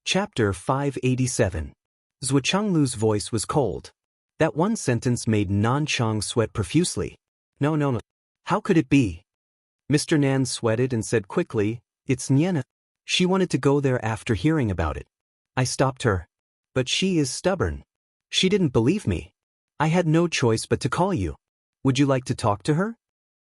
Chapter 587. Zhuchenglu's voice was cold. That one sentence made Nanchang sweat profusely. No. How could it be? Mr. Nan sweated and said quickly, "It's Niena. She wanted to go there after hearing about it. I stopped her. But she is stubborn. She didn't believe me. I had no choice but to call you. Would you like to talk to her?"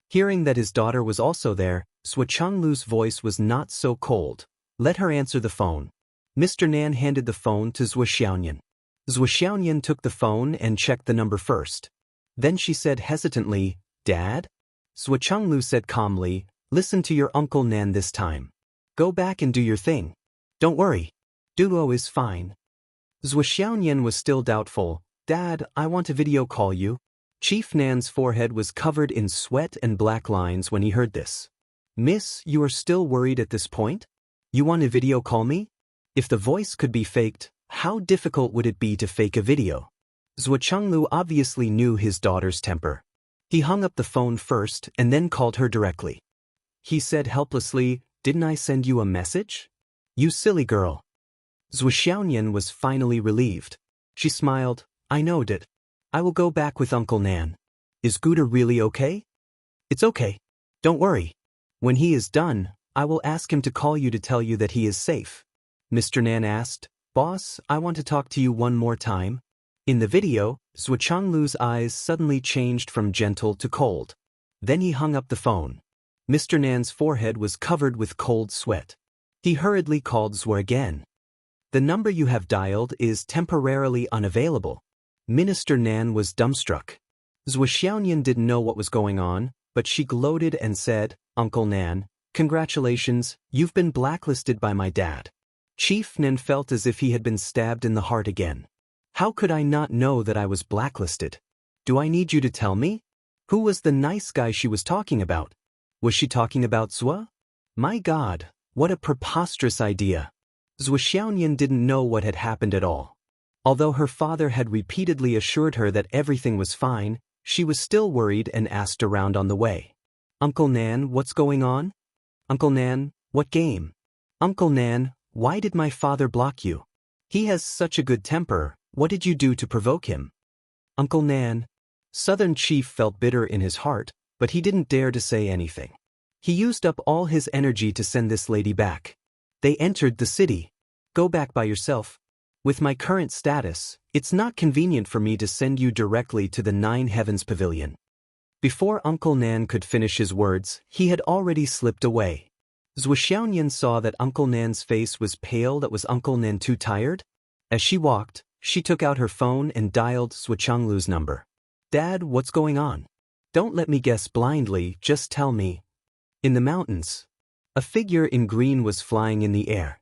Hearing that his daughter was also there, Zhuchenglu's voice was not so cold. "Let her answer the phone." Mr. Nan handed the phone to Zhuxiaoyan. Zhuxiaoyan took the phone and checked the number first. Then she said hesitantly, "Dad?" Zhuchenglu said calmly, "Listen to your Uncle Nan this time. Go back and do your thing. Don't worry. Duo is fine." Zhuxiaoyan was still doubtful. "Dad, I want to video call you." Chief Nan's forehead was covered in sweat and black lines when he heard this. "Miss, you are still worried at this point? You want to video call me?" If the voice could be faked, how difficult would it be to fake a video? Zhuchenglu obviously knew his daughter's temper. He hung up the phone first and then called her directly. He said helplessly, "Didn't I send you a message? You silly girl." Zhuxiaoyan was finally relieved. She smiled, "I knowed it. I will go back with Uncle Nan. Is Guda really okay?" "It's okay. Don't worry. When he is done, I will ask him to call you to tell you that he is safe." Mr. Nan asked, "Boss, I want to talk to you one more time." In the video, Zhuchenglu's eyes suddenly changed from gentle to cold. Then he hung up the phone. Mr. Nan's forehead was covered with cold sweat. He hurriedly called Zhu again. "The number you have dialed is temporarily unavailable." Minister Nan was dumbstruck. Zhuxiaoyan didn't know what was going on, but she gloated and said, "Uncle Nan, congratulations, you've been blacklisted by my dad." Chief Nan felt as if he had been stabbed in the heart again. "How could I not know that I was blacklisted? Do I need you to tell me? Who was the nice guy she was talking about? Was she talking about Zhu? My God, what a preposterous idea." Zhuxiaoyan didn't know what had happened at all. Although her father had repeatedly assured her that everything was fine, she was still worried and asked around on the way. "Uncle Nan, what's going on? Uncle Nan, what game? Uncle Nan, why did my father block you? He has such a good temper, what did you do to provoke him? Uncle Nan." Southern Chief felt bitter in his heart, but he didn't dare to say anything. He used up all his energy to send this lady back. They entered the city. "Go back by yourself. With my current status, it's not convenient for me to send you directly to the Nine Heavens Pavilion." Before Uncle Nan could finish his words, he had already slipped away. Zhuxiaoyan saw that Uncle Nan's face was pale. That was Uncle Nan too tired? As she walked, she took out her phone and dialed Zhuchenglu's number. "Dad, what's going on? Don't let me guess blindly, just tell me." In the mountains, a figure in green was flying in the air.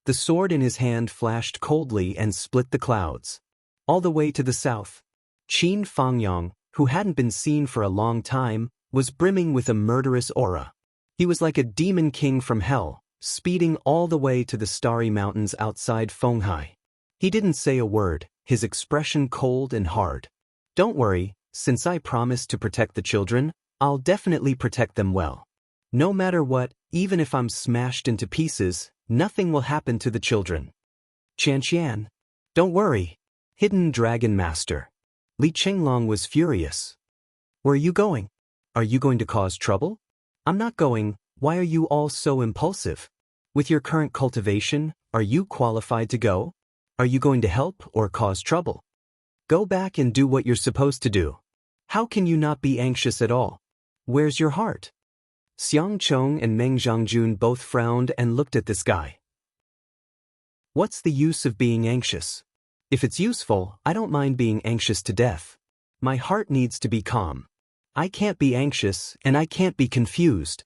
The sword in his hand flashed coldly and split the clouds. All the way to the south, Qin Fangyong, who hadn't been seen for a long time, was brimming with a murderous aura. He was like a demon king from hell, speeding all the way to the starry mountains outside Fenghai. He didn't say a word, his expression cold and hard. "Don't worry, since I promised to protect the children, I'll definitely protect them well. No matter what, even if I'm smashed into pieces, nothing will happen to the children." "Chanqian, don't worry." Hidden Dragon Master. Li Chenglong was furious. "Where are you going? Are you going to cause trouble?" "I'm not going. Why are you all so impulsive? With your current cultivation, are you qualified to go? Are you going to help or cause trouble? Go back and do what you're supposed to do. How can you not be anxious at all? Where's your heart?" Xiang Chong and Meng Zhangjun both frowned and looked at this guy. What's the use of being anxious? If it's useful, I don't mind being anxious to death. My heart needs to be calm. I can't be anxious and I can't be confused.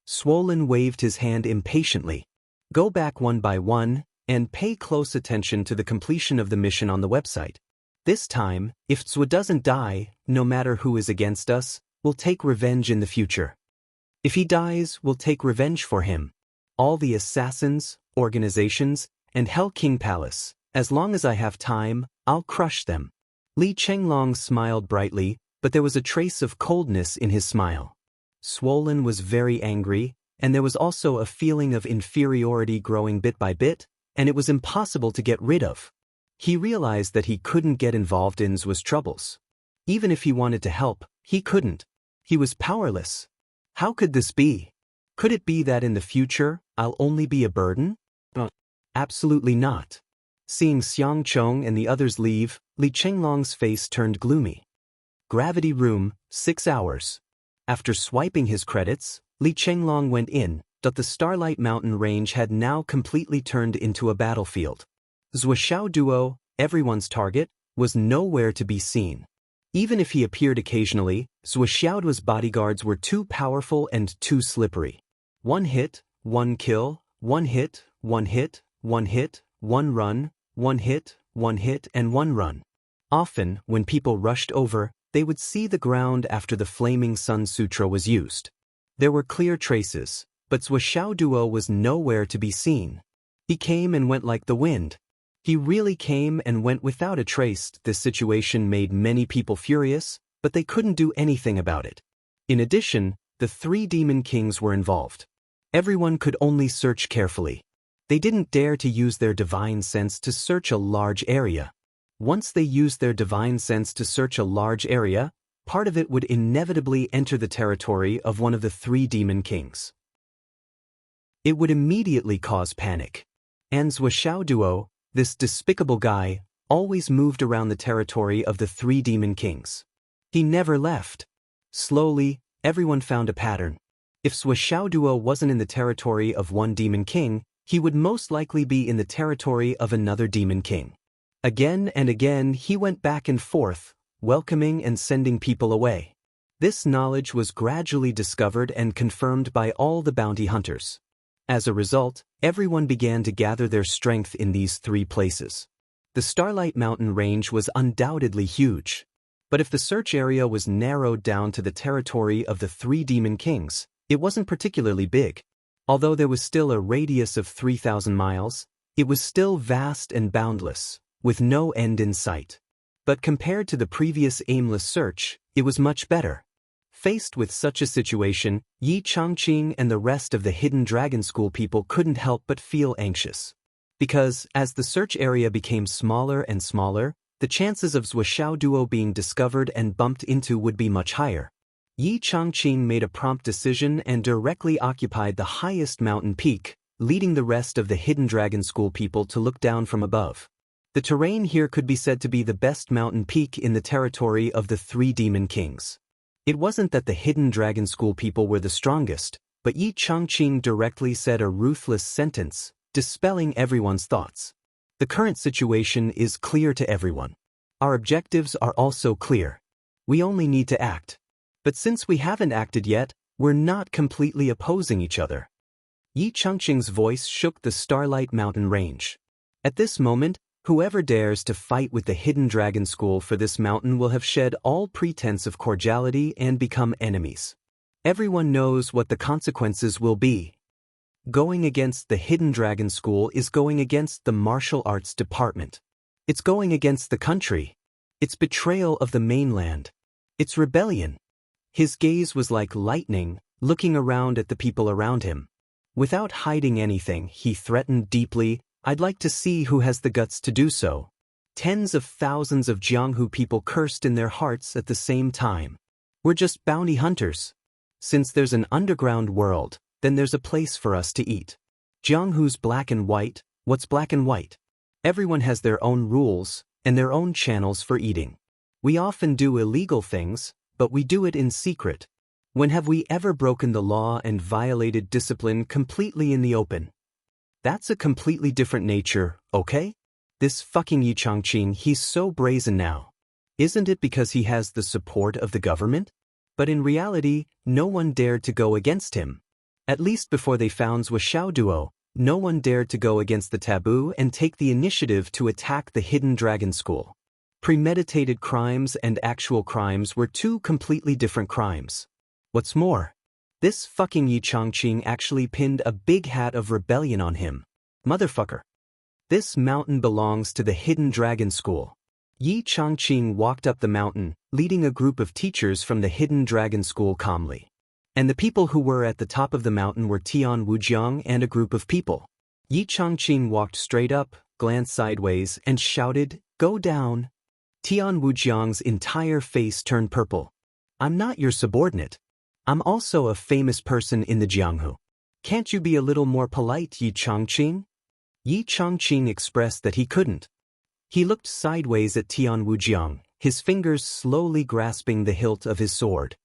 Swollen waved his hand impatiently. "Go back one by one and pay close attention to the completion of the mission on the website. This time, if Zhu doesn't die, no matter who is against us, we'll take revenge in the future. If he dies, we'll take revenge for him. All the assassins, organizations, and Hell King Palace, as long as I have time, I'll crush them." Li Chenglong smiled brightly, but there was a trace of coldness in his smile. Swollen was very angry, and there was also a feeling of inferiority growing bit by bit. and it was impossible to get rid of. He realized that he couldn't get involved in Zhua's troubles. Even if he wanted to help, he couldn't. He was powerless. How could this be? Could it be that in the future, I'll only be a burden? Absolutely not. Seeing Xiang Chong and the others leave, Li Chenglong's face turned gloomy. Gravity room, 6 hours. After swiping his credits, Li Chenglong went in, but the Starlight Mountain range had now completely turned into a battlefield. Zhuo Duo, everyone's target, was nowhere to be seen. Even if he appeared occasionally, Zhuo Duo's bodyguards were too powerful and too slippery. One hit, one kill, one hit, one hit, one hit, one run, one hit, and one run. Often, when people rushed over, they would see the ground after the Flaming Sun Sutra was used. There were clear traces, but Zhuo Duo was nowhere to be seen. He came and went like the wind. He really came and went without a trace. This situation made many people furious, but they couldn't do anything about it. In addition, the 3 demon kings were involved. Everyone could only search carefully. They didn't dare to use their divine sense to search a large area. Once they used their divine sense to search a large area, part of it would inevitably enter the territory of one of the 3 demon kings. It would immediately cause panic. And Zhuo Duo, this despicable guy, always moved around the territory of the 3 demon kings. He never left. Slowly, everyone found a pattern. If Zhuo Duo wasn't in the territory of one demon king, he would most likely be in the territory of another demon king. Again and again he went back and forth, welcoming and sending people away. This knowledge was gradually discovered and confirmed by all the bounty hunters. As a result, everyone began to gather their strength in these 3 places. The Starlight Mountain range was undoubtedly huge. But if the search area was narrowed down to the territory of the 3 demon kings, it wasn't particularly big. Although there was still a radius of 3,000 miles, it was still vast and boundless, with no end in sight. But compared to the previous aimless search, it was much better. Faced with such a situation, Yi Changqing and the rest of the Hidden Dragon School people couldn't help but feel anxious. Because, as the search area became smaller and smaller, the chances of Zhuo Duo being discovered and bumped into would be much higher. Yi Changqing made a prompt decision and directly occupied the highest mountain peak, leading the rest of the Hidden Dragon School people to look down from above. The terrain here could be said to be the best mountain peak in the territory of the 3 demon kings. It wasn't that the Hidden Dragon School people were the strongest, but Yi Changqing directly said a ruthless sentence, dispelling everyone's thoughts. The current situation is clear to everyone. Our objectives are also clear. We only need to act. But since we haven't acted yet, we're not completely opposing each other. Yi Changqing's voice shook the Starlight Mountain range. At this moment, whoever dares to fight with the Hidden Dragon School for this mountain will have shed all pretense of cordiality and become enemies. Everyone knows what the consequences will be. Going against the Hidden Dragon School is going against the martial arts department. It's going against the country. It's betrayal of the mainland. It's rebellion. His gaze was like lightning, looking around at the people around him. Without hiding anything, he threatened deeply, "I'd like to see who has the guts to do so." Tens of thousands of Jianghu people cursed in their hearts at the same time. We're just bounty hunters. Since there's an underground world, then there's a place for us to eat. Jianghu's black and white. What's black and white? Everyone has their own rules, and their own channels for eating. We often do illegal things, but we do it in secret. When have we ever broken the law and violated discipline completely in the open? That's a completely different nature, okay? This fucking Yi Changqing, he's so brazen now. Isn't it because he has the support of the government? But in reality, no one dared to go against him. At least before they found Zhuo Duo, no one dared to go against the taboo and take the initiative to attack the Hidden Dragon School. Premeditated crimes and actual crimes were 2 completely different crimes. What's more, this fucking Yi Changqing actually pinned a big hat of rebellion on him. Motherfucker. This mountain belongs to the Hidden Dragon School. Yi Changqing walked up the mountain, leading a group of teachers from the Hidden Dragon School calmly. And the people who were at the top of the mountain were Tian Wujiang and a group of people. Yi Changqing walked straight up, glanced sideways, and shouted, "Go down!" Tian Wujiang's entire face turned purple. "I'm not your subordinate. I'm also a famous person in the Jianghu. Can't you be a little more polite, Yi Changqing?" Yi Changqing expressed that he couldn't. He looked sideways at Tian Wujiang, his fingers slowly grasping the hilt of his sword.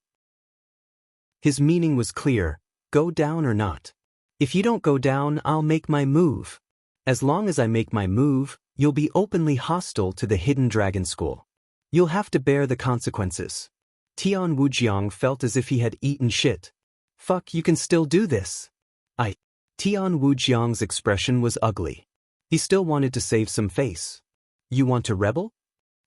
His meaning was clear: go down or not. If you don't go down, I'll make my move. As long as I make my move, you'll be openly hostile to the Hidden Dragon School. You'll have to bear the consequences. Tian Wujiang felt as if he had eaten shit. Fuck, you can still do this. Tian Wujiang's expression was ugly. He still wanted to save some face. You want to rebel?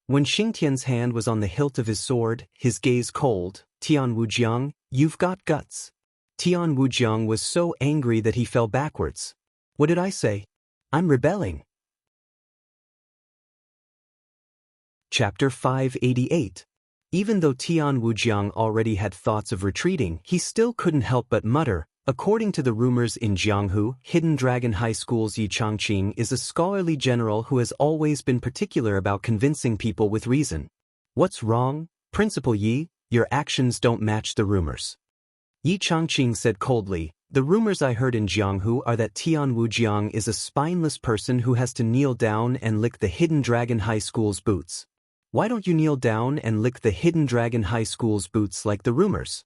When Xingtian's hand was on the hilt of his sword, his gaze cold, Tian Wujiang, you've got guts. Tian Wujiang was so angry that he fell backwards. What did I say? I'm rebelling. Chapter 588. Even though Tian Wujiang already had thoughts of retreating, he still couldn't help but mutter, according to the rumors in Jianghu, Hidden Dragon High School's Yi Changqing is a scholarly general who has always been particular about convincing people with reason. What's wrong, Principal Yi? Your actions don't match the rumors. Yi Changqing said coldly, the rumors I heard in Jianghu are that Tian Wujiang is a spineless person who has to kneel down and lick the Hidden Dragon High School's boots. Why don't you kneel down and lick the Hidden Dragon High School's boots like the rumors?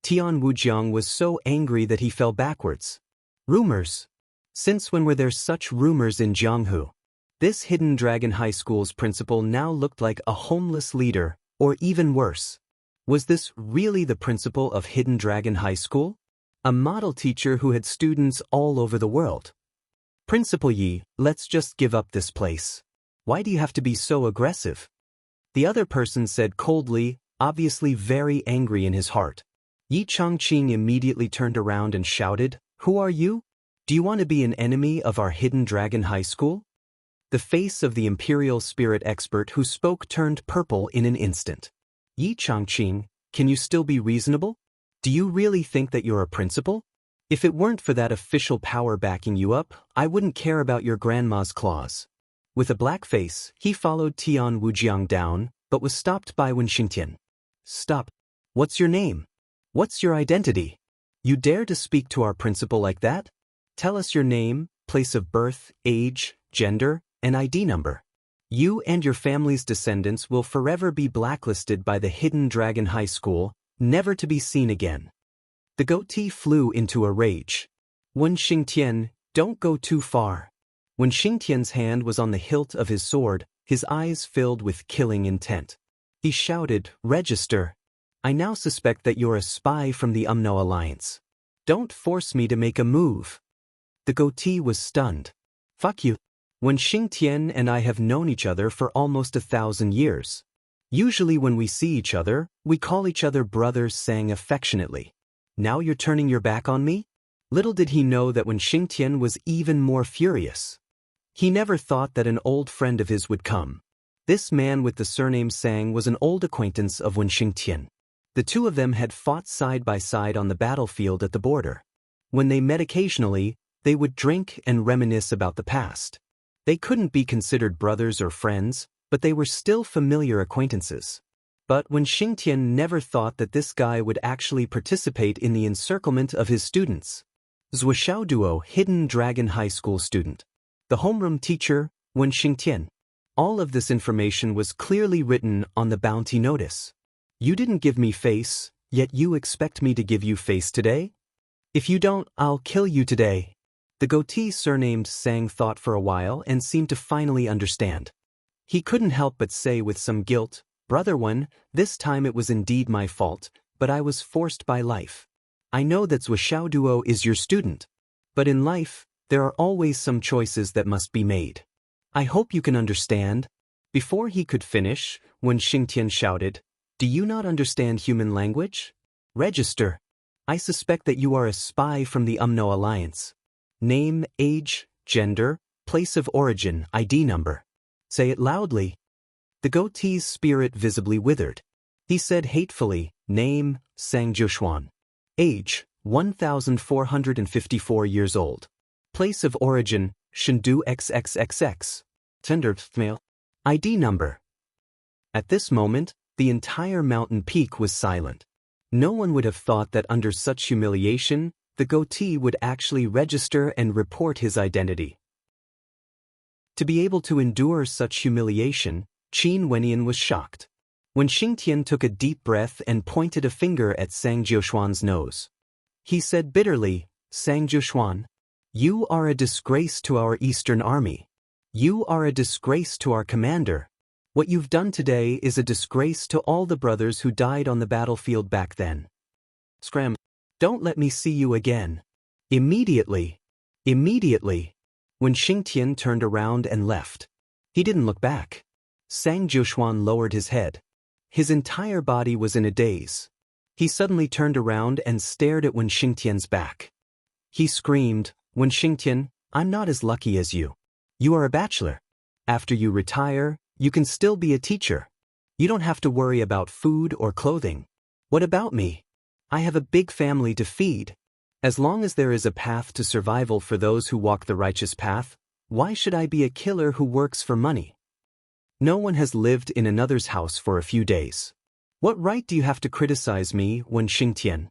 Tian Wujiang was so angry that he fell backwards. Rumors? Since when were there such rumors in Jianghu? This Hidden Dragon High School's principal now looked like a homeless leader, or even worse. Was this really the principal of Hidden Dragon High School? A model teacher who had students all over the world. Principal Yi, let's just give up this place. Why do you have to be so aggressive? The other person said coldly, obviously very angry in his heart. Yi Changqing immediately turned around and shouted, who are you? Do you want to be an enemy of our Hidden Dragon High School? The face of the Imperial Spirit expert who spoke turned purple in an instant. Yi Changqing, can you still be reasonable? Do you really think that you're a principal? If it weren't for that official power backing you up, I wouldn't care about your grandma's claws. With a black face, he followed Tian Wujiang down, but was stopped by Wen Xingtian. Stop. What's your name? What's your identity? You dare to speak to our principal like that? Tell us your name, place of birth, age, gender, and ID number. You and your family's descendants will forever be blacklisted by the Hidden Dragon High School, never to be seen again. The goatee flew into a rage. Wen Xingtian, don't go too far. When Xingtian's hand was on the hilt of his sword, his eyes filled with killing intent. He shouted, register. I now suspect that you're a spy from the UMNO Alliance. Don't force me to make a move. The goatee was stunned. Fuck you. When Xingtian and I have known each other for almost 1,000 years. Usually when we see each other, we call each other brothers, sang affectionately. Now you're turning your back on me? Little did he know that when Xingtian was even more furious. He never thought that an old friend of his would come. This man with the surname Sang was an old acquaintance of Wen Xingtian. The two of them had fought side by side on the battlefield at the border. When they met occasionally, they would drink and reminisce about the past. They couldn't be considered brothers or friends, but they were still familiar acquaintances. But Wen Xingtian never thought that this guy would actually participate in the encirclement of his students. Zuoxiao Duo, Hidden Dragon High School student. The homeroom teacher, Wen Xingtian. All of this information was clearly written on the bounty notice. You didn't give me face, yet you expect me to give you face today? If you don't, I'll kill you today. The goatee surnamed Sang thought for a while and seemed to finally understand. He couldn't help but say with some guilt, Brother Wen, this time it was indeed my fault, but I was forced by life. I know that Zuoxiao Duo is your student. But in life, there are always some choices that must be made. I hope you can understand. Before he could finish, Wen Xingtian shouted, do you not understand human language? Register. I suspect that you are a spy from the UMNO Alliance. Name, age, gender, place of origin, ID number. Say it loudly. The goatee's spirit visibly withered. He said hatefully, name, Sang Jushuan. Age, 1,454 years old. Place of origin, Shendu XXXX. Tender mail. ID number. At this moment, the entire mountain peak was silent. No one would have thought that under such humiliation, the goatee would actually register and report his identity. To be able to endure such humiliation, Qin Wenyan was shocked. When Xingtian took a deep breath and pointed a finger at Sang Jiushuan's nose, he said bitterly, Sang Jiushuan, you are a disgrace to our Eastern Army. You are a disgrace to our commander. What you've done today is a disgrace to all the brothers who died on the battlefield back then. Scram. Don't let me see you again. Immediately. When Xingtian turned around and left, he didn't look back. Sang Jiushuan lowered his head. His entire body was in a daze. He suddenly turned around and stared at Wen Xingtian's back. He screamed, Wen Xingtian, I'm not as lucky as you. You are a bachelor. After you retire, you can still be a teacher. You don't have to worry about food or clothing. What about me? I have a big family to feed. As long as there is a path to survival for those who walk the righteous path, why should I be a killer who works for money? No one has lived in another's house for a few days. What right do you have to criticize me, Wen Xingtian?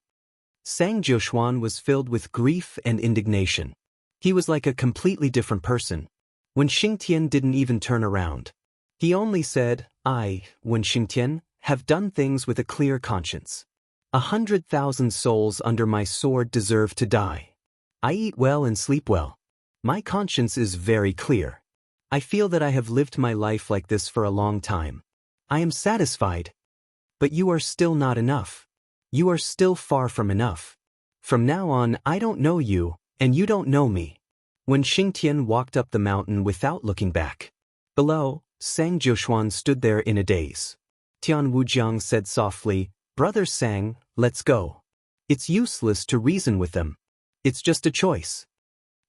Sang Jiushuan was filled with grief and indignation. He was like a completely different person. Wen Xingtian didn't even turn around. He only said, I, Wen Xingtian, have done things with a clear conscience. 100,000 souls under my sword deserve to die. I eat well and sleep well. My conscience is very clear. I feel that I have lived my life like this for a long time. I am satisfied. But you are still not enough. You are still far from enough. From now on, I don't know you, and you don't know me. When Xingtian walked up the mountain without looking back. Below, Sang Jiushuan stood there in a daze. Tian Wujiang said softly, Brother Sang, let's go. It's useless to reason with them. It's just a choice.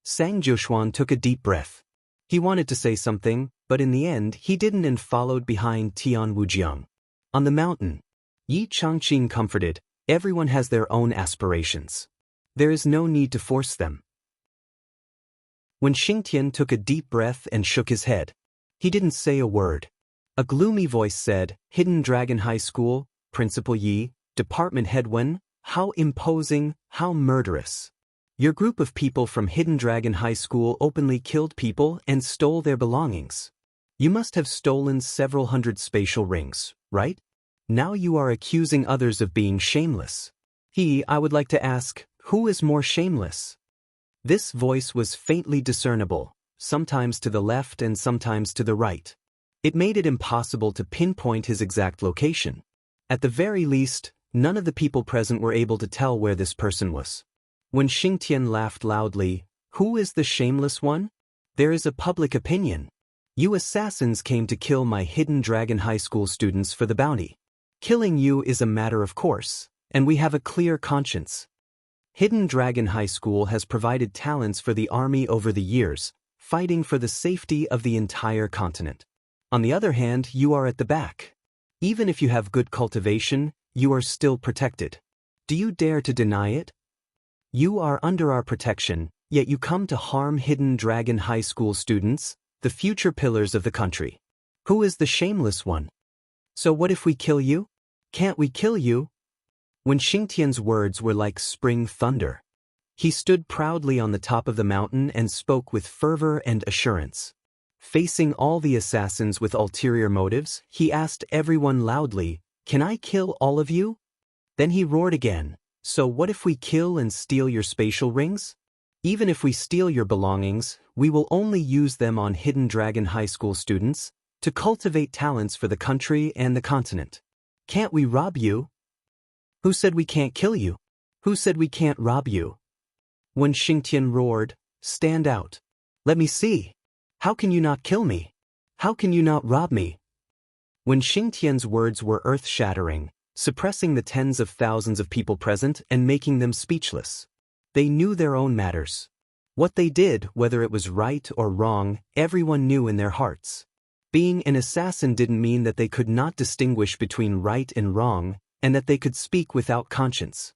Sang Jiushuan took a deep breath. He wanted to say something, but in the end he didn't and followed behind Tian Wujiang. On the mountain, Yi Changqing comforted, everyone has their own aspirations. There is no need to force them. When Xingtian took a deep breath and shook his head, he didn't say a word. A gloomy voice said, Hidden Dragon High School, Principal Yi, Department Head Wen, how imposing, how murderous. Your group of people from Hidden Dragon High School openly killed people and stole their belongings. You must have stolen several hundred spatial rings, right? Now you are accusing others of being shameless. I would like to ask, who is more shameless? This voice was faintly discernible, sometimes to the left and sometimes to the right. It made it impossible to pinpoint his exact location. At the very least, none of the people present were able to tell where this person was. When Xingtian laughed loudly, who is the shameless one? There is a public opinion. You assassins came to kill my Hidden Dragon High School students for the bounty. Killing you is a matter of course, and we have a clear conscience. Hidden Dragon High School has provided talents for the army over the years, fighting for the safety of the entire continent. On the other hand, you are at the back. Even if you have good cultivation, you are still protected. Do you dare to deny it? You are under our protection, yet you come to harm Hidden Dragon High School students, the future pillars of the country. Who is the shameless one? So what if we kill you? Can't we kill you? When Xingtian's words were like spring thunder, he stood proudly on the top of the mountain and spoke with fervor and assurance. Facing all the assassins with ulterior motives, he asked everyone loudly, Can I kill all of you? Then he roared again, So what if we kill and steal your spatial rings? Even if we steal your belongings, we will only use them on Hidden Dragon High School students to cultivate talents for the country and the continent. Can't we rob you? Who said we can't kill you? Who said we can't rob you? When Xingtian roared, Stand out. Let me see. How can you not kill me? How can you not rob me? When Xingtian's words were earth-shattering, suppressing the tens of thousands of people present and making them speechless. They knew their own matters. What they did, whether it was right or wrong, everyone knew in their hearts. Being an assassin didn't mean that they could not distinguish between right and wrong, and that they could speak without conscience.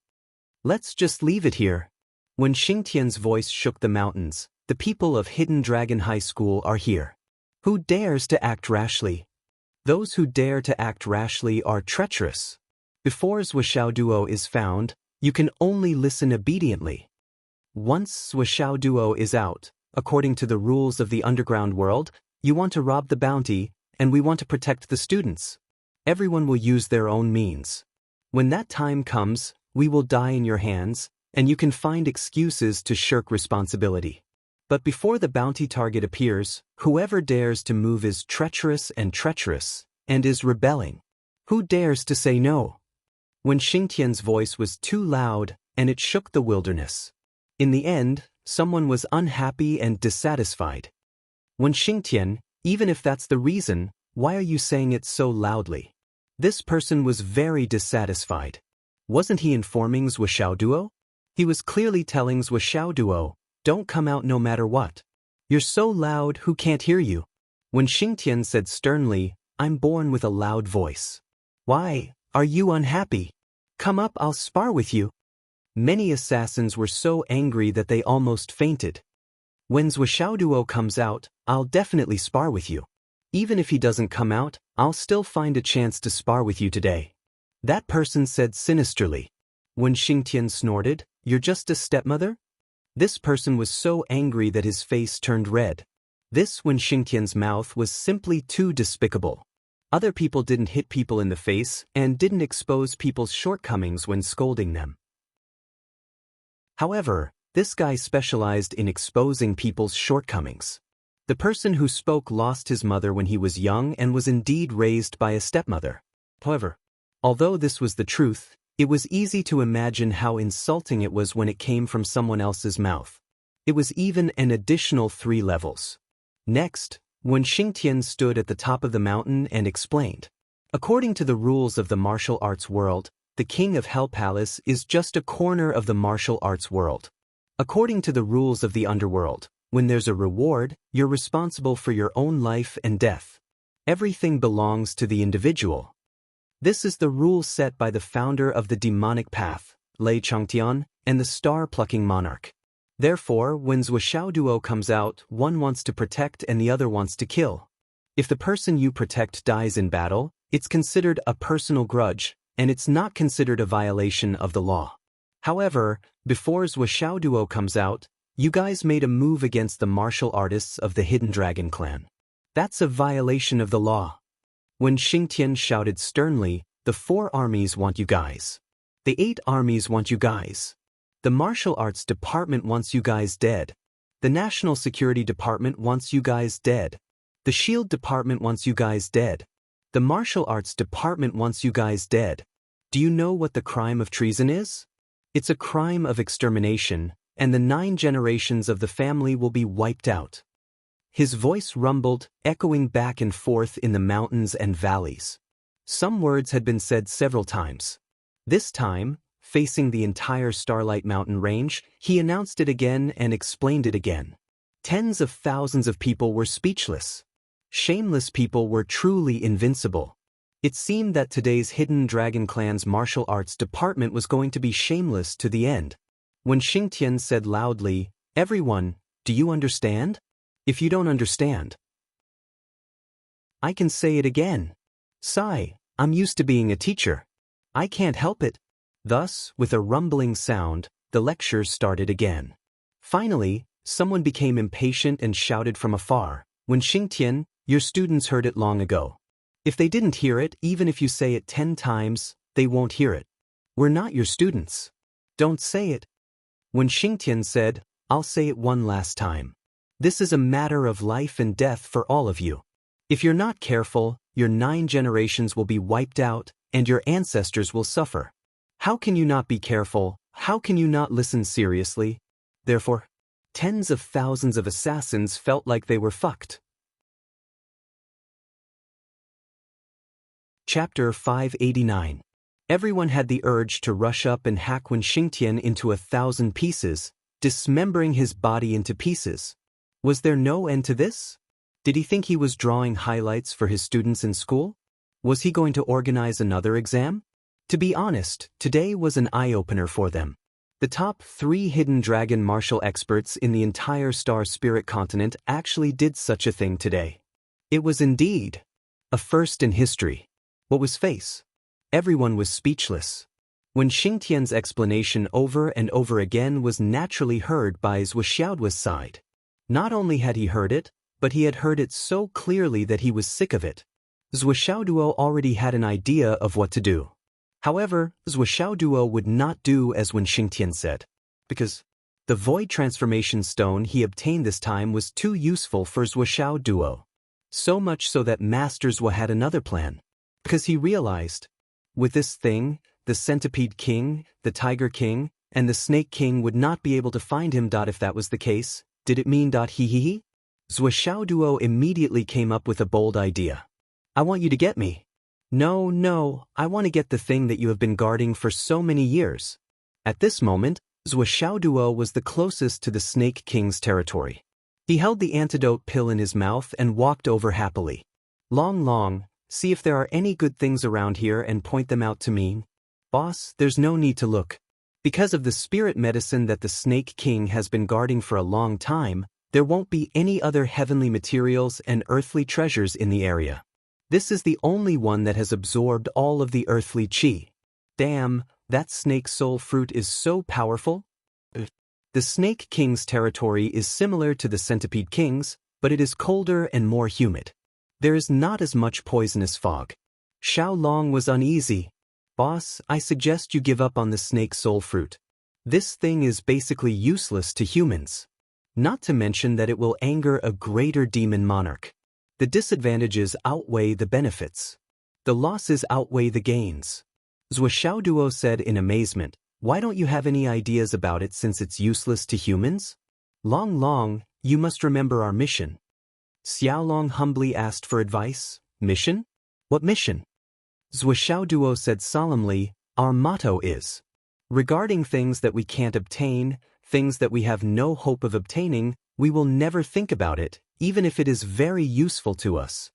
Let's just leave it here. When Xingtian's voice shook the mountains, The people of Hidden Dragon High School are here. Who dares to act rashly? Those who dare to act rashly are treacherous. Before Zhuoxiao Duo is found, you can only listen obediently. Once Zhuoxiao Duo is out, according to the rules of the underground world, you want to rob the bounty, and we want to protect the students. Everyone will use their own means. When that time comes, we will die in your hands, and you can find excuses to shirk responsibility. But before the bounty target appears, whoever dares to move is treacherous and is rebelling. Who dares to say no? When Xingtian's voice was too loud, and it shook the wilderness. In the end, someone was unhappy and dissatisfied. When Xingtian, even if that's the reason, why are you saying it so loudly? This person was very dissatisfied. Wasn't he informing Zhuoxiao Duo? He was clearly telling Zhuoxiao Duo, don't come out no matter what. You're so loud, who can't hear you? When Xingtian said sternly, I'm born with a loud voice. Why, are you unhappy? Come up, I'll spar with you. Many assassins were so angry that they almost fainted. When Zhuoxiao Duo comes out, I'll definitely spar with you. Even if he doesn't come out, I'll still find a chance to spar with you today. That person said sinisterly. When Xingtian snorted, you're just a stepmother? This person was so angry that his face turned red. This when Xingtian's mouth was simply too despicable. Other people didn't hit people in the face and didn't expose people's shortcomings when scolding them. However, this guy specialized in exposing people's shortcomings. The person who spoke lost his mother when he was young and was indeed raised by a stepmother. However, although this was the truth, it was easy to imagine how insulting it was when it came from someone else's mouth. It was even an additional 3 levels. Next, when Xingtian stood at the top of the mountain and explained, according to the rules of the martial arts world, the king of Hell Palace is just a corner of the martial arts world. According to the rules of the underworld, when there's a reward, you're responsible for your own life and death. Everything belongs to the individual. This is the rule set by the founder of the demonic path, Lei Changtian, and the star-plucking monarch. Therefore, when Zhuoxiao Duo comes out, one wants to protect and the other wants to kill. If the person you protect dies in battle, it's considered a personal grudge, and it's not considered a violation of the law. However, before Zhuoxiao Duo comes out, you guys made a move against the martial artists of the Hidden Dragon clan. That's a violation of the law. When Xingtian shouted sternly, the 4 armies want you guys. The 8 armies want you guys. The martial arts department wants you guys dead. The national security department wants you guys dead. The shield department wants you guys dead. The martial arts department wants you guys dead. Do you know what the crime of treason is? It's a crime of extermination, and the 9 generations of the family will be wiped out. His voice rumbled, echoing back and forth in the mountains and valleys. Some words had been said several times. This time, facing the entire Starlight Mountain range, he announced it again and explained it again. Tens of thousands of people were speechless. Shameless people were truly invincible. It seemed that today's Hidden Dragon clan's martial arts department was going to be shameless to the end. When Xingtian said loudly, everyone, do you understand? If you don't understand, I can say it again. Sigh, I'm used to being a teacher. I can't help it. Thus, with a rumbling sound, the lecture started again. Finally, someone became impatient and shouted from afar, when Xingtian, your students heard it long ago. If they didn't hear it, even if you say it 10 times, they won't hear it. We're not your students. Don't say it. When Xingtian said, I'll say it one last time. This is a matter of life and death for all of you. If you're not careful, your 9 generations will be wiped out, and your ancestors will suffer. How can you not be careful? How can you not listen seriously? Therefore, tens of thousands of assassins felt like they were fucked. Chapter 589. Everyone had the urge to rush up and hack Wen Xingtian into 1,000 pieces, dismembering his body into pieces. Was there no end to this? Did he think he was drawing highlights for his students in school? Was he going to organize another exam? To be honest, today was an eye-opener for them. The top 3 hidden dragon martial experts in the entire Star Spirit continent actually did such a thing today. It was indeed a first in history. What was face? Everyone was speechless. When Xingtian's explanation over and over again was naturally heard by Zhou Xiaoduo's side. Not only had he heard it, but he had heard it so clearly that he was sick of it. Zhou Xiaoduo already had an idea of what to do. However, Zhou Xiaoduo would not do as when Xingtian said, because the void transformation stone he obtained this time was too useful for Zhou Xiaoduo. So much so that Master Zhou had another plan. Because he realized, with this thing, the Centipede King, the Tiger King, and the Snake King would not be able to find him. If that was the case, did it mean he? Zhou Xiaoduo immediately came up with a bold idea. I want you to get me. No, I want to get the thing that you have been guarding for so many years. At this moment, Zhou Xiaoduo was the closest to the Snake King's territory. He held the antidote pill in his mouth and walked over happily. Long, see if there are any good things around here and point them out to me. Boss, there's no need to look. Because of the spirit medicine that the Snake King has been guarding for a long time, there won't be any other heavenly materials and earthly treasures in the area. This is the only one that has absorbed all of the earthly chi. Damn, that snake soul fruit is so powerful. The Snake King's territory is similar to the Centipede King's, but it is colder and more humid. There is not as much poisonous fog. Xiao Long was uneasy. Boss, I suggest you give up on the snake soul fruit. This thing is basically useless to humans. Not to mention that it will anger a greater demon monarch. The disadvantages outweigh the benefits. The losses outweigh the gains. Zhou Xiaoduo said in amazement, why don't you have any ideas about it since it's useless to humans? Long, you must remember our mission. Xiaolong humbly asked for advice. Mission? What mission? Zhou Xiaoduo said solemnly, our motto is, regarding things that we can't obtain, things that we have no hope of obtaining, we will never think about it, even if it is very useful to us.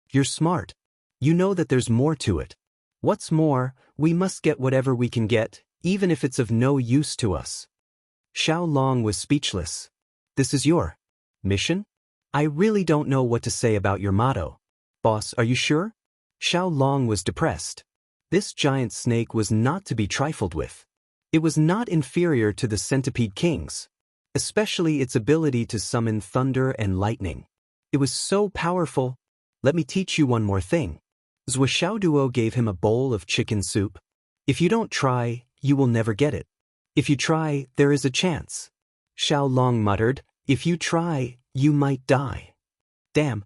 You're smart. You know that there's more to it. What's more, we must get whatever we can get, even if it's of no use to us. Xiao Long was speechless. This is your mission? I really don't know what to say about your motto. Boss, are you sure? Xiao Long was depressed. This giant snake was not to be trifled with. It was not inferior to the Centipede King's, especially its ability to summon thunder and lightning. It was so powerful. Let me teach you one more thing. Zhou Xiaoduo gave him a bowl of chicken soup. If you don't try, you will never get it. If you try, there is a chance. Xiao Long muttered, if you try, you might die. Damn.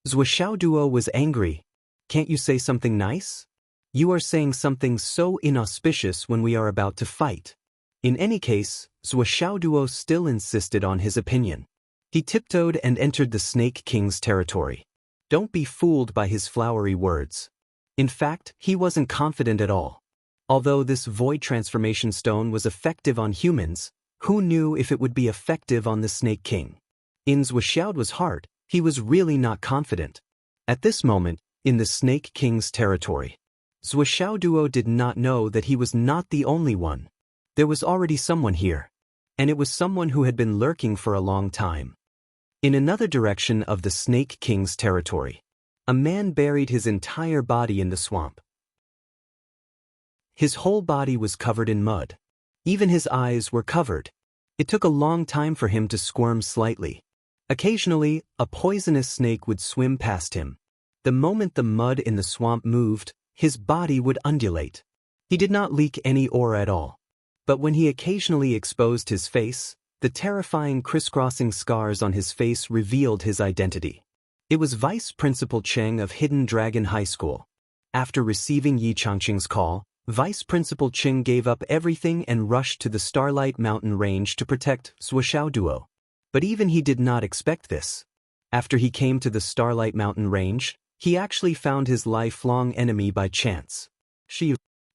Zhou Xiaoduo was angry. Can't you say something nice? You are saying something so inauspicious when we are about to fight. In any case, Zhou Xiaoduo still insisted on his opinion. He tiptoed and entered the Snake King's territory. Don't be fooled by his flowery words. In fact, he wasn't confident at all. Although this void transformation stone was effective on humans, who knew if it would be effective on the Snake King? In Zhou Xiaoduo's heart, he was really not confident. At this moment, in the Snake King's territory, Zhou Xiaoduo did not know that he was not the only one. There was already someone here. And it was someone who had been lurking for a long time. In another direction of the Snake King's territory, a man buried his entire body in the swamp. His whole body was covered in mud. Even his eyes were covered. It took a long time for him to squirm slightly. Occasionally, a poisonous snake would swim past him. The moment the mud in the swamp moved, his body would undulate. He did not leak any aura at all. But when he occasionally exposed his face, the terrifying crisscrossing scars on his face revealed his identity. It was Vice Principal Cheng of Hidden Dragon High School. After receiving Yi Changqing's call, Vice Principal Cheng gave up everything and rushed to the Starlight Mountain Range to protect Zhou Xiaoduo. But even he did not expect this. After he came to the Starlight Mountain Range, he actually found his lifelong enemy by chance.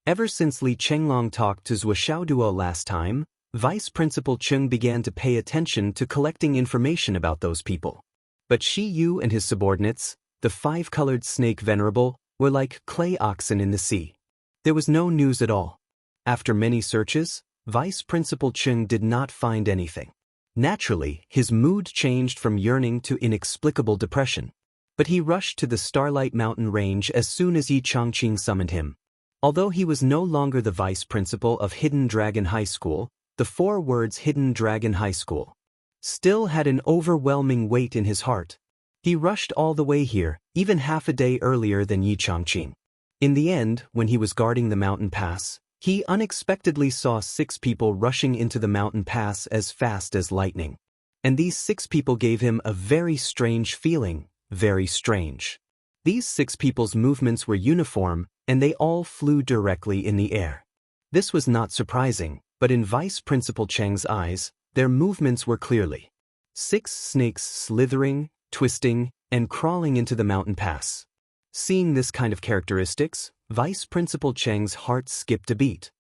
Ever since Li Chenglong talked to Zhou Xiaoduo last time, Vice Principal Cheng began to pay attention to collecting information about those people. But Shi Yu and his subordinates, the five-colored snake venerable, were like clay oxen in the sea. There was no news at all. After many searches, Vice Principal Chung did not find anything. Naturally, his mood changed from yearning to inexplicable depression. But he rushed to the Starlight Mountain Range as soon as Enchanting summoned him. Although he was no longer the vice principal of Hidden Dragon High School, the 4 words Hidden Dragon High School still had an overwhelming weight in his heart. He rushed all the way here, even half a day earlier than Enchanting. In the end, when he was guarding the mountain pass, he unexpectedly saw 6 people rushing into the mountain pass as fast as lightning. And these 6 people gave him a very strange feeling, very strange. These 6 people's movements were uniform, and they all flew directly in the air. This was not surprising, but in Vice Principal Cheng's eyes, their movements were clearly 6 snakes slithering, twisting, and crawling into the mountain pass. Seeing this kind of characteristics, Vice Principal Cheng's heart skipped a beat.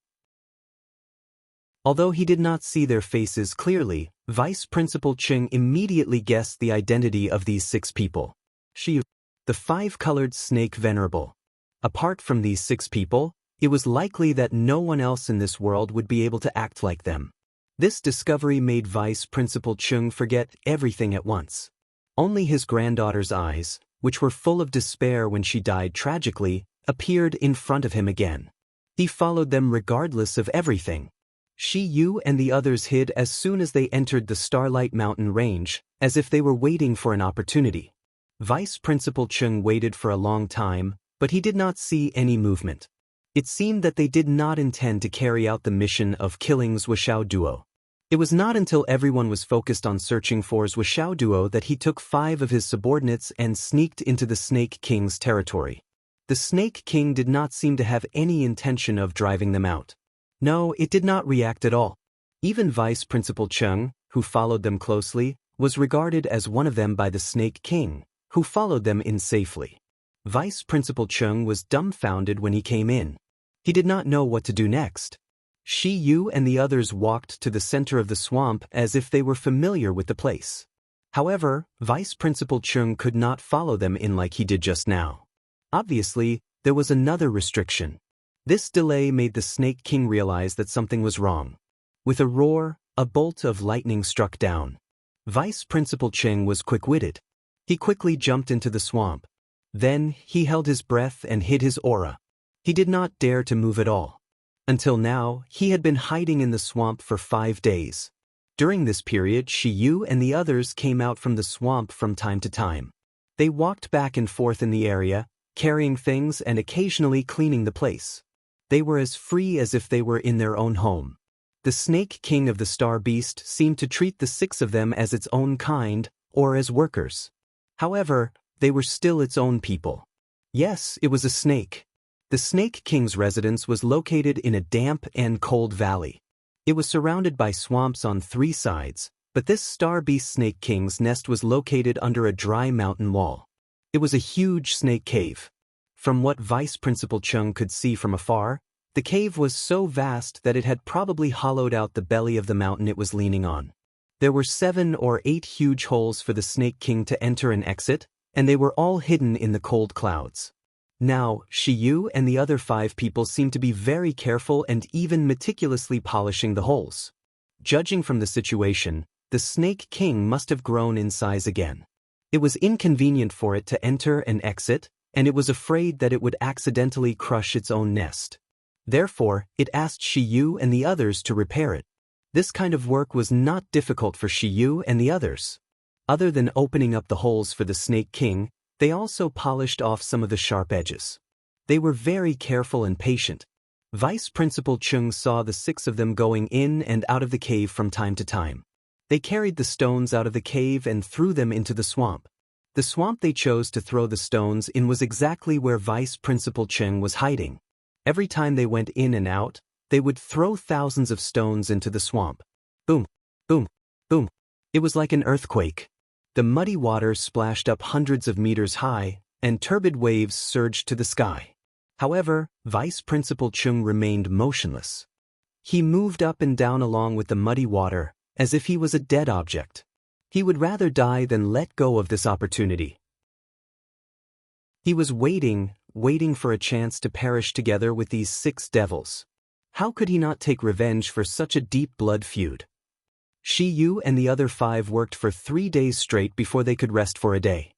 Although he did not see their faces clearly, Vice Principal Cheng immediately guessed the identity of these 6 people. The 5-colored snake venerable. Apart from these 6 people, it was likely that no one else in this world would be able to act like them. This discovery made Vice Principal Chung forget everything at once. Only his granddaughter's eyes, which were full of despair when she died tragically, appeared in front of him again. He followed them regardless of everything. Shi Yu and the others hid as soon as they entered the Starlight Mountain Range, as if they were waiting for an opportunity. Vice Principal Chung waited for a long time, but he did not see any movement. It seemed that they did not intend to carry out the mission of killing Zhuoxiao Duo. It was not until everyone was focused on searching for Zhuoxiao Duo that he took 5 of his subordinates and sneaked into the Snake King's territory. The Snake King did not seem to have any intention of driving them out. No, it did not react at all. Even Vice Principal Chung, who followed them closely, was regarded as one of them by the Snake King, who followed them in safely. Vice Principal Chung was dumbfounded when he came in. He did not know what to do next. Shi Yu and the others walked to the center of the swamp as if they were familiar with the place. However, Vice Principal Chung could not follow them in like he did just now. Obviously, there was another restriction. This delay made the Snake King realize that something was wrong. With a roar, a bolt of lightning struck down. Vice Principal Cheng was quick-witted. He quickly jumped into the swamp. Then, he held his breath and hid his aura. He did not dare to move at all. Until now, he had been hiding in the swamp for 5 days. During this period, Shi Yu and the others came out from the swamp from time to time. They walked back and forth in the area, carrying things and occasionally cleaning the place. They were as free as if they were in their own home. The Snake King of the Star Beast seemed to treat the 6 of them as its own kind, or as workers. However, they were still its own people. Yes, it was a snake. The Snake King's residence was located in a damp and cold valley. It was surrounded by swamps on 3 sides, but this Star Beast Snake King's nest was located under a dry mountain wall. It was a huge snake cave. From what Vice Principal Chung could see from afar, the cave was so vast that it had probably hollowed out the belly of the mountain it was leaning on. There were 7 or 8 huge holes for the Snake King to enter and exit, and they were all hidden in the cold clouds. Now, Shi Yu and the other 5 people seemed to be very careful and even meticulously polishing the holes. Judging from the situation, the Snake King must have grown in size again. It was inconvenient for it to enter and exit, and it was afraid that it would accidentally crush its own nest. Therefore, it asked Shi Yu and the others to repair it. This kind of work was not difficult for Shi Yu and the others. Other than opening up the holes for the Snake King, they also polished off some of the sharp edges. They were very careful and patient. Vice Principal Chung saw the 6 of them going in and out of the cave from time to time. They carried the stones out of the cave and threw them into the swamp. The swamp they chose to throw the stones in was exactly where Vice Principal Cheng was hiding. Every time they went in and out, they would throw thousands of stones into the swamp. Boom, boom, boom. It was like an earthquake. The muddy water splashed up hundreds of meters high, and turbid waves surged to the sky. However, Vice Principal Chung remained motionless. He moved up and down along with the muddy water, as if he was a dead object. He would rather die than let go of this opportunity. He was waiting for a chance to perish together with these 6 devils. How could he not take revenge for such a deep blood feud? Shi Yu and the other 5 worked for 3 days straight before they could rest for a day.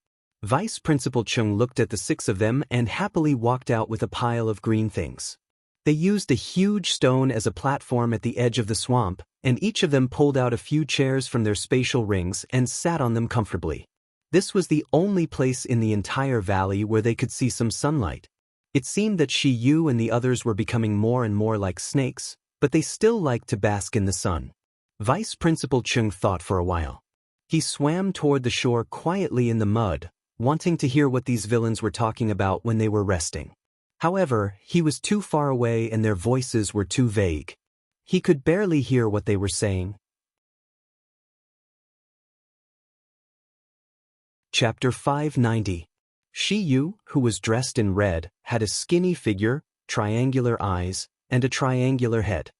Vice Principal Chung looked at the 6 of them and happily walked out with a pile of green things. They used a huge stone as a platform at the edge of the swamp, and each of them pulled out a few chairs from their spatial rings and sat on them comfortably. This was the only place in the entire valley where they could see some sunlight. It seemed that Shi Yu and the others were becoming more and more like snakes, but they still liked to bask in the sun. Vice Principal Chung thought for a while. He swam toward the shore quietly in the mud, wanting to hear what these villains were talking about when they were resting. However, he was too far away and their voices were too vague. He could barely hear what they were saying. Chapter 590. Shi Yu, who was dressed in red, had a skinny figure, triangular eyes, and a triangular head.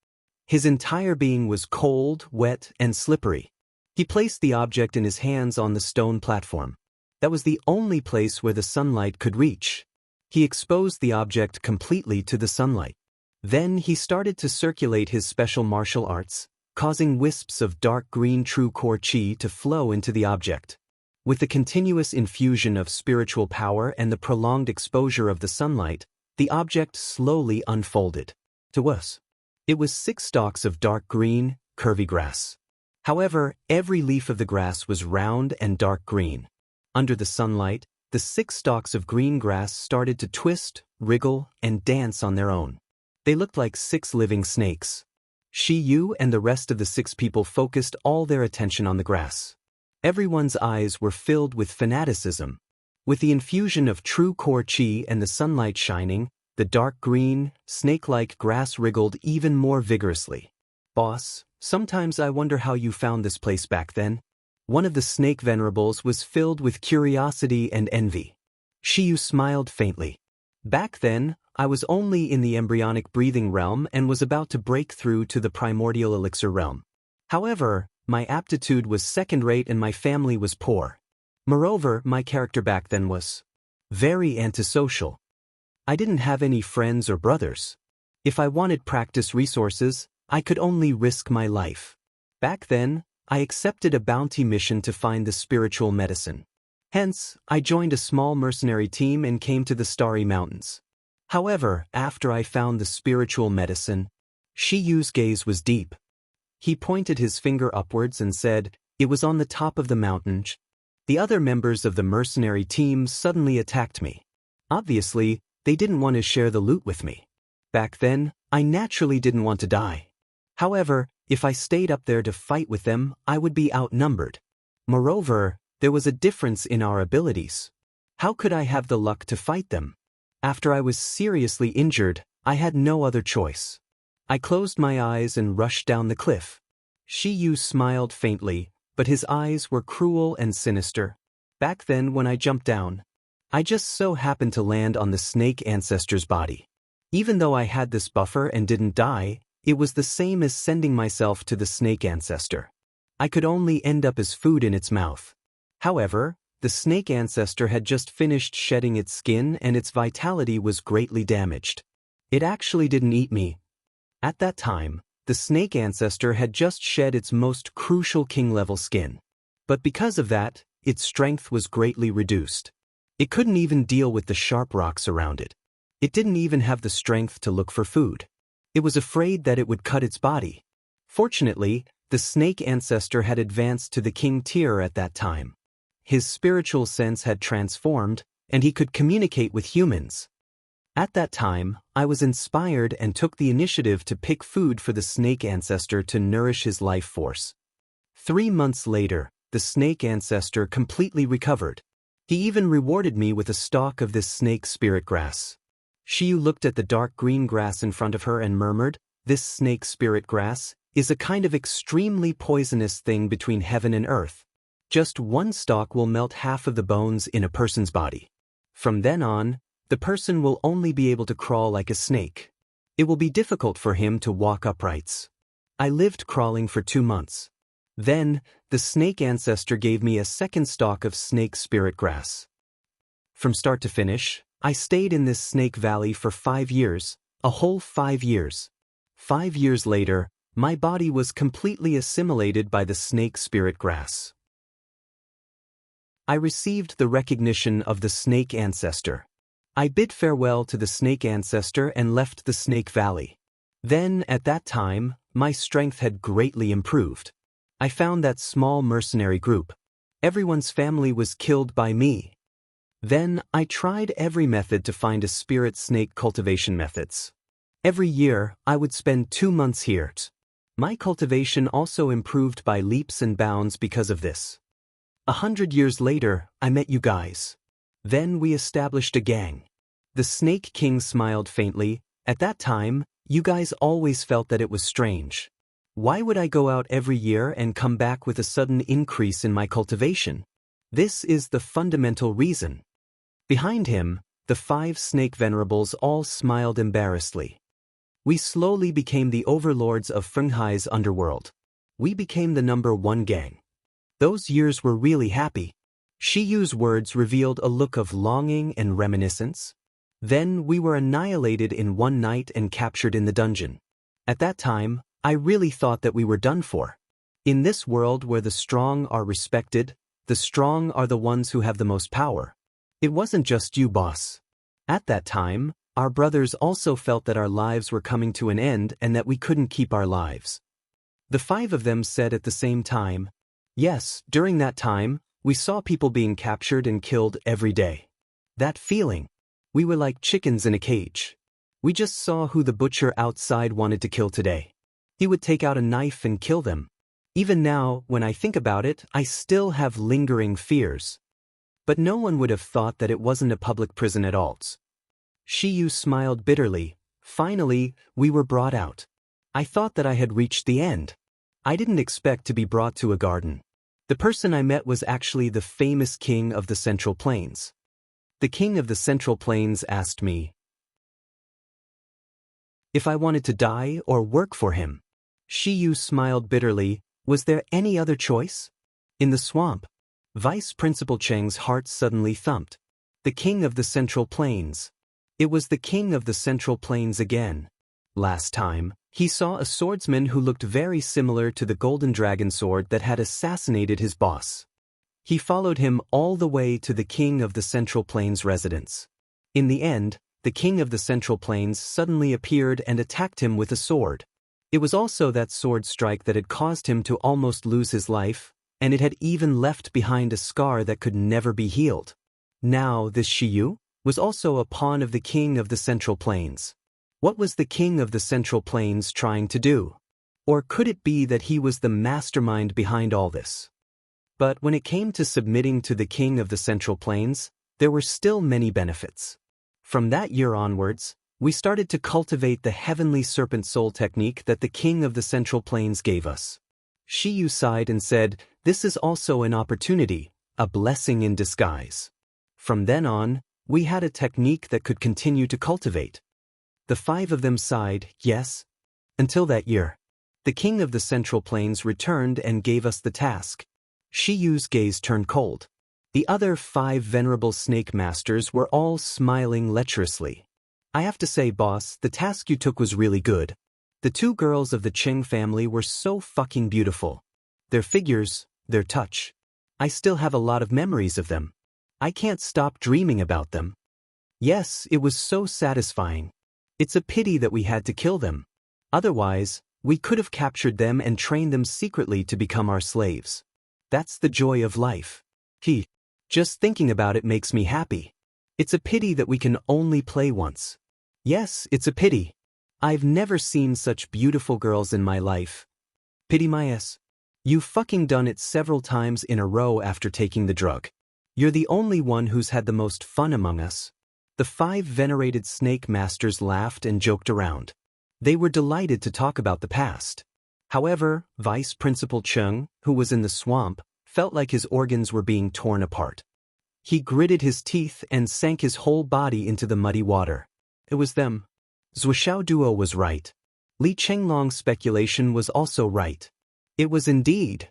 His entire being was cold, wet, and slippery. He placed the object in his hands on the stone platform. That was the only place where the sunlight could reach. He exposed the object completely to the sunlight. Then he started to circulate his special martial arts, causing wisps of dark green true core chi to flow into the object. With the continuous infusion of spiritual power and the prolonged exposure of the sunlight, the object slowly unfolded. To us, it was 6 stalks of dark green, curvy grass. However, every leaf of the grass was round and dark green. Under the sunlight, the 6 stalks of green grass started to twist, wriggle, and dance on their own. They looked like 6 living snakes. Shi Yu and the rest of the 6 people focused all their attention on the grass. Everyone's eyes were filled with fanaticism. With the infusion of true core chi and the sunlight shining, the dark green, snake-like grass wriggled even more vigorously. "Boss, sometimes I wonder how you found this place back then." One of the snake venerables was filled with curiosity and envy. Shi Yu smiled faintly. "Back then, I was only in the embryonic breathing realm and was about to break through to the primordial elixir realm. However, my aptitude was second-rate and my family was poor. Moreover, my character back then was very antisocial. I didn't have any friends or brothers. If I wanted practice resources, I could only risk my life. Back then, I accepted a bounty mission to find the spiritual medicine. Hence, I joined a small mercenary team and came to the Starry Mountains. However, after I found the spiritual medicine, Shi Yu's gaze was deep. He pointed his finger upwards and said, "It was on the top of the mountain." The other members of the mercenary team suddenly attacked me. Obviously, they didn't want to share the loot with me. Back then, I naturally didn't want to die. However, if I stayed up there to fight with them, I would be outnumbered. Moreover, there was a difference in our abilities. How could I have the luck to fight them? After I was seriously injured, I had no other choice. I closed my eyes and rushed down the cliff. Shi Yu smiled faintly, but his eyes were cruel and sinister. Back then when I jumped down, I just so happened to land on the snake ancestor's body. Even though I had this buffer and didn't die, it was the same as sending myself to the snake ancestor. I could only end up as food in its mouth. However, the snake ancestor had just finished shedding its skin and its vitality was greatly damaged. It actually didn't eat me. At that time, the snake ancestor had just shed its most crucial king-level skin. But because of that, its strength was greatly reduced. It couldn't even deal with the sharp rocks around it. It didn't even have the strength to look for food. It was afraid that it would cut its body. Fortunately, the snake ancestor had advanced to the king tier at that time. His spiritual sense had transformed, and he could communicate with humans. At that time, I was inspired and took the initiative to pick food for the snake ancestor to nourish his life force. 3 months later, the snake ancestor completely recovered. He even rewarded me with a stalk of this snake spirit grass. Shi Yu looked at the dark green grass in front of her and murmured, "This snake spirit grass is a kind of extremely poisonous thing between heaven and earth. Just 1 stalk will melt half of the bones in a person's body. From then on, the person will only be able to crawl like a snake. It will be difficult for him to walk uprights." I lived crawling for 2 months. Then, the snake ancestor gave me a 2nd stalk of snake spirit grass. From start to finish, I stayed in this snake valley for 5 years, a whole 5 years. 5 years later, my body was completely assimilated by the snake spirit grass. I received the recognition of the snake ancestor. I bid farewell to the snake ancestor and left the Snake Valley. Then, at that time, my strength had greatly improved. I found that small mercenary group. Everyone's family was killed by me. Then, I tried every method to find a spirit snake cultivation methods. Every year, I would spend 2 months here. My cultivation also improved by leaps and bounds because of this. 100 years later, I met you guys. Then we established a gang. The Snake King smiled faintly. At that time, you guys always felt that it was strange. Why would I go out every year and come back with a sudden increase in my cultivation? This is the fundamental reason. Behind him, the 5 snake venerables all smiled embarrassedly. We slowly became the overlords of Fenghai's underworld. We became the #1 gang. Those years were really happy. Shiyu's words revealed a look of longing and reminiscence. Then we were annihilated in one night and captured in the dungeon. At that time, I really thought that we were done for. In this world where the strong are respected, the strong are the ones who have the most power. It wasn't just you, boss. At that time, our brothers also felt that our lives were coming to an end and that we couldn't keep our lives. The 5 of them said at the same time, yes, during that time, we saw people being captured and killed every day. That feeling. We were like chickens in a cage. We just saw who the butcher outside wanted to kill today. He would take out a knife and kill them. Even now, when I think about it, I still have lingering fears. But no one would have thought that it wasn't a public prison at all. Shiyu smiled bitterly. Finally, we were brought out. I thought that I had reached the end. I didn't expect to be brought to a garden. The person I met was actually the famous king of the Central Plains. The king of the Central Plains asked me if I wanted to die or work for him. Shiyu smiled bitterly. Was there any other choice? In the swamp, Vice Principal Cheng's heart suddenly thumped. The king of the Central Plains. It was the king of the Central Plains again. Last time, he saw a swordsman who looked very similar to the golden dragon sword that had assassinated his boss. He followed him all the way to the king of the Central Plains residence. In the end, the king of the Central Plains suddenly appeared and attacked him with a sword. It was also that sword strike that had caused him to almost lose his life, and it had even left behind a scar that could never be healed. Now this Shiyu was also a pawn of the king of the Central Plains. What was the king of the Central Plains trying to do? Or could it be that he was the mastermind behind all this? But when it came to submitting to the king of the Central Plains, there were still many benefits. From that year onwards, we started to cultivate the heavenly serpent soul technique that the king of the Central Plains gave us. Shiyu sighed and said, this is also an opportunity, a blessing in disguise. From then on, we had a technique that could continue to cultivate. The 5 of them sighed, yes. Until that year, the king of the Central Plains returned and gave us the task. Shiyu's gaze turned cold. The other 5 venerable snake masters were all smiling lecherously. I have to say, boss, the task you took was really good. The 2 girls of the Cheng family were so fucking beautiful. Their figures, their touch. I still have a lot of memories of them. I can't stop dreaming about them. Yes, it was so satisfying. It's a pity that we had to kill them. Otherwise, we could have captured them and trained them secretly to become our slaves. That's the joy of life. Just thinking about it makes me happy. It's a pity that we can only play once. Yes, it's a pity. I've never seen such beautiful girls in my life. Pity my ass. You've fucking done it several times in a row after taking the drug. You're the only one who's had the most fun among us. The 5 venerated snake masters laughed and joked around. They were delighted to talk about the past. However, Vice Principal Cheng, who was in the swamp, felt like his organs were being torn apart. He gritted his teeth and sank his whole body into the muddy water. It was them. Zuoxiao Duo was right. Li Chenglong's speculation was also right. It was indeed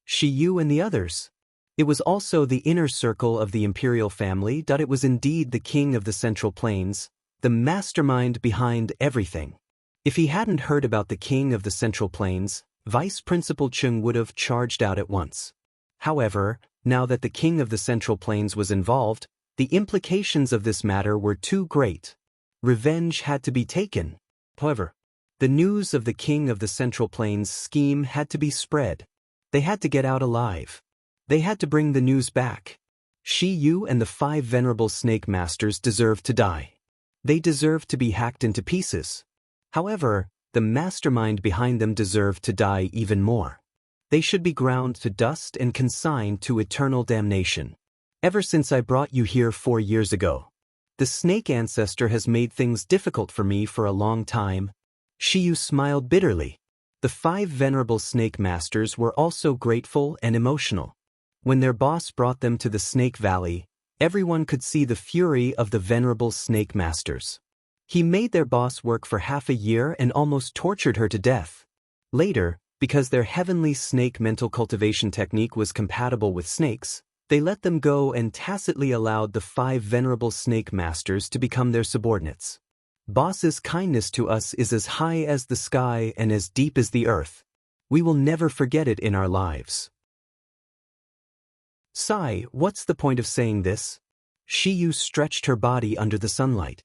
Shiyu and the others. It was also the inner circle of the imperial family. It was indeed the king of the Central Plains, the mastermind behind everything. If he hadn't heard about the king of the Central Plains, Vice Principal Chung would have charged out at once. However, now that the king of the Central Plains was involved, the implications of this matter were too great. Revenge had to be taken. However, the news of the king of the Central Plains scheme had to be spread. They had to get out alive. They had to bring the news back. Shi Yu and the 5 venerable snake masters deserved to die. They deserved to be hacked into pieces. However, the mastermind behind them deserved to die even more. They should be ground to dust and consigned to eternal damnation. Ever since I brought you here 4 years ago, the snake ancestor has made things difficult for me for a long time. Shi Yu smiled bitterly. The 5 venerable snake masters were also grateful and emotional. When their boss brought them to the Snake Valley, everyone could see the fury of the venerable snake masters. He made their boss work for half a year and almost tortured her to death. Later, because their heavenly snake mental cultivation technique was compatible with snakes, they let them go and tacitly allowed the 5 venerable snake masters to become their subordinates. Boss's kindness to us is as high as the sky and as deep as the earth. We will never forget it in our lives. Sigh, what's the point of saying this? Shi Yu stretched her body under the sunlight.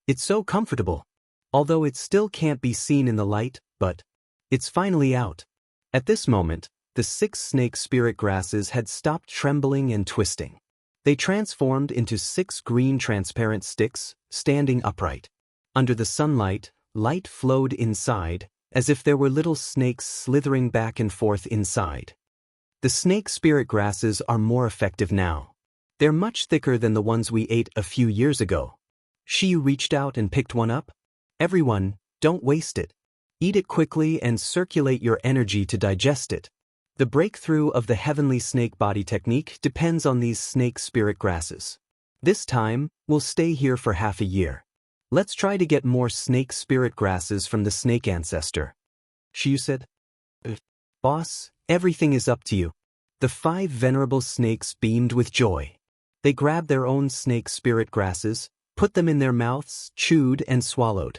It's so comfortable. Although it still can't be seen in the light, but it's finally out. At this moment, the 6 snake spirit grasses had stopped trembling and twisting. They transformed into 6 green transparent sticks, standing upright. Under the sunlight, light flowed inside, as if there were little snakes slithering back and forth inside. The snake spirit grasses are more effective now. They're much thicker than the ones we ate a few years ago. Shi Yu reached out and picked one up. Everyone, don't waste it. Eat it quickly and circulate your energy to digest it. The breakthrough of the heavenly snake body technique depends on these snake spirit grasses. This time, we'll stay here for half a year. Let's try to get more snake spirit grasses from the snake ancestor. Shi Yu said. Boss, everything is up to you. The 5 venerable snakes beamed with joy. They grabbed their own snake spirit grasses, put them in their mouths, chewed and swallowed.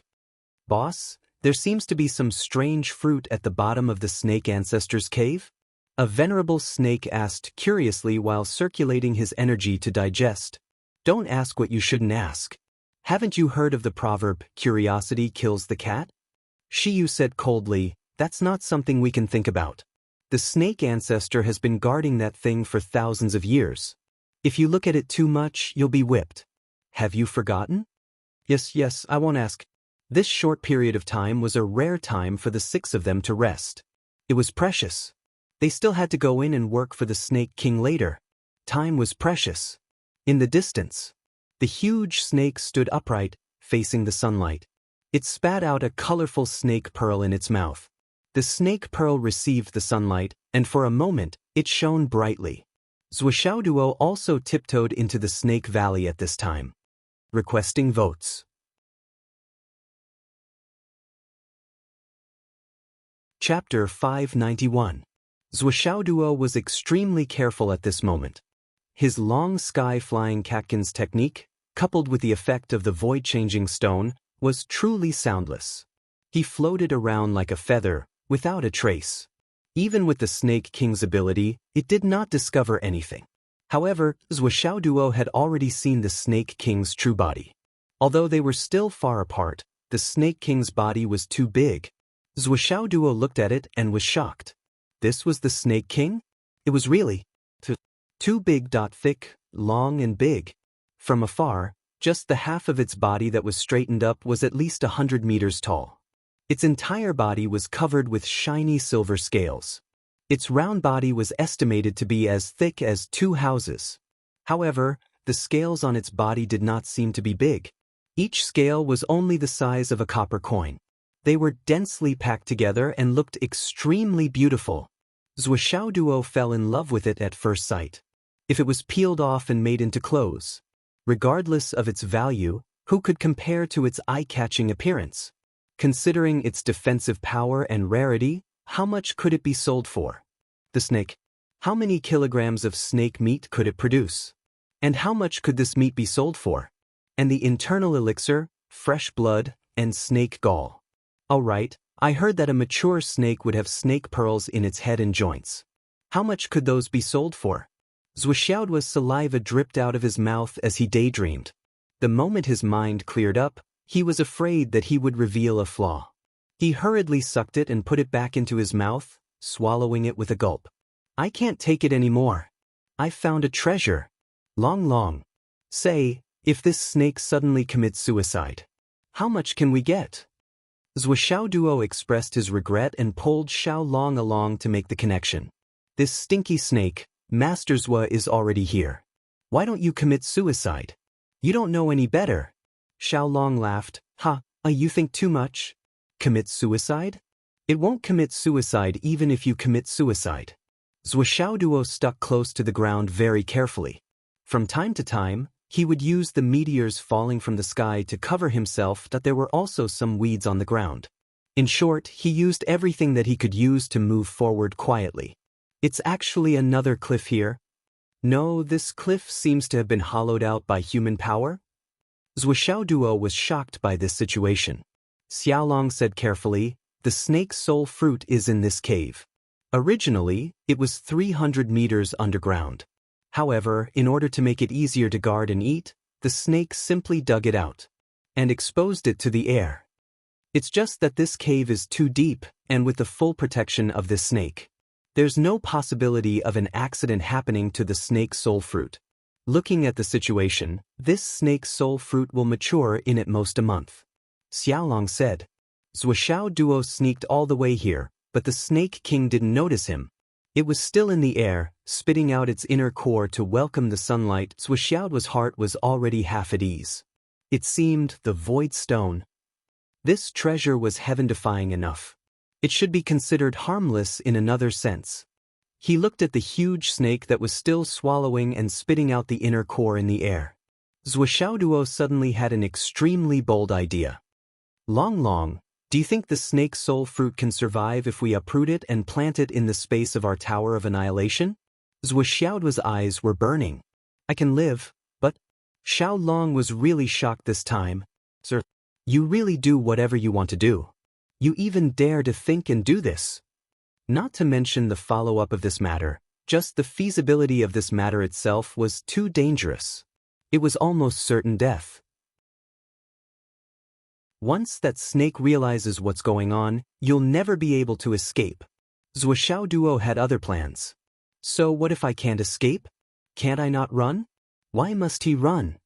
Boss, there seems to be some strange fruit at the bottom of the snake ancestor's cave? A venerable snake asked curiously while circulating his energy to digest. Don't ask what you shouldn't ask. Haven't you heard of the proverb, curiosity kills the cat? Shi Yu said coldly, that's not something we can think about. The snake ancestor has been guarding that thing for thousands of years. If you look at it too much, you'll be whipped. Have you forgotten? Yes, I won't ask. This short period of time was a rare time for the 6 of them to rest. It was precious. They still had to go in and work for the Snake King later. Time was precious. In the distance, the huge snake stood upright, facing the sunlight. It spat out a colorful snake pearl in its mouth. The snake pearl received the sunlight, and for a moment, it shone brightly. Zhuoxiaoduo also tiptoed into the Snake Valley at this time. Requesting votes. Chapter 591. Zhuoxiaoduo was extremely careful at this moment. His long sky-flying catkins technique, coupled with the effect of the void-changing stone, was truly soundless. He floated around like a feather, without a trace. Even with the Snake King's ability, it did not discover anything. However, Zhuoxiaoduo had already seen the Snake King's true body. Although they were still far apart, the Snake King's body was too big. Zhuoxiaoduo looked at it and was shocked. This was the Snake King? It was really too big. Thick, long and big. From afar, just the half of its body that was straightened up was at least 100 meters tall. Its entire body was covered with shiny silver scales. Its round body was estimated to be as thick as 2 houses. However, the scales on its body did not seem to be big. Each scale was only the size of a copper coin. They were densely packed together and looked extremely beautiful. Zhuoxiaoduo fell in love with it at first sight. If it was peeled off and made into clothes, regardless of its value, who could compare to its eye-catching appearance? Considering its defensive power and rarity, how much could it be sold for? The snake. How many kilograms of snake meat could it produce? And how much could this meat be sold for? And the internal elixir, fresh blood, and snake gall. Alright, I heard that a mature snake would have snake pearls in its head and joints. How much could those be sold for? Zhuxiaoduo's saliva dripped out of his mouth as he daydreamed. The moment his mind cleared up, he was afraid that he would reveal a flaw. He hurriedly sucked it and put it back into his mouth, swallowing it with a gulp. I can't take it anymore. I found a treasure. Long. Say, if this snake suddenly commits suicide, how much can we get? Zhuxiaoduo expressed his regret and pulled Xiaolong along to make the connection. This stinky snake, Master Zhua, is already here. Why don't you commit suicide? You don't know any better. Xiaolong laughed. You think too much? Commit suicide? It won't commit suicide even if you commit suicide. Zhuxiaoduo stuck close to the ground very carefully. From time to time, he would use the meteors falling from the sky to cover himself, that there were also some weeds on the ground. In short, he used everything that he could use to move forward quietly. It's actually another cliff here. No, this cliff seems to have been hollowed out by human power. Zhuxiaoduo was shocked by this situation. Xiaolong said carefully, the snake's soul fruit is in this cave. Originally, it was 300 meters underground. However, in order to make it easier to guard and eat, the snake simply dug it out and exposed it to the air. It's just that this cave is too deep, and with the full protection of this snake, there's no possibility of an accident happening to the snake's soul fruit. Looking at the situation, this snake's soul fruit will mature in at most a month. Xiaolong said. Zhuxiaoduo sneaked all the way here, but the Snake King didn't notice him. It was still in the air, spitting out its inner core to welcome the sunlight. Zhuxiaoduo's heart was already half at ease. It seemed the void stone. This treasure was heaven-defying enough. It should be considered harmless in another sense. He looked at the huge snake that was still swallowing and spitting out the inner core in the air. Zhuxiaoduo suddenly had an extremely bold idea. Long, do you think the snake's soul fruit can survive if we uproot it and plant it in the space of our Tower of Annihilation? Zhuxiaoduo's eyes were burning. I can live, but... Xiaolong was really shocked this time. Sir, you really do whatever you want to do. You even dare to think and do this. Not to mention the follow-up of this matter, just the feasibility of this matter itself was too dangerous. It was almost certain death. Once that snake realizes what's going on, you'll never be able to escape. Zhuxiaoduo had other plans. So what if I can't escape? Can't I not run? Why must he run?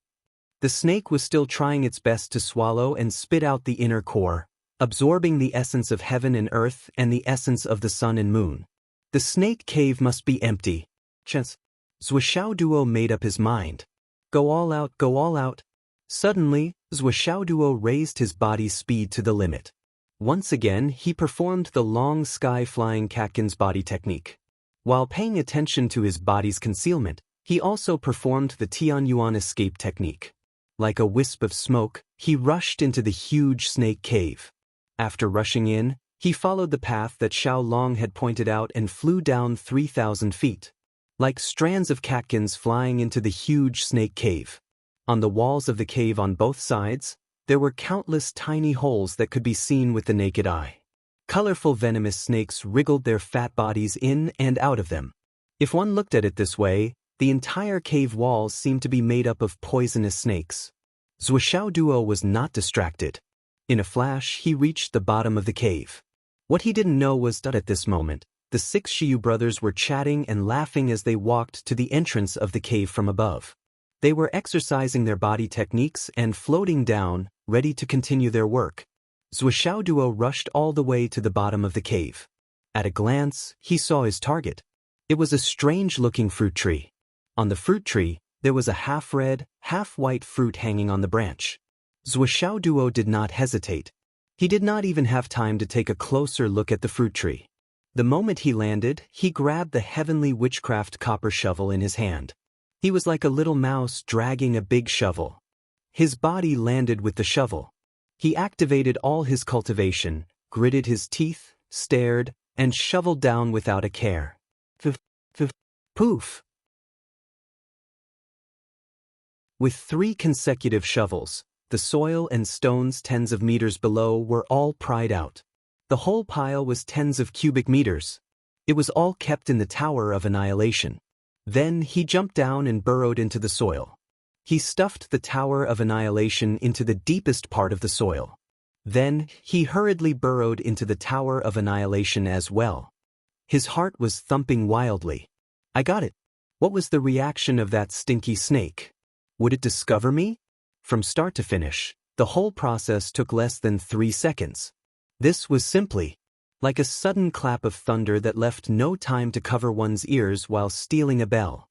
The snake was still trying its best to swallow and spit out the inner core, absorbing the essence of heaven and earth and the essence of the sun and moon. The snake cave must be empty. Zhuxiaoduo made up his mind. Go all out, go all out. Suddenly, Zhuxiaoduo raised his body's speed to the limit. Once again, he performed the long sky-flying catkins body technique. While paying attention to his body's concealment, he also performed the Tianyuan escape technique. Like a wisp of smoke, he rushed into the huge snake cave. After rushing in, he followed the path that Xiaolong had pointed out and flew down 3,000 feet. Like strands of catkins flying into the huge snake cave. On the walls of the cave on both sides, there were countless tiny holes that could be seen with the naked eye. Colorful venomous snakes wriggled their fat bodies in and out of them. If one looked at it this way, the entire cave walls seemed to be made up of poisonous snakes. Zhuxiaoduo was not distracted. In a flash, he reached the bottom of the cave. What he didn't know was that at this moment, the 6 Shiyu brothers were chatting and laughing as they walked to the entrance of the cave from above. They were exercising their body techniques and floating down, ready to continue their work. Zhuxiaoduo rushed all the way to the bottom of the cave. At a glance, he saw his target. It was a strange-looking fruit tree. On the fruit tree, there was a half-red, half-white fruit hanging on the branch. Zhuxiaoduo did not hesitate. He did not even have time to take a closer look at the fruit tree. The moment he landed, he grabbed the heavenly witchcraft copper shovel in his hand. He was like a little mouse dragging a big shovel. His body landed with the shovel. He activated all his cultivation, gritted his teeth, stared, and shoveled down without a care. Poof! With 3 consecutive shovels, the soil and stones tens of meters below were all pried out. The whole pile was tens of cubic meters. It was all kept in the Tower of Annihilation. Then he jumped down and burrowed into the soil. He stuffed the Tower of Annihilation into the deepest part of the soil. Then he hurriedly burrowed into the Tower of Annihilation as well. His heart was thumping wildly. I got it. What was the reaction of that stinky snake? Would it discover me? From start to finish, the whole process took less than 3 seconds. This was simply like a sudden clap of thunder that left no time to cover one's ears while stealing a bell.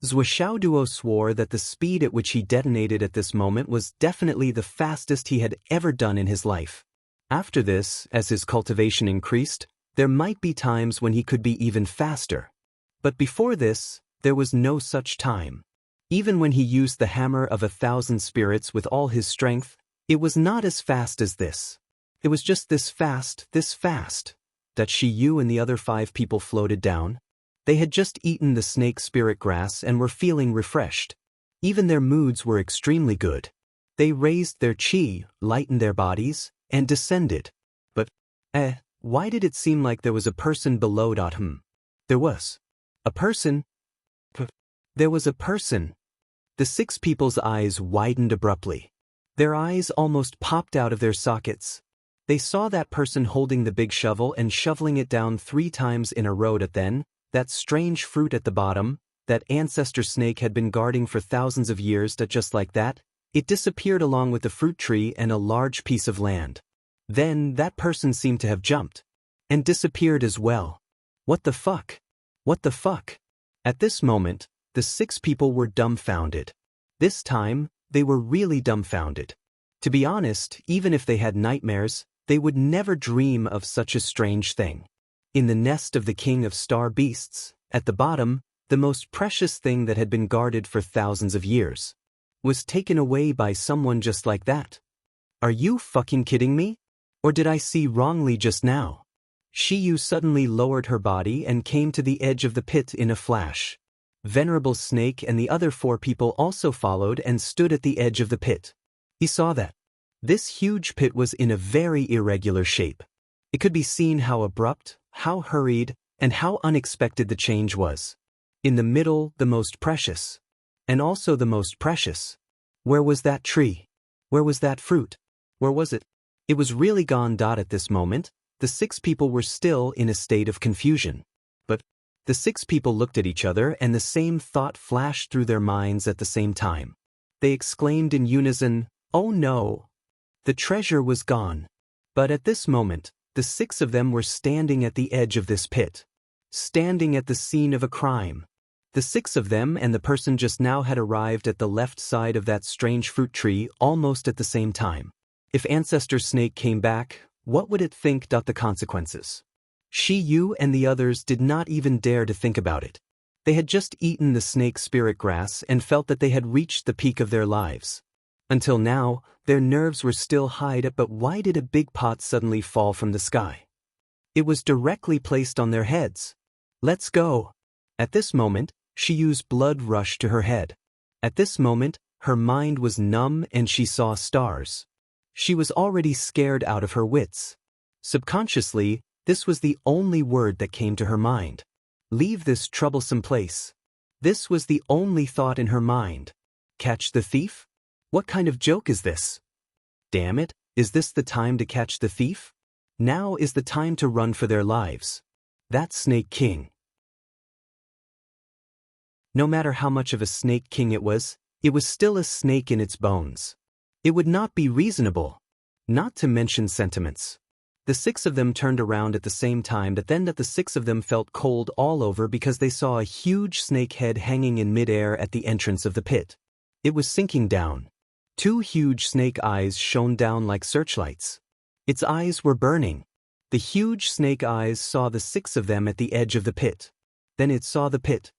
Zhuo swore that the speed at which he detonated at this moment was definitely the fastest he had ever done in his life. After this, as his cultivation increased, there might be times when he could be even faster. But before this, there was no such time. Even when he used the hammer of 1,000 spirits with all his strength, it was not as fast as this. It was just this fast, that Shiyu and the other 5 people floated down. They had just eaten the snake spirit grass and were feeling refreshed. Even their moods were extremely good. They raised their chi, lightened their bodies, and descended. But, why did it seem like there was a person below? There was a person. There was a person. The 6 people's eyes widened abruptly. Their eyes almost popped out of their sockets. They saw that person holding the big shovel and shoveling it down 3 times in a row. Then, that strange fruit at the bottom, that ancestor snake had been guarding for thousands of years, that just like that, it disappeared along with the fruit tree and a large piece of land. Then that person seemed to have jumped and disappeared as well. What the fuck? What the fuck? At this moment, the 6 people were dumbfounded. This time, they were really dumbfounded. To be honest, even if they had nightmares, they would never dream of such a strange thing. In the nest of the king of star beasts, at the bottom, the most precious thing that had been guarded for thousands of years was taken away by someone just like that. Are you fucking kidding me? Or did I see wrongly just now? Shiyu suddenly lowered her body and came to the edge of the pit in a flash. Venerable Snake and the other 4 people also followed and stood at the edge of the pit. He saw that this huge pit was in a very irregular shape. It could be seen how abrupt, how hurried, and how unexpected the change was. In the middle, the most precious. And also the most precious. Where was that tree? Where was that fruit? Where was it? It was really gone. At this moment, the 6 people were still in a state of confusion. But the 6 people looked at each other and the same thought flashed through their minds at the same time. They exclaimed in unison, "Oh no!" The treasure was gone. But at this moment, the 6 of them were standing at the edge of this pit. Standing at the scene of a crime. The 6 of them and the person just now had arrived at the left side of that strange fruit tree almost at the same time. If Ancestor Snake came back, what would it think? The consequences. Shiyu and the others did not even dare to think about it. They had just eaten the snake spirit grass and felt that they had reached the peak of their lives. Until now, their nerves were still high. But why did a big pot suddenly fall from the sky? It was directly placed on their heads. Let's go. At this moment, Shiyu's blood rushed to her head. At this moment, her mind was numb and she saw stars. She was already scared out of her wits. Subconsciously, this was the only word that came to her mind. Leave this troublesome place. This was the only thought in her mind. Catch the thief? What kind of joke is this? Damn it, is this the time to catch the thief? Now is the time to run for their lives. That Snake King. No matter how much of a Snake King it was still a snake in its bones. It would not be reasonable. Not to mention sentiments. The 6 of them turned around at the same time, but then the 6 of them felt cold all over because they saw a huge snake head hanging in midair at the entrance of the pit. It was sinking down. 2 huge snake eyes shone down like searchlights. Its eyes were burning. The huge snake eyes saw the 6 of them at the edge of the pit. Then it saw the pit.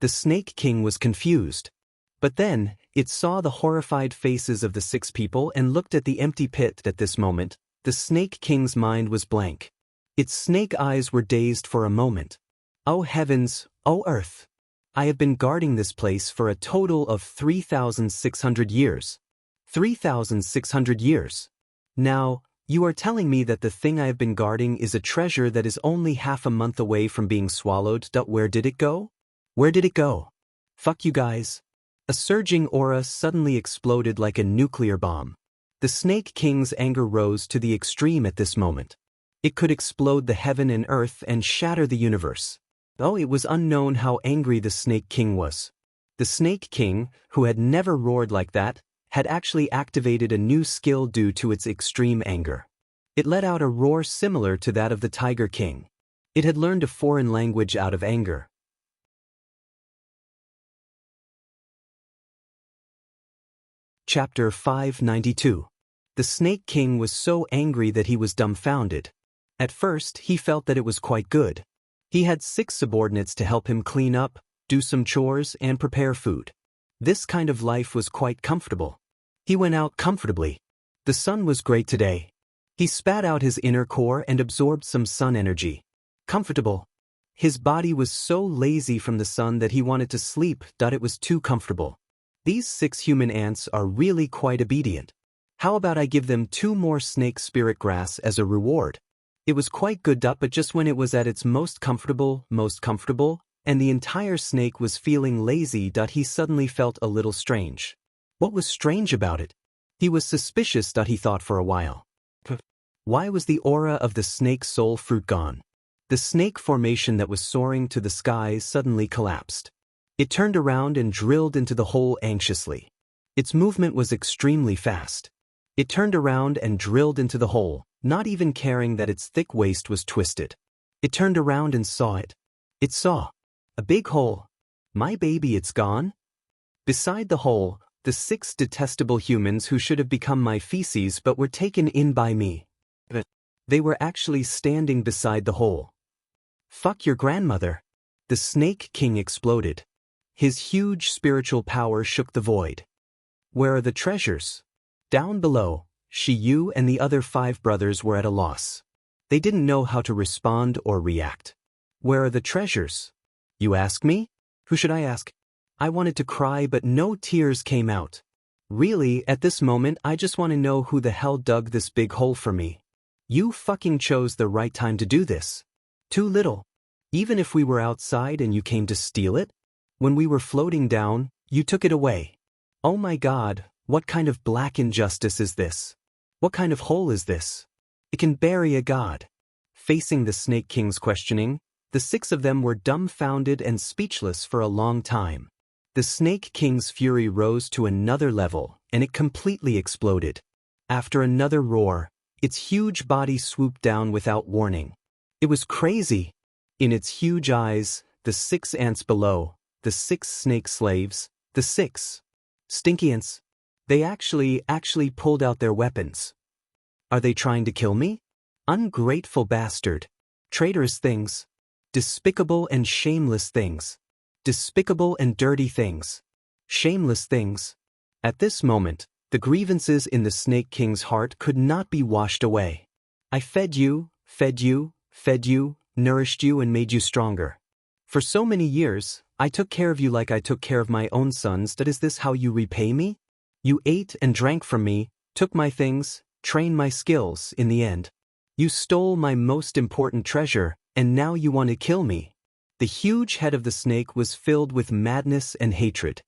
The Snake King was confused. But then, it saw the horrified faces of the 6 people and looked at the empty pit. At this moment, the Snake King's mind was blank. Its snake eyes were dazed for a moment. Oh heavens, oh earth! I have been guarding this place for a total of 3,600 years. 3,600 years. Now, you are telling me that the thing I have been guarding is a treasure that is only half a month away from being swallowed. Where did it go? Where did it go? Fuck you guys. A surging aura suddenly exploded like a nuclear bomb. The Snake King's anger rose to the extreme at this moment. It could explode the heaven and earth and shatter the universe. Oh, it was unknown how angry the Snake King was. The Snake King, who had never roared like that, had actually activated a new skill due to its extreme anger. It let out a roar similar to that of the Tiger King. It had learned a foreign language out of anger. Chapter 592. The Snake King was so angry that he was dumbfounded. At first, he felt that it was quite good. He had 6 subordinates to help him clean up, do some chores, and prepare food. This kind of life was quite comfortable. He went out comfortably. The sun was great today. He spat out his inner core and absorbed some sun energy. Comfortable. His body was so lazy from the sun that he wanted to sleep. It was too comfortable. These 6 human ants are really quite obedient. How about I give them 2 more snake spirit grass as a reward? It was quite good, but just when it was at its most comfortable, and the entire snake was feeling lazy, he suddenly felt a little strange. What was strange about it? He was suspicious, he thought for a while. Why was the aura of the snake soul fruit gone? The snake formation that was soaring to the skies suddenly collapsed. It turned around and drilled into the hole anxiously. Its movement was extremely fast. It turned around and drilled into the hole, not even caring that its thick waist was twisted. It turned around and saw it. It saw a big hole. My baby, it's gone? Beside the hole, the 6 detestable humans who should have become my feces but were taken in by me. They were actually standing beside the hole. Fuck your grandmother. The Snake King exploded. His huge spiritual power shook the void. Where are the treasures? Down below, Shiyu and the other 5 brothers were at a loss. They didn't know how to respond or react. Where are the treasures? You ask me? Who should I ask? I wanted to cry, but no tears came out. Really, at this moment, I just want to know who the hell dug this big hole for me. You fucking chose the right time to do this. Too little. Even if we were outside and you came to steal it? When we were floating down, you took it away. Oh my God, what kind of black injustice is this? What kind of hole is this? It can bury a god. Facing the Snake King's questioning, the 6 of them were dumbfounded and speechless for a long time. The Snake King's fury rose to another level, and it completely exploded. After another roar, its huge body swooped down without warning. It was crazy. In its huge eyes, the 6 ants below, the 6 snake slaves, the 6 stinky ants, they actually pulled out their weapons. Are they trying to kill me? Ungrateful bastard. Traitorous things. Despicable and shameless things. Despicable and dirty things. Shameless things. At this moment, the grievances in the Snake King's heart could not be washed away. I fed you, nourished you and made you stronger. For so many years, I took care of you like I took care of my own sons. Is this how you repay me? You ate and drank from me, took my things, trained my skills. In the end, you stole my most important treasure, and now you want to kill me. The huge head of the snake was filled with madness and hatred.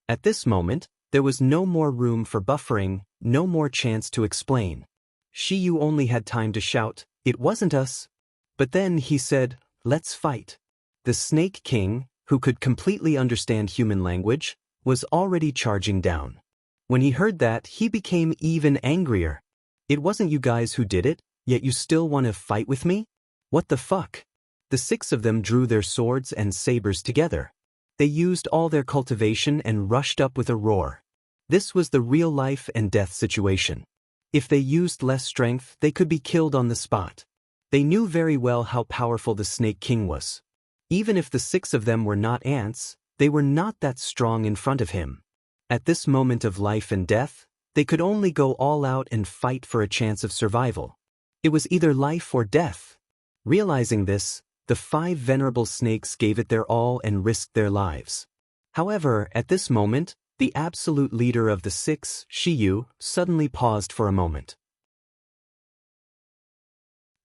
At this moment, there was no more room for buffering, no more chance to explain. Shiyu only had time to shout, "It wasn't us." But then he said, "Let's fight." The Snake King, who could completely understand human language, was already charging down. When he heard that, he became even angrier. It wasn't you guys who did it, yet you still want to fight with me? What the fuck? The 6 of them drew their swords and sabers together. They used all their cultivation and rushed up with a roar. This was the real life and death situation. If they used less strength, they could be killed on the spot. They knew very well how powerful the Snake King was. Even if the 6 of them were not ants, they were not that strong in front of him. At this moment of life and death, they could only go all out and fight for a chance of survival. It was either life or death. Realizing this, the 5 venerable snakes gave it their all and risked their lives. However, at this moment, The absolute leader of the six, Shiyu, suddenly paused for a moment.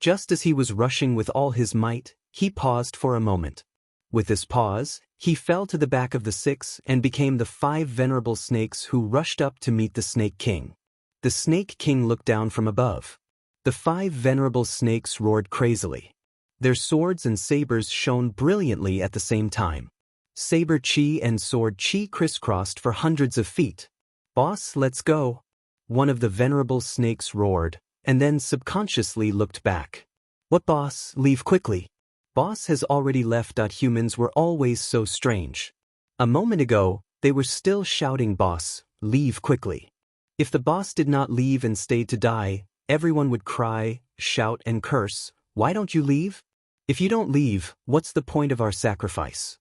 Just as he was rushing with all his might, he paused for a moment. With this pause, he fell to the back of the six and became the 5 venerable snakes who rushed up to meet the Snake King. The Snake King looked down from above. The 5 venerable snakes roared crazily. Their swords and sabers shone brilliantly at the same time. Saber chi and sword chi crisscrossed for hundreds of feet. "Boss, let's go," one of the venerable snakes roared, and then subconsciously looked back. "What, boss? Leave quickly." Boss has already left. Humans were always so strange. A moment ago, they were still shouting, "Boss, leave quickly." If the boss did not leave and stayed to die, everyone would cry, shout, and curse, "Why don't you leave? If you don't leave, what's the point of our sacrifice?"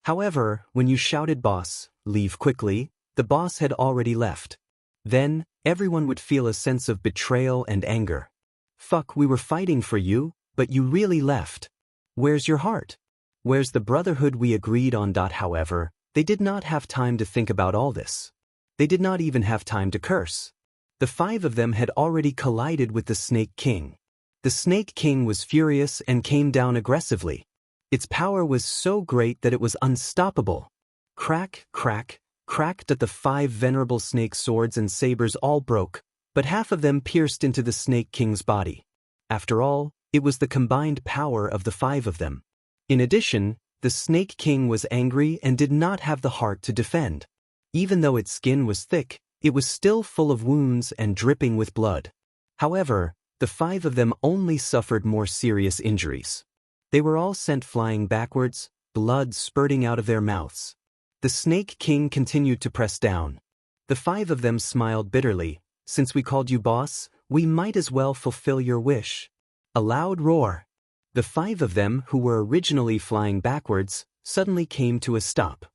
However, when you shouted, "Boss, leave quickly," the boss had already left. Then, everyone would feel a sense of betrayal and anger. "Fuck, we were fighting for you, but you really left. Where's your heart? Where's the brotherhood we agreed on?" However, they did not have time to think about all this. They did not even have time to curse. The 5 of them had already collided with the Snake King. The Snake King was furious and came down aggressively. Its power was so great that it was unstoppable. Crack, crack, cracked at the 5 venerable snake swords and sabers all broke, but half of them pierced into the Snake King's body. After all, it was the combined power of the 5 of them. In addition, the Snake King was angry and did not have the heart to defend. Even though its skin was thick, it was still full of wounds and dripping with blood. However, the 5 of them only suffered more serious injuries. They were all sent flying backwards, blood spurting out of their mouths. The Snake King continued to press down. The 5 of them smiled bitterly. "Since we called you boss, we might as well fulfill your wish." A loud roar. The 5 of them, who were originally flying backwards, suddenly came to a stop.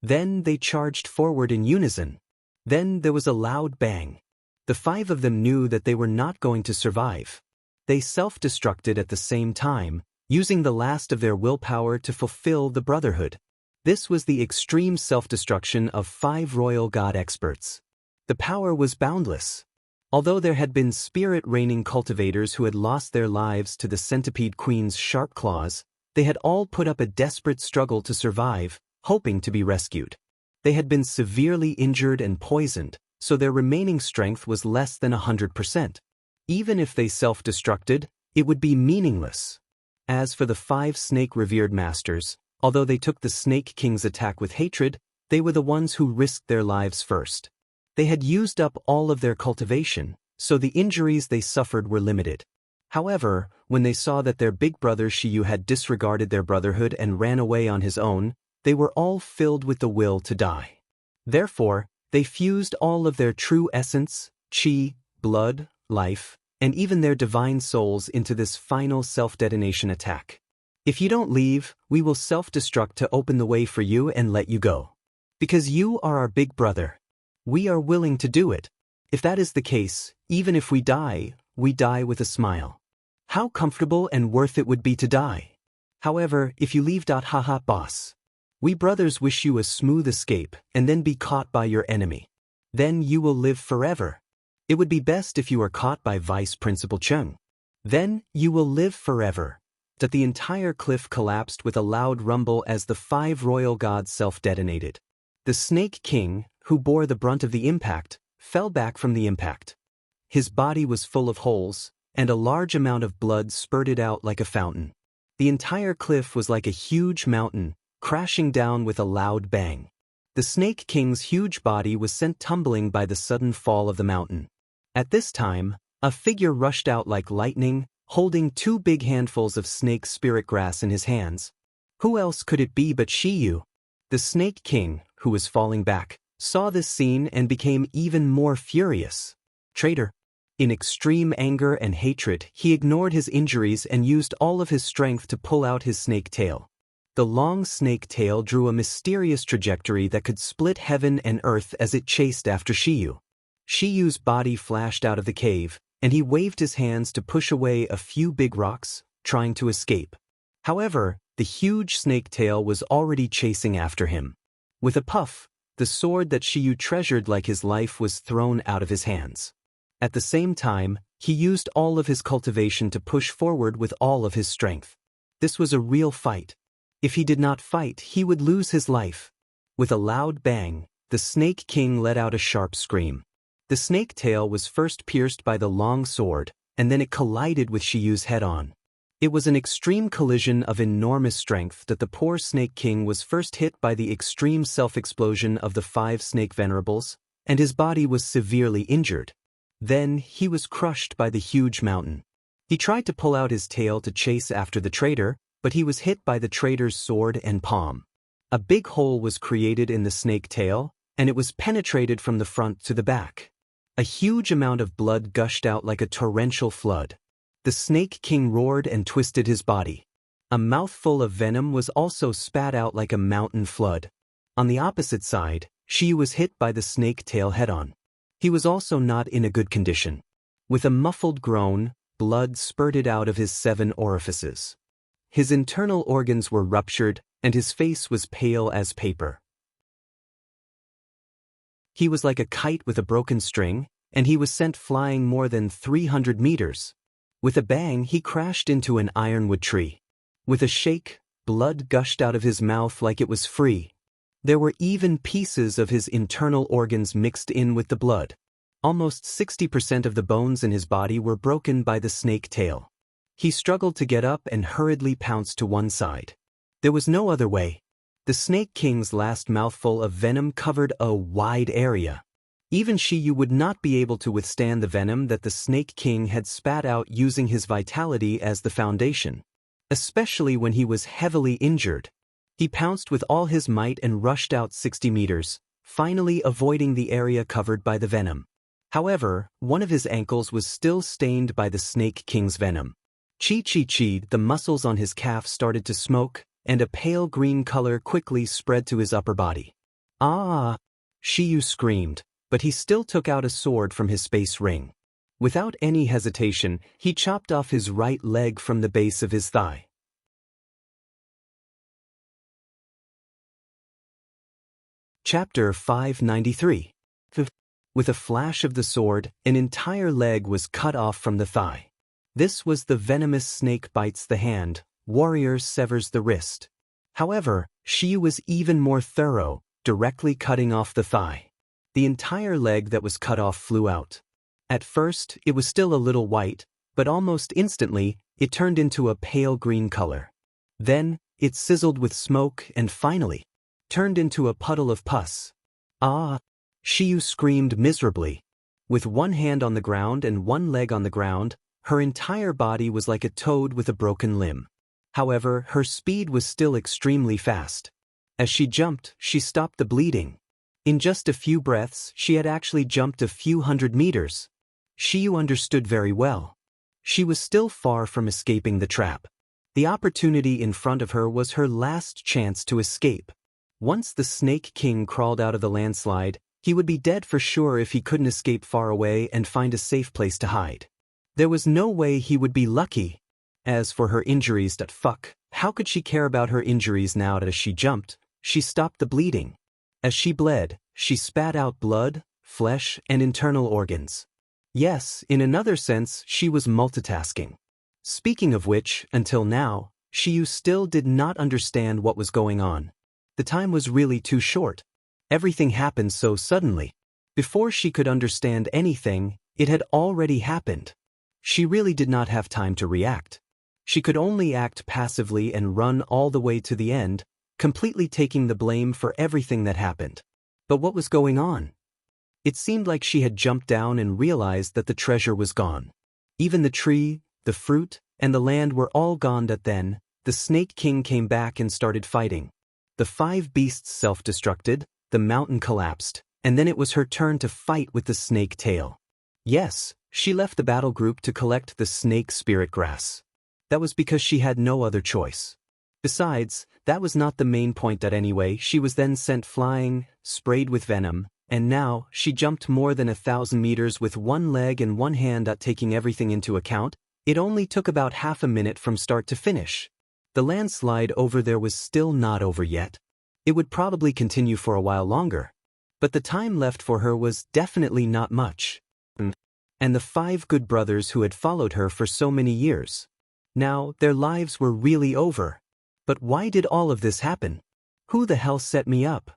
Then they charged forward in unison. Then there was a loud bang. The 5 of them knew that they were not going to survive. They self-destructed at the same time, using the last of their willpower to fulfill the brotherhood. This was the extreme self-destruction of 5 royal god experts. The power was boundless. Although there had been spirit-reigning cultivators who had lost their lives to the Centipede Queen's sharp claws, they had all put up a desperate struggle to survive, hoping to be rescued. They had been severely injured and poisoned, so their remaining strength was less than 100%. Even if they self-destructed, it would be meaningless. As for the 5 snake-revered masters, although they took the Snake King's attack with hatred, they were the ones who risked their lives first. They had used up all of their cultivation, so the injuries they suffered were limited. However, when they saw that their big brother Shiyu had disregarded their brotherhood and ran away on his own, they were all filled with the will to die. Therefore, they fused all of their true essence, chi, blood, life, and even their divine souls into this final self-detonation attack. "If you don't leave, we will self-destruct to open the way for you and let you go. Because you are our big brother. We are willing to do it. If that is the case, even if we die with a smile. How comfortable and worth it would be to die. However, if you leave, haha, boss. We brothers wish you a smooth escape and then be caught by your enemy. Then you will live forever. It would be best if you are caught by Vice Principal Chung. Then you will live forever." That the entire cliff collapsed with a loud rumble as the 5 royal gods self-detonated. The Snake King, who bore the brunt of the impact, fell back from the impact. His body was full of holes, and a large amount of blood spurted out like a fountain. The entire cliff was like a huge mountain, crashing down with a loud bang. The Snake King's huge body was sent tumbling by the sudden fall of the mountain. At this time, a figure rushed out like lightning, holding 2 big handfuls of snake spirit grass in his hands. Who else could it be but Shiyu? The Snake King, who was falling back, saw this scene and became even more furious. Traitor! In extreme anger and hatred, he ignored his injuries and used all of his strength to pull out his snake tail. The long snake tail drew a mysterious trajectory that could split heaven and earth as it chased after Shiyu. Shiyu's body flashed out of the cave, and he waved his hands to push away a few big rocks, trying to escape. However, The huge snake tail was already chasing after him. With a puff, the sword that Shiyu treasured like his life was thrown out of his hands. At the same time, he used all of his cultivation to push forward with all of his strength. This was a real fight. If he did not fight, he would lose his life. With a loud bang, the Snake King let out a sharp scream. The snake tail was first pierced by the long sword, and then it collided with Shiyu's head-on. It was an extreme collision of enormous strength that the poor Snake King was first hit by the extreme self-explosion of the 5 snake venerables, and his body was severely injured. Then he was crushed by the huge mountain. He tried to pull out his tail to chase after the traitor, but he was hit by the traitor's sword and palm. A big hole was created in the snake tail, and it was penetrated from the front to the back. A huge amount of blood gushed out like a torrential flood. The Snake King roared and twisted his body. A mouthful of venom was also spat out like a mountain flood. On the opposite side, Shiyu was hit by the snake tail head-on. He was also not in a good condition. With a muffled groan, blood spurted out of his 7 orifices. His internal organs were ruptured, and his face was pale as paper. He was like a kite with a broken string, and he was sent flying more than 300 meters. With a bang, he crashed into an ironwood tree. With a shake, blood gushed out of his mouth like it was free. There were even pieces of his internal organs mixed in with the blood. Almost 60% of the bones in his body were broken by the snake tail. He struggled to get up and hurriedly pounced to one side. There was no other way. The Snake King's last mouthful of venom covered a wide area. Even Shiyu would not be able to withstand the venom that the Snake King had spat out using his vitality as the foundation. Especially when he was heavily injured. He pounced with all his might and rushed out 60 meters, finally avoiding the area covered by the venom. However, one of his ankles was still stained by the Snake King's venom. Chi, the muscles on his calf started to smoke, and a pale green color quickly spread to his upper body. Ah! Shiyu screamed, but he still took out a sword from his space ring. Without any hesitation, he chopped off his right leg from the base of his thigh. Chapter 593. With a flash of the sword, an entire leg was cut off from the thigh. This was the venomous snake bites the hand, warrior severs the wrist. However, Shiyu was even more thorough, directly cutting off the thigh. The entire leg that was cut off flew out. At first, it was still a little white, but almost instantly, it turned into a pale green color. Then, it sizzled with smoke and finally, turned into a puddle of pus. Ah! Shiyu screamed miserably. With one hand on the ground and one leg on the ground, her entire body was like a toad with a broken limb. However, her speed was still extremely fast. As she jumped, she stopped the bleeding. In just a few breaths, she had actually jumped a few hundred meters. Shiyu understood very well. She was still far from escaping the trap. The opportunity in front of her was her last chance to escape. Once the Snake King crawled out of the landslide, he would be dead for sure if he couldn't escape far away and find a safe place to hide. There was no way he would be lucky. As for her injuries, how could she care about her injuries now that as she jumped, she stopped the bleeding? As she bled, she spat out blood, flesh, and internal organs. Yes, in another sense, she was multitasking. Speaking of which, until now, Shiyu still did not understand what was going on. The time was really too short. Everything happened so suddenly. Before she could understand anything, it had already happened. She really did not have time to react. She could only act passively and run all the way to the end, completely taking the blame for everything that happened. But what was going on? It seemed like she had jumped down and realized that the treasure was gone. Even the tree, the fruit, and the land were all gone. That then, the Snake King came back and started fighting. The 5 beasts self-destructed, the mountain collapsed, and then it was her turn to fight with the snake tail. Yes, she left the battle group to collect the snake spirit grass. That was because she had no other choice. Besides, that was not the main point. That anyway, she was then sent flying, sprayed with venom, and now she jumped more than 1,000 meters with one leg and one hand. Taking everything into account, it only took about half a minute from start to finish. The landslide over there was still not over yet. It would probably continue for a while longer. But the time left for her was definitely not much. And the 5 good brothers who had followed her for so many years. Now, their lives were really over. But why did all of this happen? Who the hell set me up?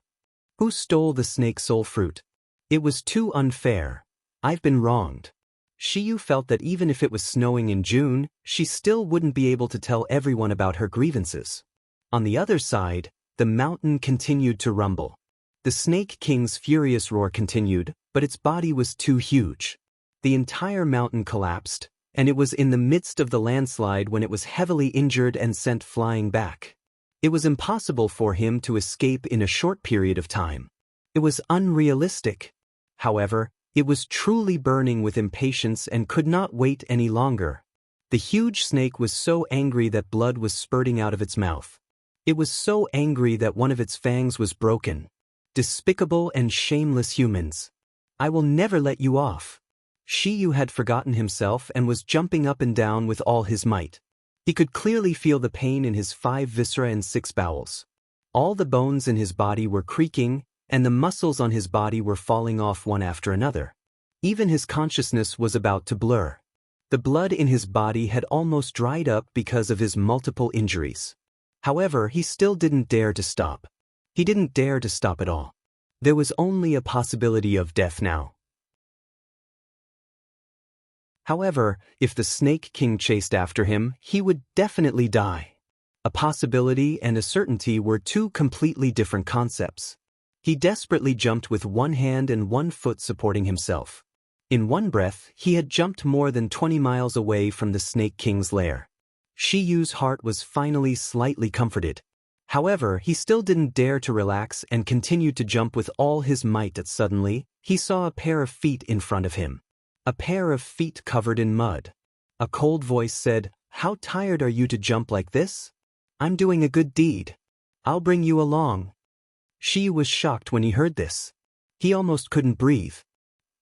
Who stole the snake soul fruit? It was too unfair. I've been wronged. Shiyu felt that even if it was snowing in June, she still wouldn't be able to tell everyone about her grievances. On the other side, the mountain continued to rumble. The Snake King's furious roar continued, but its body was too huge. The entire mountain collapsed, and it was in the midst of the landslide when it was heavily injured and sent flying back. It was impossible for him to escape in a short period of time. It was unrealistic. However, it was truly burning with impatience and could not wait any longer. The huge snake was so angry that blood was spurting out of its mouth. It was so angry that one of its fangs was broken. Despicable and shameless humans. I will never let you off. Shiyu had forgotten himself and was jumping up and down with all his might. He could clearly feel the pain in his 5 viscera and 6 bowels. All the bones in his body were creaking, and the muscles on his body were falling off one after another. Even his consciousness was about to blur. The blood in his body had almost dried up because of his multiple injuries. However, he still didn't dare to stop. He didn't dare to stop at all. There was only a possibility of death now. However, if the Snake King chased after him, he would definitely die. A possibility and a certainty were 2 completely different concepts. He desperately jumped with 1 hand and 1 foot supporting himself. In one breath, he had jumped more than 20 miles away from the Snake King's lair. Shiyu's heart was finally slightly comforted. However, he still didn't dare to relax and continued to jump with all his might. Suddenly, he saw a pair of feet in front of him. A pair of feet covered in mud. A cold voice said, "How tired are you to jump like this? I'm doing a good deed. I'll bring you along." Shiyu was shocked when he heard this. He almost couldn't breathe.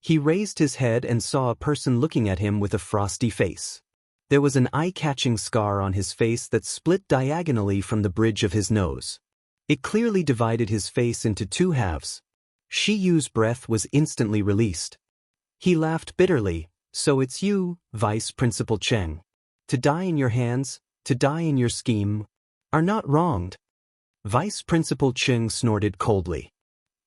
He raised his head and saw a person looking at him with a frosty face. There was an eye-catching scar on his face that split diagonally from the bridge of his nose. It clearly divided his face into 2 halves. Shiyu's breath was instantly released. He laughed bitterly. "So it's you, Vice Principal Cheng. To die in your hands, to die in your scheme, are not wronged." Vice Principal Cheng snorted coldly.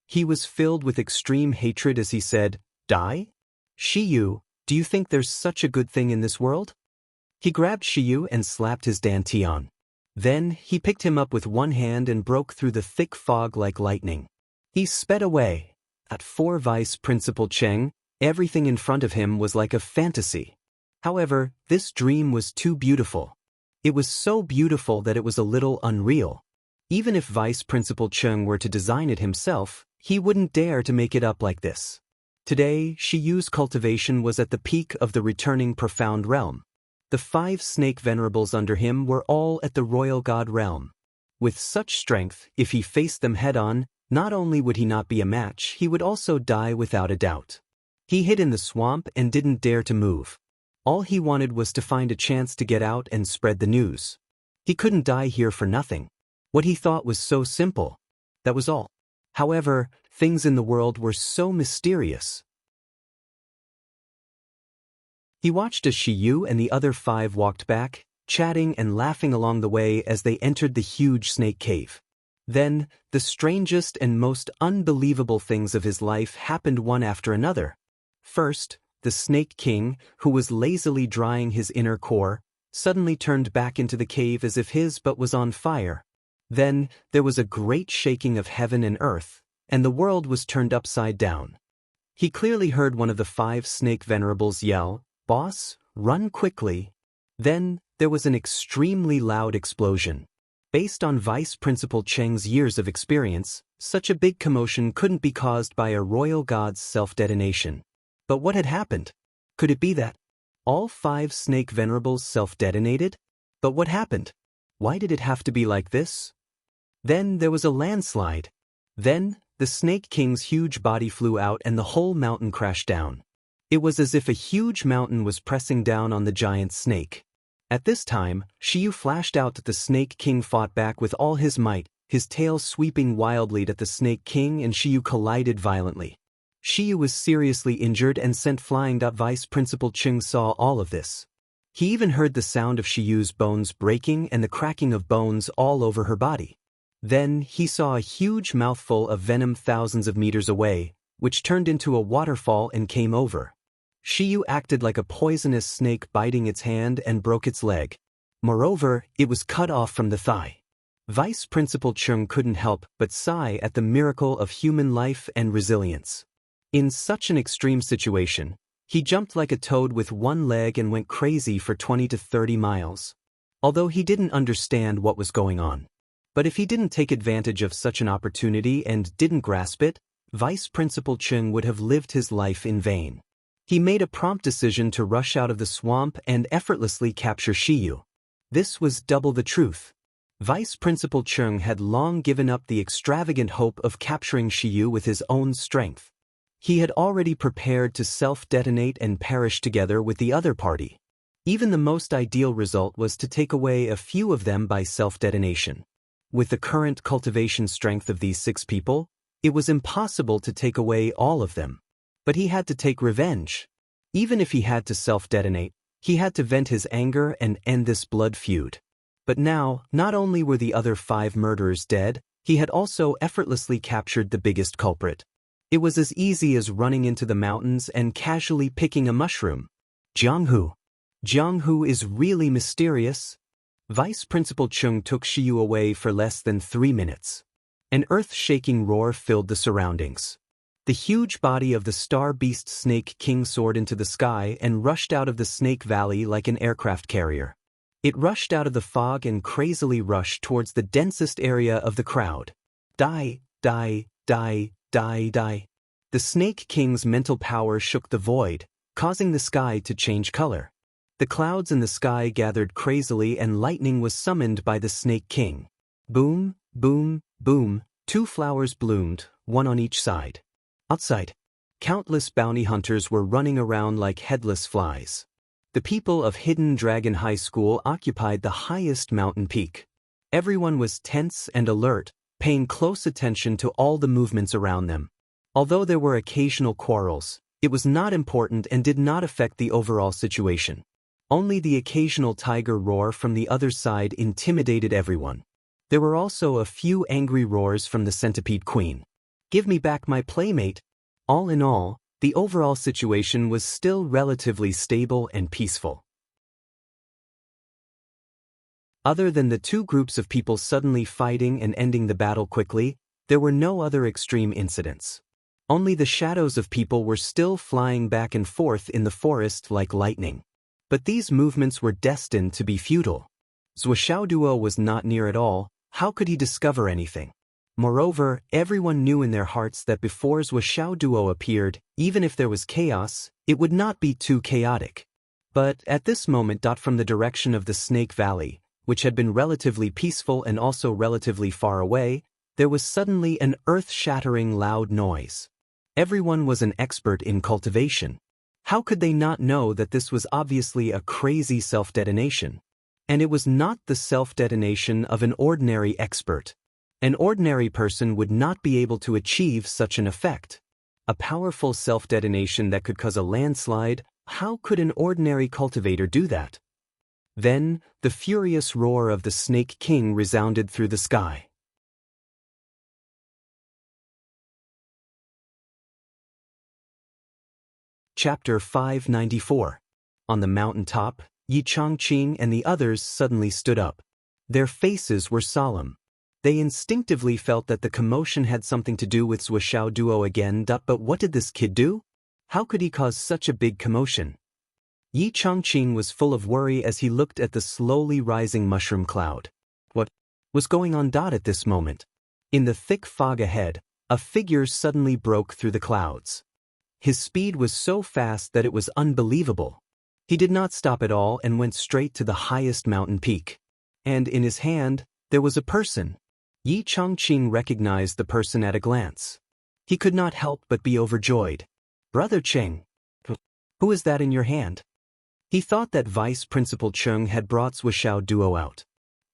He was filled with extreme hatred as he said, "Die? Shiyu, do you think there's such a good thing in this world?" He grabbed Shiyu and slapped his dantian. Then, he picked him up with 1 hand and broke through the thick fog like lightning. He sped away. For Vice Principal Cheng, everything in front of him was like a fantasy. However, this dream was too beautiful. It was so beautiful that it was a little unreal. Even if Vice Principal Cheng were to design it himself, he wouldn't dare to make it up like this. Today, Shiyu's cultivation was at the peak of the returning profound realm. The 5 snake venerables under him were all at the royal god realm. With such strength, if he faced them head-on, not only would he not be a match, he would also die without a doubt. He hid in the swamp and didn't dare to move. All he wanted was to find a chance to get out and spread the news. He couldn't die here for nothing. What he thought was so simple. That was all. However, things in the world were so mysterious. He watched as Shiyu and the other 5 walked back, chatting and laughing along the way as they entered the huge snake cave. Then, the strangest and most unbelievable things of his life happened one after another. First, the Snake King, who was lazily drying his inner core, suddenly turned back into the cave as if his butt was on fire. Then, there was a great shaking of heaven and earth, and the world was turned upside down. He clearly heard one of the 5 snake venerables yell, "Boss, run quickly." Then, there was an extremely loud explosion. Based on Vice Principal Cheng's years of experience, such a big commotion couldn't be caused by a royal god's self-detonation. But what had happened? Could it be that all 5 snake venerables self-detonated? But what happened? Why did it have to be like this? Then there was a landslide. Then, the Snake King's huge body flew out and the whole mountain crashed down. It was as if a huge mountain was pressing down on the giant snake. At this time, Shiyu flashed out that the Snake King fought back with all his might, his tail sweeping wildly at the Snake King, and Shiyu collided violently. Shiyu was seriously injured and sent flying. Vice Principal Chung saw all of this. He even heard the sound of Shiyu's bones breaking and the cracking of bones all over her body. Then he saw a huge mouthful of venom thousands of meters away, which turned into a waterfall and came over. Shiyu acted like a poisonous snake biting its hand and broke its leg. Moreover, it was cut off from the thigh. Vice Principal Chung couldn't help but sigh at the miracle of human life and resilience. In such an extreme situation, he jumped like a toad with one leg and went crazy for 20 to 30 miles. Although he didn't understand what was going on. But if he didn't take advantage of such an opportunity and didn't grasp it, Vice Principal Chung would have lived his life in vain. He made a prompt decision to rush out of the swamp and effortlessly capture Shiyu. This was double the truth. Vice Principal Chung had long given up the extravagant hope of capturing Shiyu with his own strength. He had already prepared to self-detonate and perish together with the other party. Even the most ideal result was to take away a few of them by self-detonation. With the current cultivation strength of these 6 people, it was impossible to take away all of them. But he had to take revenge. Even if he had to self-detonate, he had to vent his anger and end this blood feud. But now, not only were the other 5 murderers dead, he had also effortlessly captured the biggest culprit. It was as easy as running into the mountains and casually picking a mushroom. Jianghu. Jianghu is really mysterious. Vice Principal Chung took Shiyu away for less than 3 minutes. An earth-shaking roar filled the surroundings. The huge body of the star beast Snake King soared into the sky and rushed out of the Snake Valley like an aircraft carrier. It rushed out of the fog and crazily rushed towards the densest area of the crowd. Die, die, die, die, die. The Snake King's mental power shook the void, causing the sky to change color. The clouds in the sky gathered crazily and lightning was summoned by the Snake King. Boom, boom, boom, 2 flowers bloomed, one on each side. Outside, countless bounty hunters were running around like headless flies. The people of Hidden Dragon High School occupied the highest mountain peak. Everyone was tense and alert, paying close attention to all the movements around them. Although there were occasional quarrels, it was not important and did not affect the overall situation. Only the occasional tiger roar from the other side intimidated everyone. There were also a few angry roars from the Centipede Queen. Give me back my playmate. All in all, the overall situation was still relatively stable and peaceful. Other than the 2 groups of people suddenly fighting and ending the battle quickly, there were no other extreme incidents. Only the shadows of people were still flying back and forth in the forest like lightning. But these movements were destined to be futile. Zuoxiao Duo was not near at all. How could he discover anything? Moreover, everyone knew in their hearts that before Zuoxiao Duo appeared, even if there was chaos, it would not be too chaotic. But at this moment, from the direction of the Snake Valley, which had been relatively peaceful and also relatively far away, there was suddenly an earth-shattering loud noise. Everyone was an expert in cultivation. How could they not know that this was obviously a crazy self-detonation? And it was not the self-detonation of an ordinary expert. An ordinary person would not be able to achieve such an effect. A powerful self-detonation that could cause a landslide, how could an ordinary cultivator do that? Then, the furious roar of the Snake King resounded through the sky. Chapter 594. On the mountain top, Yi Changqing and the others suddenly stood up. Their faces were solemn. They instinctively felt that the commotion had something to do with Zuoxiao Duo again. But what did this kid do? How could he cause such a big commotion? Yi Changqing was full of worry as he looked at the slowly rising mushroom cloud. What was going on? At this moment, in the thick fog ahead, a figure suddenly broke through the clouds. His speed was so fast that it was unbelievable. He did not stop at all and went straight to the highest mountain peak. And in his hand, there was a person. Yi Changqing recognized the person at a glance. He could not help but be overjoyed. Brother Cheng. Who is that in your hand? He thought that Vice Principal Chung had brought Zhuoxiao Duo out.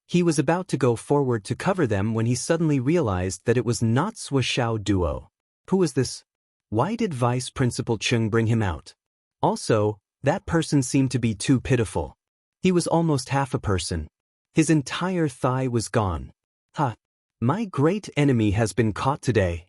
He was about to go forward to cover them when he suddenly realized that it was not Zhuoxiao Duo. Who was this? Why did Vice Principal Chung bring him out? Also, that person seemed to be too pitiful. He was almost half a person. His entire thigh was gone. Ha! My great enemy has been caught today.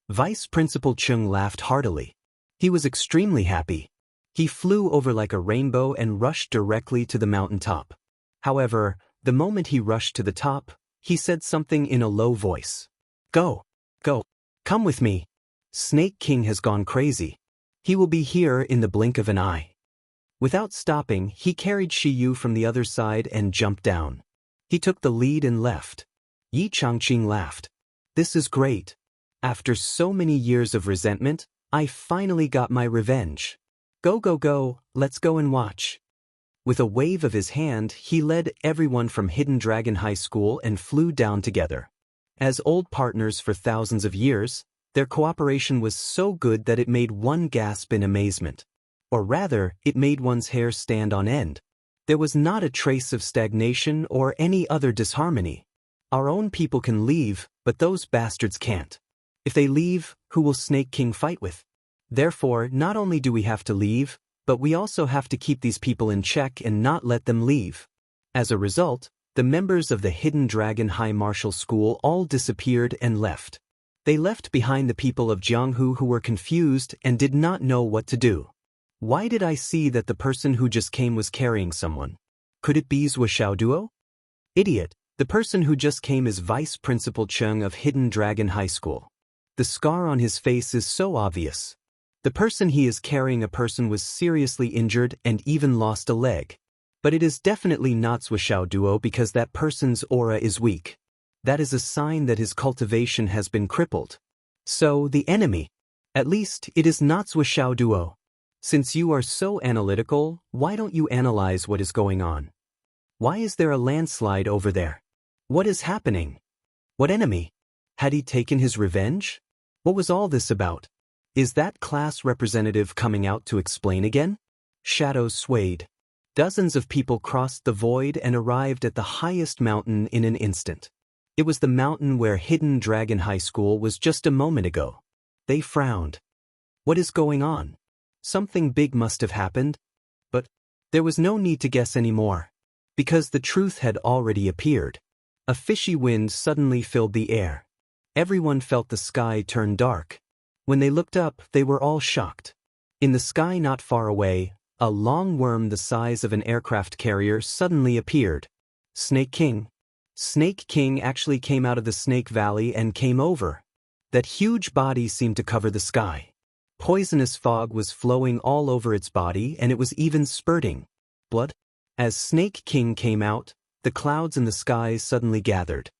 Vice Principal Chung laughed heartily. He was extremely happy. He flew over like a rainbow and rushed directly to the mountaintop. However, the moment he rushed to the top, he said something in a low voice. Go! Go! Come with me! Snake King has gone crazy. He will be here in the blink of an eye. Without stopping, he carried Shiyu from the other side and jumped down. He took the lead and left. Yi Changqing laughed. This is great. After so many years of resentment, I finally got my revenge. Go, go, go, let's go and watch. With a wave of his hand, he led everyone from Hidden Dragon High School and flew down together. As old partners for thousands of years, their cooperation was so good that it made one gasp in amazement. Or rather, it made one's hair stand on end. There was not a trace of stagnation or any other disharmony. Our own people can leave, but those bastards can't. If they leave, who will Snake King fight with? Therefore, not only do we have to leave, but we also have to keep these people in check and not let them leave. As a result, the members of the Hidden Dragon High Martial School all disappeared and left. They left behind the people of Jianghu who were confused and did not know what to do. Why did I see that the person who just came was carrying someone? Could it be Zhuoxiao Duo? Idiot, the person who just came is Vice Principal Chung of Hidden Dragon High School. The scar on his face is so obvious. The person he is carrying a person was seriously injured and even lost a leg. But it is definitely not Zhuoxiao Duo because that person's aura is weak. That is a sign that his cultivation has been crippled. So, the enemy. At least, it is not Zhuoxiao Duo. Since you are so analytical, why don't you analyze what is going on? Why is there a landslide over there? What is happening? What enemy? Had he taken his revenge? What was all this about? Is that class representative coming out to explain again? Shadows swayed. Dozens of people crossed the void and arrived at the highest mountain in an instant. It was the mountain where Hidden Dragon High School was just a moment ago. They frowned. What is going on? Something big must have happened. But there was no need to guess anymore, because the truth had already appeared. A fishy wind suddenly filled the air. Everyone felt the sky turn dark. When they looked up, they were all shocked. In the sky not far away, a long worm the size of an aircraft carrier suddenly appeared. Snake King. Snake King actually came out of the Snake Valley and came over. That huge body seemed to cover the sky. Poisonous fog was flowing all over its body and it was even spurting blood. As Snake King came out, the clouds in the skies suddenly gathered.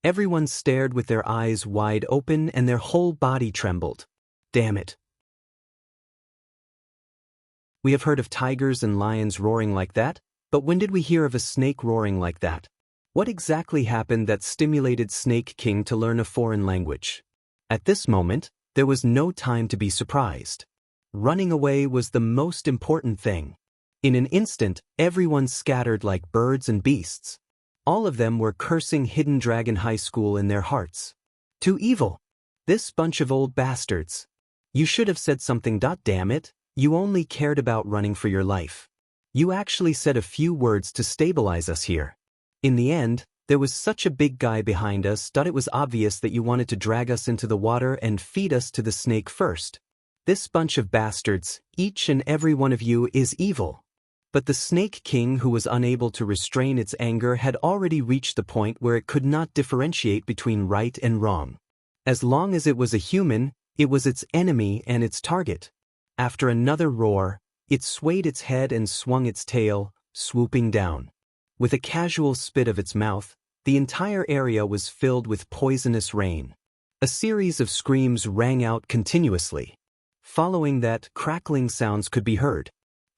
Everyone stared with their eyes wide open and their whole body trembled. Damn it. We have heard of tigers and lions roaring like that, but when did we hear of a snake roaring like that? What exactly happened that stimulated Snake King to learn a foreign language? At this moment, there was no time to be surprised. Running away was the most important thing. In an instant, everyone scattered like birds and beasts. All of them were cursing Hidden Dragon High School in their hearts. Too evil. This bunch of old bastards. You should have said something. Damn it, you only cared about running for your life. You actually said a few words to stabilize us here. In the end, there was such a big guy behind us that it was obvious that you wanted to drag us into the water and feed us to the snake first. This bunch of bastards, each and every one of you, is evil. But the Snake King, who was unable to restrain its anger, had already reached the point where it could not differentiate between right and wrong. As long as it was a human, it was its enemy and its target. After another roar, it swayed its head and swung its tail, swooping down. With a casual spit of its mouth, the entire area was filled with poisonous rain. A series of screams rang out continuously. Following that, crackling sounds could be heard.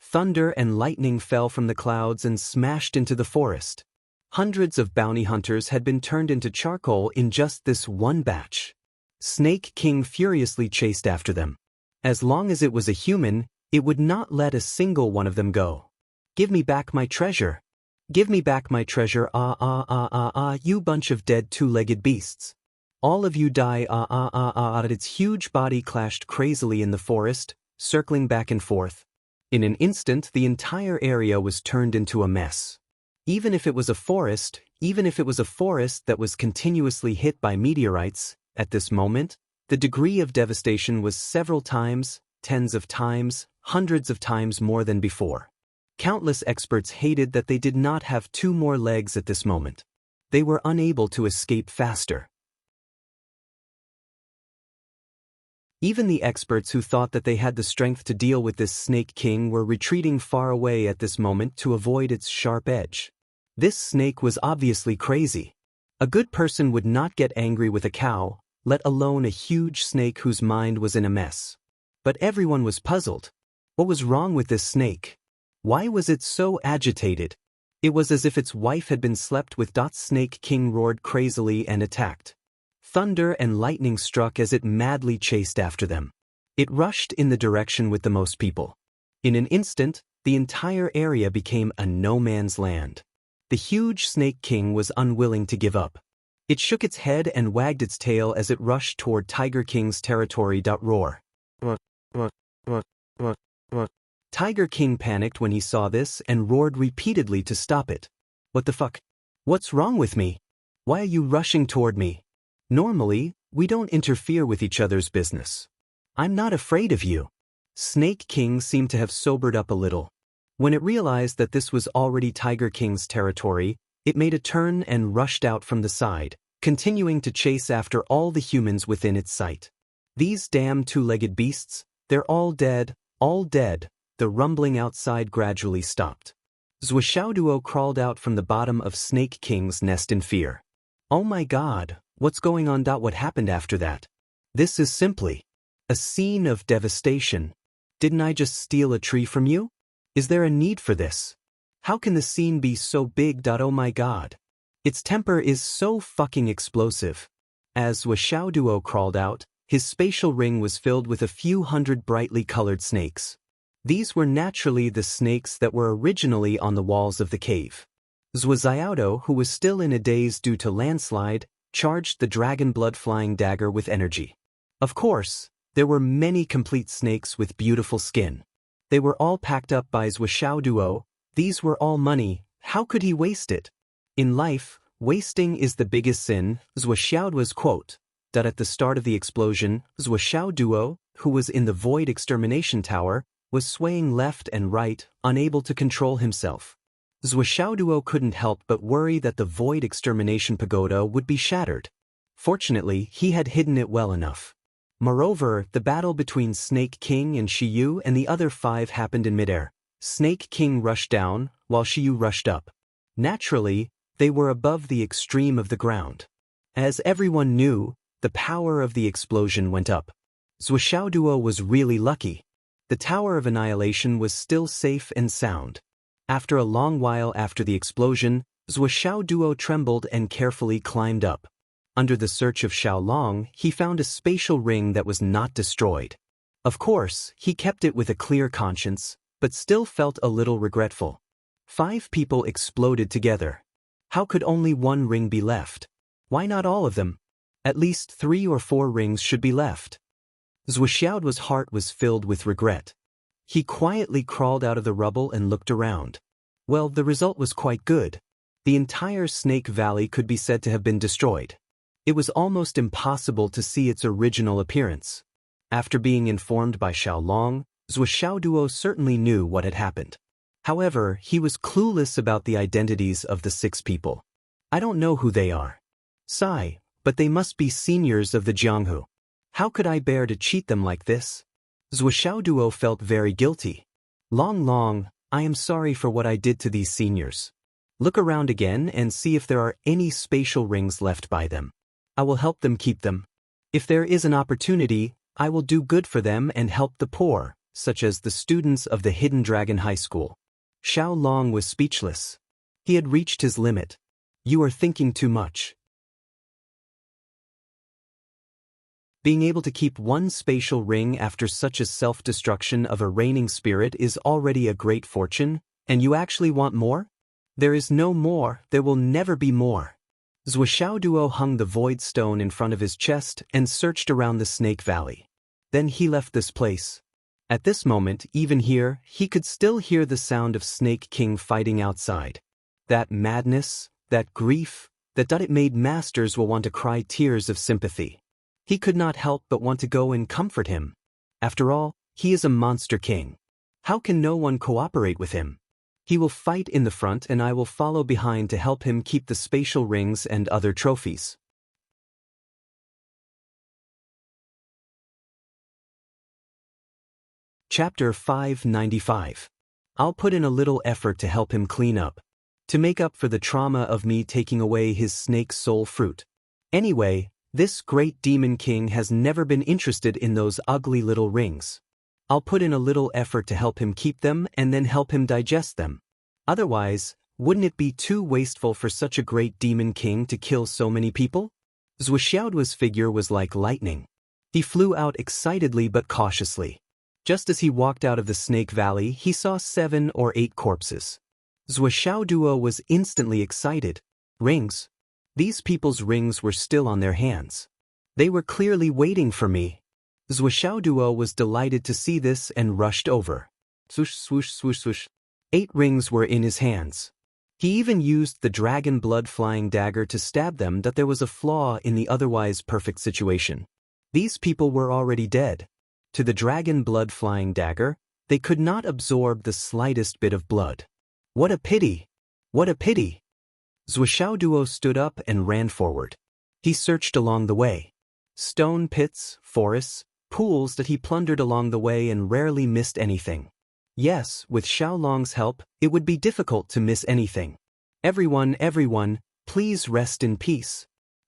Thunder and lightning fell from the clouds and smashed into the forest. Hundreds of bounty hunters had been turned into charcoal in just this one batch. Snake King furiously chased after them. As long as it was a human, It would not let a single one of them go. Give me back my treasure. Give me back my treasure, you bunch of dead two-legged beasts. All of you die, Its huge body clashed crazily in the forest, circling back and forth. In an instant, the entire area was turned into a mess. Even if it was a forest that was continuously hit by meteorites, at this moment, the degree of devastation was several times, tens of times, hundreds of times more than before. Countless experts hated that they did not have two more legs at this moment. They were unable to escape faster. Even the experts who thought that they had the strength to deal with this Snake King were retreating far away at this moment to avoid its sharp edge. This snake was obviously crazy. A good person would not get angry with a cow, let alone a huge snake whose mind was in a mess. But everyone was puzzled. What was wrong with this snake? Why was it so agitated? It was as if its wife had been slept with. Snake King roared crazily and attacked. Thunder and lightning struck as it madly chased after them. It rushed in the direction with the most people. In an instant, the entire area became a no-man's land. The huge Snake King was unwilling to give up. It shook its head and wagged its tail as it rushed toward Tiger King's territory. Roar. Tiger King panicked when he saw this and roared repeatedly to stop it. What the fuck? What's wrong with me? Why are you rushing toward me? Normally, we don't interfere with each other's business. I'm not afraid of you. Snake King seemed to have sobered up a little. When it realized that this was already Tiger King's territory, it made a turn and rushed out from the side, continuing to chase after all the humans within its sight. These damn two-legged beasts, they're all dead, all dead. The rumbling outside gradually stopped. Zhuoxiaoduo crawled out from the bottom of Snake King's nest in fear. Oh my god, what's going on? What happened after that? This is simply a scene of devastation. Didn't I just steal a tree from you? Is there a need for this? How can the scene be so big? Oh my god. Its temper is so fucking explosive. As Zhuoxiaoduo crawled out, his spatial ring was filled with a few hundred brightly colored snakes. These were naturally the snakes that were originally on the walls of the cave. Zhuoxiaoduo, who was still in a daze due to landslide, charged the dragon blood flying dagger with energy. Of course, there were many complete snakes with beautiful skin. They were all packed up by Zhuoxiaoduo. These were all money. How could he waste it? In life, wasting is the biggest sin, Zhuoxiaoduo's quote. At the start of the explosion, Zhuoxiaoduo, who was in the Void Extermination Tower, was swaying left and right, unable to control himself. Zhuoxiaoduo couldn't help but worry that the Void Extermination Pagoda would be shattered. Fortunately, he had hidden it well enough. Moreover, the battle between Snake King and Shiyu and the other 5 happened in midair. Snake King rushed down, while Shiyu rushed up. Naturally, they were above the extreme of the ground. As everyone knew, the power of the explosion went up. Zhuoxiaoduo was really lucky. The Tower of Annihilation was still safe and sound. After a long while after the explosion, Zhuoxiaoduo trembled and carefully climbed up. Under the search of Xiaolong, he found a spatial ring that was not destroyed. Of course, he kept it with a clear conscience, but still felt a little regretful. 5 people exploded together. How could only 1 ring be left? Why not all of them? At least 3 or 4 rings should be left. Zhuoxiaoduo's heart was filled with regret. He quietly crawled out of the rubble and looked around. Well, the result was quite good. The entire Snake Valley could be said to have been destroyed. It was almost impossible to see its original appearance. After being informed by Xiaolong, Zhuoxiaoduo certainly knew what had happened. However, he was clueless about the identities of the 6 people. I don't know who they are. Sigh, but they must be seniors of the Jianghu. How could I bear to cheat them like this? Zhuoxiaoduo felt very guilty. Long, I am sorry for what I did to these seniors. Look around again and see if there are any spatial rings left by them. I will help them keep them. If there is an opportunity, I will do good for them and help the poor, such as the students of the Hidden Dragon High School. Xiaolong was speechless. He had reached his limit. You are thinking too much. Being able to keep one spatial ring after such a self-destruction of a reigning spirit is already a great fortune, and you actually want more? There is no more, there will never be more. Zhuoxiaoduo hung the void stone in front of his chest and searched around the Snake Valley. Then he left this place. At this moment, even here, he could still hear the sound of Snake King fighting outside. That madness, that grief, that it made masters will want to cry tears of sympathy. He could not help but want to go and comfort him. After all, he is a monster king. How can no one cooperate with him? He will fight in the front and I will follow behind to help him keep the spatial rings and other trophies. Chapter 595. I'll put in a little effort to help him clean up, to make up for the trauma of me taking away his snake's soul fruit. Anyway, this great demon king has never been interested in those ugly little rings. I'll put in a little effort to help him keep them and then help him digest them. Otherwise, wouldn't it be too wasteful for such a great demon king to kill so many people? Zhuoxiaoduo's figure was like lightning. He flew out excitedly but cautiously. Just as he walked out of the Snake Valley, he saw 7 or 8 corpses. Zhuoxiaoduo was instantly excited. Rings? These people's rings were still on their hands. They were clearly waiting for me. Zhuoxiaoduo was delighted to see this and rushed over. Swoosh, swoosh, swoosh, swoosh. 8 rings were in his hands. He even used the dragon blood flying dagger to stab them, that there was a flaw in the otherwise perfect situation. These people were already dead. To the dragon blood flying dagger, they could not absorb the slightest bit of blood. What a pity! What a pity! Zhuoxiaoduo stood up and ran forward. He searched along the way. Stone pits, forests, pools that he plundered along the way and rarely missed anything. Yes, with Xiaolong's help, it would be difficult to miss anything. Everyone, please rest in peace.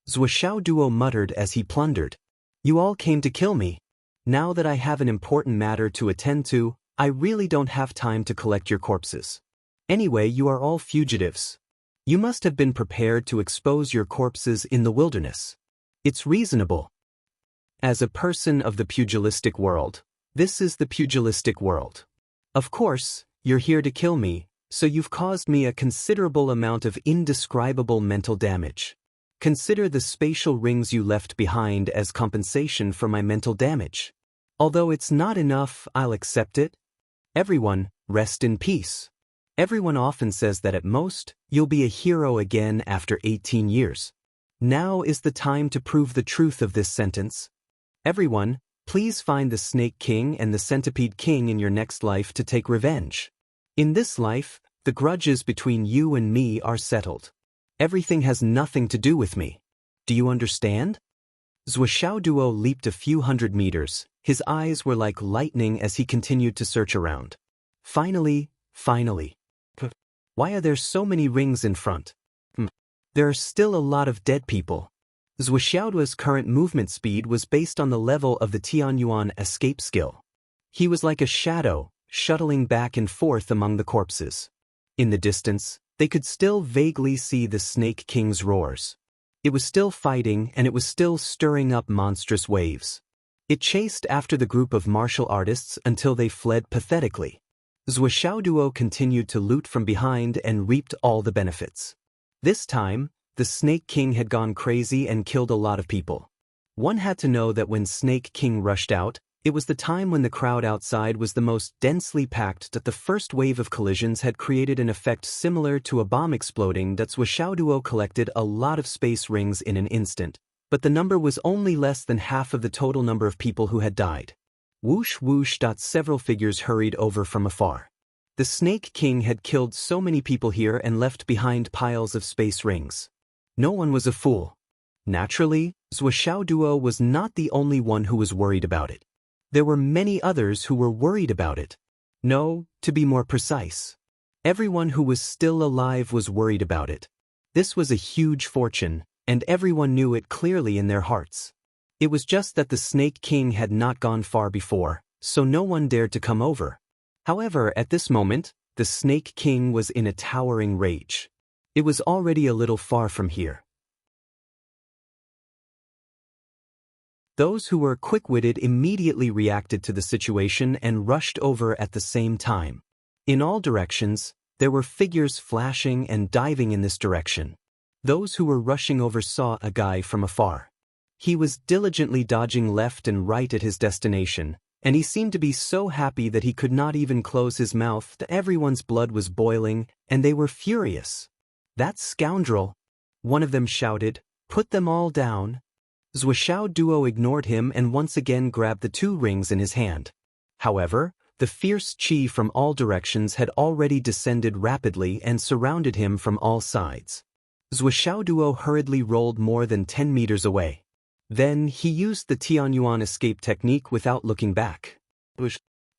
Zhuoxiaoduo muttered as he plundered. You all came to kill me. Now that I have an important matter to attend to, I really don't have time to collect your corpses. Anyway, you are all fugitives. You must have been prepared to expose your corpses in the wilderness. It's reasonable. As a person of the pugilistic world, this is the pugilistic world. Of course, you're here to kill me, so you've caused me a considerable amount of indescribable mental damage. Consider the spatial rings you left behind as compensation for my mental damage. Although it's not enough, I'll accept it. Everyone, rest in peace. Everyone often says that at most, you'll be a hero again after 18 years. Now is the time to prove the truth of this sentence. Everyone, please find the Snake King and the Centipede King in your next life to take revenge. In this life, the grudges between you and me are settled. Everything has nothing to do with me. Do you understand? Zhuoxiaoduo leaped a few hundred meters. His eyes were like lightning as he continued to search around. Finally. Why are there so many rings in front? There are still a lot of dead people. Zhuoxiaoduo's current movement speed was based on the level of the Tianyuan escape skill. He was like a shadow, shuttling back and forth among the corpses. In the distance, they could still vaguely see the Snake King's roars. It was still fighting and it was still stirring up monstrous waves. It chased after the group of martial artists until they fled pathetically. Zhuoxiaoduo continued to loot from behind and reaped all the benefits. This time, the Snake King had gone crazy and killed a lot of people. One had to know that when Snake King rushed out, it was the time when the crowd outside was the most densely packed, that the first wave of collisions had created an effect similar to a bomb exploding. That Zhuoxiaoduo collected a lot of space rings in an instant, but the number was only less than half of the total number of people who had died. Whoosh whoosh. Several figures hurried over from afar. The Snake King had killed so many people here and left behind piles of space rings. No one was a fool. Naturally, Zhuoxiaoduo was not the only one who was worried about it. There were many others who were worried about it. No, to be more precise, everyone who was still alive was worried about it. This was a huge fortune, and everyone knew it clearly in their hearts. It was just that the Snake King had not gone far before, so no one dared to come over. However, at this moment, the Snake King was in a towering rage. It was already a little far from here. Those who were quick-witted immediately reacted to the situation and rushed over at the same time. In all directions, there were figures flashing and diving in this direction. Those who were rushing over saw a guy from afar. He was diligently dodging left and right at his destination, and he seemed to be so happy that he could not even close his mouth. Everyone's blood was boiling, and they were furious. "That scoundrel!" one of them shouted. "Put them all down." Zhuoxiao Duo ignored him and once again grabbed the 2 rings in his hand. However, the fierce qi from all directions had already descended rapidly and surrounded him from all sides. Zhuoxiao Duo hurriedly rolled more than 10 meters away. Then he used the Tianyuan escape technique without looking back.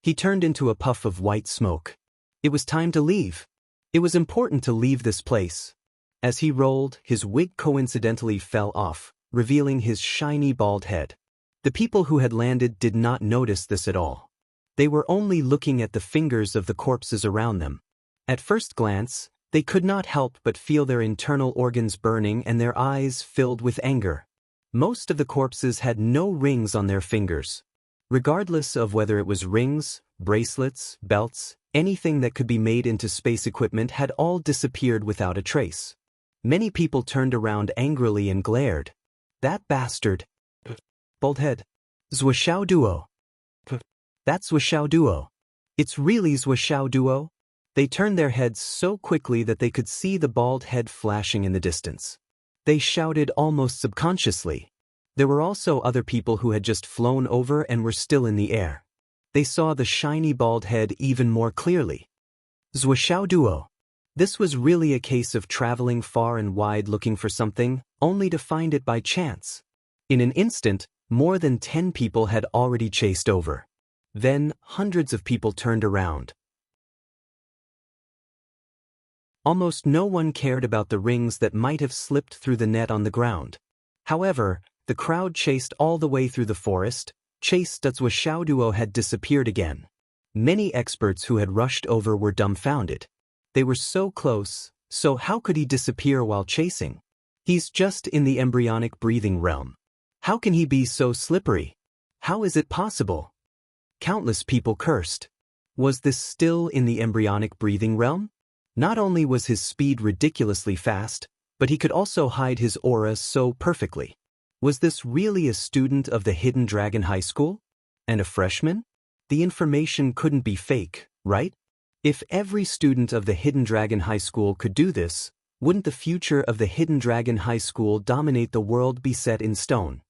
He turned into a puff of white smoke. It was time to leave. It was important to leave this place. As he rolled, his wig coincidentally fell off, revealing his shiny bald head. The people who had landed did not notice this at all. They were only looking at the fingers of the corpses around them. At first glance, they could not help but feel their internal organs burning and their eyes filled with anger. Most of the corpses had no rings on their fingers. Regardless of whether it was rings, bracelets, belts, anything that could be made into space equipment had all disappeared without a trace. Many people turned around angrily and glared. "That bastard!" "Bald head. Zhuoxiao Duo." "That's Zhuoxiao Duo. It's really Zhuoxiao Duo." They turned their heads so quickly that they could see the bald head flashing in the distance. They shouted almost subconsciously. There were also other people who had just flown over and were still in the air. They saw the shiny bald head even more clearly. Zhuoxiao Duo. This was really a case of traveling far and wide looking for something, only to find it by chance. In an instant, more than 10 people had already chased over. Then, hundreds of people turned around. Almost no one cared about the rings that might have slipped through the net on the ground. However, the crowd chased all the way through the forest, chased as Zhuoxiao Duo had disappeared again. Many experts who had rushed over were dumbfounded. They were so close, so how could he disappear while chasing? He's just in the embryonic breathing realm. How can he be so slippery? How is it possible? Countless people cursed. Was this still in the embryonic breathing realm? Not only was his speed ridiculously fast, but he could also hide his aura so perfectly. Was this really a student of the Hidden Dragon High School? And a freshman? The information couldn't be fake, right? If every student of the Hidden Dragon High School could do this, wouldn't the future of the Hidden Dragon High School dominate the world be set in stone?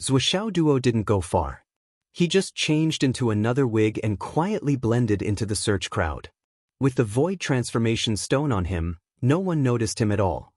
Zhuoxiao Duo didn't go far. He just changed into another wig and quietly blended into the search crowd. With the void transformation stone on him, no one noticed him at all.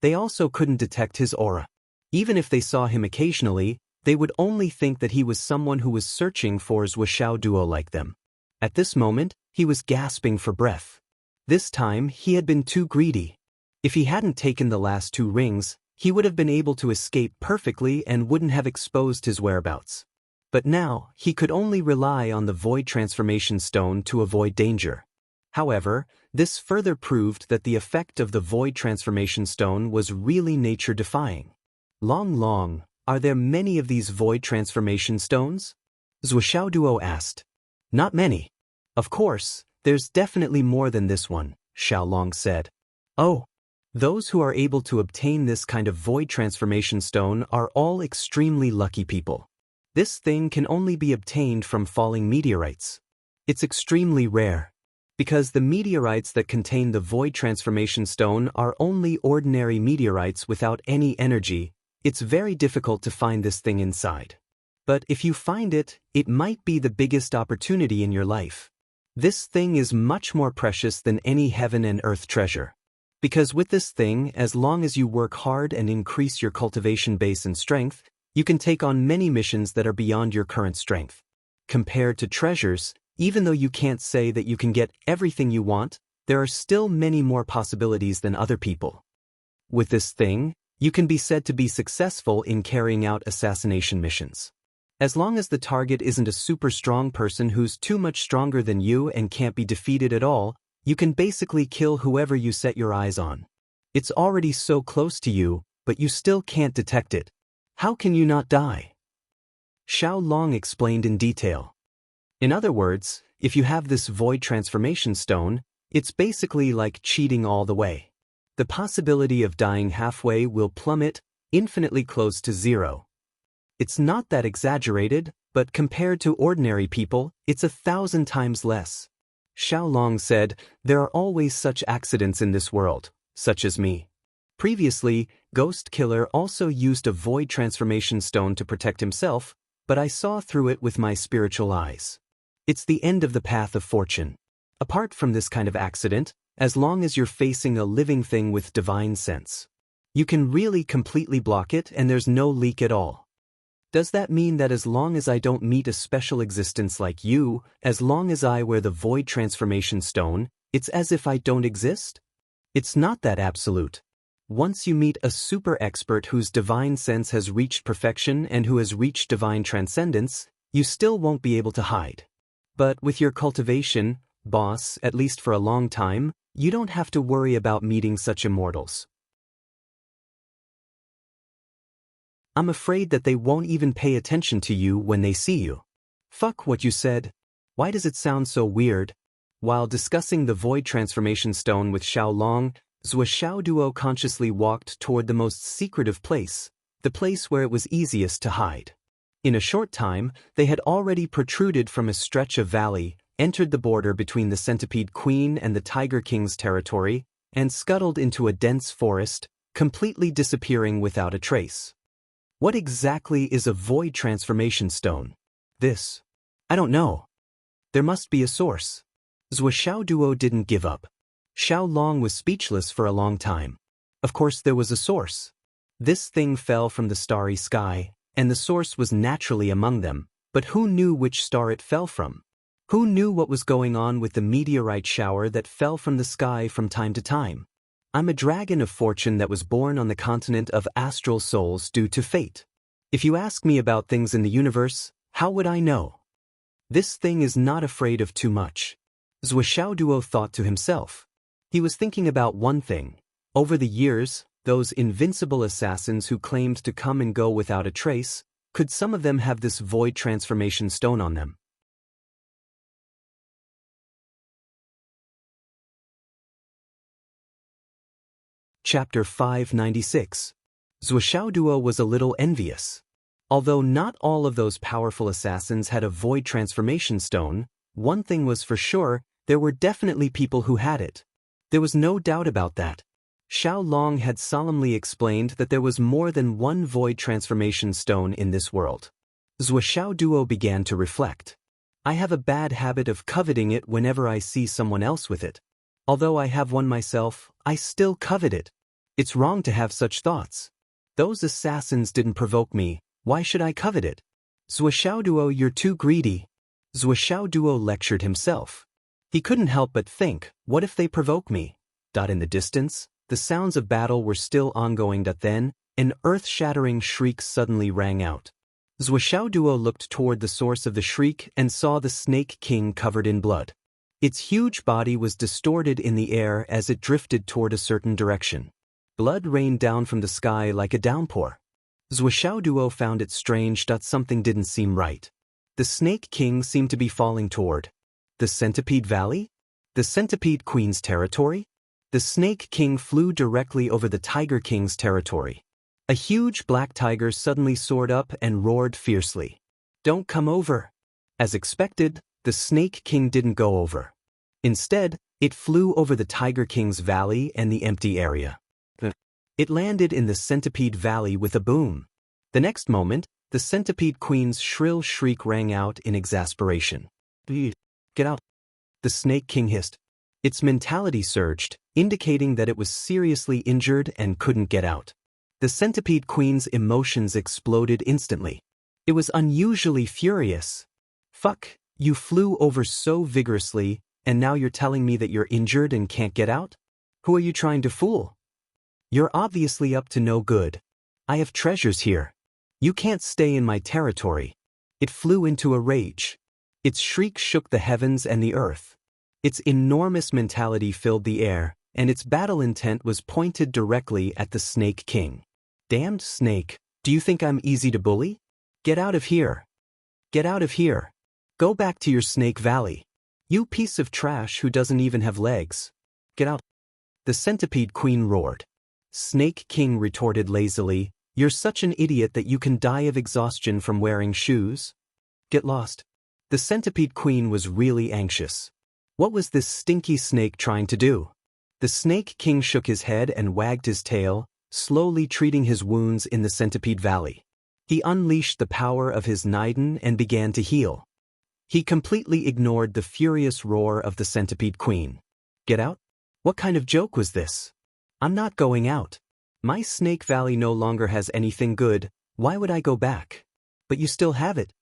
They also couldn't detect his aura. Even if they saw him occasionally, they would only think that he was someone who was searching for Zhuoxiao Duo like them. At this moment, he was gasping for breath. This time, he had been too greedy. If he hadn't taken the last 2 rings, he would have been able to escape perfectly and wouldn't have exposed his whereabouts. But now, he could only rely on the void transformation stone to avoid danger. However, this further proved that the effect of the void transformation stone was really nature-defying. Long, are there many of these void transformation stones? Zhuoxiao Duo asked. Not many. Of course, there's definitely more than this one, Xiaolong said. Oh, those who are able to obtain this kind of void transformation stone are all extremely lucky people. This thing can only be obtained from falling meteorites. It's extremely rare. Because the meteorites that contain the void transformation stone are only ordinary meteorites without any energy, it's very difficult to find this thing inside. But if you find it, it might be the biggest opportunity in your life. This thing is much more precious than any heaven and earth treasure. Because with this thing, as long as you work hard and increase your cultivation base and strength, you can take on many missions that are beyond your current strength. Compared to treasures, even though you can't say that you can get everything you want, there are still many more possibilities than other people. With this thing, you can be said to be successful in carrying out assassination missions. As long as the target isn't a super strong person who's too much stronger than you and can't be defeated at all, you can basically kill whoever you set your eyes on. It's already so close to you, but you still can't detect it. How can you not die? Xiao Long explained in detail. In other words, if you have this void transformation stone, it's basically like cheating all the way. The possibility of dying halfway will plummet infinitely close to zero. It's not that exaggerated, but compared to ordinary people, it's 1,000 times less. Xiao Long said, there are always such accidents in this world, such as me. Previously, Ghost Killer also used a void transformation stone to protect himself, but I saw through it with my spiritual eyes. It's the end of the path of fortune. Apart from this kind of accident, as long as you're facing a living thing with divine sense, you can really completely block it and there's no leak at all. Does that mean that as long as I don't meet a special existence like you, as long as I wear the void transformation stone, it's as if I don't exist? It's not that absolute. Once you meet a super expert whose divine sense has reached perfection and who has reached divine transcendence, you still won't be able to hide. But with your cultivation, boss, at least for a long time, you don't have to worry about meeting such immortals. I'm afraid that they won't even pay attention to you when they see you. Fuck what you said. Why does it sound so weird? While discussing the void transformation stone with Xiao Long, Zhuo Xiaoduo consciously walked toward the most secretive place, the place where it was easiest to hide. In a short time, they had already protruded from a stretch of valley, entered the border between the Centipede Queen and the Tiger King's territory, and scuttled into a dense forest, completely disappearing without a trace. What exactly is a void transformation stone? This. I don't know. There must be a source. Zhuo Xiaoduo didn't give up. Xiao Long was speechless for a long time. Of course there was a source. This thing fell from the starry sky, and the source was naturally among them, but who knew which star it fell from? Who knew what was going on with the meteorite shower that fell from the sky from time to time? I'm a dragon of fortune that was born on the continent of astral souls due to fate. If you ask me about things in the universe, how would I know? This thing is not afraid of too much. Zhuo Xiaoduo thought to himself. He was thinking about one thing. Over the years, those invincible assassins who claimed to come and go without a trace, could some of them have this void transformation stone on them? Chapter 596. Zhuo Xiaoduo was a little envious. Although not all of those powerful assassins had a void transformation stone, one thing was for sure, there were definitely people who had it. There was no doubt about that. Xiao Long had solemnly explained that there was more than one void transformation stone in this world. Zhuo Xiaoduo began to reflect. I have a bad habit of coveting it whenever I see someone else with it. Although I have one myself, I still covet it. It's wrong to have such thoughts. Those assassins didn't provoke me, why should I covet it? Zhuo Xiaoduo, you're too greedy. Zhuo Xiaoduo lectured himself. He couldn't help but think, what if they provoke me? In the distance, the sounds of battle were still ongoing. Then, an earth-shattering shriek suddenly rang out. Zhuo Xiaoduo looked toward the source of the shriek and saw the Snake King covered in blood. Its huge body was distorted in the air as it drifted toward a certain direction. Blood rained down from the sky like a downpour. Zhuo Xiaoduo found it strange that something didn't seem right. The Snake King seemed to be falling toward the Centipede Valley? The Centipede Queen's territory? The Snake King flew directly over the Tiger King's territory. A huge black tiger suddenly soared up and roared fiercely. Don't come over. As expected, the Snake King didn't go over. Instead, it flew over the Tiger King's valley and the empty area. It landed in the Centipede Valley with a boom. The next moment, the Centipede Queen's shrill shriek rang out in exasperation. Get out. The Snake King hissed. Its mentality surged, indicating that it was seriously injured and couldn't get out. The Centipede Queen's emotions exploded instantly. It was unusually furious. Fuck, you flew over so vigorously, and now you're telling me that you're injured and can't get out? Who are you trying to fool? You're obviously up to no good. I have treasures here. You can't stay in my territory. It flew into a rage. Its shriek shook the heavens and the earth. Its enormous mentality filled the air, and its battle intent was pointed directly at the Snake King. Damned snake, do you think I'm easy to bully? Get out of here. Get out of here. Go back to your Snake Valley. You piece of trash who doesn't even have legs. Get out. The Centipede Queen roared. Snake King retorted lazily, "You're such an idiot that you can die of exhaustion from wearing shoes? Get lost." The Centipede Queen was really anxious. What was this stinky snake trying to do? The Snake King shook his head and wagged his tail, slowly treating his wounds in the Centipede Valley. He unleashed the power of his Niden and began to heal. He completely ignored the furious roar of the Centipede Queen. Get out? What kind of joke was this? I'm not going out. My Snake Valley no longer has anything good, why would I go back? But you still have it.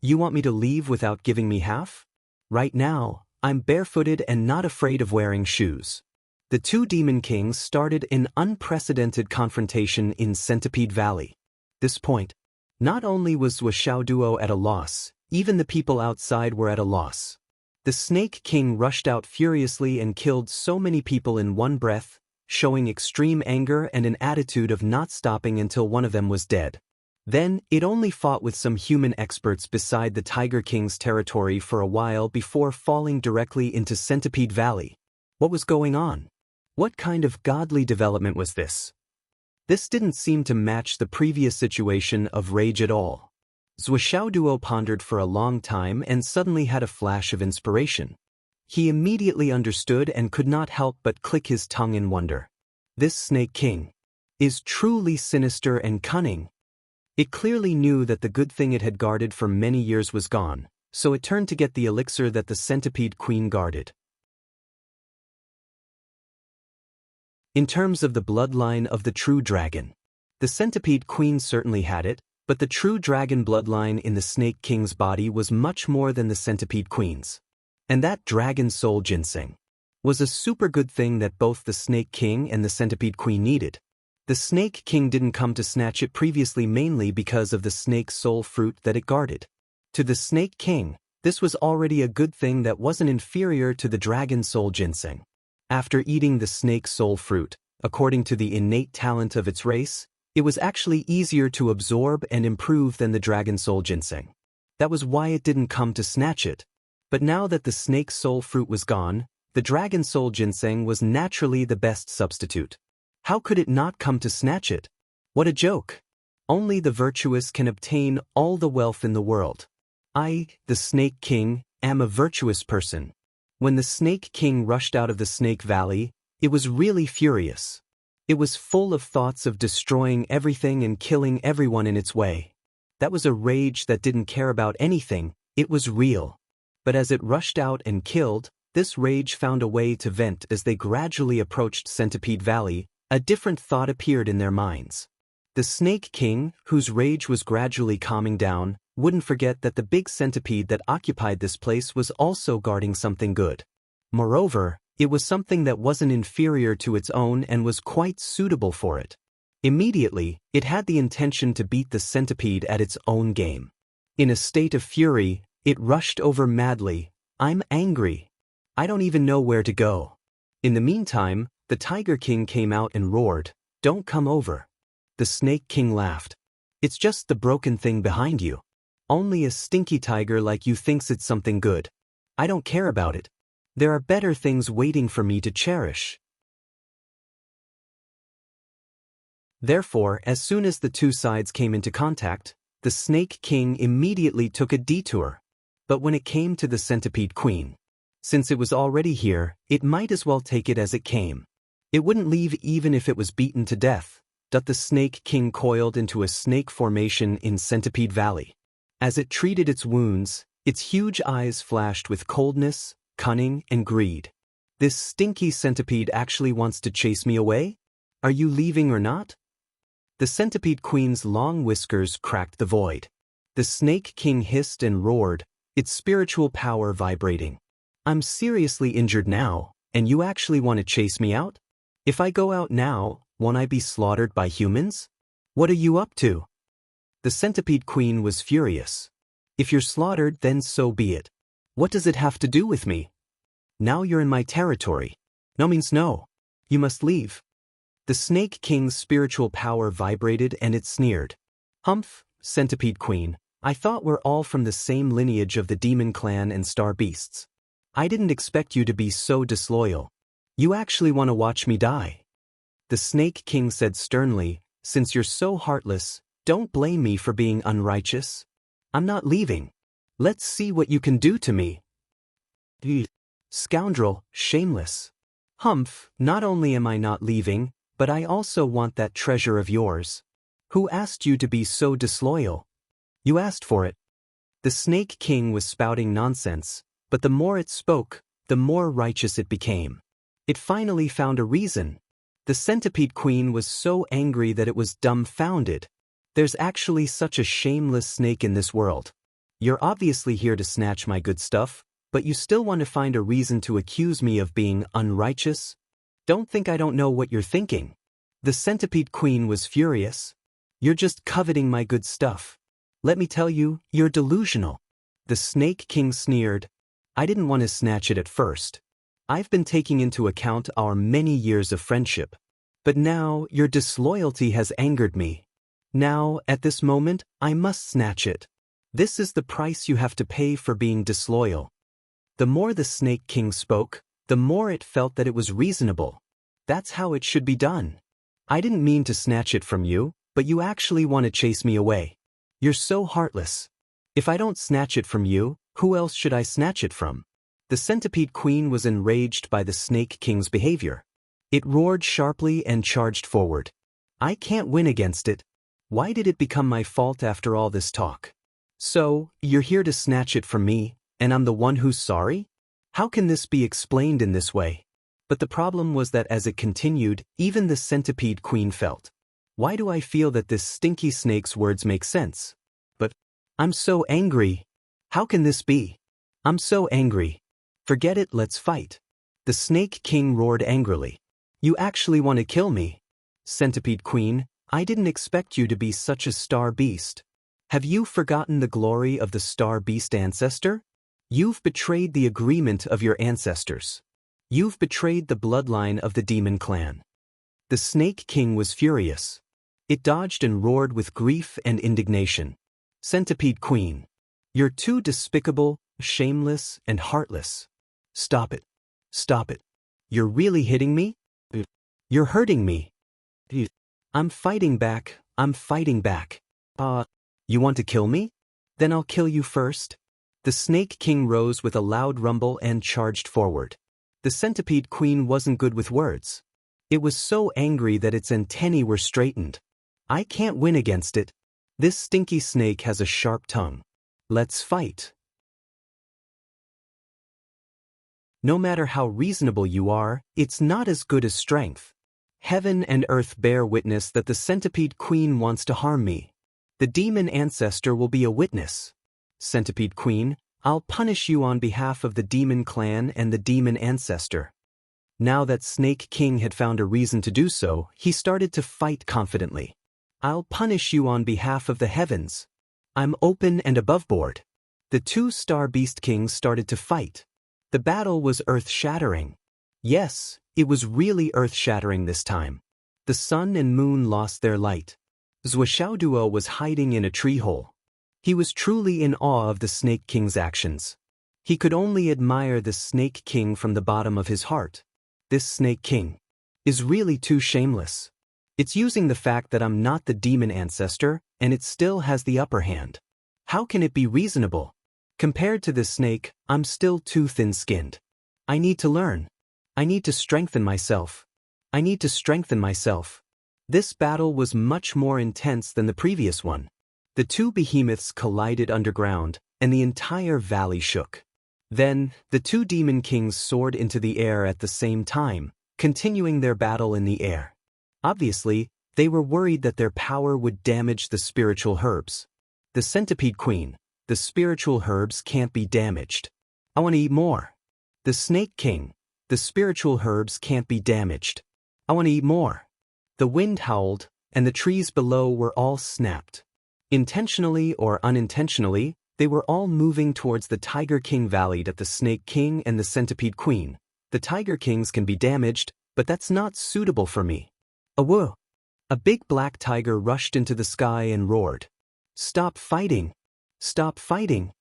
You want me to leave without giving me half? Right now, I'm barefooted and not afraid of wearing shoes. The two Demon Kings started an unprecedented confrontation in Centipede Valley. This point, not only was Xiao Duo at a loss, even the people outside were at a loss. The Snake King rushed out furiously and killed so many people in one breath, showing extreme anger and an attitude of not stopping until one of them was dead. Then, it only fought with some human experts beside the Tiger King's territory for a while before falling directly into Centipede Valley. What was going on? What kind of godly development was this? This didn't seem to match the previous situation of rage at all. Xiao Duo pondered for a long time and suddenly had a flash of inspiration. He immediately understood and could not help but click his tongue in wonder. This Snake King is truly sinister and cunning. It clearly knew that the good thing it had guarded for many years was gone, so it turned to get the elixir that the Centipede Queen guarded. In terms of the bloodline of the true dragon, the Centipede Queen certainly had it, but the true dragon bloodline in the Snake King's body was much more than the Centipede Queen's. And that dragon soul ginseng was a super good thing that both the Snake King and the Centipede Queen needed. The Snake King didn't come to snatch it previously mainly because of the snake soul fruit that it guarded. To the Snake King, this was already a good thing that wasn't inferior to the dragon soul ginseng. After eating the snake soul fruit, according to the innate talent of its race, it was actually easier to absorb and improve than the dragon soul ginseng. That was why it didn't come to snatch it. But now that the snake soul fruit was gone, the dragon soul ginseng was naturally the best substitute. How could it not come to snatch it? What a joke! Only the virtuous can obtain all the wealth in the world. I, the Snake King, am a virtuous person. When the Snake King rushed out of the Snake Valley, it was really furious. It was full of thoughts of destroying everything and killing everyone in its way. That was a rage that didn't care about anything, it was real. But as it rushed out and killed, this rage found a way to vent. As they gradually approached Centipede Valley, a different thought appeared in their minds. The Snake King, whose rage was gradually calming down, wouldn't forget that the big centipede that occupied this place was also guarding something good. Moreover, it was something that wasn't inferior to its own and was quite suitable for it. Immediately, it had the intention to beat the centipede at its own game. In a state of fury, it rushed over madly. I'm angry. I don't even know where to go. In the meantime, the Tiger King came out and roared, "Don't come over." The Snake King laughed. "It's just the broken thing behind you. Only a stinky tiger like you thinks it's something good. I don't care about it. There are better things waiting for me to cherish." Therefore, as soon as the two sides came into contact, the Snake King immediately took a detour. But when it came to the Centipede Queen, since it was already here, it might as well take it as it came. It wouldn't leave even if it was beaten to death. The Snake King coiled into a snake formation in Centipede Valley. As it treated its wounds, its huge eyes flashed with coldness, cunning, and greed. This stinky centipede actually wants to chase me away? Are you leaving or not? The Centipede Queen's long whiskers cracked the void. The Snake King hissed and roared, its spiritual power vibrating. I'm seriously injured now, and you actually want to chase me out? If I go out now, won't I be slaughtered by humans? What are you up to? The Centipede Queen was furious. If you're slaughtered, then so be it. What does it have to do with me? Now you're in my territory. No means no. You must leave. The Snake King's spiritual power vibrated and it sneered. Humph, Centipede Queen, I thought we're all from the same lineage of the demon clan and star beasts. I didn't expect you to be so disloyal. You actually want to watch me die." The Snake King said sternly, "Since you're so heartless, don't blame me for being unrighteous. I'm not leaving. Let's see what you can do to me." "Scoundrel, shameless. Humph, not only am I not leaving, but I also want that treasure of yours. Who asked you to be so disloyal? You asked for it." The Snake King was spouting nonsense, but the more it spoke, the more righteous it became. It finally found a reason. The Centipede Queen was so angry that it was dumbfounded. There's actually such a shameless snake in this world. You're obviously here to snatch my good stuff, but you still want to find a reason to accuse me of being unrighteous? Don't think I don't know what you're thinking. The Centipede Queen was furious. You're just coveting my good stuff. Let me tell you, you're delusional. The Snake King sneered. I didn't want to snatch it at first. I've been taking into account our many years of friendship. But now, your disloyalty has angered me. Now, at this moment, I must snatch it. This is the price you have to pay for being disloyal. The more the Snake King spoke, the more it felt that it was reasonable. That's how it should be done. I didn't mean to snatch it from you, but you actually want to chase me away. You're so heartless. If I don't snatch it from you, who else should I snatch it from? The Centipede Queen was enraged by the Snake King's behavior. It roared sharply and charged forward. I can't win against it. Why did it become my fault after all this talk? So, you're here to snatch it from me, and I'm the one who's sorry? How can this be explained in this way? But the problem was that as it continued, even the Centipede Queen felt. Why do I feel that this stinky snake's words make sense? But I'm so angry. How can this be? I'm so angry. Forget it, let's fight. The Snake King roared angrily. You actually want to kill me? Centipede Queen, I didn't expect you to be such a star beast. Have you forgotten the glory of the star beast ancestor? You've betrayed the agreement of your ancestors. You've betrayed the bloodline of the demon clan. The Snake King was furious. It dodged and roared with grief and indignation. Centipede Queen, you're too despicable, shameless, and heartless. Stop it. Stop it. You're really hitting me? You're hurting me. I'm fighting back. I'm fighting back. You want to kill me? Then I'll kill you first. The Snake King rose with a loud rumble and charged forward. The Centipede Queen wasn't good with words. It was so angry that its antennae were straightened. I can't win against it. This stinky snake has a sharp tongue. Let's fight. No matter how reasonable you are, it's not as good as strength. Heaven and earth bear witness that the Centipede Queen wants to harm me. The demon ancestor will be a witness. Centipede Queen, I'll punish you on behalf of the demon clan and the demon ancestor. Now that Snake King had found a reason to do so, he started to fight confidently. I'll punish you on behalf of the heavens. I'm open and aboveboard. The two Star Beast Kings started to fight. The battle was earth-shattering. Yes, it was really earth-shattering this time. The sun and moon lost their light. Zhuoxiaoduo was hiding in a tree hole. He was truly in awe of the Snake King's actions. He could only admire the Snake King from the bottom of his heart. This Snake King is really too shameless. It's using the fact that I'm not the demon ancestor, and it still has the upper hand. How can it be reasonable? Compared to this snake, I'm still too thin-skinned. I need to learn. I need to strengthen myself. I need to strengthen myself. This battle was much more intense than the previous one. The two behemoths collided underground, and the entire valley shook. Then, the two demon kings soared into the air at the same time, continuing their battle in the air. Obviously, they were worried that their power would damage the spiritual herbs. The Centipede Queen, the spiritual herbs can't be damaged. I want to eat more. The Snake King, the spiritual herbs can't be damaged. I want to eat more. The wind howled, and the trees below were all snapped. Intentionally or unintentionally, they were all moving towards the Tiger King Valley at the Snake King and the Centipede Queen. The Tiger Kings can be damaged, but that's not suitable for me. Awoo! A big black tiger rushed into the sky and roared. Stop fighting! Stop fighting.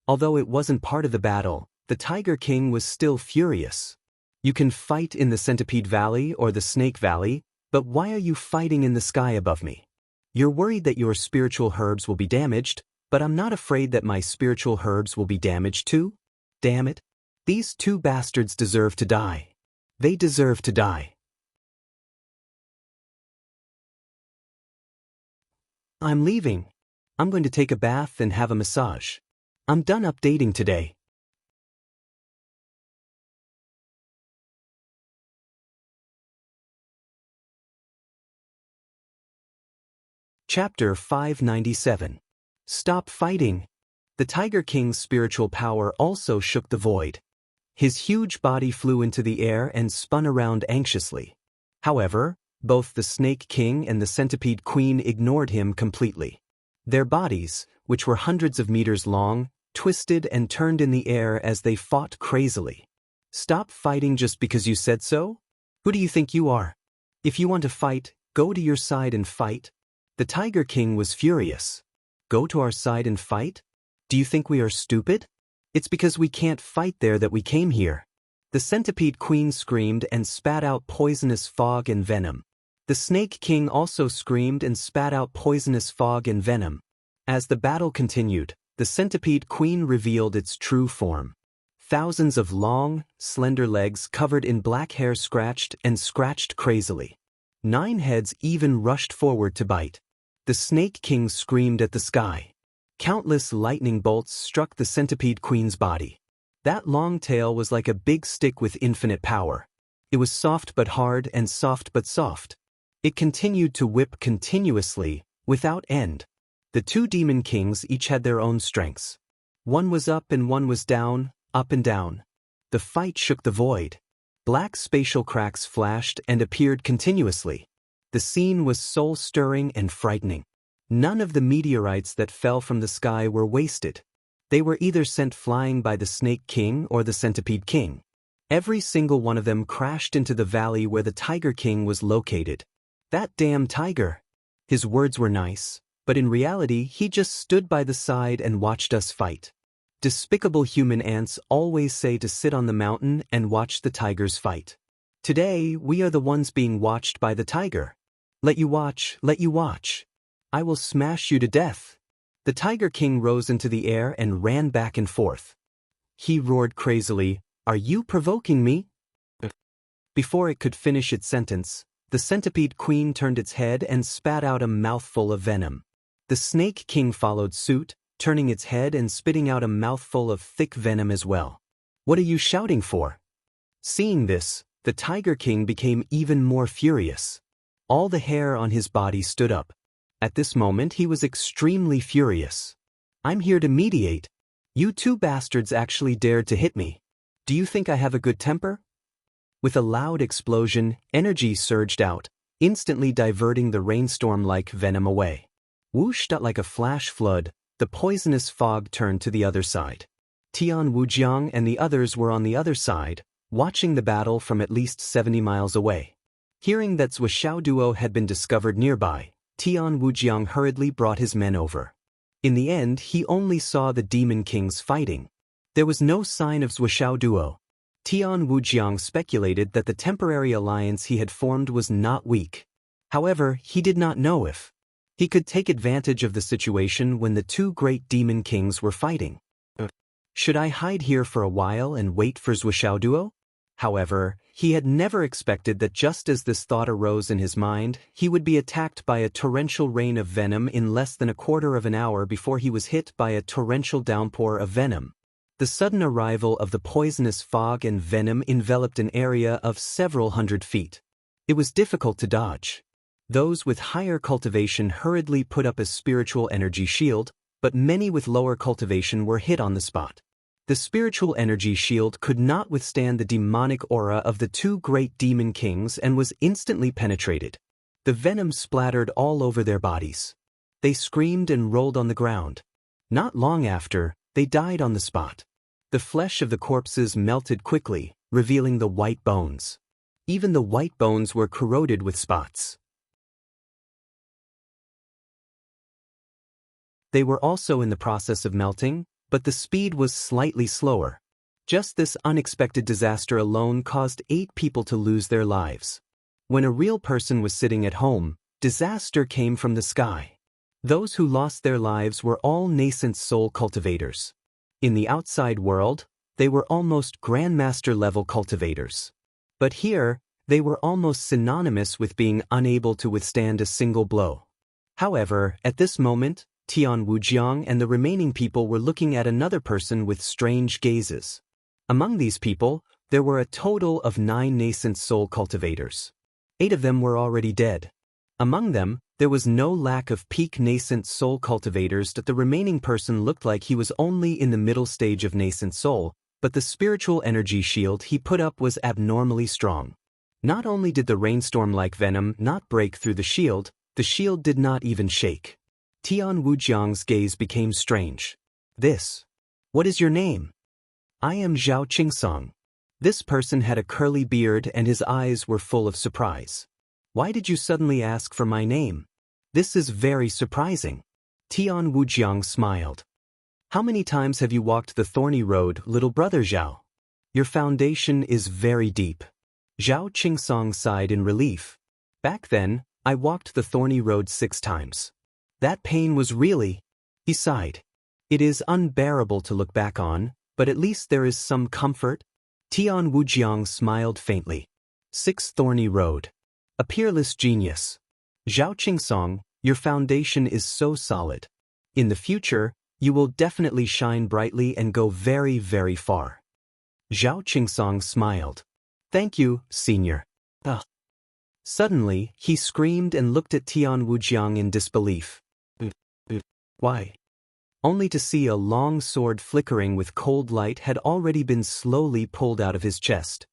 Although it wasn't part of the battle, the Tiger King was still furious. You can fight in the Centipede Valley or the Snake Valley, but why are you fighting in the sky above me? You're worried that your spiritual herbs will be damaged, but I'm not afraid that my spiritual herbs will be damaged too. Damn it. These two bastards deserve to die. They deserve to die. I'm leaving. I'm going to take a bath and have a massage. I'm done updating today. Chapter 597. Stop fighting. The Tiger King's spiritual power also shook the void. His huge body flew into the air and spun around anxiously. However, both the Snake King and the Centipede Queen ignored him completely. Their bodies, which were hundreds of meters long, twisted and turned in the air as they fought crazily. Stop fighting just because you said so? Who do you think you are? If you want to fight, go to your side and fight. The Tiger King was furious. Go to our side and fight? Do you think we are stupid? It's because we can't fight there that we came here. The Centipede Queen screamed and spat out poisonous fog and venom. The Snake King also screamed and spat out poisonous fog and venom. As the battle continued, the Centipede Queen revealed its true form. Thousands of long, slender legs covered in black hair scratched and scratched crazily. 9 heads even rushed forward to bite. The Snake King screamed at the sky. Countless lightning bolts struck the Centipede Queen's body. That long tail was like a big stick with infinite power. It was soft but hard and soft but soft. It continued to whip continuously, without end. The two demon kings each had their own strengths. One was up and one was down, up and down. The fight shook the void. Black spatial cracks flashed and appeared continuously. The scene was soul-stirring and frightening. None of the meteorites that fell from the sky were wasted. They were either sent flying by the Snake King or the Centipede King. Every single one of them crashed into the valley where the Tiger King was located. That damn tiger! His words were nice, but in reality he just stood by the side and watched us fight. Despicable human ants always say to sit on the mountain and watch the tigers fight. Today, we are the ones being watched by the tiger. Let you watch, let you watch. I will smash you to death. The Tiger King rose into the air and ran back and forth. He roared crazily, "Are you provoking me?" Before it could finish its sentence, the Centipede Queen turned its head and spat out a mouthful of venom. The Snake King followed suit, turning its head and spitting out a mouthful of thick venom as well. "What are you shouting for?" Seeing this, the Tiger King became even more furious. All the hair on his body stood up. At this moment he was extremely furious. "I'm here to mediate. You two bastards actually dared to hit me. Do you think I have a good temper?" With a loud explosion, energy surged out, instantly diverting the rainstorm-like venom away. Whooshed out like a flash flood, the poisonous fog turned to the other side. Tian Wujiang and the others were on the other side, watching the battle from at least 70 miles away. Hearing that Zhou Xiaoduo had been discovered nearby, Tian Wujiang hurriedly brought his men over. In the end, he only saw the Demon Kings fighting. There was no sign of Zhou Xiaoduo. Tian Wujiang speculated that the temporary alliance he had formed was not weak. However, he did not know if he could take advantage of the situation when the two great Demon Kings were fighting. Should I hide here for a while and wait for Zhou Xiaoduo? However, he had never expected that just as this thought arose in his mind, he would be attacked by a torrential rain of venom in less than a quarter of an hour before he was hit by a torrential downpour of venom. The sudden arrival of the poisonous fog and venom enveloped an area of several hundred feet. It was difficult to dodge. Those with higher cultivation hurriedly put up a spiritual energy shield, but many with lower cultivation were hit on the spot. The spiritual energy shield could not withstand the demonic aura of the two great demon kings and was instantly penetrated. The venom splattered all over their bodies. They screamed and rolled on the ground. Not long after, they died on the spot. The flesh of the corpses melted quickly, revealing the white bones. Even the white bones were corroded with spots. They were also in the process of melting, but the speed was slightly slower. Just this unexpected disaster alone caused 8 people to lose their lives. When a real person was sitting at home, disaster came from the sky. Those who lost their lives were all nascent soul cultivators. In the outside world, they were almost grandmaster-level cultivators. But here, they were almost synonymous with being unable to withstand a single blow. However, at this moment, Tian Wujiang and the remaining people were looking at another person with strange gazes. Among these people, there were a total of 9 nascent soul cultivators. 8 of them were already dead. Among them, there was no lack of peak nascent soul cultivators, that the remaining person looked like he was only in the middle stage of nascent soul, but the spiritual energy shield he put up was abnormally strong. Not only did the rainstorm-like venom not break through the shield did not even shake. Tian Wujiang's gaze became strange. What is your name? I am Zhao Qingsong. This person had a curly beard and his eyes were full of surprise. Why did you suddenly ask for my name? This is very surprising. Tian Wujiang smiled. How many times have you walked the thorny road, little brother Zhao? Your foundation is very deep. Zhao Qingsong sighed in relief. Back then, I walked the thorny road 6 times. That pain was really... He sighed. It is unbearable to look back on, but at least there is some comfort. Tian Wujiang smiled faintly. 6 thorny road. A peerless genius. Zhao Qingsong, your foundation is so solid. In the future, you will definitely shine brightly and go very, very far. Zhao Qingsong smiled. Thank you, senior. Suddenly, he screamed and looked at Tian Wujiang in disbelief. Why? Only to see a long sword flickering with cold light had already been slowly pulled out of his chest.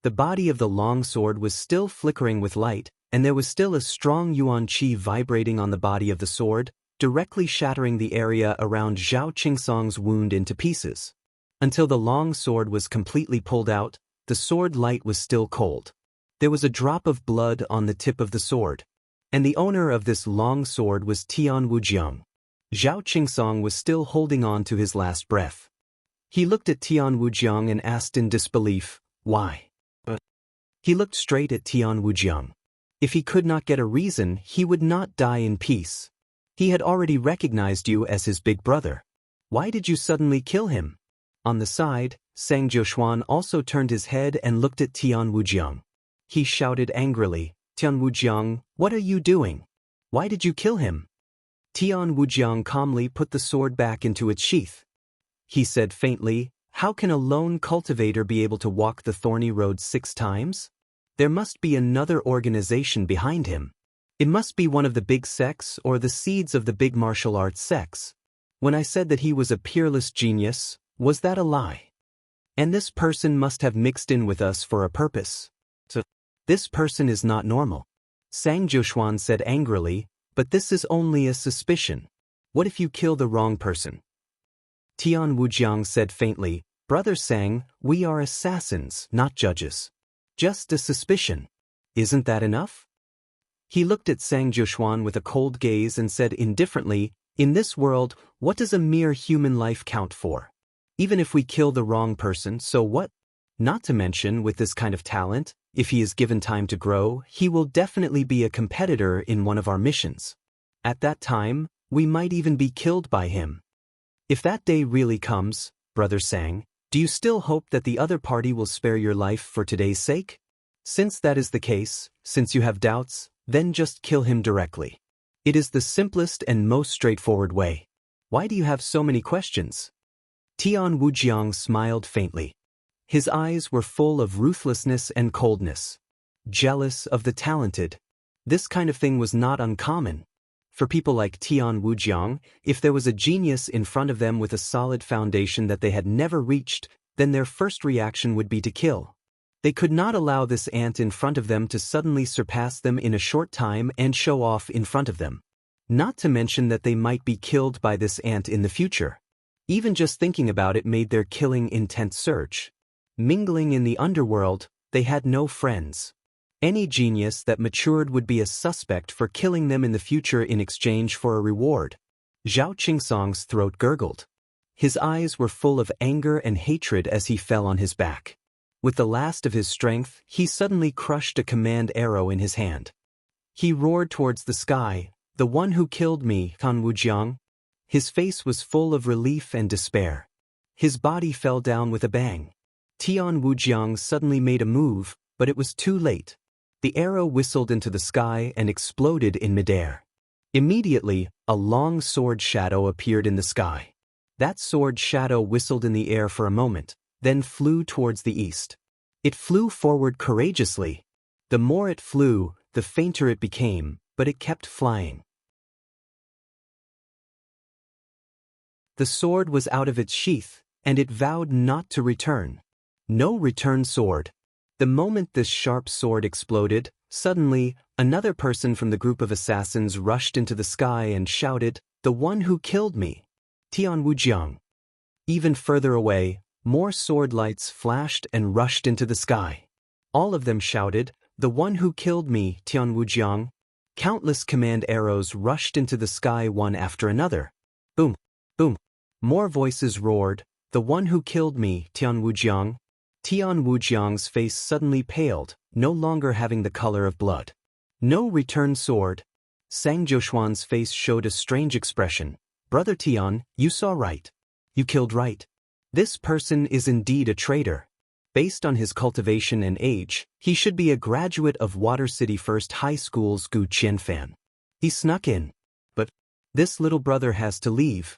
The body of the long sword was still flickering with light, and there was still a strong yuan qi vibrating on the body of the sword, directly shattering the area around Zhao Qingsong's wound into pieces. Until the long sword was completely pulled out, the sword light was still cold. There was a drop of blood on the tip of the sword. And the owner of this long sword was Tian Wujiang. Zhao Qingsong was still holding on to his last breath. He looked at Tian Wujiang and asked in disbelief, why? He looked straight at Tian Wujiang. If he could not get a reason, he would not die in peace. He had already recognized you as his big brother. Why did you suddenly kill him? On the side, Sang Jiushuan also turned his head and looked at Tian Wujiang. He shouted angrily, Tian Wujiang, what are you doing? Why did you kill him? Tian Wujiang calmly put the sword back into its sheath. He said faintly, how can a lone cultivator be able to walk the thorny road 6 times? There must be another organization behind him. It must be one of the big sects or the seeds of the big martial arts sects. When I said that he was a peerless genius, was that a lie? And this person must have mixed in with us for a purpose. This person is not normal. Sang Jiushuan said angrily, but this is only a suspicion. What if you kill the wrong person? Tian Wujiang said faintly, Brother Sang, we are assassins, not judges. Just a suspicion. Isn't that enough? He looked at Sang Jiushuan with a cold gaze and said indifferently, in this world, what does a mere human life count for? Even if we kill the wrong person, so what? Not to mention, with this kind of talent, if he is given time to grow, he will definitely be a competitor in one of our missions. At that time, we might even be killed by him. If that day really comes, Brother Sang, do you still hope that the other party will spare your life for today's sake? Since that is the case, since you have doubts, then just kill him directly. It is the simplest and most straightforward way. Why do you have so many questions? Tian Wujiang smiled faintly. His eyes were full of ruthlessness and coldness. Jealous of the talented. This kind of thing was not uncommon. For people like Tian Wujiang, if there was a genius in front of them with a solid foundation that they had never reached, then their first reaction would be to kill. They could not allow this ant in front of them to suddenly surpass them in a short time and show off in front of them. Not to mention that they might be killed by this ant in the future. Even just thinking about it made their killing intent surge. Mingling in the underworld, they had no friends. Any genius that matured would be a suspect for killing them in the future in exchange for a reward. Zhao Qingsong's throat gurgled. His eyes were full of anger and hatred as he fell on his back. With the last of his strength, he suddenly crushed a command arrow in his hand. He roared towards the sky, "The one who killed me, Tan Wujiang." His face was full of relief and despair. His body fell down with a bang. Tian Wujiang suddenly made a move, but it was too late. The arrow whistled into the sky and exploded in midair. Immediately, a long sword shadow appeared in the sky. That sword shadow whistled in the air for a moment, then flew towards the east. It flew forward courageously. The more it flew, the fainter it became, but it kept flying. The sword was out of its sheath, and it vowed not to return. No return sword. The moment this sharp sword exploded, suddenly, another person from the group of assassins rushed into the sky and shouted, "The one who killed me, Tian Wujiang." Even further away, more sword lights flashed and rushed into the sky. All of them shouted, "The one who killed me, Tian Wujiang." Countless command arrows rushed into the sky one after another. Boom, boom. More voices roared, "The one who killed me, Tian Wujiang." Tian Wujiang's face suddenly paled, no longer having the color of blood. No return sword. Sang Joshuan's face showed a strange expression. "Brother Tian, you saw right. You killed right. This person is indeed a traitor. Based on his cultivation and age, he should be a graduate of Water City First High School's Gu Qianfan. He snuck in. But this little brother has to leave.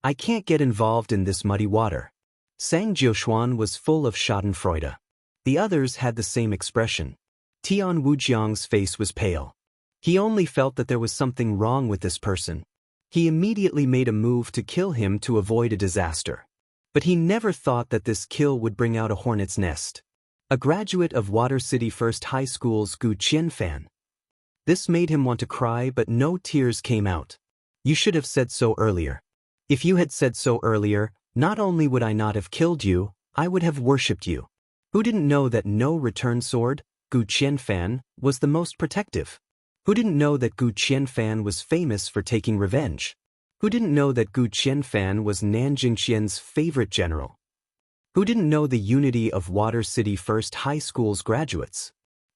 I can't get involved in this muddy water." Sang Jiushuan was full of schadenfreude. The others had the same expression. Tian Wujiang's face was pale. He only felt that there was something wrong with this person. He immediately made a move to kill him to avoid a disaster. But he never thought that this kill would bring out a hornet's nest. A graduate of Water City First High School's Gu Qianfan. This made him want to cry, but no tears came out. "You should have said so earlier. If you had said so earlier, not only would I not have killed you, I would have worshipped you." Who didn't know that no return sword, Gu Qianfan, was the most protective? Who didn't know that Gu Qianfan was famous for taking revenge? Who didn't know that Gu Qianfan was Nanjing Qian's favorite general? Who didn't know the unity of Water City First High School's graduates?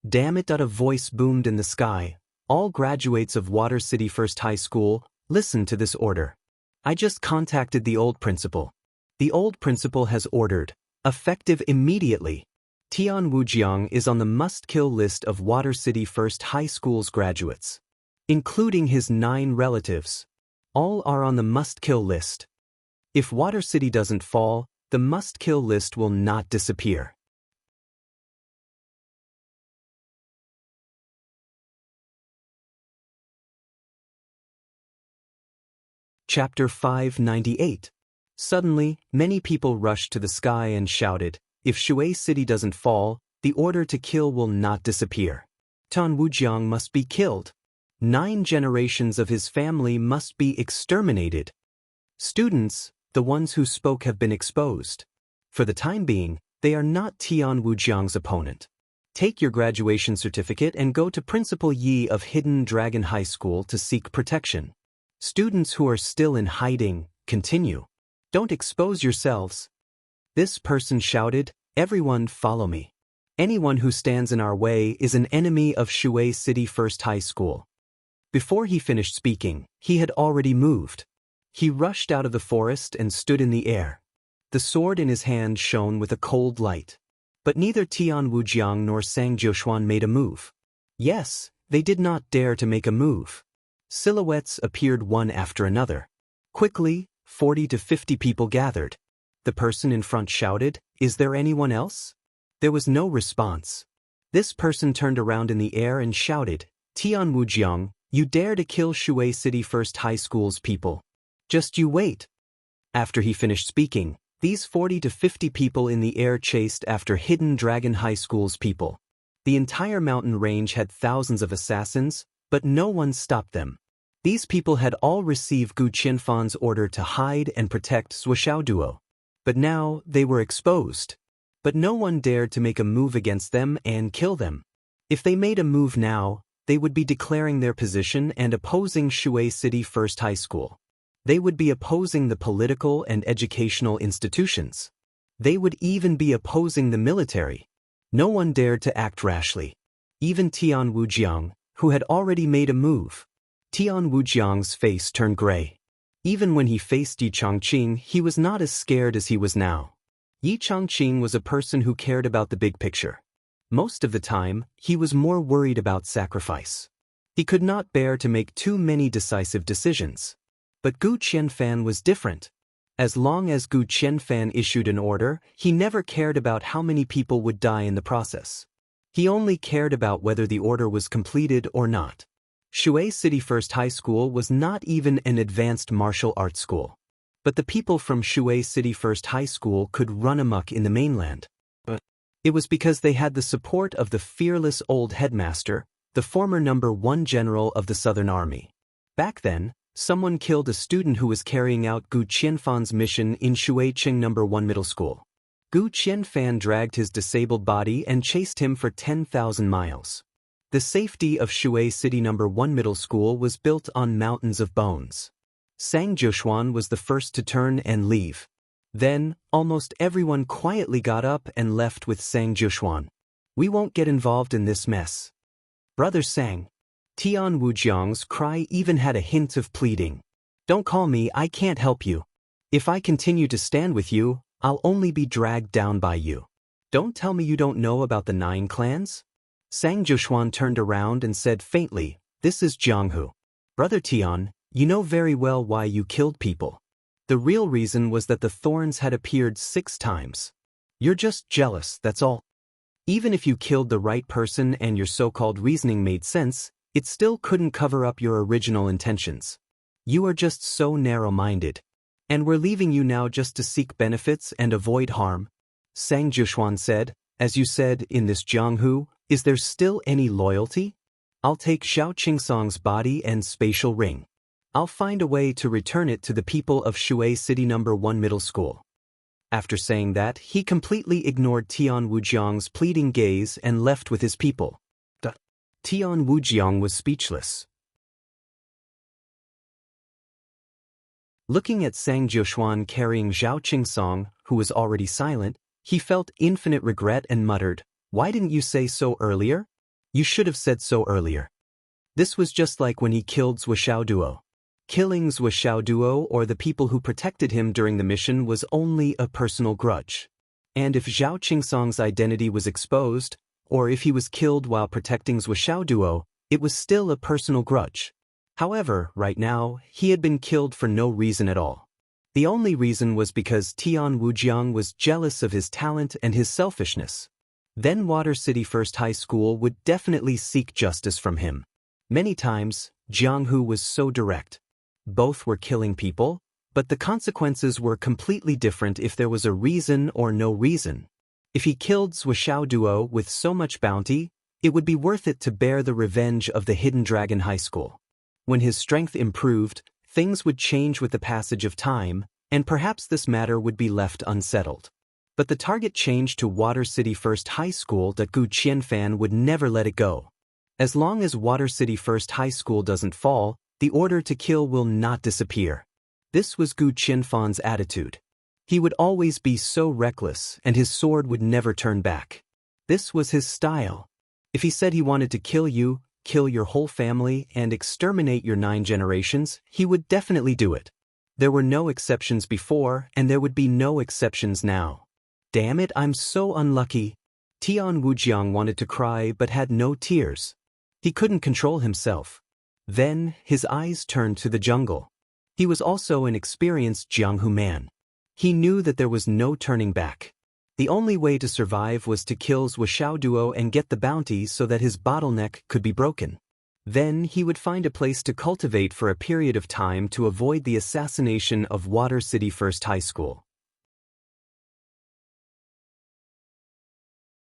Damn it! A voice boomed in the sky. "All graduates of Water City First High School, listen to this order. I just contacted the old principal. The old principal has ordered, effective immediately. Tian Wujiang is on the must-kill list of Water City First High School's graduates, including his 9 relatives. All are on the must-kill list. If Water City doesn't fall, the must-kill list will not disappear." Chapter 598. Suddenly, many people rushed to the sky and shouted, "If Shui City doesn't fall, the order to kill will not disappear. Tan Wujiang must be killed. 9 generations of his family must be exterminated. Students, the ones who spoke have been exposed. For the time being, they are not Tian Wujiang's opponent. Take your graduation certificate and go to Principal Yi of Hidden Dragon High School to seek protection. Students who are still in hiding, continue. Don't expose yourselves." This person shouted, "Everyone follow me. Anyone who stands in our way is an enemy of Shui City First High School." Before he finished speaking, he had already moved. He rushed out of the forest and stood in the air. The sword in his hand shone with a cold light. But neither Tian Wujiang nor Sang Jiushuan made a move. Yes, they did not dare to make a move. Silhouettes appeared one after another. Quickly, 40 to 50 people gathered. The person in front shouted, "Is there anyone else?" There was no response. This person turned around in the air and shouted, "Tian Wujiang, you dare to kill Shui City First High School's people. Just you wait." After he finished speaking, these 40 to 50 people in the air chased after Hidden Dragon High School's people. The entire mountain range had thousands of assassins, but no one stopped them. These people had all received Gu Qianfan's order to hide and protect Zuoxiao Duo. But now they were exposed. But no one dared to make a move against them and kill them. If they made a move now, they would be declaring their position and opposing Shui City First High School. They would be opposing the political and educational institutions. They would even be opposing the military. No one dared to act rashly. Even Tian Wujiang, who had already made a move. Tian Wujiang's face turned gray. Even when he faced Yi Chongqing, he was not as scared as he was now. Yi Chongqing was a person who cared about the big picture. Most of the time, he was more worried about sacrifice. He could not bear to make too many decisive decisions. But Gu Qianfan was different. As long as Gu Qianfan issued an order, he never cared about how many people would die in the process. He only cared about whether the order was completed or not. Shui City First High School was not even an advanced martial arts school. But the people from Shui City First High School could run amok in the mainland. It was because they had the support of the fearless old headmaster, the former #1 general of the Southern Army. Back then, someone killed a student who was carrying out Gu Qianfan's mission in Shuiqing #1 Middle School. Gu Qianfan dragged his disabled body and chased him for 10,000 miles. The safety of Shui City #1 Middle School was built on mountains of bones. Sang Joshuan was the first to turn and leave. Then, almost everyone quietly got up and left with Sang Joshuan. We won't get involved in this mess. Brother Sang. Tian Wujiang's cry even had a hint of pleading. Don't call me, I can't help you. If I continue to stand with you, I'll only be dragged down by you. Don't tell me you don't know about the 9 clans? Sang Joshuan turned around and said faintly, This is Jianghu. Brother Tian, you know very well why you killed people. The real reason was that the thorns had appeared 6 times. You're just jealous, that's all. Even if you killed the right person and your so-called reasoning made sense, it still couldn't cover up your original intentions. You are just so narrow-minded. And we're leaving you now just to seek benefits and avoid harm. Sang Joshuan said, as you said in this Jianghu, is there still any loyalty? I'll take Xiao Qingsong's body and spatial ring. I'll find a way to return it to the people of Shui City #1 Middle School. After saying that, he completely ignored Tian Wujiang's pleading gaze and left with his people. Tian Wujiang was speechless. Looking at Sang Joshuan carrying Xiao Qingsong, who was already silent, he felt infinite regret and muttered, Why didn't you say so earlier? You should have said so earlier. This was just like when he killed Zhou Xiaoduo. Killing Zhou Xiaoduo or the people who protected him during the mission was only a personal grudge. And if Xiao Qingsong's identity was exposed, or if he was killed while protecting Zhou Xiaoduo, it was still a personal grudge. However, right now, he had been killed for no reason at all. The only reason was because Tian Wujiang was jealous of his talent and his selfishness. Then Water City First High School would definitely seek justice from him. Many times, Jianghu was so direct. Both were killing people, but the consequences were completely different if there was a reason or no reason. If he killed Zhou Xiaoduo with so much bounty, it would be worth it to bear the revenge of the Hidden Dragon High School. When his strength improved, things would change with the passage of time, and perhaps this matter would be left unsettled. But the target changed to Water City First High School that Gu Qianfan would never let it go. As long as Water City First High School doesn't fall, the order to kill will not disappear. This was Gu Qianfan's attitude. He would always be so reckless, and his sword would never turn back. This was his style. If he said he wanted to kill you, kill your whole family, and exterminate your 9 generations, he would definitely do it. There were no exceptions before, and there would be no exceptions now. Damn it, I'm so unlucky. Tian Wujiang wanted to cry but had no tears. He couldn't control himself. Then, his eyes turned to the jungle. He was also an experienced Jianghu man. He knew that there was no turning back. The only way to survive was to kill Zhou Xiaoduo and get the bounty so that his bottleneck could be broken. Then he would find a place to cultivate for a period of time to avoid the assassination of Water City First High School.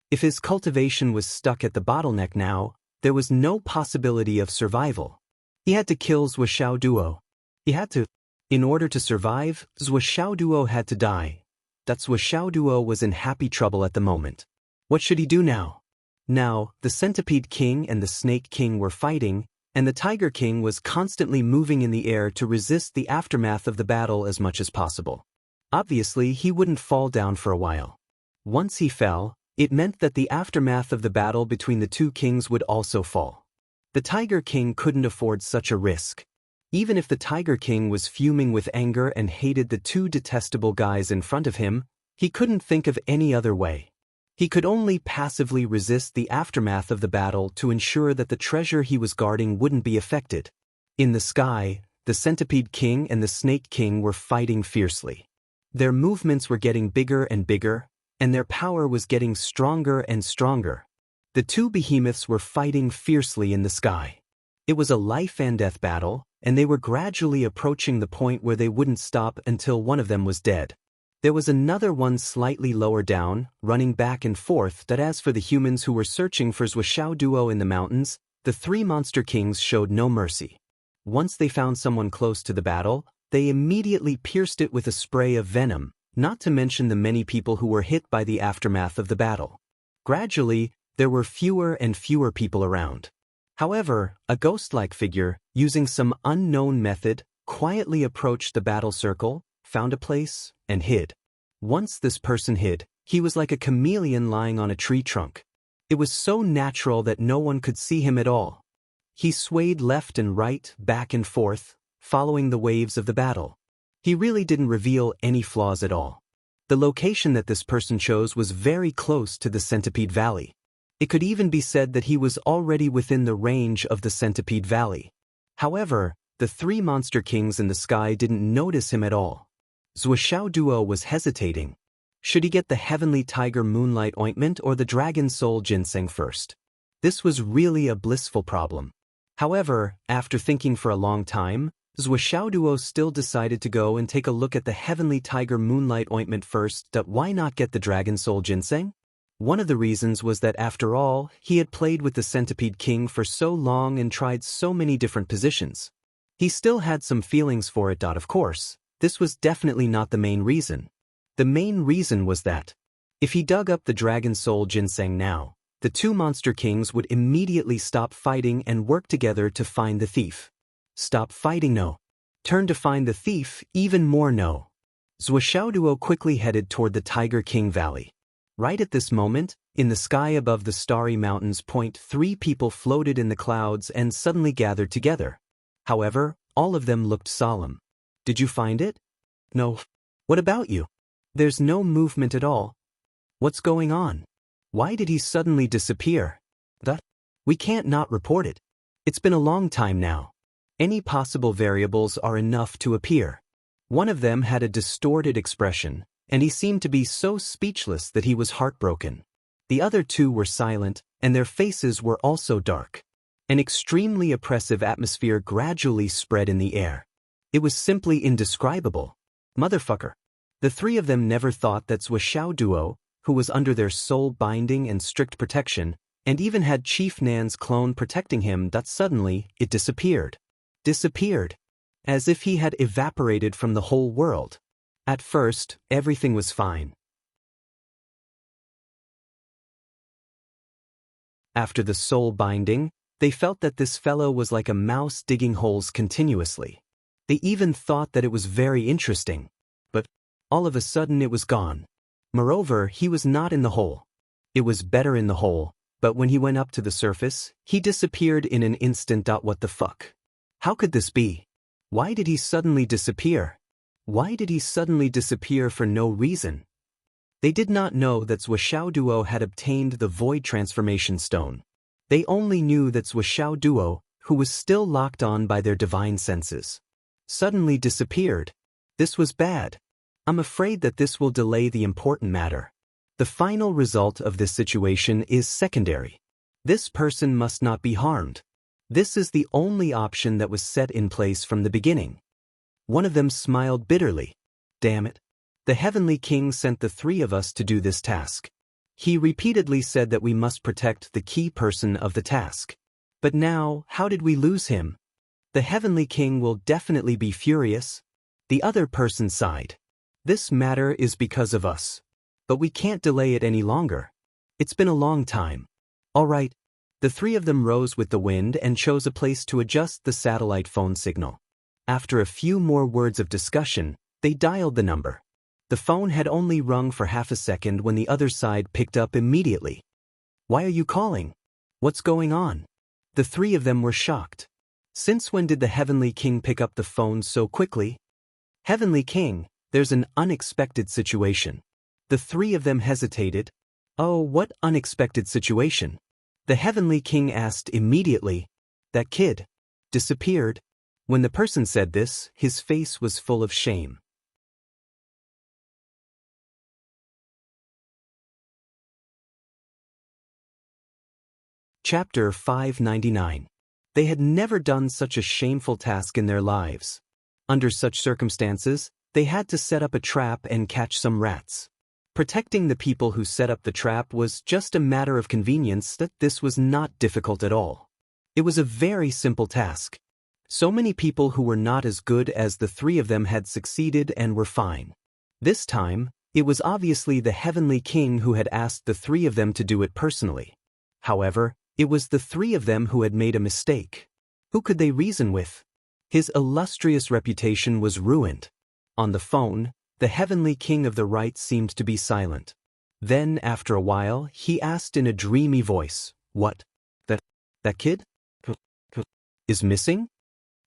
If his cultivation was stuck at the bottleneck now, there was no possibility of survival. He had to kill Zhou Xiaoduo. He had to. In order to survive, Zhou Xiaoduo had to die. That Zhou Xiaoduo was in happy trouble at the moment. What should he do now? Now, the Centipede King and the Snake King were fighting, and the Tiger King was constantly moving in the air to resist the aftermath of the battle as much as possible. Obviously, he wouldn't fall down for a while. Once he fell, it meant that the aftermath of the battle between the two kings would also fall. The Tiger King couldn't afford such a risk. Even if the Tiger King was fuming with anger and hated the two detestable guys in front of him, he couldn't think of any other way. He could only passively resist the aftermath of the battle to ensure that the treasure he was guarding wouldn't be affected. In the sky, the Centipede King and the Snake King were fighting fiercely. Their movements were getting bigger and bigger, and their power was getting stronger and stronger. The two behemoths were fighting fiercely in the sky. It was a life-and-death battle, and they were gradually approaching the point where they wouldn't stop until one of them was dead. There was another one slightly lower down, running back and forth. That as for the humans who were searching for Zhuoxiao Duo in the mountains, the three monster kings showed no mercy. Once they found someone close to the battle, they immediately pierced it with a spray of venom, not to mention the many people who were hit by the aftermath of the battle. Gradually, there were fewer and fewer people around. However, a ghost-like figure, using some unknown method, quietly approached the battle circle, found a place, and hid. Once this person hid, he was like a chameleon lying on a tree trunk. It was so natural that no one could see him at all. He swayed left and right, back and forth, following the waves of the battle. He really didn't reveal any flaws at all. The location that this person chose was very close to the Centipede Valley. It could even be said that he was already within the range of the Centipede Valley. However, the three monster kings in the sky didn't notice him at all. Zhuoxiao Duo was hesitating. Should he get the Heavenly Tiger Moonlight Ointment or the Dragon Soul Ginseng first? This was really a blissful problem. However, after thinking for a long time, Zhuoxiao Duo still decided to go and take a look at the Heavenly Tiger Moonlight Ointment first. Why not get the Dragon Soul Ginseng? One of the reasons was that after all, he had played with the Centipede King for so long and tried so many different positions. He still had some feelings for it. Of course, this was definitely not the main reason. The main reason was that if he dug up the Dragon Soul Ginseng now, the two monster kings would immediately stop fighting and work together to find the thief. Stop fighting, no. Turn to find the thief, even more no. Zhuoxiao Duo quickly headed toward the Tiger King Valley. Right at this moment, in the sky above the starry mountains, three people floated in the clouds and suddenly gathered together. However, all of them looked solemn. Did you find it? No. What about you? There's no movement at all. What's going on? Why did he suddenly disappear? We can't not report it. It's been a long time now. Any possible variables are enough to appear. One of them had a distorted expression, and he seemed to be so speechless that he was heartbroken. The other two were silent, and their faces were also dark. An extremely oppressive atmosphere gradually spread in the air. It was simply indescribable. Motherfucker. The three of them never thought that Zhuoxiao Duo, who was under their soul binding and strict protection, and even had Chief Nan's clone protecting him, that suddenly it disappeared. Disappeared. As if he had evaporated from the whole world. At first, everything was fine. After the soul binding, they felt that this fellow was like a mouse digging holes continuously. They even thought that it was very interesting. But all of a sudden it was gone. Moreover, he was not in the hole. It was better in the hole, but when he went up to the surface, he disappeared in an instant. What the fuck? How could this be? Why did he suddenly disappear? Why did he suddenly disappear for no reason? They did not know that Zhuoxiao Duo had obtained the Void Transformation Stone. They only knew that Zhuoxiao Duo, who was still locked on by their divine senses, suddenly disappeared. This was bad. I'm afraid that this will delay the important matter. The final result of this situation is secondary. This person must not be harmed. This is the only option that was set in place from the beginning. One of them smiled bitterly. Damn it. The Heavenly King sent the three of us to do this task. He repeatedly said that we must protect the key person of the task. But now, how did we lose him? The Heavenly King will definitely be furious. The other person sighed. This matter is because of us. But we can't delay it any longer. It's been a long time. All right. The three of them rose with the wind and chose a place to adjust the satellite phone signal. After a few more words of discussion, they dialed the number. The phone had only rung for half a second when the other side picked up immediately. Why are you calling? What's going on? The three of them were shocked. Since when did the Heavenly King pick up the phone so quickly? Heavenly King, there's an unexpected situation. The three of them hesitated. Oh, what unexpected situation? The Heavenly King asked immediately. That kid disappeared. When the person said this, his face was full of shame. Chapter 599. They had never done such a shameful task in their lives. Under such circumstances, they had to set up a trap and catch some rats. Protecting the people who set up the trap was just a matter of convenience. That this was not difficult at all. It was a very simple task. So many people who were not as good as the three of them had succeeded and were fine. This time, it was obviously the Heavenly King who had asked the three of them to do it personally. However, it was the three of them who had made a mistake. Who could they reason with? His illustrious reputation was ruined. On the phone, the Heavenly King of the Right seemed to be silent. Then, after a while, he asked in a dreamy voice, "What? That kid? Is missing?"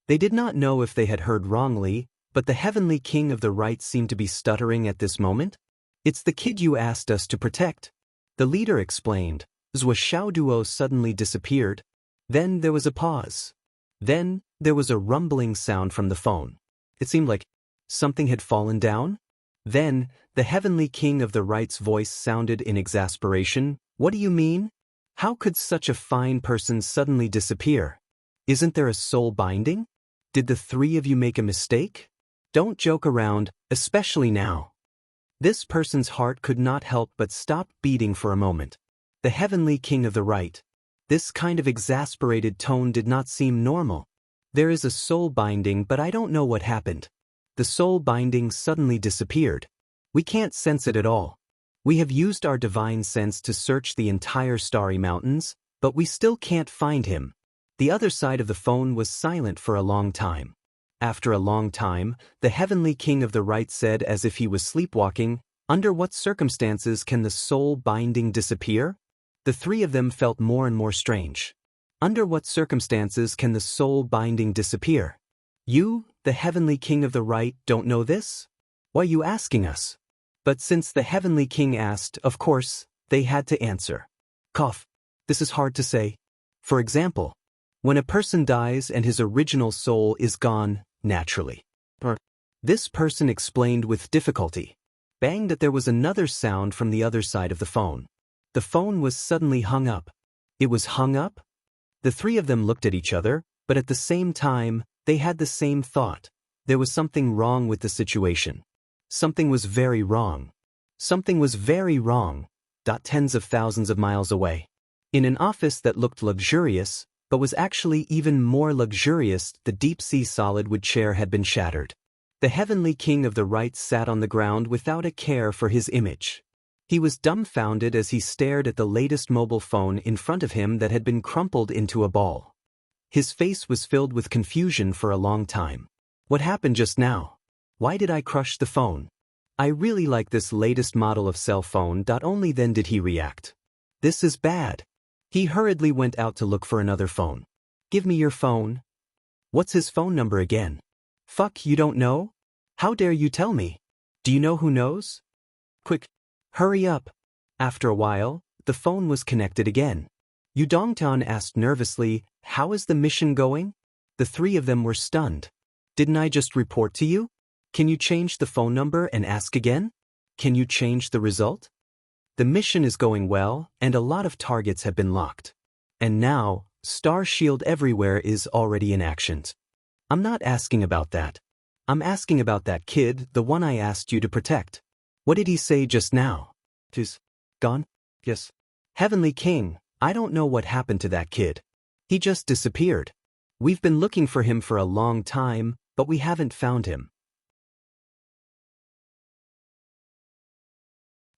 They did not know if they had heard wrongly, but the Heavenly King of the Right seemed to be stuttering at this moment. "It's the kid you asked us to protect," the leader explained. Zhua Xiaoduo suddenly disappeared. Then there was a pause. Then there was a rumbling sound from the phone. It seemed like something had fallen down. Then the Heavenly King of the Right's voice sounded in exasperation. "What do you mean? How could such a fine person suddenly disappear? Isn't there a soul binding? Did the three of you make a mistake? Don't joke around, especially now." This person's heart could not help but stop beating for a moment. The Heavenly King of the Right. This kind of exasperated tone did not seem normal. "There is a soul binding, but I don't know what happened. The soul binding suddenly disappeared. We can't sense it at all. We have used our divine sense to search the entire Starry Mountains, but we still can't find him." The other side of the phone was silent for a long time. After a long time, the Heavenly King of the Right said as if he was sleepwalking, "Under what circumstances can the soul binding disappear?" The three of them felt more and more strange. Under what circumstances can the soul binding disappear? You, the Heavenly King of the Right, don't know this? Why are you asking us? But since the Heavenly King asked, of course, they had to answer. Cough. This is hard to say. For example, when a person dies and his original soul is gone, naturally. This person explained with difficulty. Bang, that there was another sound from the other side of the phone. The phone was suddenly hung up. It was hung up? The three of them looked at each other, but at the same time, they had the same thought. There was something wrong with the situation. Something was very wrong. Something was very wrong. Tens of thousands of miles away. In an office that looked luxurious, but was actually even more luxurious, the deep-sea solid-wood chair had been shattered. The Heavenly King of the Right sat on the ground without a care for his image. He was dumbfounded as he stared at the latest mobile phone in front of him that had been crumpled into a ball. His face was filled with confusion for a long time. What happened just now? Why did I crush the phone? I really like this latest model of cell phone. Only then did he react. This is bad. He hurriedly went out to look for another phone. Give me your phone. What's his phone number again? Fuck, you don't know? How dare you tell me? Do you know who knows? Quick, hurry up. After a while, the phone was connected again. Yu Dongtan asked nervously, how is the mission going? The three of them were stunned. Didn't I just report to you? Can you change the phone number and ask again? Can you change the result? The mission is going well, and a lot of targets have been locked. And now, Star Shield everywhere is already in action. I'm not asking about that. I'm asking about that kid, the one I asked you to protect. What did he say just now? He's gone? Yes. Heavenly King, I don't know what happened to that kid. He just disappeared. We've been looking for him for a long time, but we haven't found him.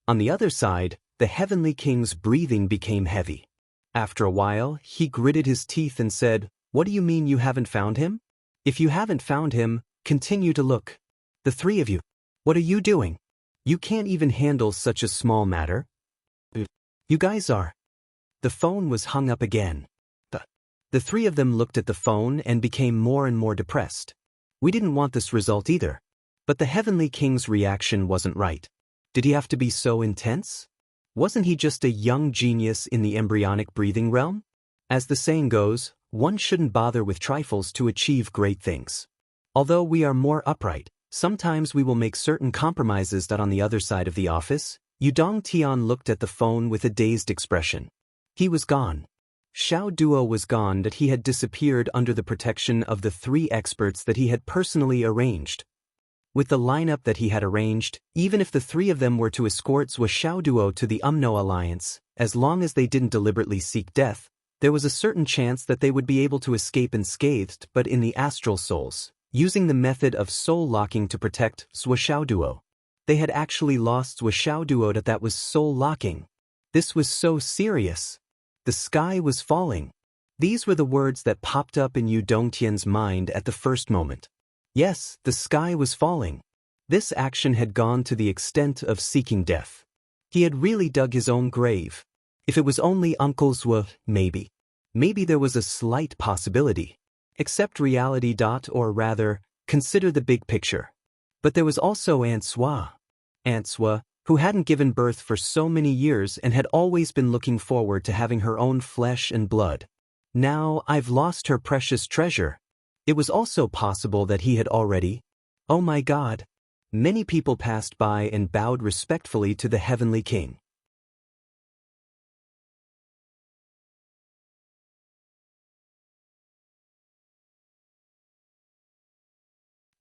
On the other side, the Heavenly King's breathing became heavy. After a while, he gritted his teeth and said, "What do you mean you haven't found him? If you haven't found him, continue to look. The three of you. What are you doing? You can't even handle such a small matter. You guys are." The phone was hung up again. The three of them looked at the phone and became more and more depressed. We didn't want this result either. But the Heavenly King's reaction wasn't right. Did he have to be so intense? Wasn't he just a young genius in the embryonic breathing realm? As the saying goes, one shouldn't bother with trifles to achieve great things. Although we are more upright, sometimes we will make certain compromises that on the other side of the office. Yudong Tian looked at the phone with a dazed expression. He was gone. Xiao Duo was gone, that he had disappeared under the protection of the three experts that he had personally arranged. With the lineup that he had arranged, even if the three of them were to escort Zhou Xiaoduo to the Umno Alliance, as long as they didn't deliberately seek death, there was a certain chance that they would be able to escape unscathed, but in the astral souls, using the method of soul locking to protect Zhou Xiaoduo. They had actually lost Zhou Xiaoduo, that was soul locking. This was so serious. The sky was falling. These were the words that popped up in Yu Dongtian's mind at the first moment. Yes, the sky was falling. This action had gone to the extent of seeking death. He had really dug his own grave. If it was only Uncle Zhou, maybe. Maybe there was a slight possibility. Accept reality. Or rather, consider the big picture. But there was also Aunt Sua. Aunt Sua, who hadn't given birth for so many years and had always been looking forward to having her own flesh and blood. Now I've lost her precious treasure. It was also possible that he had already. Oh my God. Many people passed by and bowed respectfully to the Heavenly King.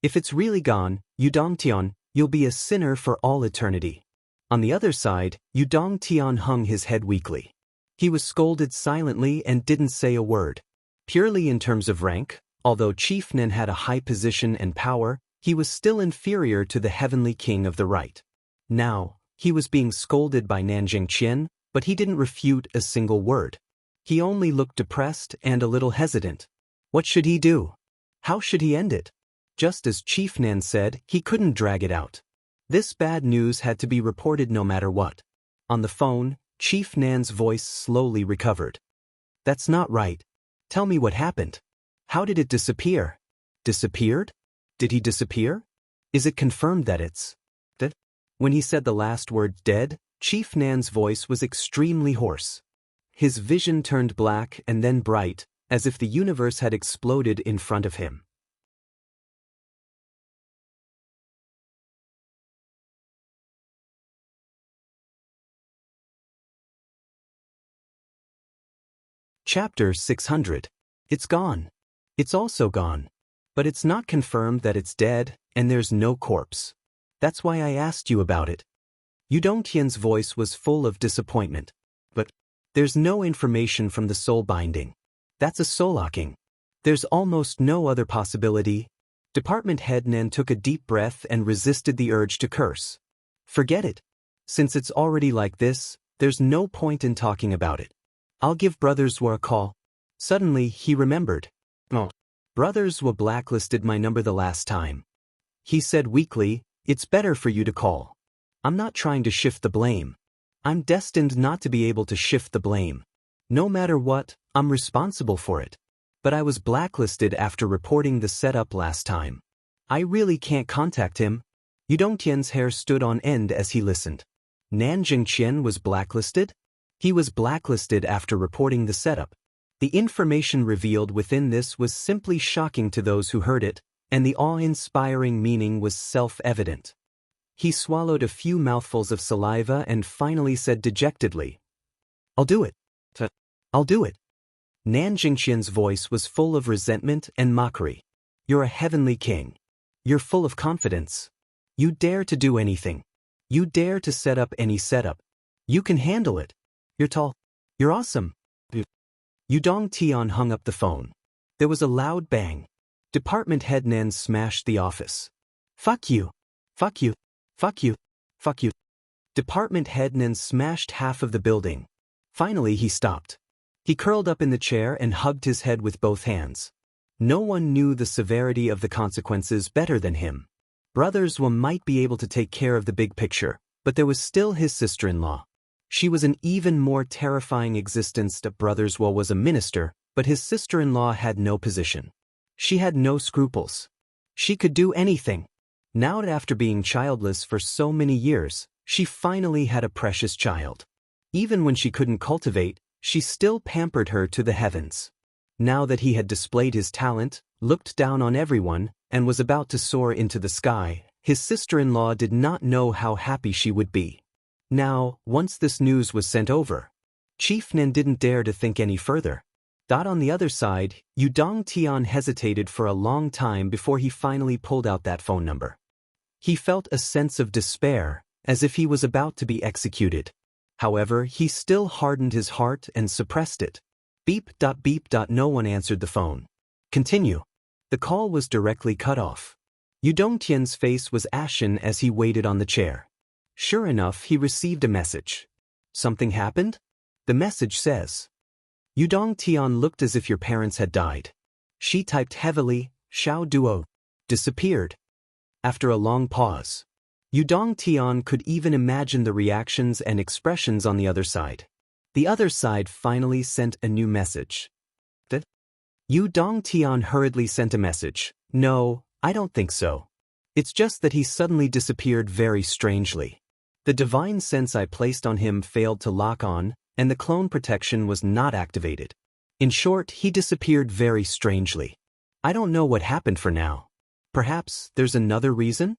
If it's really gone, Yudongtian, you'll be a sinner for all eternity. On the other side, Yudongtian hung his head weakly. He was scolded silently and didn't say a word. Purely in terms of rank, although Chief Nen had a high position and power, he was still inferior to the Heavenly King of the right. Now, he was being scolded by Nanjing Qian, but he didn't refute a single word. He only looked depressed and a little hesitant. What should he do? How should he end it? Just as Chief Nan said, he couldn't drag it out. This bad news had to be reported no matter what. On the phone, Chief Nan's voice slowly recovered. That's not right. Tell me what happened. How did it disappear? Disappeared? Did he disappear? Is it confirmed that it's dead? When he said the last word dead, Chief Nan's voice was extremely hoarse. His vision turned black and then bright, as if the universe had exploded in front of him. Chapter 600. It's gone. It's also gone. But it's not confirmed that it's dead, and there's no corpse. That's why I asked you about it. Yudongtian's voice was full of disappointment. But there's no information from the soul binding. That's a soul locking. There's almost no other possibility. Department head Nen took a deep breath and resisted the urge to curse. Forget it. Since it's already like this, there's no point in talking about it. I'll give Brother Zhou a call. Suddenly, he remembered. Oh. Brother Zhou blacklisted my number the last time. He said weakly, it's better for you to call. I'm not trying to shift the blame. I'm destined not to be able to shift the blame. No matter what, I'm responsible for it. But I was blacklisted after reporting the setup last time. I really can't contact him. Yudongtian's hair stood on end as he listened. Nanjing Qian was blacklisted? He was blacklisted after reporting the setup. The information revealed within this was simply shocking to those who heard it, and the awe-inspiring meaning was self-evident. He swallowed a few mouthfuls of saliva and finally said dejectedly, I'll do it. I'll do it. Nanjing Qian's voice was full of resentment and mockery. You're a heavenly king. You're full of confidence. You dare to do anything. You dare to set up any setup. You can handle it. You're tall. You're awesome. Yudongtian hung up the phone. There was a loud bang. Department head Nan smashed the office. Fuck you. Fuck you. Fuck you. Fuck you. Department head Nan smashed half of the building. Finally he stopped. He curled up in the chair and hugged his head with both hands. No one knew the severity of the consequences better than him. Brothers might be able to take care of the big picture, but there was still his sister-in-law. She was an even more terrifying existence. Brothers was a minister, but his sister-in-law had no position. She had no scruples. She could do anything. Now, after being childless for so many years, she finally had a precious child. Even when she couldn't cultivate, she still pampered her to the heavens. Now that he had displayed his talent, looked down on everyone, and was about to soar into the sky, his sister-in-law did not know how happy she would be. Now, once this news was sent over, Chief Nan didn't dare to think any further. On the other side, Udong Tian hesitated for a long time before he finally pulled out that phone number. He felt a sense of despair, as if he was about to be executed. However, he still hardened his heart and suppressed it. Beep. No one answered the phone. Continue. The call was directly cut off. Udong Tian's face was ashen as he waited on the chair. Sure enough, he received a message. Something happened? The message says, Udong Tian looked as if your parents had died. She typed heavily, Xiao Duo. Disappeared. After a long pause, Udong Tian could even imagine the reactions and expressions on the other side. The other side finally sent a new message. Udong Tian hurriedly sent a message. No, I don't think so. It's just that he suddenly disappeared very strangely. The divine sense I placed on him failed to lock on, and the clone protection was not activated. In short, he disappeared very strangely. I don't know what happened for now. Perhaps there's another reason?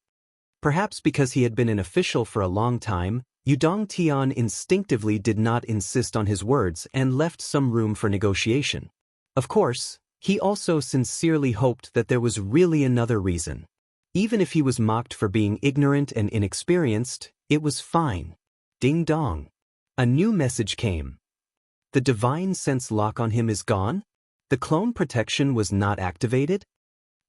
Perhaps because he had been an official for a long time, Udong Tian instinctively did not insist on his words and left some room for negotiation. Of course, he also sincerely hoped that there was really another reason. Even if he was mocked for being ignorant and inexperienced, it was fine. Ding dong. A new message came. The divine sense lock on him is gone? The clone protection was not activated?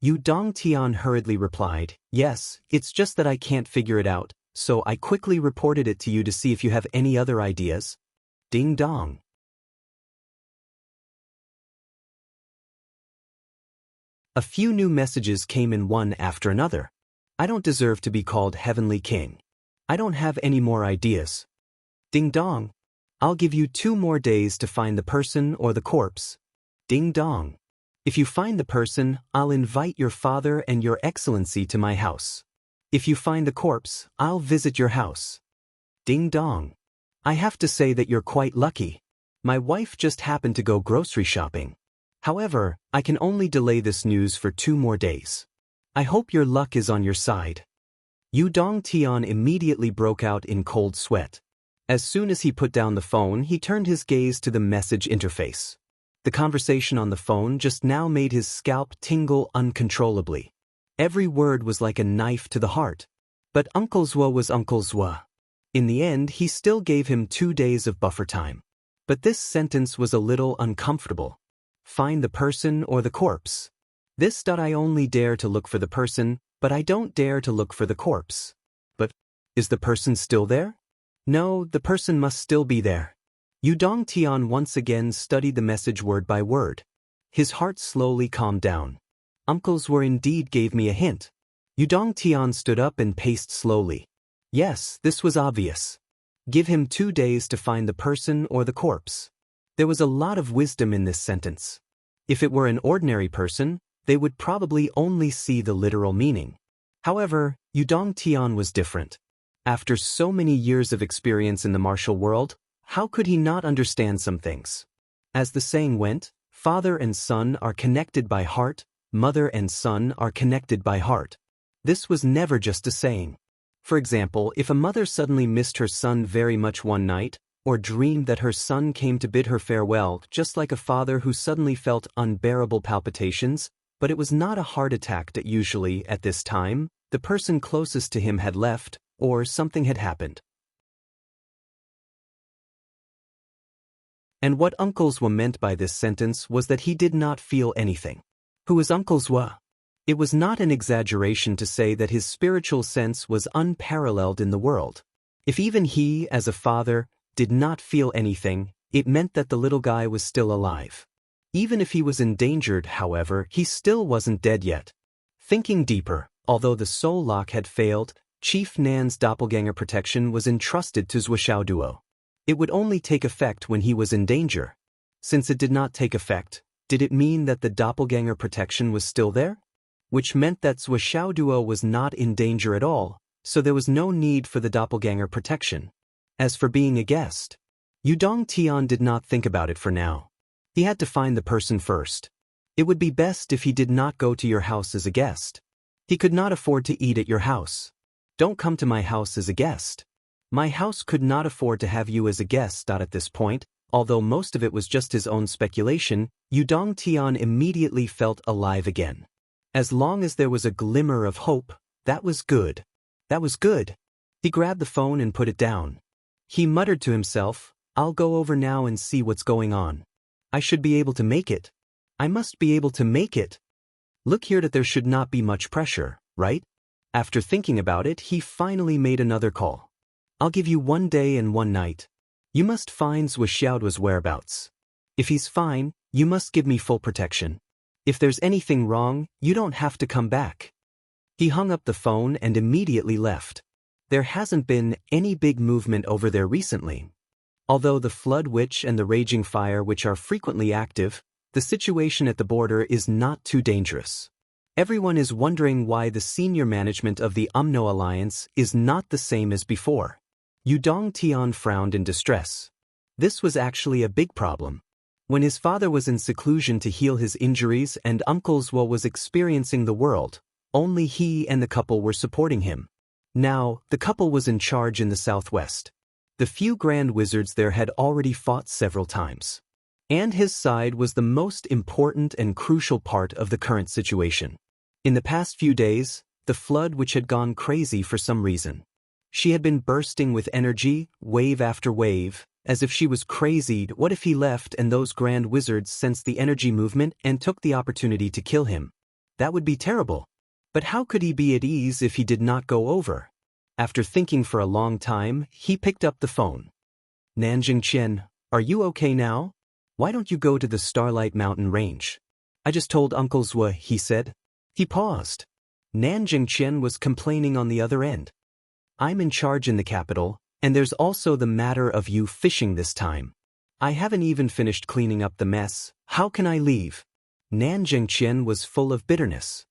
Udong Tian hurriedly replied, yes, it's just that I can't figure it out, so I quickly reported it to you to see if you have any other ideas. Ding dong. A few new messages came in one after another. I don't deserve to be called Heavenly King. I don't have any more ideas. Ding dong. I'll give you 2 more days to find the person or the corpse. Ding dong. If you find the person, I'll invite your father and your excellency to my house. If you find the corpse, I'll visit your house. Ding dong. I have to say that you're quite lucky. My wife just happened to go grocery shopping. However, I can only delay this news for 2 more days. I hope your luck is on your side. Udong Tian immediately broke out in cold sweat. As soon as he put down the phone, he turned his gaze to the message interface. The conversation on the phone just now made his scalp tingle uncontrollably. Every word was like a knife to the heart. But Uncle Zhuo was Uncle Zhuo. In the end, he still gave him 2 days of buffer time. But this sentence was a little uncomfortable. Find the person or the corpse. I only dare to look for the person, but I don't dare to look for the corpse. But, is the person still there? No, the person must still be there. Udong Tian once again studied the message word by word. His heart slowly calmed down. Uncles were indeed gave me a hint. Udong Tian stood up and paced slowly. Yes, this was obvious. Give him 2 days to find the person or the corpse. There was a lot of wisdom in this sentence. If it were an ordinary person, they would probably only see the literal meaning. However, Udong Tian was different. After so many years of experience in the martial world, how could he not understand some things? As the saying went, father and son are connected by heart, mother and son are connected by heart. This was never just a saying. For example, if a mother suddenly missed her son very much one night, or dreamed that her son came to bid her farewell, just like a father who suddenly felt unbearable palpitations, but it was not a heart attack that usually, at this time, the person closest to him had left, or something had happened. And what Uncle Zhuo meant by this sentence was that he did not feel anything. Who is Uncle Zhuo? It was not an exaggeration to say that his spiritual sense was unparalleled in the world. If even he, as a father, did not feel anything, It meant that the little guy was still alive. Even if he was endangered, however, he still wasn't dead yet. Thinking deeper, although the soul lock had failed, Chief Nan's doppelganger protection was entrusted to Zhuoxiao Duo. It would only take effect when he was in danger. Since it did not take effect, did it mean that the doppelganger protection was still there? Which meant that Zhuoxiao Duo was not in danger at all, so there was no need for the doppelganger protection. As for being a guest, Yudong Tian did not think about it for now. He had to find the person first. It would be best if he did not go to your house as a guest. He could not afford to eat at your house. Don't come to my house as a guest. My house could not afford to have you as a guest. At this point, although most of it was just his own speculation, Yudong Tian immediately felt alive again. As long as there was a glimmer of hope, that was good. That was good. He grabbed the phone and put it down. He muttered to himself, I'll go over now and see what's going on. I should be able to make it. I must be able to make it. Look here, that there should not be much pressure, right? After thinking about it, he finally made another call. I'll give you 1 day and 1 night. You must find Zhuoxiao's whereabouts. If he's fine, you must give me full protection. If there's anything wrong, you don't have to come back. He hung up the phone and immediately left. There hasn't been any big movement over there recently. Although the Flood Witch and the Raging Fire which are frequently active, the situation at the border is not too dangerous. Everyone is wondering why the senior management of the UMNO Alliance is not the same as before. Yudong Tian frowned in distress. This was actually a big problem. When his father was in seclusion to heal his injuries and Uncle Zhuo was experiencing the world, only he and the couple were supporting him. Now, the couple was in charge in the southwest. The few grand wizards there had already fought several times. And his side was the most important and crucial part of the current situation. In the past few days, the Flood Witch had gone crazy for some reason. She had been bursting with energy, wave after wave, as if she was crazy. What if he left and those grand wizards sensed the energy movement and took the opportunity to kill him? That would be terrible. But how could he be at ease if he did not go over? After thinking for a long time, he picked up the phone. Nanjing Qian, are you okay now? Why don't you go to the Starlight Mountain Range? I just told Uncle Zhuo, he said. He paused. Nanjing Qian was complaining on the other end. I'm in charge in the capital, and there's also the matter of you fishing this time. I haven't even finished cleaning up the mess. How can I leave? Nanjing Qian was full of bitterness.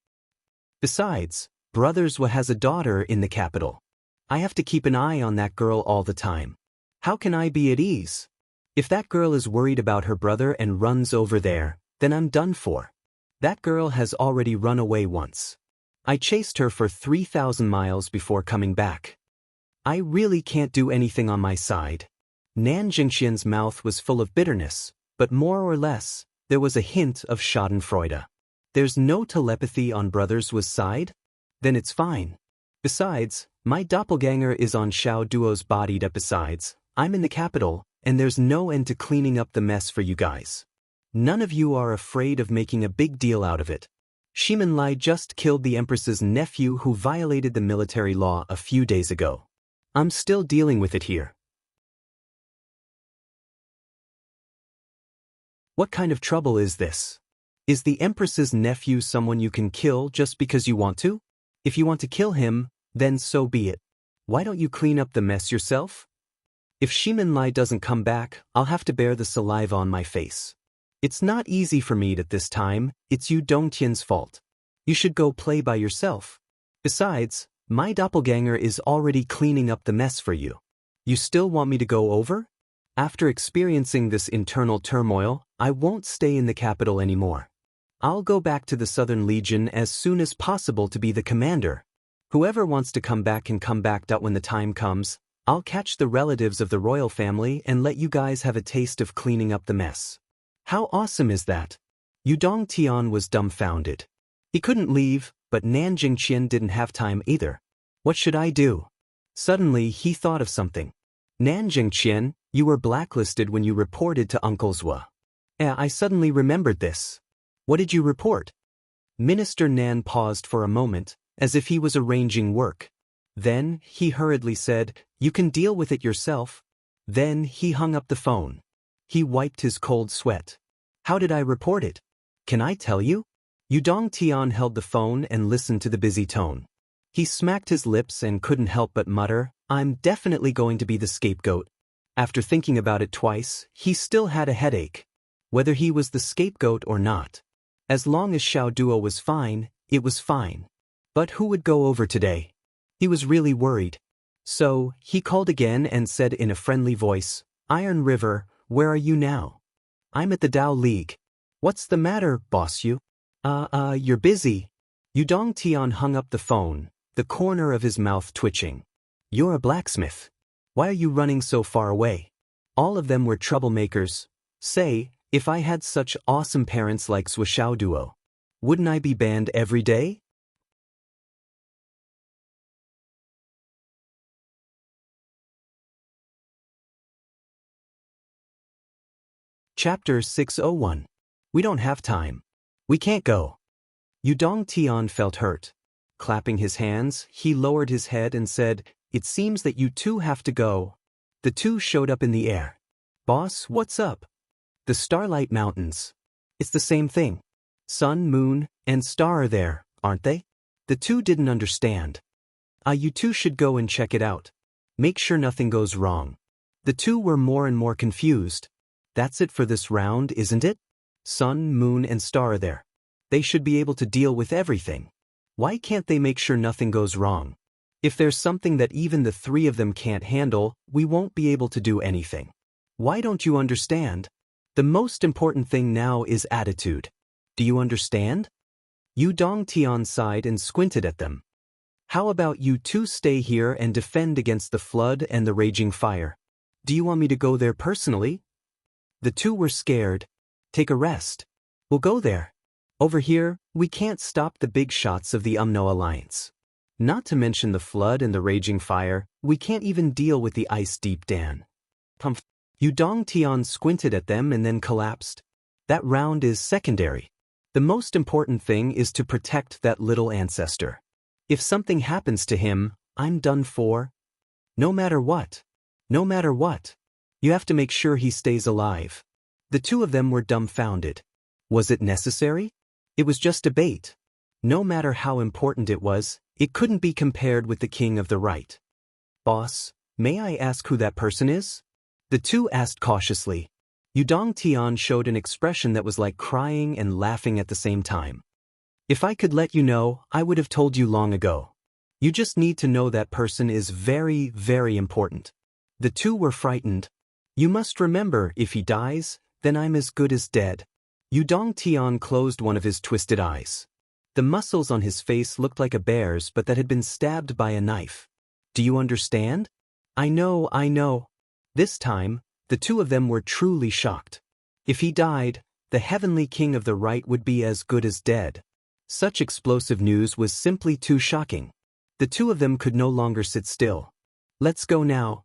Besides, Brother Zhuo has a daughter in the capital. I have to keep an eye on that girl all the time. How can I be at ease? If that girl is worried about her brother and runs over there, then I'm done for. That girl has already run away once. I chased her for 3,000 miles before coming back. I really can't do anything on my side. Nanjing Qian's mouth was full of bitterness, but more or less, there was a hint of schadenfreude. There's no telepathy on Brother Zhuo's side? Then it's fine. Besides, my doppelganger is on Xiao Duo's body. Besides, I'm in the capital, and there's no end to cleaning up the mess for you guys. None of you are afraid of making a big deal out of it. Shimen Lai just killed the Empress's nephew who violated the military law a few days ago. I'm still dealing with it here. What kind of trouble is this? Is the Empress's nephew someone you can kill just because you want to? If you want to kill him, then so be it. Why don't you clean up the mess yourself? If Shimen Lai doesn't come back, I'll have to bear the saliva on my face. It's not easy for me at this time. It's you Dongtian's fault. You should go play by yourself. Besides, my doppelganger is already cleaning up the mess for you. You still want me to go over? After experiencing this internal turmoil, I won't stay in the capital anymore. I'll go back to the Southern Legion as soon as possible to be the commander. Whoever wants to come back can come back. When the time comes, I'll catch the relatives of the royal family and let you guys have a taste of cleaning up the mess. How awesome is that? Yudong Tian was dumbfounded. He couldn't leave, but Nanjing Qian didn't have time either. What should I do? Suddenly he thought of something. Nanjing Qian, you were blacklisted when you reported to Uncle Zhuo. I suddenly remembered this. What did you report? Minister Nan paused for a moment, as if he was arranging work. Then, he hurriedly said, you can deal with it yourself. Then he hung up the phone. He wiped his cold sweat. How did I report it? Can I tell you? Yudong Tian held the phone and listened to the busy tone. He smacked his lips and couldn't help but mutter, I'm definitely going to be the scapegoat. After thinking about it twice, he still had a headache. Whether he was the scapegoat or not. As long as Xiao Duo was fine, it was fine. But who would go over today? He was really worried. So, he called again and said in a friendly voice, Iron River, where are you now? I'm at the Dao League. What's the matter, boss you? You're busy. Yudong Tian hung up the phone, the corner of his mouth twitching. You're a blacksmith. Why are you running so far away? All of them were troublemakers. Say, if I had such awesome parents like Xiao Duo, wouldn't I be banned every day? Chapter 601. We don't have time. We can't go. Yudong Tian felt hurt. Clapping his hands, he lowered his head and said, It seems that you two have to go. The two showed up in the air. Boss, what's up? The Starlight Mountains. It's the same thing. Sun, moon, and star are there, aren't they? The two didn't understand. You two should go and check it out. Make sure nothing goes wrong. The two were more and more confused. That's it for this round, isn't it? Sun, moon, and star are there. They should be able to deal with everything. Why can't they make sure nothing goes wrong? If there's something that even the three of them can't handle, we won't be able to do anything. Why don't you understand? The most important thing now is attitude. Do you understand? Yudong Tian sighed and squinted at them. How about you two stay here and defend against the flood and the raging fire? Do you want me to go there personally? The two were scared. Take a rest. We'll go there. Over here, we can't stop the big shots of the UMNO alliance. Not to mention the flood and the raging fire, we can't even deal with the ice deep Dan. Yudong Tian squinted at them and then collapsed. That round is secondary. The most important thing is to protect that little ancestor. If something happens to him, I'm done for. No matter what. No matter what. You have to make sure he stays alive. The two of them were dumbfounded. Was it necessary? It was just a bait. No matter how important it was, it couldn't be compared with the king of the right. Boss, may I ask who that person is? The two asked cautiously. Yudong Tian showed an expression that was like crying and laughing at the same time. If I could let you know, I would have told you long ago. You just need to know that person is very, very important. The two were frightened. You must remember, if he dies, then I'm as good as dead. Yudong Tian closed one of his twisted eyes. The muscles on his face looked like a bear's but that had been stabbed by a knife. Do you understand? I know. This time, the two of them were truly shocked. If he died, the heavenly king of the right would be as good as dead. Such explosive news was simply too shocking. The two of them could no longer sit still. Let's go now.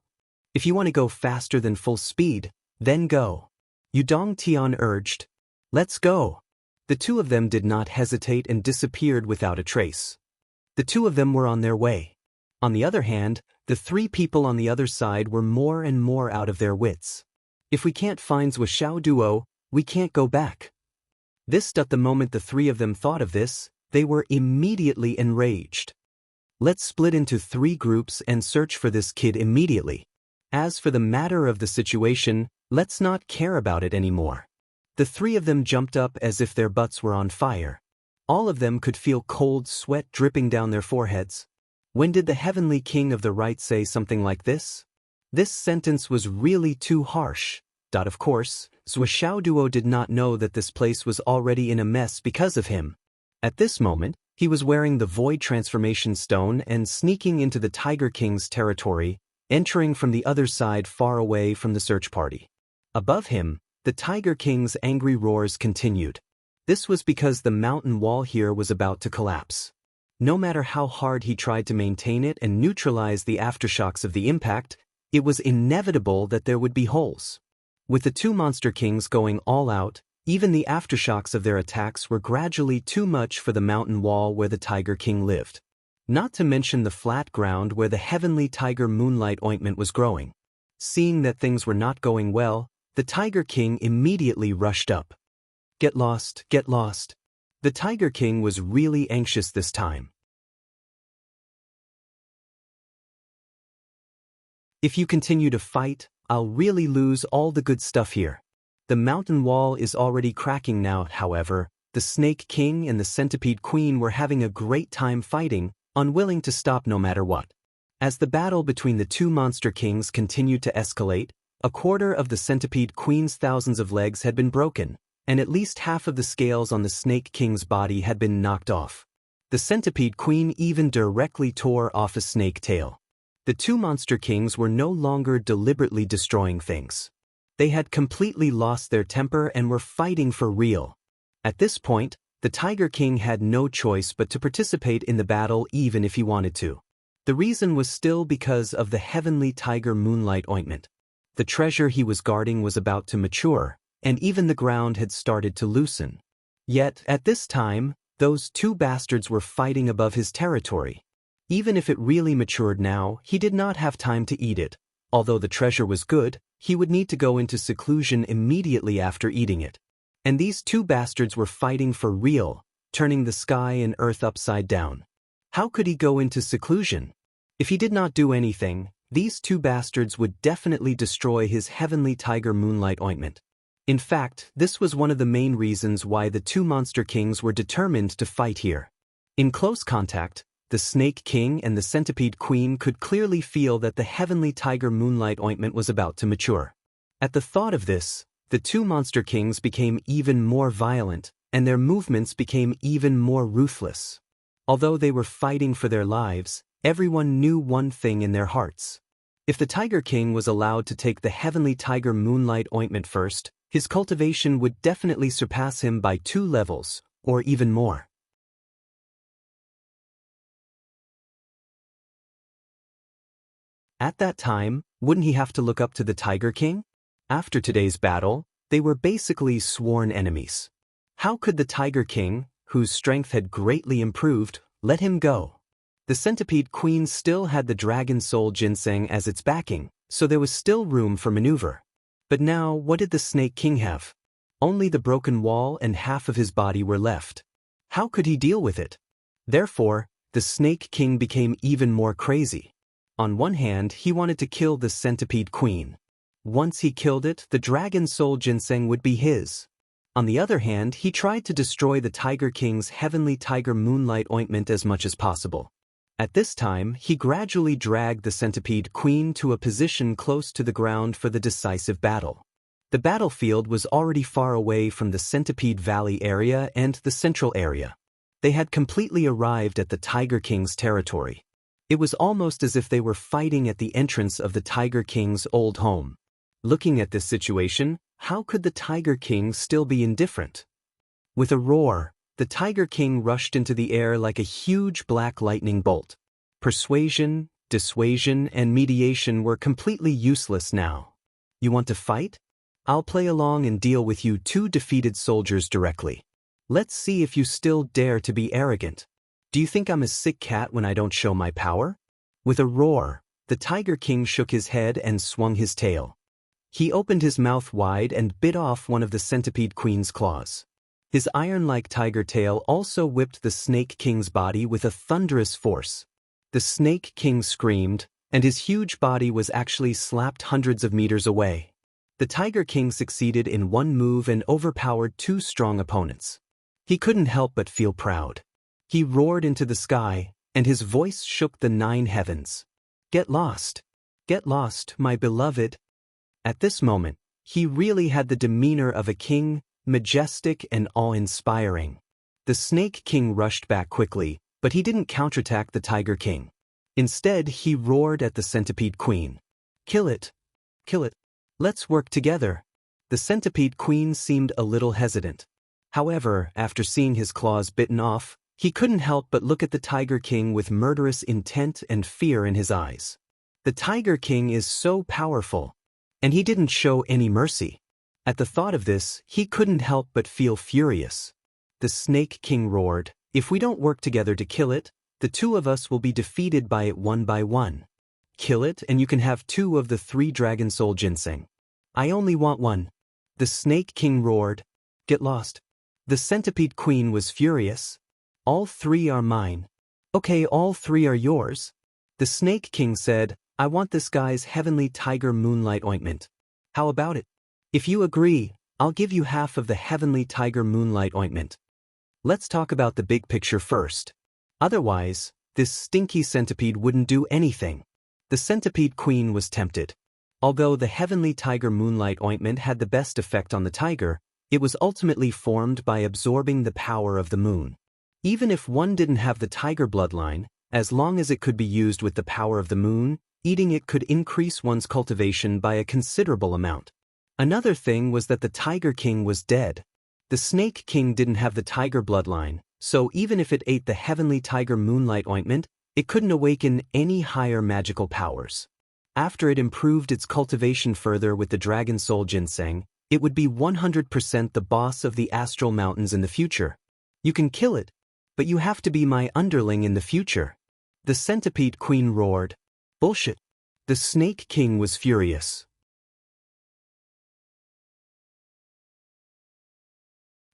If you want to go faster than full speed, then go. Yudong Tian urged. Let's go. The two of them did not hesitate and disappeared without a trace. The two of them were on their way. On the other hand, the three people on the other side were more and more out of their wits. If we can't find Xiao Duo, we can't go back. The moment the three of them thought of this, they were immediately enraged. Let's split into 3 groups and search for this kid immediately. As for the matter of the situation, let's not care about it anymore. The 3 of them jumped up as if their butts were on fire. All of them could feel cold sweat dripping down their foreheads. When did the heavenly king of the right say something like this? This sentence was really too harsh. Of course, Xiao Duo did not know that this place was already in a mess because of him. At this moment, he was wearing the Void Transformation Stone and sneaking into the Tiger King's territory, entering from the other side far away from the search party. Above him, the Tiger King's angry roars continued. This was because the mountain wall here was about to collapse. No matter how hard he tried to maintain it and neutralize the aftershocks of the impact, it was inevitable that there would be holes. With the 2 monster kings going all out, even the aftershocks of their attacks were gradually too much for the mountain wall where the Tiger King lived. Not to mention the flat ground where the heavenly tiger moonlight ointment was growing. Seeing that things were not going well, The Tiger King immediately rushed up. Get lost, get lost. The Tiger King was really anxious this time. If you continue to fight, I'll really lose all the good stuff here. The mountain wall is already cracking now, however. The Snake King and the Centipede Queen were having a great time fighting, unwilling to stop no matter what. As the battle between the two monster kings continued to escalate, a quarter of the Centipede Queen's thousands of legs had been broken, and at least half of the scales on the Snake King's body had been knocked off. The Centipede Queen even directly tore off a snake tail. The two monster kings were no longer deliberately destroying things. They had completely lost their temper and were fighting for real. At this point, the Tiger King had no choice but to participate in the battle even if he wanted to. The reason was still because of the heavenly tiger moonlight ointment. The treasure he was guarding was about to mature, and even the ground had started to loosen. Yet, at this time, those two bastards were fighting above his territory. Even if it really matured now, he did not have time to eat it. Although the treasure was good, he would need to go into seclusion immediately after eating it. And these two bastards were fighting for real, turning the sky and earth upside down. How could he go into seclusion? If he did not do anything, these two bastards would definitely destroy his heavenly tiger moonlight ointment. In fact, this was one of the main reasons why the two monster kings were determined to fight here. In close contact, the Snake King and the Centipede Queen could clearly feel that the heavenly tiger moonlight ointment was about to mature. At the thought of this, the two monster kings became even more violent, and their movements became even more ruthless. Although they were fighting for their lives, everyone knew one thing in their hearts. If the Tiger King was allowed to take the heavenly tiger moonlight ointment first, his cultivation would definitely surpass him by 2 levels, or even more. At that time, wouldn't he have to look up to the Tiger King? After today's battle, they were basically sworn enemies. How could the Tiger King, whose strength had greatly improved, let him go? The Centipede Queen still had the Dragon Soul Ginseng as its backing, so there was still room for maneuver. But now, what did the Snake King have? Only the broken wall and half of his body were left. How could he deal with it? Therefore, the Snake King became even more crazy. On one hand, he wanted to kill the Centipede Queen. Once he killed it, the Dragon Soul Ginseng would be his. On the other hand, he tried to destroy the Tiger King's heavenly tiger moonlight ointment as much as possible. At this time, he gradually dragged the Centipede Queen to a position close to the ground for the decisive battle. The battlefield was already far away from the Centipede Valley area and the central area. They had completely arrived at the Tiger King's territory. It was almost as if they were fighting at the entrance of the Tiger King's old home. Looking at this situation, how could the Tiger King still be indifferent? With a roar, the Tiger King rushed into the air like a huge black lightning bolt. Persuasion, dissuasion, and mediation were completely useless now. You want to fight? I'll play along and deal with you two defeated soldiers directly. Let's see if you still dare to be arrogant. Do you think I'm a sick cat when I don't show my power? With a roar, the Tiger King shook his head and swung his tail. He opened his mouth wide and bit off one of the Centipede Queen's claws. His iron-like tiger tail also whipped the Snake King's body with a thunderous force. The Snake King screamed, and his huge body was actually slapped hundreds of meters away. The Tiger King succeeded in one move and overpowered 2 strong opponents. He couldn't help but feel proud. He roared into the sky, and his voice shook the 9 heavens. Get lost, my beloved. At this moment, he really had the demeanor of a king, majestic and awe-inspiring. The Snake King rushed back quickly, but he didn't counterattack the Tiger King. Instead, he roared at the Centipede Queen. Kill it. Let's work together. The Centipede Queen seemed a little hesitant. However, after seeing his claws bitten off, he couldn't help but look at the Tiger King with murderous intent and fear in his eyes. The Tiger King is so powerful, and he didn't show any mercy. At the thought of this, he couldn't help but feel furious. The Snake King roared, if we don't work together to kill it, the 2 of us will be defeated by it one by one. Kill it and you can have 2 of the 3 Dragon Soul Ginseng. I only want one. The Snake King roared. Get lost. The Centipede Queen was furious. All three are mine. Okay, all three are yours. The Snake King said, I want this guy's Heavenly Tiger Moonlight Ointment. How about it? If you agree, I'll give you half of the Heavenly Tiger Moonlight Ointment. Let's talk about the big picture first. Otherwise, this stinky centipede wouldn't do anything. The Centipede Queen was tempted. Although the Heavenly Tiger Moonlight Ointment had the best effect on the tiger, it was ultimately formed by absorbing the power of the moon. Even if one didn't have the tiger bloodline, as long as it could be used with the power of the moon, eating it could increase one's cultivation by a considerable amount. Another thing was that the Tiger King was dead. The Snake King didn't have the tiger bloodline, so even if it ate the Heavenly Tiger Moonlight Ointment, it couldn't awaken any higher magical powers. After it improved its cultivation further with the Dragon Soul Ginseng, it would be 100% the boss of the Astral Mountains in the future. You can kill it, but you have to be my underling in the future. The Centipede Queen roared. Bullshit. The Snake King was furious.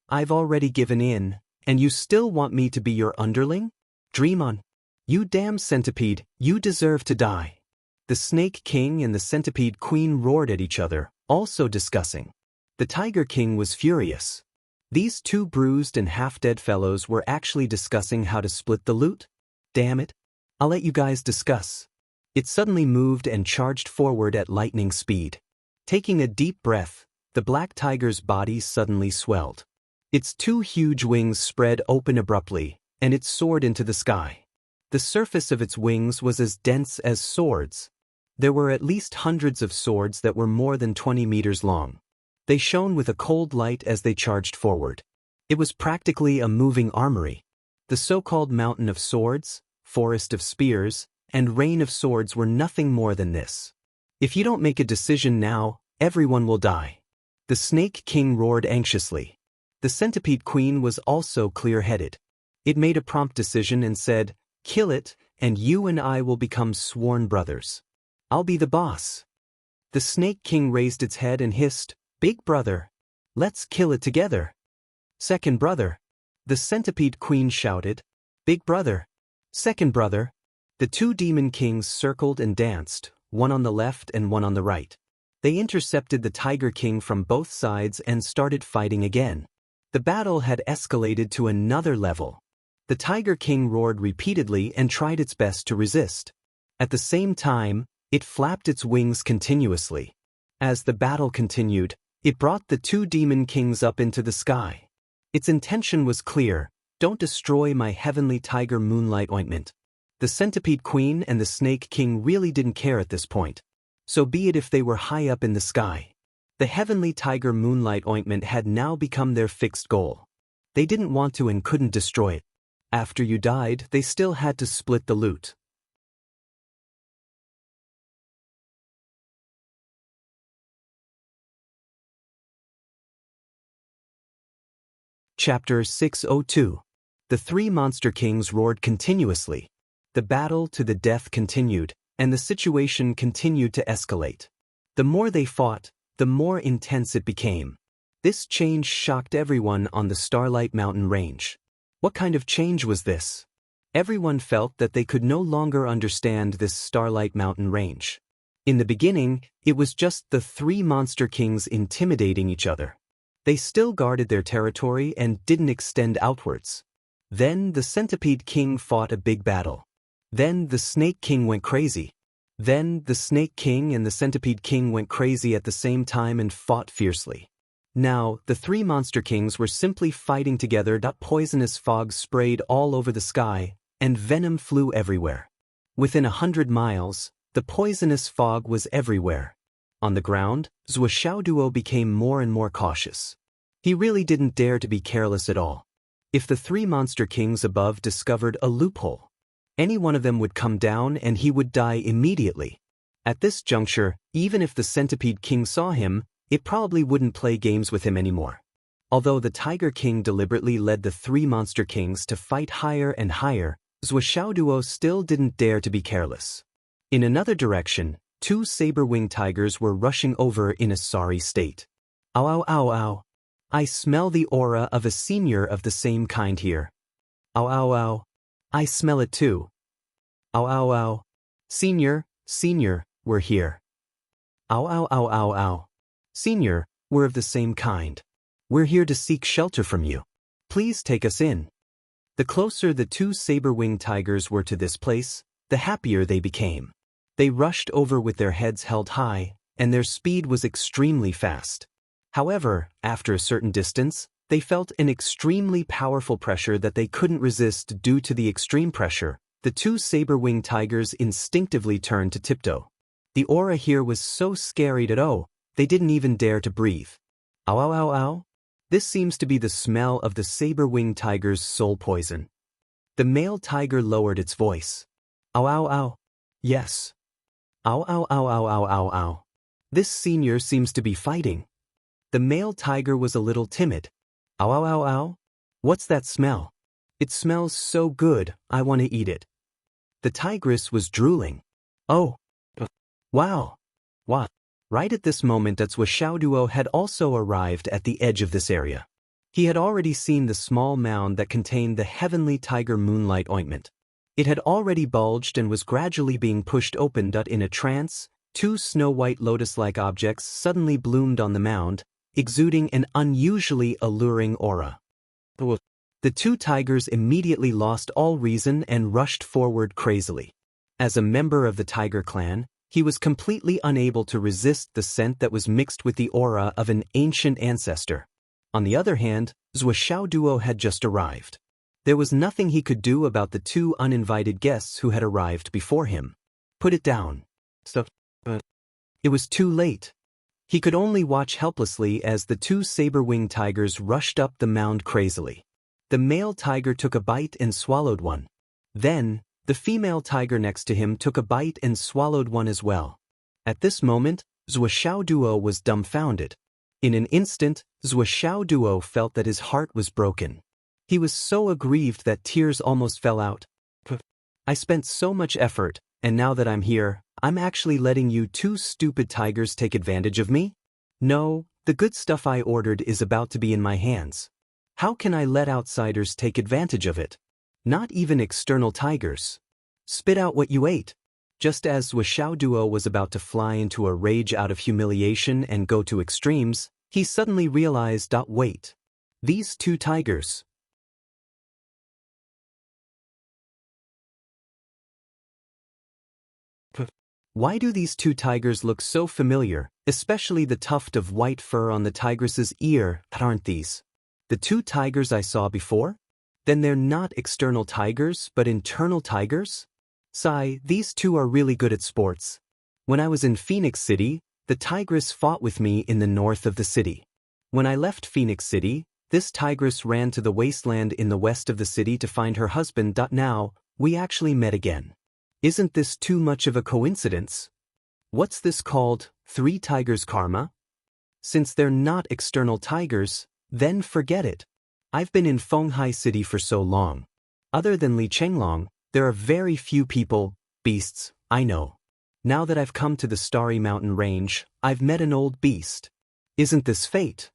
I've already given in, and you still want me to be your underling? Dream on. You damn centipede, you deserve to die. The Snake King and the Centipede Queen roared at each other, also discussing. The Tiger King was furious. These two bruised and half-dead fellows were actually discussing how to split the loot? Damn it. I'll let you guys discuss. It suddenly moved and charged forward at lightning speed. Taking a deep breath, the black tiger's body suddenly swelled. Its two huge wings spread open abruptly, and it soared into the sky. The surface of its wings was as dense as swords. There were at least hundreds of swords that were more than 20 meters long. They shone with a cold light as they charged forward. It was practically a moving armory. The so-called Mountain of Swords, Forest of Spears, and Rain of Swords were nothing more than this. If you don't make a decision now, everyone will die. The Snake King roared anxiously. The Centipede Queen was also clear-headed. It made a prompt decision and said, kill it, and you and I will become sworn brothers. I'll be the boss. The Snake King raised its head and hissed, Big brother. Let's kill it together. Second brother. The Centipede Queen shouted, Big brother. Second brother. The two demon kings circled and danced, one on the left and one on the right. They intercepted the Tiger King from both sides and started fighting again. The battle had escalated to another level. The Tiger King roared repeatedly and tried its best to resist. At the same time, it flapped its wings continuously. As the battle continued, it brought the two demon kings up into the sky. Its intention was clear, don't destroy my Heavenly Tiger Moonlight Ointment. The Centipede Queen and the Snake King really didn't care at this point. So be it if they were high up in the sky. The Heavenly Tiger Moonlight Ointment had now become their fixed goal. They didn't want to and couldn't destroy it. After you died, they still had to split the loot. Chapter 602. The three monster kings roared continuously. The battle to the death continued, and the situation continued to escalate. The more they fought, the more intense it became. This change shocked everyone on the Starlight Mountain Range. What kind of change was this? Everyone felt that they could no longer understand this Starlight Mountain Range. In the beginning, it was just the three monster kings intimidating each other. They still guarded their territory and didn't extend outwards. Then the Centipede King fought a big battle. Then the Snake King went crazy. Then the Snake King and the Centipede King went crazy at the same time and fought fiercely. Now, the three monster kings were simply fighting together. Poisonous fog sprayed all over the sky, and venom flew everywhere. Within 100 miles, the poisonous fog was everywhere. On the ground, Zhuoxiaoduo became more and more cautious. He really didn't dare to be careless at all. If the three monster kings above discovered a loophole, any one of them would come down and he would die immediately. At this juncture, even if the Centipede King saw him, it probably wouldn't play games with him anymore. Although the Tiger King deliberately led the three monster kings to fight higher and higher, Zhuoxiaoduo still didn't dare to be careless. In another direction, 2 saber-winged tigers were rushing over in a sorry state. Ow ow ow ow. I smell the aura of a senior of the same kind here. Ow ow ow. I smell it too. Ow ow ow. Senior, we're here. Ow ow ow ow ow. Senior, we're of the same kind. We're here to seek shelter from you. Please take us in. The closer the 2 saber-winged tigers were to this place, the happier they became. They rushed over with their heads held high, and their speed was extremely fast. However, after a certain distance, they felt an extremely powerful pressure that they couldn't resist. Due to the extreme pressure, the 2 saber-winged tigers instinctively turned to tiptoe. The aura here was so scary that they didn't even dare to breathe. Ow ow ow ow. This seems to be the smell of the saber-winged tiger's soul poison. The male tiger lowered its voice. Ow ow ow. Yes. Ow ow ow ow ow ow ow. This senior seems to be fighting. The male tiger was a little timid. Ow ow ow ow. What's that smell? It smells so good, I want to eat it. The tigress was drooling. Oh. Wow. What? Right at this moment Zhuo Xiaoduo had also arrived at the edge of this area. He had already seen the small mound that contained the heavenly tiger moonlight ointment. It had already bulged and was gradually being pushed open. In a trance, 2 snow-white lotus-like objects suddenly bloomed on the mound, exuding an unusually alluring aura. The 2 tigers immediately lost all reason and rushed forward crazily. As a member of the tiger clan, he was completely unable to resist the scent that was mixed with the aura of an ancient ancestor. On the other hand, Zhuo Xiaoduo had just arrived. There was nothing he could do about the 2 uninvited guests who had arrived before him. Put it down. It was too late. He could only watch helplessly as the 2 saber-winged tigers rushed up the mound crazily. The male tiger took a bite and swallowed one. Then, the female tiger next to him took a bite and swallowed one as well. At this moment, Zhuo Xiaoduo was dumbfounded. In an instant, Zhuo Xiaoduo felt that his heart was broken. He was so aggrieved that tears almost fell out. I spent so much effort, and now that I'm here, I'm actually letting you 2 stupid tigers take advantage of me? No, the good stuff I ordered is about to be in my hands. How can I let outsiders take advantage of it? Not even external tigers. Spit out what you ate. Just as Zhuo Xiaoduo was about to fly into a rage out of humiliation and go to extremes, he suddenly realized, wait. These 2 tigers. Why do these 2 tigers look so familiar, especially the tuft of white fur on the tigress's ear? Aren't these the 2 tigers I saw before? Then they're not external tigers but internal tigers? Sigh, these 2 are really good at sports. When I was in Phoenix City, the tigress fought with me in the north of the city. When I left Phoenix City, this tigress ran to the wasteland in the west of the city to find her husband. Now, we actually met again. Isn't this too much of a coincidence? What's this called, 3 tigers karma? Since they're not external tigers, then forget it. I've been in Fenghai City for so long. Other than Li Chenglong, there are very few people, beasts, I know. Now that I've come to the Starry Mountain Range, I've met an old beast. Isn't this fate?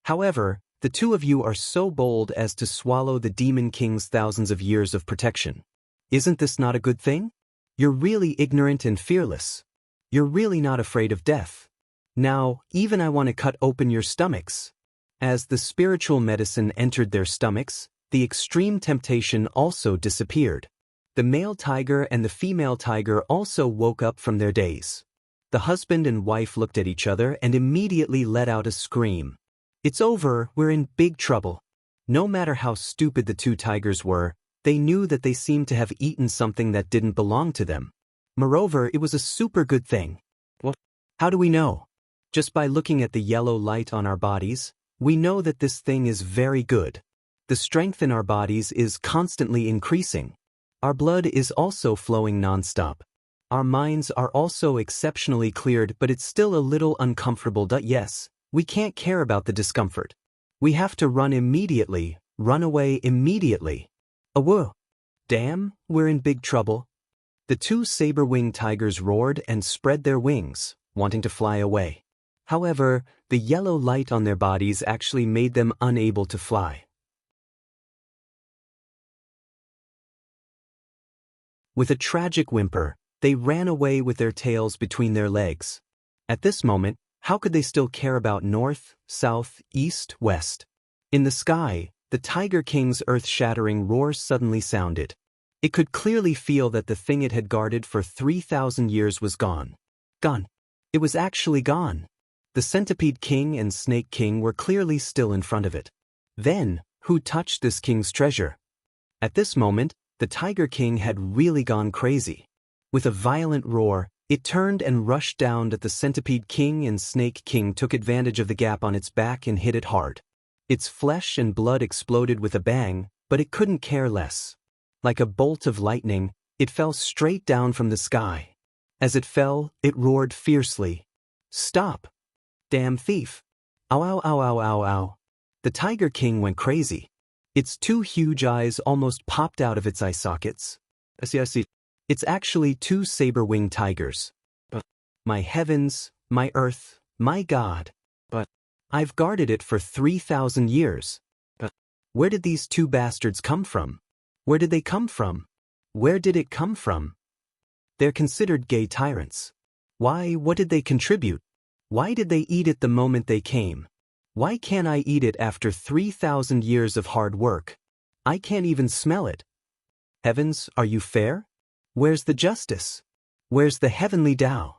However, the 2 of you are so bold as to swallow the Demon King's thousands of years of protection. Isn't this not a good thing? You're really ignorant and fearless. You're really not afraid of death. Now, even I want to cut open your stomachs. As the spiritual medicine entered their stomachs, the extreme temptation also disappeared. The male tiger and the female tiger also woke up from their daze. The husband and wife looked at each other and immediately let out a scream. It's over, we're in big trouble. No matter how stupid the 2 tigers were, they knew that they seemed to have eaten something that didn't belong to them. Moreover, it was a super good thing. What? How do we know? Just by looking at the yellow light on our bodies, we know that this thing is very good. The strength in our bodies is constantly increasing. Our blood is also flowing non-stop. Our minds are also exceptionally cleared, but it's still a little uncomfortable. Yes, we can't care about the discomfort. We have to run immediately, run away immediately. Whoa. Damn, we're in big trouble. The two saber-winged tigers roared and spread their wings, wanting to fly away. However, the yellow light on their bodies actually made them unable to fly. With a tragic whimper, they ran away with their tails between their legs. At this moment, how could they still care about north, south, east, west? In the sky, the Tiger King's earth-shattering roar suddenly sounded. It could clearly feel that the thing it had guarded for 3,000 years was gone. Gone. It was actually gone. The Centipede King and Snake King were clearly still in front of it. Then, who touched this king's treasure? At this moment, the Tiger King had really gone crazy. With a violent roar, it turned and rushed down at the Centipede King, and Snake King took advantage of the gap on its back and hit it hard. Its flesh and blood exploded with a bang, but it couldn't care less. Like a bolt of lightning, it fell straight down from the sky. As it fell, it roared fiercely. "Stop! Damn thief! Ow ow ow ow ow ow!" The Tiger King went crazy. Its two huge eyes almost popped out of its eye sockets. It's actually two saber-winged tigers. But my heavens, my earth, my God. But I've guarded it for 3,000 years. But where did these two bastards come from? Where did they come from? Where did it come from? They're considered gay tyrants. Why, what did they contribute? Why did they eat it the moment they came? Why can't I eat it after 3,000 years of hard work? I can't even smell it. Heavens, are you fair? Where's the justice? Where's the heavenly Tao?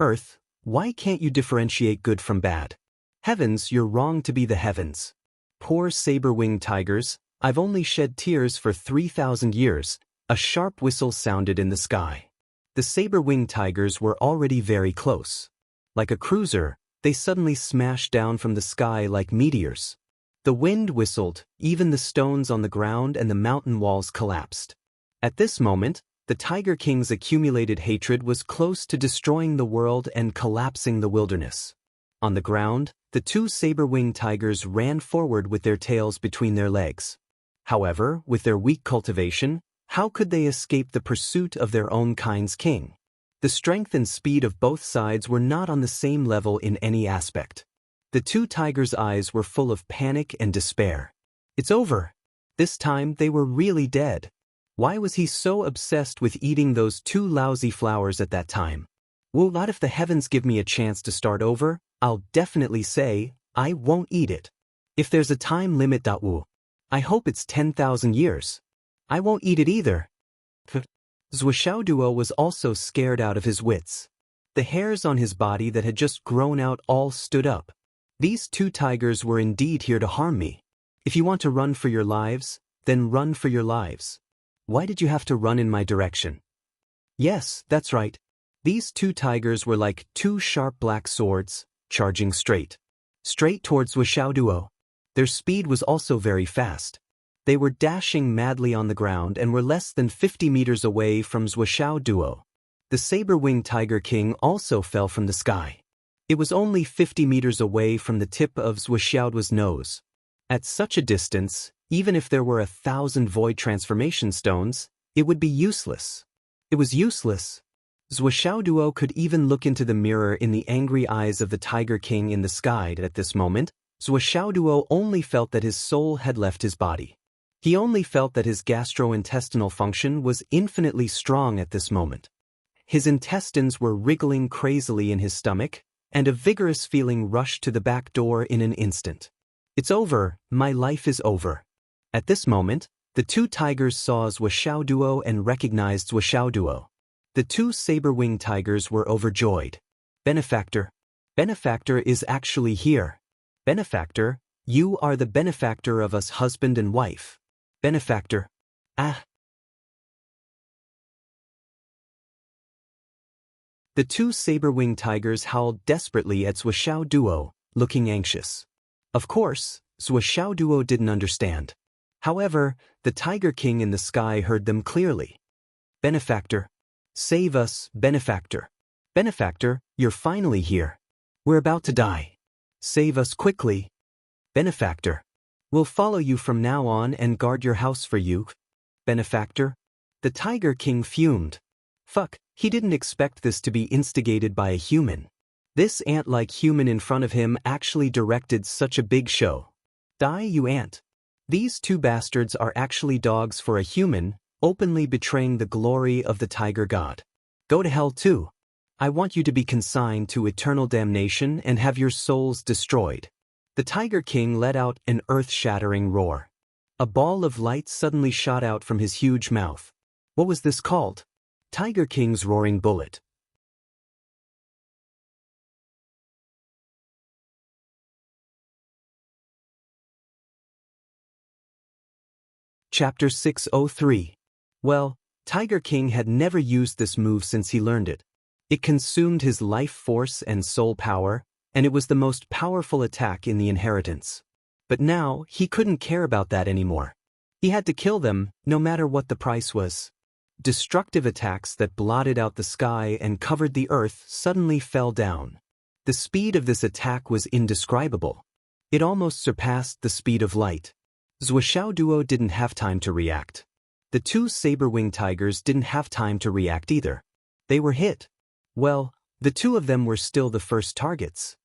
Earth, why can't you differentiate good from bad? Heavens, you're wrong to be the heavens. Poor saber-winged tigers, I've only shed tears for 3,000 years. A sharp whistle sounded in the sky. The saber-winged tigers were already very close. Like a cruiser, they suddenly smashed down from the sky like meteors. The wind whistled, even the stones on the ground and the mountain walls collapsed. At this moment, the Tiger King's accumulated hatred was close to destroying the world and collapsing the wilderness. On the ground, the two saber-winged tigers ran forward with their tails between their legs. However, with their weak cultivation, how could they escape the pursuit of their own kind's king? The strength and speed of both sides were not on the same level in any aspect. The two tigers' eyes were full of panic and despair. It's over. This time they were really dead. Why was he so obsessed with eating those two lousy flowers at that time? Well, not if the heavens give me a chance to start over, I'll definitely say, I won't eat it. If there's a time limit, I hope it's 10,000 years. I won't eat it either. Zhuoxiaoduo was also scared out of his wits. The hairs on his body that had just grown out all stood up. These two tigers were indeed here to harm me. If you want to run for your lives, then run for your lives. Why did you have to run in my direction? Yes, that's right. These two tigers were like two sharp black swords, charging straight towards Zhuoxiaoduo. Their speed was also very fast. They were dashing madly on the ground and were less than 50 meters away from Zhuoxiaoduo. The saber-winged Tiger King also fell from the sky. It was only 50 meters away from the tip of Zhuoxiaoduo's nose. At such a distance, even if there were 1,000 void transformation stones, it would be useless. It was useless. Zhuoxiaoduo could even look into the mirror in the angry eyes of the Tiger King in the sky. At this moment, Zhuoxiaoduo only felt that his soul had left his body. He only felt that his gastrointestinal function was infinitely strong at this moment. His intestines were wriggling crazily in his stomach, and a vigorous feeling rushed to the back door in an instant. It's over, my life is over. At this moment, the two tigers saw Zhuoxiaoduo and recognized Zhuoxiaoduo. The two saber-winged tigers were overjoyed. Benefactor. Benefactor is actually here. Benefactor, you are the benefactor of us husband and wife. Benefactor. Ah. The two saber-winged tigers howled desperately at Zhuoxiaoduo, looking anxious. Of course, Zhuoxiaoduo didn't understand. However, the Tiger King in the sky heard them clearly. Benefactor. Save us, Benefactor. Benefactor, you're finally here. We're about to die. Save us quickly. Benefactor. We'll follow you from now on and guard your house for you. Benefactor. The Tiger King fumed. Fuck, he didn't expect this to be instigated by a human. This ant-like human in front of him actually directed such a big show. Die, you ant. These two bastards are actually dogs for a human, openly betraying the glory of the tiger god. Go to hell too. I want you to be consigned to eternal damnation and have your souls destroyed. The Tiger King let out an earth-shattering roar. A ball of light suddenly shot out from his huge mouth. What was this called? Tiger King's roaring bullet. Chapter 603. Well, Tiger King had never used this move since he learned it. It consumed his life force and soul power, and it was the most powerful attack in the inheritance. But now, he couldn't care about that anymore. He had to kill them, no matter what the price was. Destructive attacks that blotted out the sky and covered the earth suddenly fell down. The speed of this attack was indescribable. It almost surpassed the speed of light. Zhuoxiao Duo didn't have time to react. The two saber-winged tigers didn't have time to react either. They were hit. Well, the two of them were still the first targets.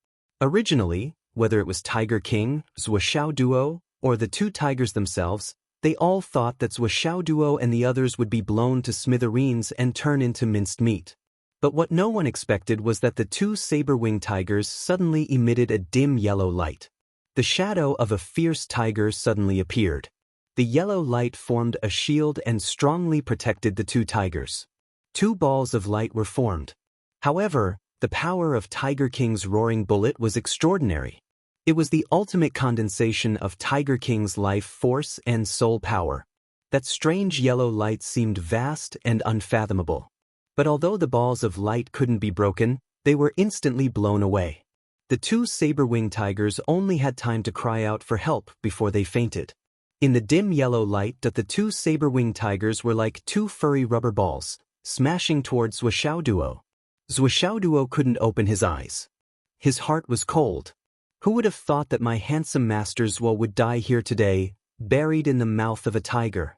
Originally, whether it was Tiger King, Zhuoxiao Duo, or the two tigers themselves, they all thought that Zhuoxiao Duo and the others would be blown to smithereens and turn into minced meat. But what no one expected was that the two saber-winged tigers suddenly emitted a dim yellow light. The shadow of a fierce tiger suddenly appeared. The yellow light formed a shield and strongly protected the two tigers. Two balls of light were formed. However, the power of Tiger King's roaring bullet was extraordinary. It was the ultimate condensation of Tiger King's life force and soul power. That strange yellow light seemed vast and unfathomable. But although the balls of light couldn't be broken, they were instantly blown away. The two saber-winged tigers only had time to cry out for help before they fainted. In the dim yellow light, the two saber-winged tigers were like two furry rubber balls, smashing towards Zhuoxiao Duo. Zhuoxiao Duo couldn't open his eyes. His heart was cold. Who would have thought that my handsome master Zhuo would die here today, buried in the mouth of a tiger?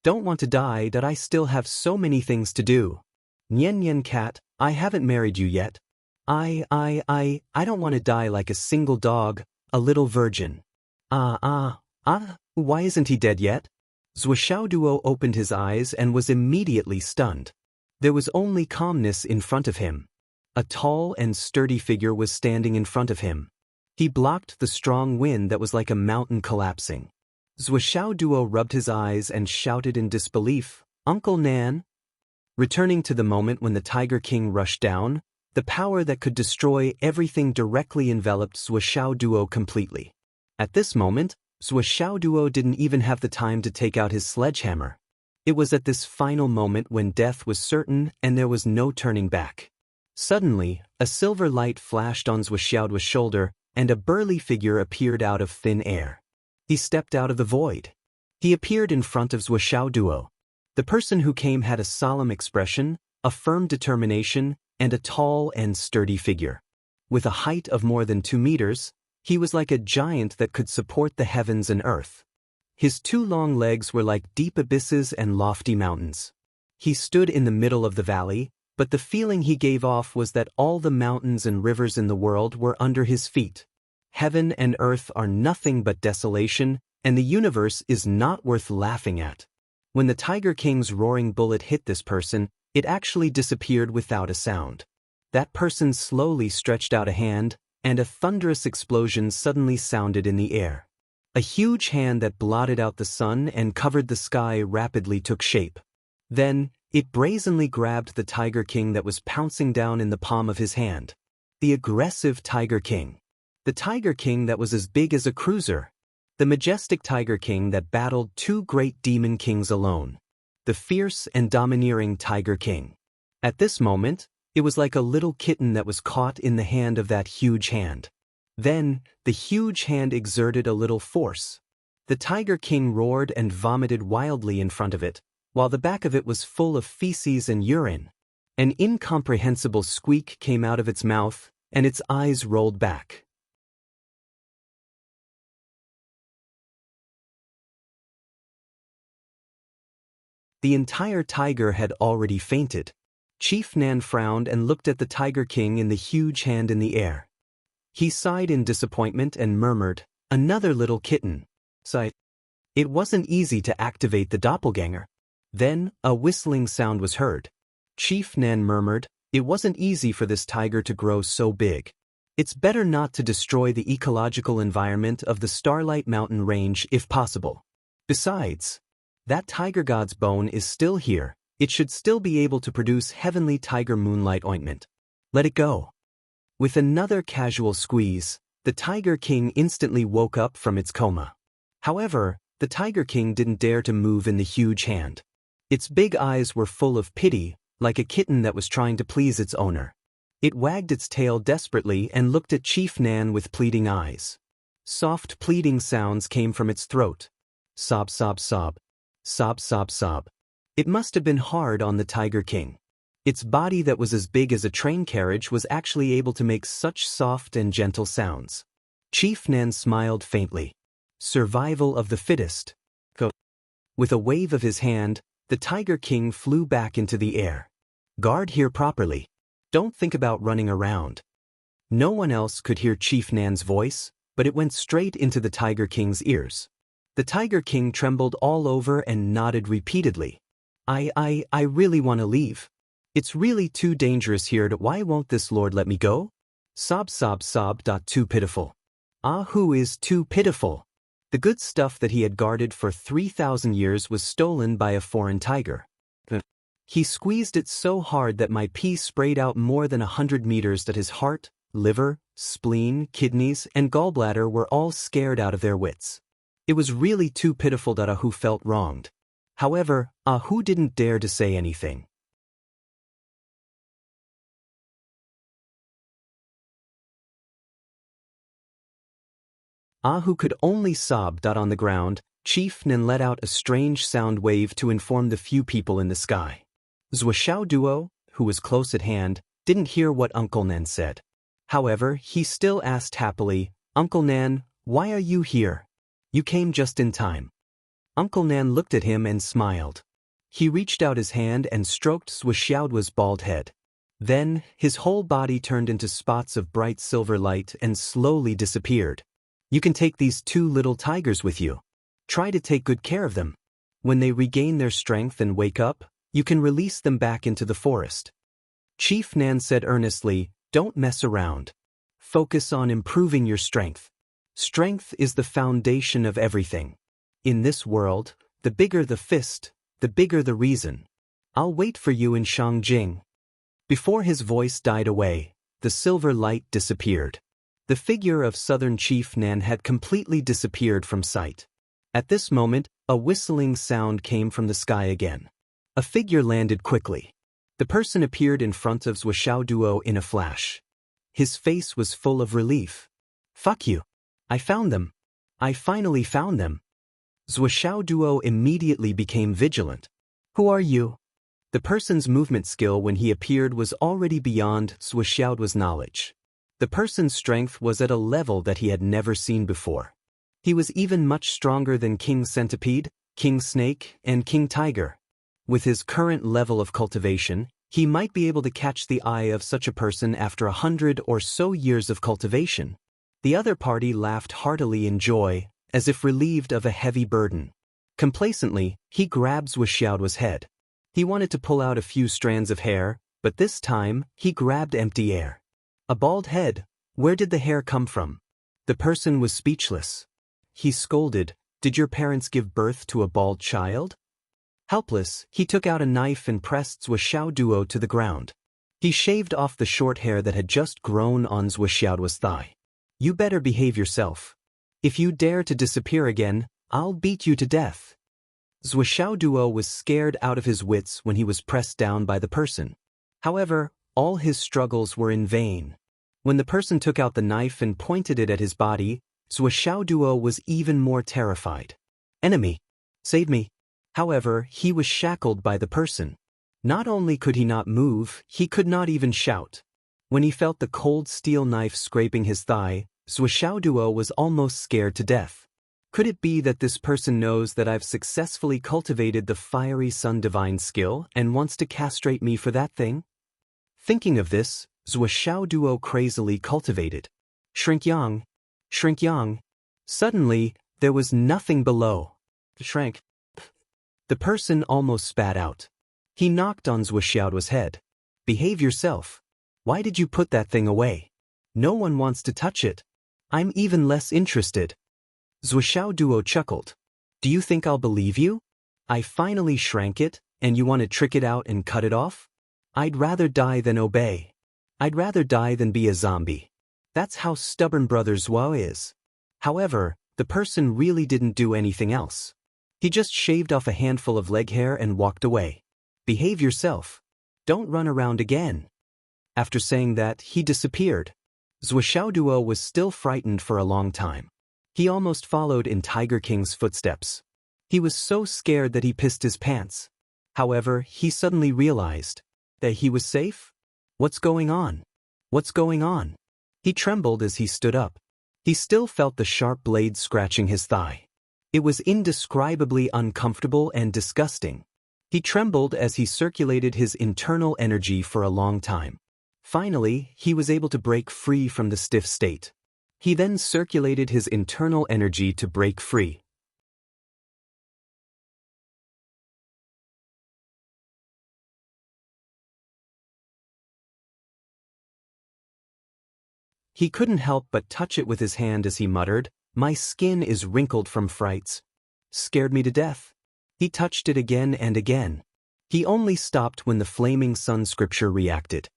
Don't want to die, that I still have so many things to do. Nian Nian cat, I haven't married you yet. I don't want to die like a single dog, a little virgin. Why isn't he dead yet? Zhuoxiao Duo opened his eyes and was immediately stunned. There was only calmness in front of him. A tall and sturdy figure was standing in front of him. He blocked the strong wind that was like a mountain collapsing. Zhuoxiao Duo rubbed his eyes and shouted in disbelief, "Uncle Nan?" Returning to the moment when the Tiger King rushed down, the power that could destroy everything directly enveloped Zhuoxiao Duo completely. At this moment, Zhuoxiao Duo didn't even have the time to take out his sledgehammer. It was at this final moment when death was certain and there was no turning back. Suddenly, a silver light flashed on Zhuoxiao Duo's shoulder, and a burly figure appeared out of thin air. He stepped out of the void. He appeared in front of Zhuoxiao Duo. The person who came had a solemn expression, a firm determination, and a tall and sturdy figure. With a height of more than 2 meters, he was like a giant that could support the heavens and earth. His two long legs were like deep abysses and lofty mountains. He stood in the middle of the valley, but the feeling he gave off was that all the mountains and rivers in the world were under his feet. Heaven and earth are nothing but desolation, and the universe is not worth laughing at. When the Tiger King's roaring bullet hit this person, it actually disappeared without a sound. That person slowly stretched out a hand, and a thunderous explosion suddenly sounded in the air. A huge hand that blotted out the sun and covered the sky rapidly took shape. Then, it brazenly grabbed the Tiger King that was pouncing down in the palm of his hand. The aggressive Tiger King. The Tiger King that was as big as a cruiser. The majestic Tiger King that battled 2 great demon kings alone. The fierce and domineering Tiger King. At this moment, it was like a little kitten that was caught in the hand of that huge hand. Then, the huge hand exerted a little force. The Tiger King roared and vomited wildly in front of it, while the back of it was full of feces and urine. An incomprehensible squeak came out of its mouth, and its eyes rolled back. The entire tiger had already fainted. Chief Nan frowned and looked at the Tiger King in the huge hand in the air. He sighed in disappointment and murmured, "Another little kitten." Sigh. It wasn't easy to activate the doppelganger. Then, a whistling sound was heard. Chief Nan murmured, "It wasn't easy for this tiger to grow so big. It's better not to destroy the ecological environment of the Starlight Mountain Range if possible. Besides, that tiger god's bone is still here. It should still be able to produce heavenly tiger moonlight ointment. Let it go." With another casual squeeze, the Tiger King instantly woke up from its coma. However, the Tiger King didn't dare to move in the huge hand. Its big eyes were full of pity, like a kitten that was trying to please its owner. It wagged its tail desperately and looked at Chief Nan with pleading eyes. Soft pleading sounds came from its throat. Sob, sob, sob. Sob, sob, sob. It must have been hard on the Tiger King. Its body that was as big as a train carriage was actually able to make such soft and gentle sounds. Chief Nan smiled faintly. Survival of the fittest. Go. With a wave of his hand, the Tiger King flew back into the air. Guard here properly. Don't think about running around. No one else could hear Chief Nan's voice, but it went straight into the Tiger King's ears. The Tiger King trembled all over and nodded repeatedly. I really want to leave. It's really too dangerous here. Why won't this lord let me go? Sob, sob, sob. Too pitiful. Who is too pitiful? The good stuff that he had guarded for 3,000 years was stolen by a foreign tiger. He squeezed it so hard that my pee sprayed out more than 100 meters that his heart, liver, spleen, kidneys, and gallbladder were all scared out of their wits. It was really too pitiful that Ahu felt wronged. However, Ahu didn't dare to say anything. Ahu could only sob. On the ground, Chief Nan let out a strange sound wave to inform the few people in the sky. Zhuoxiao Duo, who was close at hand, didn't hear what Uncle Nan said. However, he still asked happily, "Uncle Nan, why are you here? You came just in time." Uncle Nan looked at him and smiled. He reached out his hand and stroked Zhuoxiao's bald head. Then, his whole body turned into spots of bright silver light and slowly disappeared. "You can take these two little tigers with you. Try to take good care of them. When they regain their strength and wake up, you can release them back into the forest." Chief Nan said earnestly, "Don't mess around. Focus on improving your strength. Strength is the foundation of everything. In this world, the bigger the fist, the bigger the reason. I'll wait for you in Shangjing." Before his voice died away, the silver light disappeared. The figure of Southern Chief Nan had completely disappeared from sight. At this moment, a whistling sound came from the sky again. A figure landed quickly. The person appeared in front of Zhuoxiao Duo in a flash. His face was full of relief. "Fuck you. I found them. I finally found them." Zhuoxiao Duo immediately became vigilant. "Who are you?" The person's movement skill when he appeared was already beyond Zhuoxiao's knowledge. The person's strength was at a level that he had never seen before. He was even much stronger than King Centipede, King Snake, and King Tiger. With his current level of cultivation, he might be able to catch the eye of such a person after 100 or so years of cultivation. The other party laughed heartily in joy, as if relieved of a heavy burden. Complacently, he grabbed Zhuoxiao's head. He wanted to pull out a few strands of hair, but this time, he grabbed empty air. A bald head. Where did the hair come from? The person was speechless. He scolded, "Did your parents give birth to a bald child?" Helpless, he took out a knife and pressed Zhuoxiao Duo to the ground. He shaved off the short hair that had just grown on Zhuoxiao's thigh. "You better behave yourself. If you dare to disappear again, I'll beat you to death." Zhuoxiao Duo was scared out of his wits when he was pressed down by the person. However, all his struggles were in vain. When the person took out the knife and pointed it at his body, Zhuoxiao Duo was even more terrified. "Enemy! Save me!" However, he was shackled by the person. Not only could he not move, he could not even shout. When he felt the cold steel knife scraping his thigh, Zhuoxiao Duo was almost scared to death. Could it be that this person knows that I've successfully cultivated the fiery sun divine skill and wants to castrate me for that thing? Thinking of this, Zhuo Duo crazily cultivated. Shrink yang. Shrink yang. Suddenly, there was nothing below. Shrank. The person almost spat out. He knocked on Zhuo's head. Behave yourself. Why did you put that thing away? No one wants to touch it. I'm even less interested. Zhuo Duo chuckled. Do you think I'll believe you? I finally shrank it, and you want to trick it out and cut it off? I'd rather die than obey. I'd rather die than be a zombie. That's how stubborn Brother Zhuo is. However, the person really didn't do anything else. He just shaved off a handful of leg hair and walked away. Behave yourself. Don't run around again. After saying that, he disappeared. Zhuo Duo was still frightened for a long time. He almost followed in Tiger King's footsteps. He was so scared that he pissed his pants. However, he suddenly realized that he was safe? What's going on? What's going on? He trembled as he stood up. He still felt the sharp blade scratching his thigh. It was indescribably uncomfortable and disgusting. He trembled as he circulated his internal energy for a long time. Finally, he was able to break free from the stiff state. He then circulated his internal energy to break free. He couldn't help but touch it with his hand as he muttered, "My skin is wrinkled from frights. Scared me to death." He touched it again and again. He only stopped when the flaming sun scripture reacted.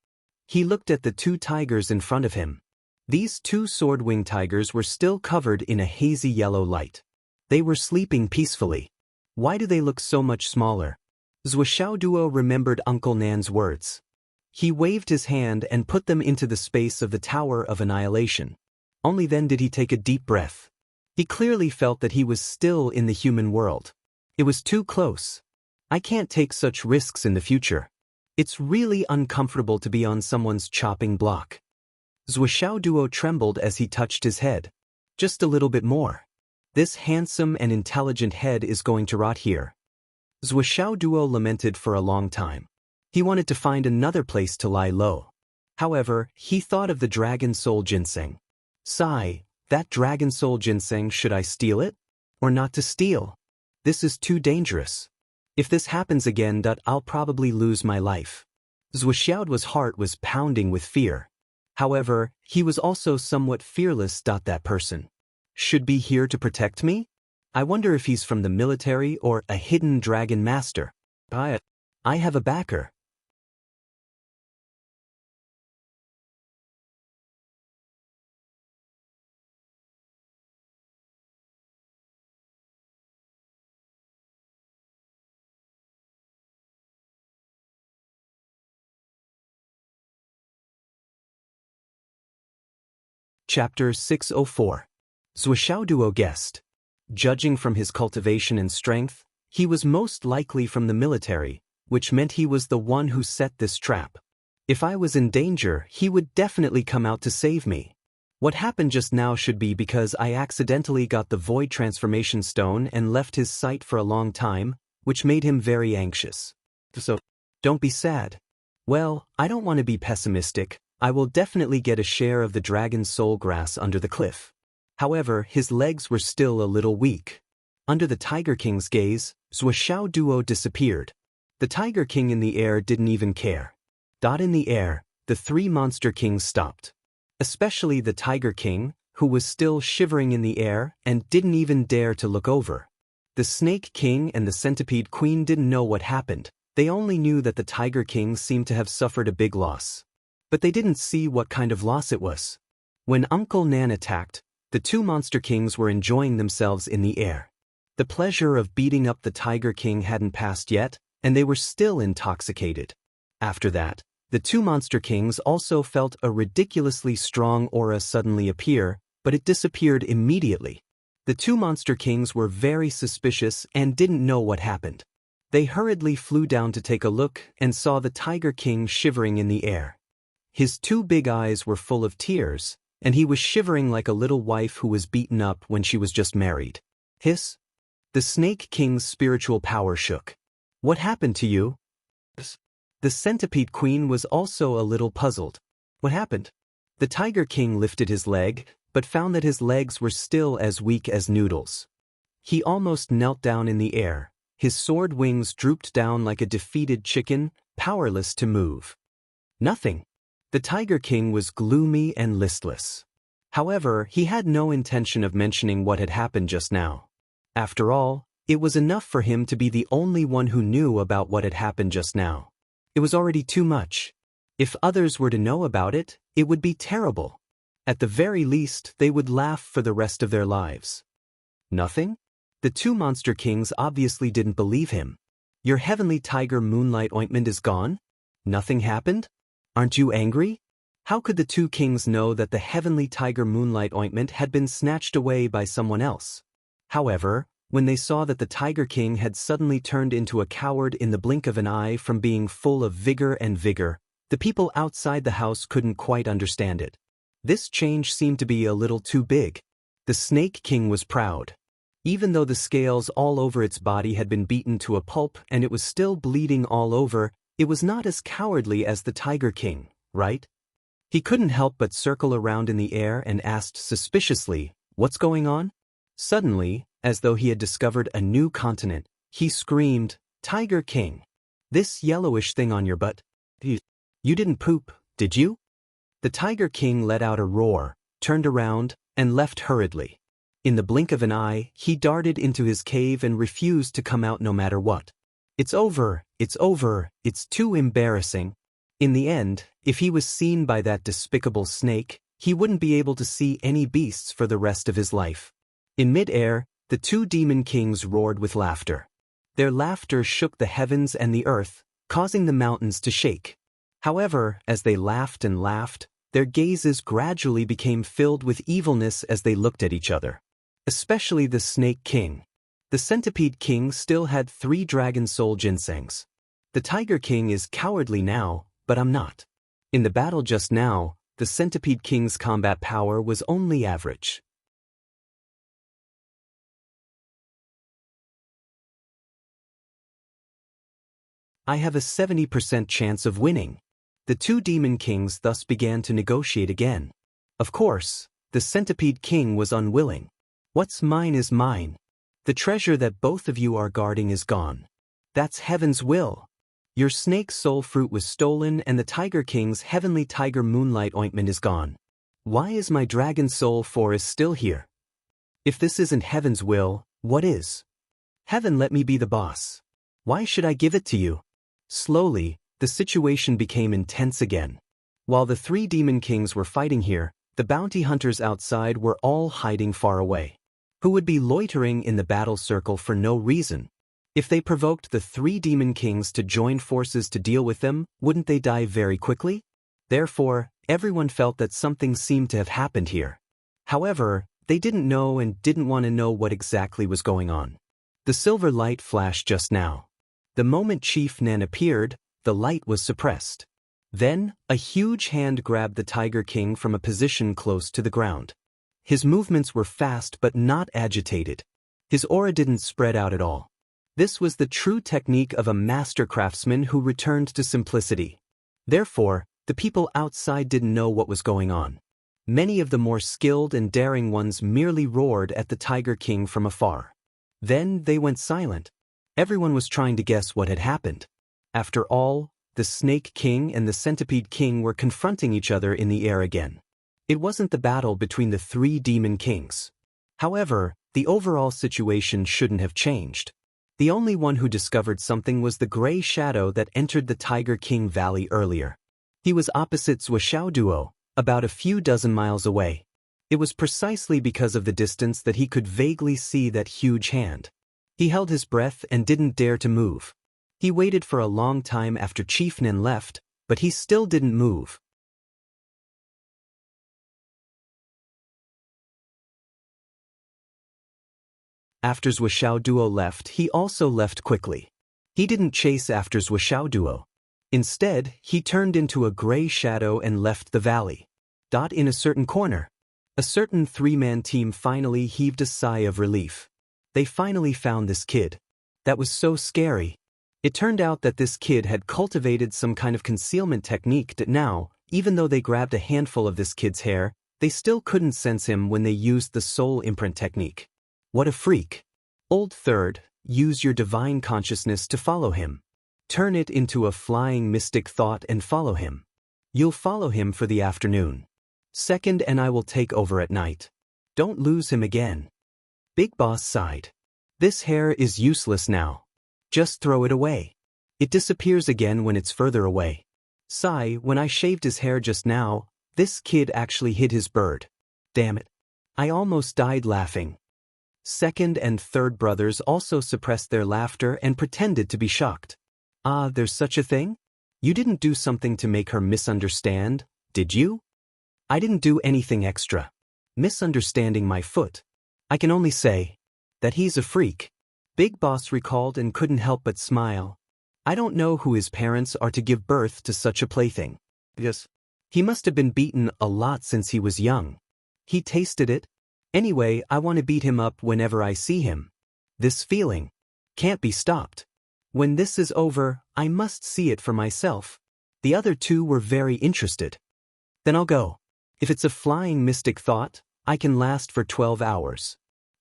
He looked at the two tigers in front of him. These two sword-winged tigers were still covered in a hazy yellow light. They were sleeping peacefully. Why do they look so much smaller? Zhuo Duo remembered Uncle Nan's words. He waved his hand and put them into the space of the Tower of Annihilation. Only then did he take a deep breath. He clearly felt that he was still in the human world. It was too close. I can't take such risks in the future. It's really uncomfortable to be on someone's chopping block. Zhuo Duo trembled as he touched his head. Just a little bit more. This handsome and intelligent head is going to rot here. Zhuo Duo lamented for a long time. He wanted to find another place to lie low. However, he thought of the dragon soul ginseng. Sigh, that dragon soul ginseng, should I steal it? Or not to steal? This is too dangerous. If this happens again, I'll probably lose my life. Zhuo's heart was pounding with fear. However, he was also somewhat fearless. That person should be here to protect me? I wonder if he's from the military or a hidden dragon master. I have a backer. Chapter 604. Zhuo Duo guessed. Judging from his cultivation and strength, he was most likely from the military, which meant he was the one who set this trap. If I was in danger, he would definitely come out to save me. What happened just now should be because I accidentally got the Void Transformation Stone and left his sight for a long time, which made him very anxious. So, don't be sad. Well, I don't want to be pessimistic. I will definitely get a share of the dragon's soul grass under the cliff. However, his legs were still a little weak. Under the Tiger King's gaze, Zhuo Duo disappeared. The Tiger King in the air didn't even care. In the air, the three monster kings stopped. Especially the Tiger King, who was still shivering in the air and didn't even dare to look over. The Snake King and the Centipede Queen didn't know what happened. They only knew that the Tiger King seemed to have suffered a big loss. But they didn't see what kind of loss it was. When Uncle Nan attacked, the two monster kings were enjoying themselves in the air. The pleasure of beating up the Tiger King hadn't passed yet, and they were still intoxicated. After that, the two monster kings also felt a ridiculously strong aura suddenly appear, but it disappeared immediately. The two monster kings were very suspicious and didn't know what happened. They hurriedly flew down to take a look and saw the Tiger King shivering in the air. His two big eyes were full of tears, and he was shivering like a little wife who was beaten up when she was just married. Hiss. The Snake King's spiritual power shook. What happened to you? The Centipede Queen was also a little puzzled. What happened? The Tiger King lifted his leg, but found that his legs were still as weak as noodles. He almost knelt down in the air. His sword wings drooped down like a defeated chicken, powerless to move. Nothing. The Tiger King was gloomy and listless. However, he had no intention of mentioning what had happened just now. After all, it was enough for him to be the only one who knew about what had happened just now. It was already too much. If others were to know about it, it would be terrible. At the very least, they would laugh for the rest of their lives. Nothing? The two monster kings obviously didn't believe him. Your heavenly tiger moonlight ointment is gone? Nothing happened? Aren't you angry? How could the two kings know that the heavenly tiger moonlight ointment had been snatched away by someone else? However, when they saw that the Tiger King had suddenly turned into a coward in the blink of an eye from being full of vigor, the people outside the house couldn't quite understand it. This change seemed to be a little too big. The Snake King was proud. Even though the scales all over its body had been beaten to a pulp and it was still bleeding all over, it was not as cowardly as the Tiger King, right? He couldn't help but circle around in the air and asked suspiciously, "What's going on?" Suddenly, as though he had discovered a new continent, he screamed, "Tiger King! This yellowish thing on your butt. You didn't poop, did you?" The Tiger King let out a roar, turned around, and left hurriedly. In the blink of an eye, he darted into his cave and refused to come out no matter what. It's over, it's too embarrassing. In the end, if he was seen by that despicable snake, he wouldn't be able to see any beasts for the rest of his life. In mid-air, the two demon kings roared with laughter. Their laughter shook the heavens and the earth, causing the mountains to shake. However, as they laughed and laughed, their gazes gradually became filled with evilness as they looked at each other. Especially the Snake King. The Centipede King still had 3 dragon soul ginsengs. The Tiger King is cowardly now, but I'm not. In the battle just now, the Centipede King's combat power was only average. I have a 70% chance of winning. The two demon kings thus began to negotiate again. Of course, the Centipede King was unwilling. What's mine is mine. The treasure that both of you are guarding is gone. That's heaven's will. Your snake soul fruit was stolen and the Tiger King's heavenly tiger moonlight ointment is gone. Why is my dragon soul forest still here? If this isn't heaven's will, what is? Heaven let me be the boss. Why should I give it to you? Slowly, the situation became intense again. While the 3 demon kings were fighting here, the bounty hunters outside were all hiding far away. Who would be loitering in the battle circle for no reason? If they provoked the 3 demon kings to join forces to deal with them, wouldn't they die very quickly? Therefore, everyone felt that something seemed to have happened here. However, they didn't know and didn't want to know what exactly was going on. The silver light flashed just now. The moment Chief Nan appeared, the light was suppressed. Then, a huge hand grabbed the Tiger King from a position close to the ground. His movements were fast but not agitated. His aura didn't spread out at all. This was the true technique of a master craftsman who returned to simplicity. Therefore, the people outside didn't know what was going on. Many of the more skilled and daring ones merely roared at the Tiger King from afar. Then they went silent. Everyone was trying to guess what had happened. After all, the Snake King and the Centipede King were confronting each other in the air again. It wasn't the battle between the 3 demon kings. However, the overall situation shouldn't have changed. The only one who discovered something was the gray shadow that entered the Tiger King Valley earlier. He was opposite Zhuoxiao Duo, about a few dozen miles away. It was precisely because of the distance that he could vaguely see that huge hand. He held his breath and didn't dare to move. He waited for a long time after Chief Nan left, but he still didn't move. After Zhuoxiao Duo left, he also left quickly. He didn't chase after Zhuoxiao Duo. Instead, he turned into a gray shadow and left the valley. In a certain corner, a certain 3-man team finally heaved a sigh of relief. They finally found this kid. That was so scary. It turned out that this kid had cultivated some kind of concealment technique that now, even though they grabbed a handful of this kid's hair, they still couldn't sense him when they used the soul imprint technique. What a freak. Old third, use your divine consciousness to follow him. Turn it into a flying mystic thought and follow him. You'll follow him for the afternoon. Second, and I will take over at night. Don't lose him again. Big Boss sighed. This hair is useless now. Just throw it away. It disappears again when it's further away. Sigh, when I shaved his hair just now, this kid actually hid his bird. Damn it. I almost died laughing. Second and third brothers also suppressed their laughter and pretended to be shocked. Ah, there's such a thing? You didn't do something to make her misunderstand, did you? I didn't do anything extra. Misunderstanding my foot. I can only say that he's a freak. Big Boss recalled and couldn't help but smile. I don't know who his parents are to give birth to such a plaything. Yes. He must have been beaten a lot since he was young. He tasted it. Anyway, I want to beat him up whenever I see him. This feeling can't be stopped. When this is over, I must see it for myself. The other two were very interested. Then I'll go. If it's a flying mystic thought, I can last for 12 hours.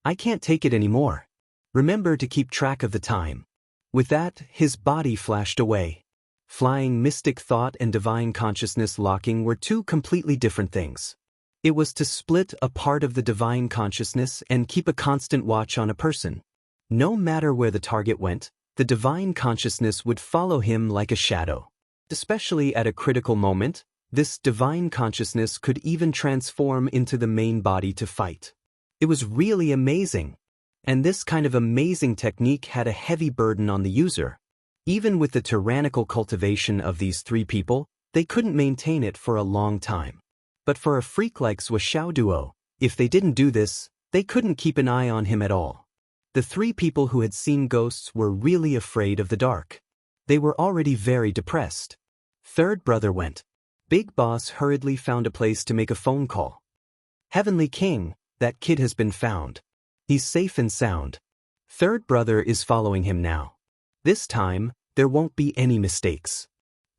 I can't take it anymore. Remember to keep track of the time. With that, his body flashed away. Flying mystic thought and divine consciousness locking were two completely different things. It was to split a part of the divine consciousness and keep a constant watch on a person. No matter where the target went, the divine consciousness would follow him like a shadow. Especially at a critical moment, this divine consciousness could even transform into the main body to fight. It was really amazing. And this kind of amazing technique had a heavy burden on the user. Even with the tyrannical cultivation of these three people, they couldn't maintain it for a long time. But for a freak like Zhuo Duo, if they didn't do this, they couldn't keep an eye on him at all. The three people who had seen ghosts were really afraid of the dark. They were already very depressed. Third brother went. Big Boss hurriedly found a place to make a phone call. Heavenly King, that kid has been found. He's safe and sound. Third brother is following him now. This time, there won't be any mistakes.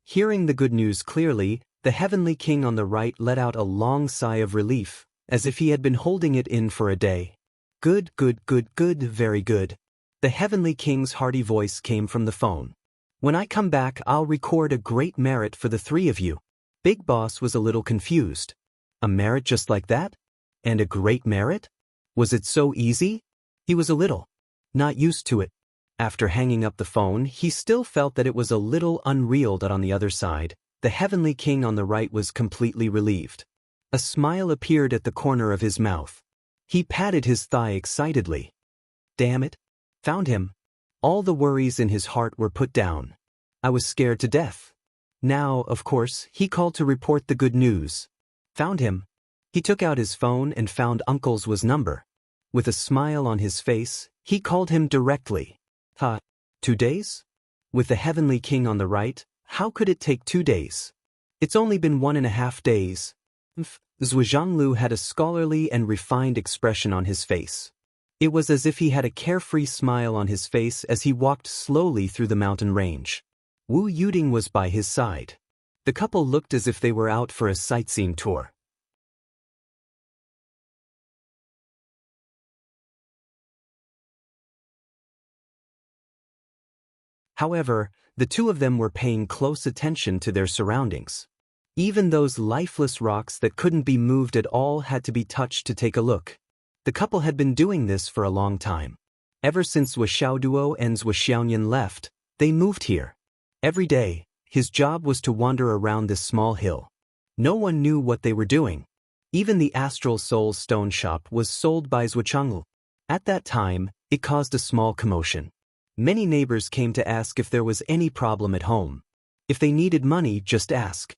Hearing the good news clearly, the Heavenly King on the right let out a long sigh of relief, as if he had been holding it in for a day. Good, good, good, good, very good. The Heavenly King's hearty voice came from the phone. When I come back, I'll record a great merit for the three of you. Big Boss was a little confused. A merit just like that? And a great merit? Was it so easy? He was a little not used to it. After hanging up the phone, he still felt that it was a little unreal that on the other side, the Heavenly King on the right was completely relieved. A smile appeared at the corner of his mouth. He patted his thigh excitedly. Damn it. Found him. All the worries in his heart were put down. I was scared to death. Now, of course, he called to report the good news. Found him. He took out his phone and found Uncle's number. With a smile on his face, he called him directly. 2 days? With the Heavenly King on the right, how could it take 2 days? It's only been 1.5 days. Zhuo had a scholarly and refined expression on his face. It was as if he had a carefree smile on his face as he walked slowly through the mountain range. Wu Yuding was by his side. The couple looked as if they were out for a sightseeing tour. However, the two of them were paying close attention to their surroundings. Even those lifeless rocks that couldn't be moved at all had to be touched to take a look. The couple had been doing this for a long time. Ever since Zhuo Duo and Zhuo Xiaoyan left, they moved here. Every day, his job was to wander around this small hill. No one knew what they were doing. Even the Astral Soul stone shop was sold by Zhuo. At that time, it caused a small commotion. Many neighbors came to ask if there was any problem at home. If they needed money, just ask.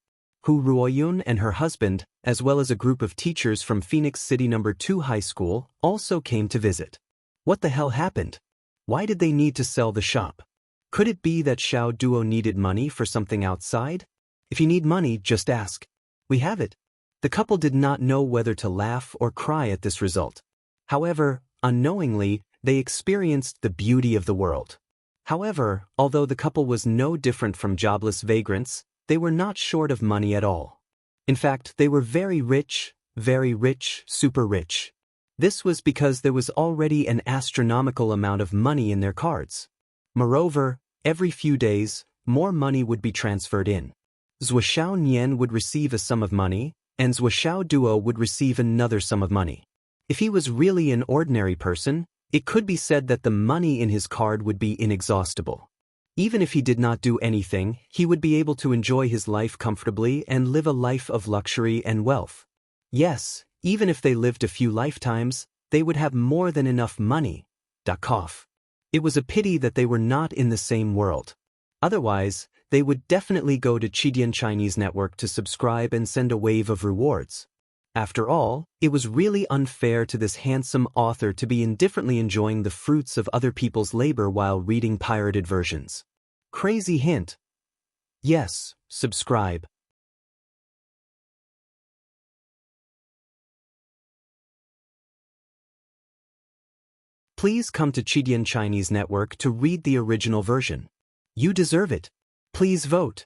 Hu Ruoyun and her husband, as well as a group of teachers from Phoenix City No. 2 High School, also came to visit. What the hell happened? Why did they need to sell the shop? Could it be that Zhuo Duo needed money for something outside? If you need money, just ask. We have it. The couple did not know whether to laugh or cry at this result. However, unknowingly, they experienced the beauty of the world. However, although the couple was no different from jobless vagrants, they were not short of money at all. In fact, they were very rich, super rich. This was because there was already an astronomical amount of money in their cards. Moreover, every few days, more money would be transferred in. Zhuoxiao Nian would receive a sum of money, and Zhuoxiao Duo would receive another sum of money. If he was really an ordinary person, it could be said that the money in his card would be inexhaustible. Even if he did not do anything, he would be able to enjoy his life comfortably and live a life of luxury and wealth. Yes, even if they lived a few lifetimes, they would have more than enough money. It was a pity that they were not in the same world. Otherwise, they would definitely go to Chidian Chinese Network to subscribe and send a wave of rewards. After all, it was really unfair to this handsome author to be indifferently enjoying the fruits of other people's labor while reading pirated versions. Crazy hint. Yes, subscribe. Please come to Chidian Chinese Network to read the original version. You deserve it. Please vote.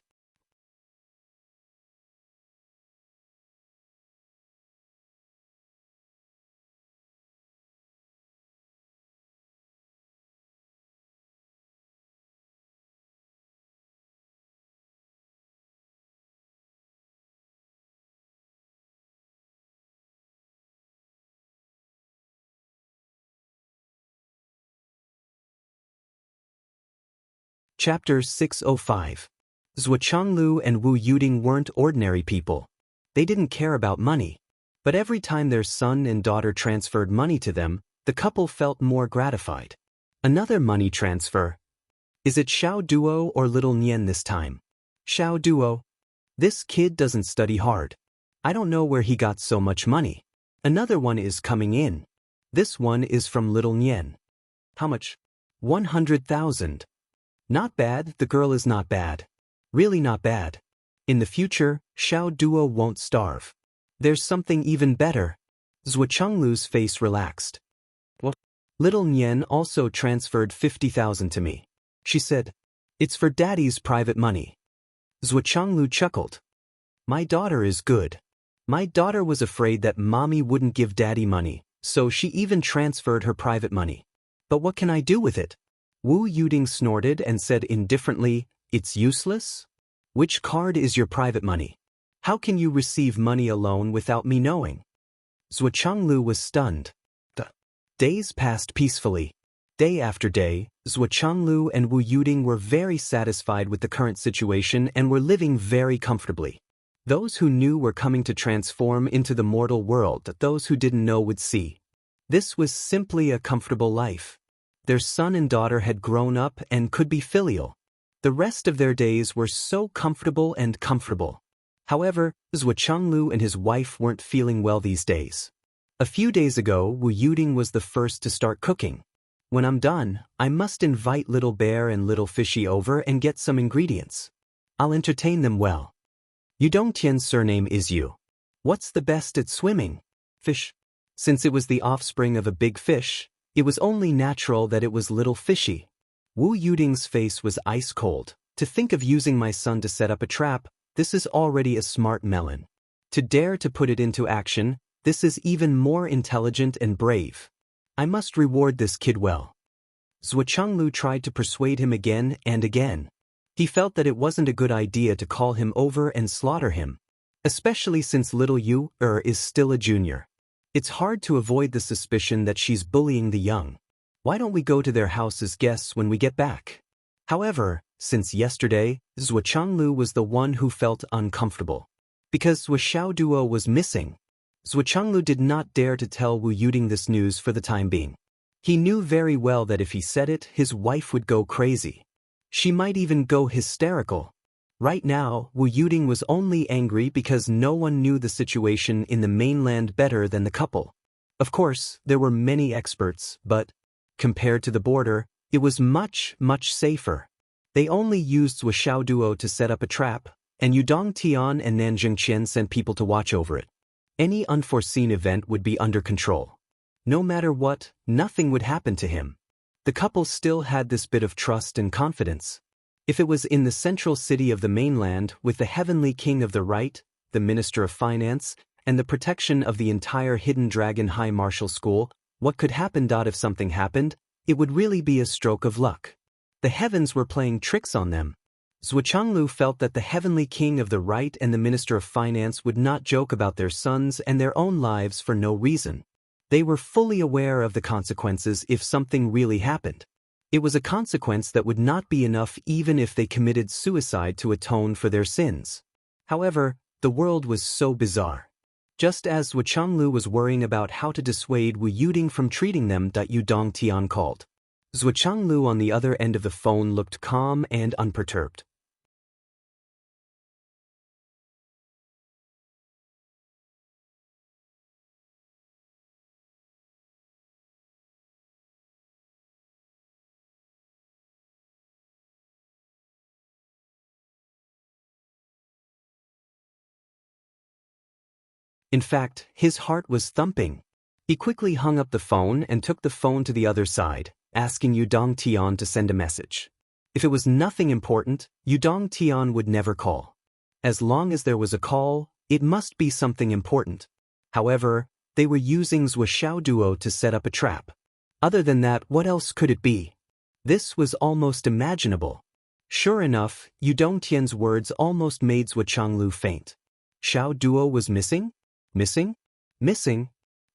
Chapter 605. Zhuo Changlu and Wu Yuding weren't ordinary people. They didn't care about money. But every time their son and daughter transferred money to them, the couple felt more gratified. Another money transfer. Is it Xiao Duo or Little Nian this time? Xiao Duo. This kid doesn't study hard. I don't know where he got so much money. Another one is coming in. This one is from Little Nian. How much? 100,000. Not bad, the girl is not bad. Really not bad. In the future, Xiao Duo won't starve. There's something even better. Zhuo Changlu's face relaxed. What? Little Nian also transferred 50,000 to me. She said, it's for daddy's private money. Zhuo Changlu chuckled. My daughter is good. My daughter was afraid that mommy wouldn't give daddy money, so she even transferred her private money. But what can I do with it? Wu Yuding snorted and said indifferently, it's useless? Which card is your private money? How can you receive money alone without me knowing? Zhuo Changlu was stunned. Days passed peacefully. Day after day, Zhuo Changlu and Wu Yuding were very satisfied with the current situation and were living very comfortably. Those who knew were coming to transform into the mortal world that those who didn't know would see. This was simply a comfortable life. Their son and daughter had grown up and could be filial. The rest of their days were so comfortable and comfortable. However, Zhuo Changlu and his wife weren't feeling well these days. A few days ago, Wu Yuding was the first to start cooking. When I'm done, I must invite Little Bear and Little Fishy over and get some ingredients. I'll entertain them well. Yudongtian's surname is Yu. What's the best at swimming? Fish. Since it was the offspring of a big fish, it was only natural that it was Little Fishy. Wu Yuding's face was ice cold. To think of using my son to set up a trap, this is already a smart melon. To dare to put it into action, this is even more intelligent and brave. I must reward this kid well. Zhuo Changlu tried to persuade him again and again. He felt that it wasn't a good idea to call him over and slaughter him, especially since little Yu is still a junior. It's hard to avoid the suspicion that she's bullying the young. Why don't we go to their house as guests when we get back? However, since yesterday, Zhuo Changlu was the one who felt uncomfortable. Because Xiao Duo was missing. Zhuo Changlu did not dare to tell Wu Yuding this news for the time being. He knew very well that if he said it, his wife would go crazy. She might even go hysterical. Right now, Wu Yuding was only angry because no one knew the situation in the mainland better than the couple. Of course, there were many experts, but, compared to the border, it was much, much safer. They only used Xiao Duo to set up a trap, and Yudong Tian and Nanjing Qian sent people to watch over it. Any unforeseen event would be under control. No matter what, nothing would happen to him. The couple still had this bit of trust and confidence. If it was in the central city of the mainland with the heavenly king of the right, the minister of finance, and the protection of the entire Hidden Dragon High Martial School, what could happen? If something happened, it would really be a stroke of luck. The heavens were playing tricks on them. Zhuochanglu felt that the heavenly king of the right and the minister of finance would not joke about their sons and their own lives for no reason. They were fully aware of the consequences if something really happened. It was a consequence that would not be enough even if they committed suicide to atone for their sins. However, the world was so bizarre. Just as Zhuochanglu was worrying about how to dissuade Wu Yuding from treating them, Yu Dongtian called. Zhuochanglu on the other end of the phone looked calm and unperturbed. In fact, his heart was thumping. He quickly hung up the phone and took the phone to the other side, asking Yu Dongtian to send a message. If it was nothing important, Yu Dongtian would never call. As long as there was a call, it must be something important. However, they were using Zhuo Duo to set up a trap. Other than that, what else could it be? This was almost imaginable. Sure enough, Yu Dongtian's words almost made Zhuochanglu faint. Xiao Duo was missing? Missing? Missing?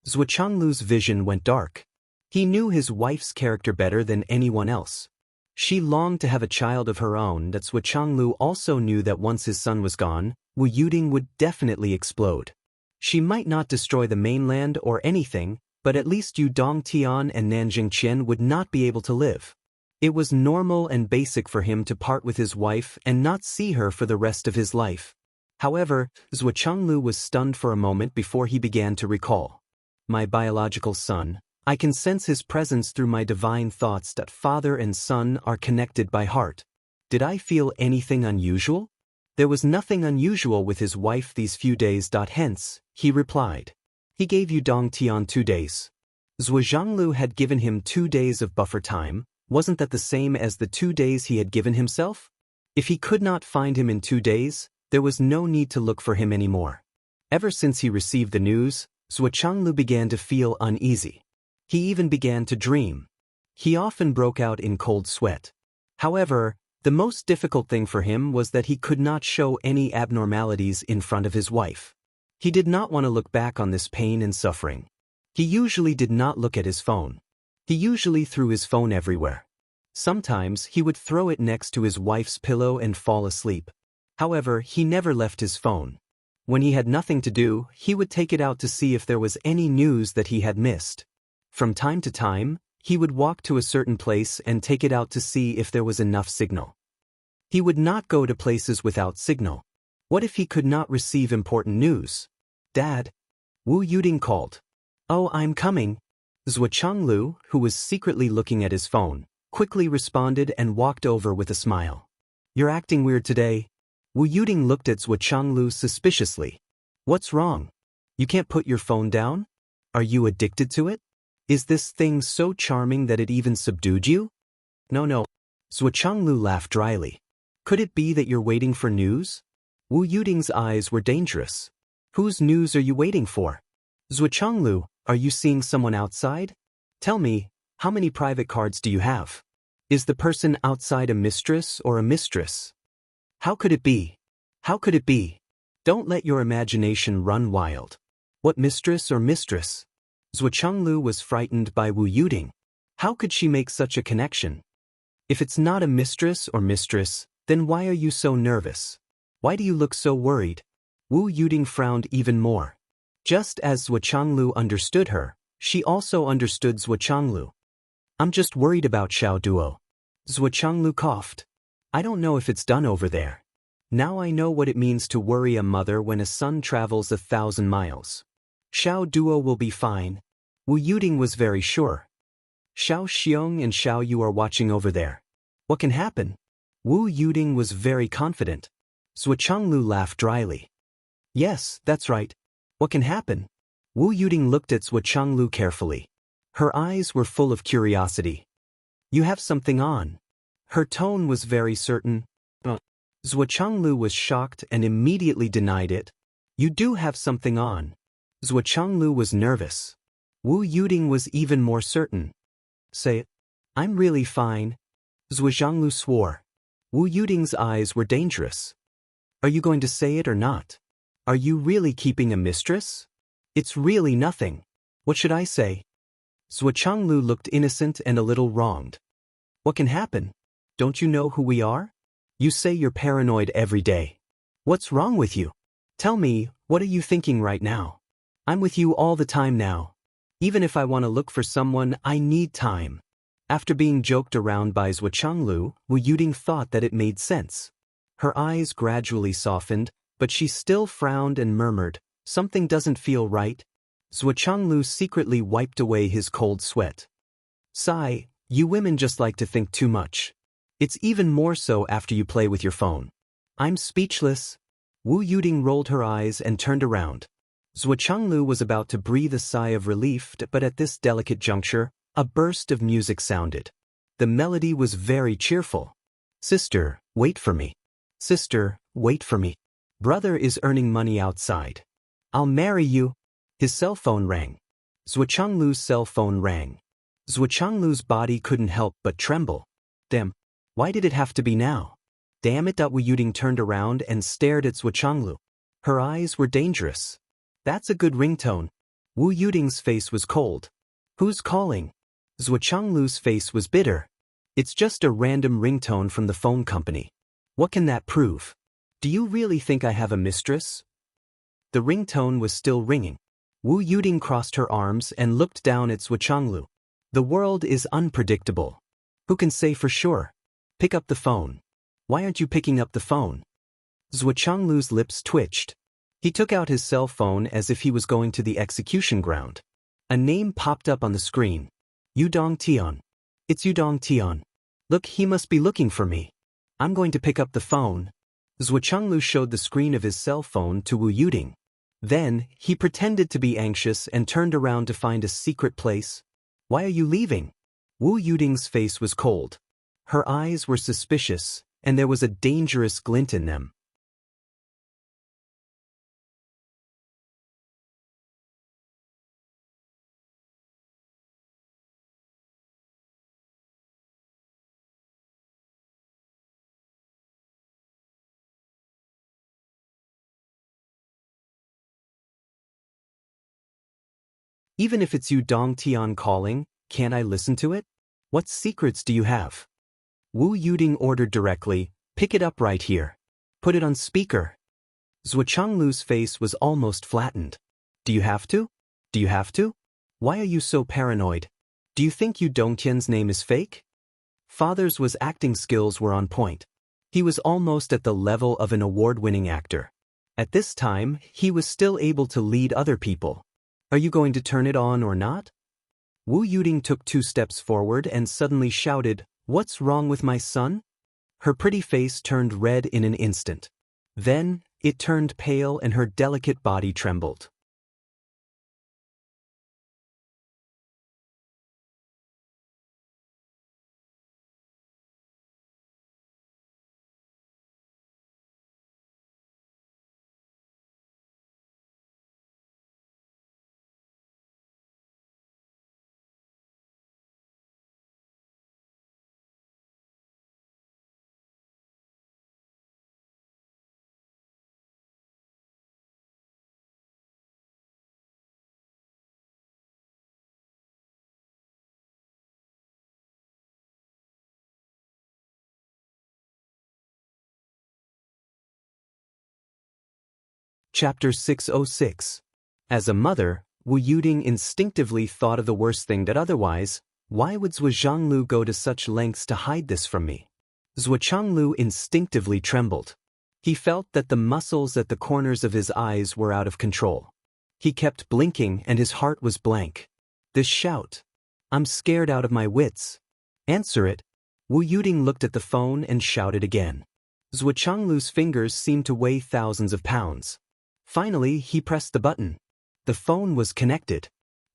Zhuochanglu's vision went dark. He knew his wife's character better than anyone else. She longed to have a child of her own. That Zhuochanglu also knew that once his son was gone, Wu Yuding would definitely explode. She might not destroy the mainland or anything, but at least Yu Dongtian and Nanjing Qian would not be able to live. It was normal and basic for him to part with his wife and not see her for the rest of his life. However, Zhuochanglu was stunned for a moment before he began to recall. My biological son, I can sense his presence through my divine thoughts. That father and son are connected by heart. Did I feel anything unusual? There was nothing unusual with his wife these few days. Hence, he replied. He gave Yu Dongtian 2 days. Zhuochanglu had given him 2 days of buffer time. Wasn't that the same as the 2 days he had given himself? If he could not find him in 2 days, there was no need to look for him anymore. Ever since he received the news, Zhuochanglu began to feel uneasy. He even began to dream. He often broke out in cold sweat. However, the most difficult thing for him was that he could not show any abnormalities in front of his wife. He did not want to look back on this pain and suffering. He usually did not look at his phone. He usually threw his phone everywhere. Sometimes he would throw it next to his wife's pillow and fall asleep. However, he never left his phone. When he had nothing to do, he would take it out to see if there was any news that he had missed. From time to time, he would walk to a certain place and take it out to see if there was enough signal. He would not go to places without signal. What if he could not receive important news? Dad? Wu Yuding called. Oh, I'm coming. Zhuochanglu, who was secretly looking at his phone, quickly responded and walked over with a smile. You're acting weird today. Wu Yuding looked at Zhuochanglu suspiciously. What's wrong? You can't put your phone down? Are you addicted to it? Is this thing so charming that it even subdued you? No. Zhuochanglu laughed dryly. Could it be that you're waiting for news? Wu Yuding's eyes were dangerous. Whose news are you waiting for? Zhuochanglu, are you seeing someone outside? Tell me, how many private cards do you have? Is the person outside a mistress or a mistress? How could it be? How could it be? Don't let your imagination run wild. What mistress or mistress? Zhuochanglu was frightened by Wu Yuding. How could she make such a connection? If it's not a mistress or mistress, then why are you so nervous? Why do you look so worried? Wu Yuding frowned even more. Just as Zhuochanglu understood her, she also understood Zhuochanglu. I'm just worried about Xiao Duo. Zhuochanglu coughed. I don't know if it's done over there. Now I know what it means to worry a mother when a son travels 1,000 miles. Xiao Duo will be fine. Wu Yuding was very sure. Xiao Xiong and Xiao Yu are watching over there. What can happen? Wu Yuding was very confident. Zhuochanglu laughed dryly. Yes, that's right. What can happen? Wu Yuding looked at Zhuochanglu carefully. Her eyes were full of curiosity. You have something on. Her tone was very certain. Zhuo Changlu was shocked and immediately denied it. You do have something on. Zhuo Changlu was nervous. Wu Yuding was even more certain. Say it. I'm really fine. Zhuo Zhanglu swore. Wu Yuding's eyes were dangerous. Are you going to say it or not? Are you really keeping a mistress? It's really nothing. What should I say? Zhuo Changlu looked innocent and a little wronged. What can happen? Don't you know who we are? You say you're paranoid every day. What's wrong with you? Tell me, what are you thinking right now? I'm with you all the time now. Even if I want to look for someone, I need time. After being joked around by Zhuo Changlu, Wu Yuding thought that it made sense. Her eyes gradually softened, but she still frowned and murmured, something doesn't feel right. Zhuo Changlu secretly wiped away his cold sweat. Sigh, you women just like to think too much. It's even more so after you play with your phone. I'm speechless. Wu Yuding rolled her eyes and turned around. Zhuo Changlu was about to breathe a sigh of relief, but at this delicate juncture, a burst of music sounded. The melody was very cheerful. Sister, wait for me. Sister, wait for me. Brother is earning money outside. I'll marry you. His cell phone rang. Zhuo Changlu's cell phone rang. Zhuo Changlu's body couldn't help but tremble. Damn, why did it have to be now? Damn it! Wu Yuding turned around and stared at Zhuo Changlu. Her eyes were dangerous. That's a good ringtone. Wu Yuding's face was cold. Who's calling? Zhuo Changlu's face was bitter. It's just a random ringtone from the phone company. What can that prove? Do you really think I have a mistress? The ringtone was still ringing. Wu Yuding crossed her arms and looked down at Zhuo Changlu. The world is unpredictable. Who can say for sure? Pick up the phone. Why aren't you picking up the phone? Zhuo Changlu's lips twitched. He took out his cell phone as if he was going to the execution ground. A name popped up on the screen. Yudong Tian. It's Yudong Tian. Look, he must be looking for me. I'm going to pick up the phone. Zhuo Changlu showed the screen of his cell phone to Wu Yuding. Then, he pretended to be anxious and turned around to find a secret place. Why are you leaving? Wu Yuding's face was cold. Her eyes were suspicious, and there was a dangerous glint in them. Even if it's Yudong Tian calling, can't I listen to it? What secrets do you have? Wu Yuding ordered directly, pick it up right here. Put it on speaker. Zhuo Changlu's face was almost flattened. Do you have to? Do you have to? Why are you so paranoid? Do you think Yudong Tian's name is fake? Father's acting skills were on point. He was almost at the level of an award-winning actor. At this time, he was still able to lead other people. Are you going to turn it on or not? Wu Yuding took 2 steps forward and suddenly shouted, What's wrong with my son? Her pretty face turned red in an instant. Then, it turned pale and her delicate body trembled. Chapter 606. As a mother, Wu Yuding instinctively thought of the worst thing that otherwise, why would Zhuo Zhanglu go to such lengths to hide this from me? Zhuo Changlu instinctively trembled. He felt that the muscles at the corners of his eyes were out of control. He kept blinking and his heart was blank. This shout. I'm scared out of my wits. Answer it. Wu Yuding looked at the phone and shouted again. Zhuo Changlu's fingers seemed to weigh thousands of pounds. Finally, he pressed the button. The phone was connected.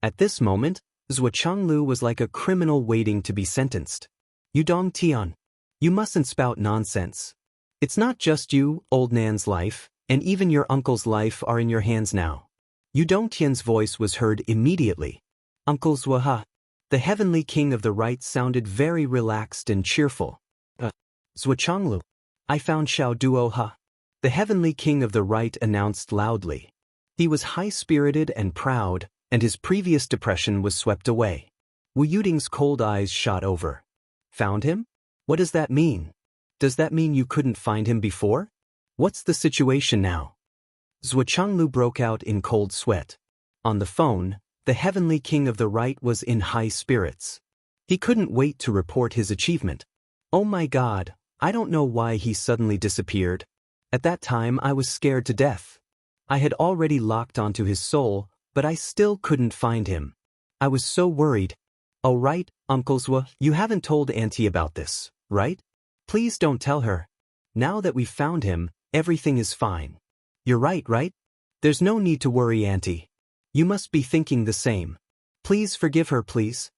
At this moment, Zhuo Changlu was like a criminal waiting to be sentenced. You Dong Tian. You mustn't spout nonsense. It's not just you, old Nan's life, and even your uncle's life are in your hands now. Yu Dongtian's voice was heard immediately. Uncle Zhuo, the heavenly king of the right, sounded very relaxed and cheerful. Zhuo Changlu. I found Xiao Duo Ha. The heavenly king of the right announced loudly. He was high-spirited and proud, and his previous depression was swept away. Wu Yuding's cold eyes shot over. Found him? What does that mean? Does that mean you couldn't find him before? What's the situation now? Zhuo Changlu broke out in cold sweat. On the phone, the heavenly king of the right was in high spirits. He couldn't wait to report his achievement. Oh my God, I don't know why he suddenly disappeared. At that time I was scared to death. I had already locked onto his soul, but I still couldn't find him. I was so worried. Oh right, Uncle Zhuo, you haven't told Auntie about this, right? Please don't tell her. Now that we've found him, everything is fine. You're right? There's no need to worry, Auntie. You must be thinking the same. Please forgive her, please.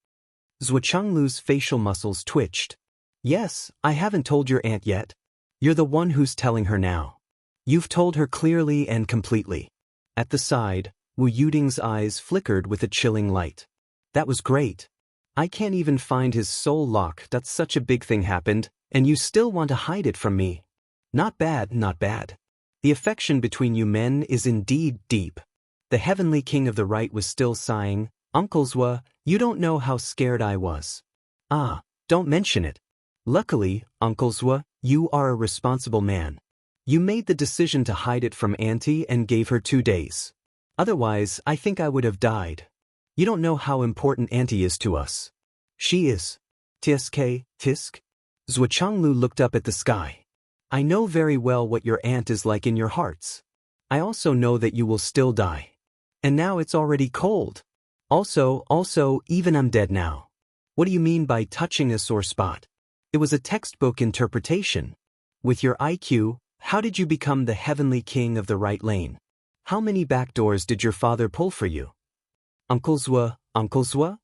Zhuo Changlu's facial muscles twitched. Yes, I haven't told your aunt yet. You're the one who's telling her now. You've told her clearly and completely. At the side, Wu Yuding's eyes flickered with a chilling light. That was great. I can't even find his soul lock. That's such a big thing happened, and you still want to hide it from me. Not bad. The affection between you men is indeed deep. The heavenly king of the right was still sighing. Uncle Zhuo, you don't know how scared I was. Ah, don't mention it. Luckily, Uncle Zhuo, you are a responsible man. You made the decision to hide it from Auntie and gave her 2 days. Otherwise, I think I would have died. You don't know how important Auntie is to us. She is. Tisk. Zhuo Changlu looked up at the sky. I know very well what your aunt is like in your hearts. I also know that you will still die. And now it's already cold. Also, even I'm dead now. What do you mean by touching a sore spot? It was a textbook interpretation. With your IQ, how did you become the heavenly king of the right lane? How many back doors did your father pull for you? Uncle Zhuo?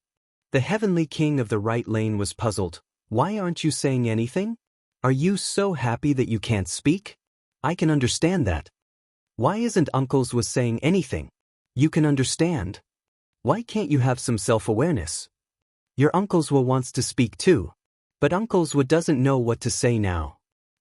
The heavenly king of the right lane was puzzled. Why aren't you saying anything? Are you so happy that you can't speak? I can understand that. Why isn't Uncle Zhuo saying anything? You can understand. Why can't you have some self-awareness? Your Uncle Zhuo wants to speak too. But Uncle Zhuo doesn't know what to say now.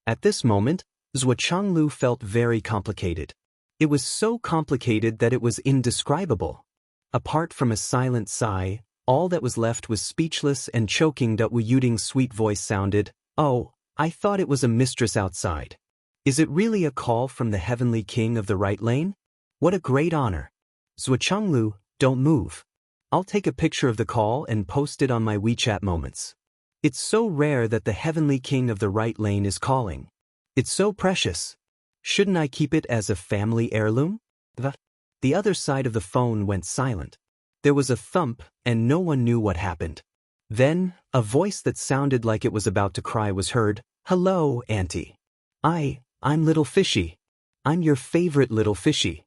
At this moment, Zhuo Changlu felt very complicated. It was so complicated that it was indescribable. Apart from a silent sigh, all that was left was speechless and choking. Wu Yuding's sweet voice sounded. Oh, I thought it was a mistress outside. Is it really a call from the heavenly king of the right lane? What a great honor. Zhuo Changlu, don't move. I'll take a picture of the call and post it on my WeChat moments. It's so rare that the heavenly king of the right lane is calling. It's so precious. Shouldn't I keep it as a family heirloom? The other side of the phone went silent. There was a thump, and no one knew what happened. Then, a voice that sounded like it was about to cry was heard. Hello, Auntie. I'm Little Fishy. I'm your favorite Little Fishy.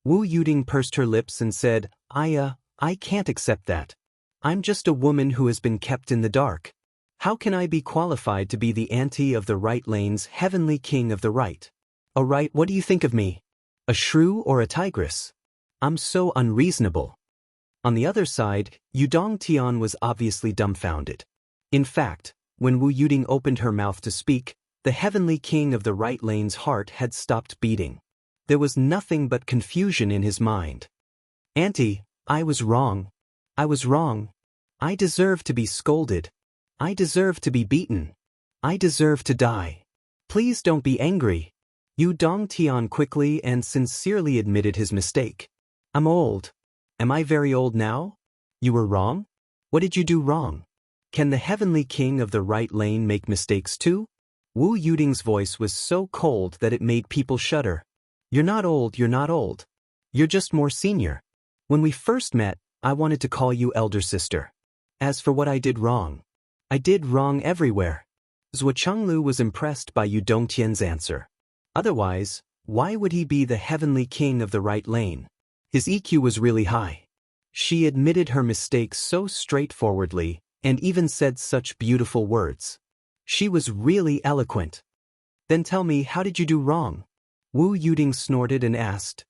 Wu Yuding pursed her lips and said, I can't accept that. I'm just a woman who has been kept in the dark. How can I be qualified to be the auntie of the right lane's heavenly king of the right? Oh right, what do you think of me? A shrew or a tigress? I'm so unreasonable. On the other side, Yu Dongtian was obviously dumbfounded. In fact, when Wu Yuding opened her mouth to speak, the heavenly king of the right lane's heart had stopped beating. There was nothing but confusion in his mind. Auntie, I was wrong. I was wrong. I deserve to be scolded. I deserve to be beaten. I deserve to die. Please don't be angry. Yu Dongtian quickly and sincerely admitted his mistake. I'm old. Am I very old now? You were wrong? What did you do wrong? Can the heavenly king of the right lane make mistakes too? Wu Yuding's voice was so cold that it made people shudder. You're not old. You're just more senior. When we first met, I wanted to call you elder sister. As for what I did wrong everywhere. Zhuo Chenglu was impressed by Yu Dongtian's answer. Otherwise, why would he be the heavenly king of the right lane? His EQ was really high. She admitted her mistakes so straightforwardly, and even said such beautiful words. She was really eloquent. Then tell me, how did you do wrong? Wu Yuding snorted and asked.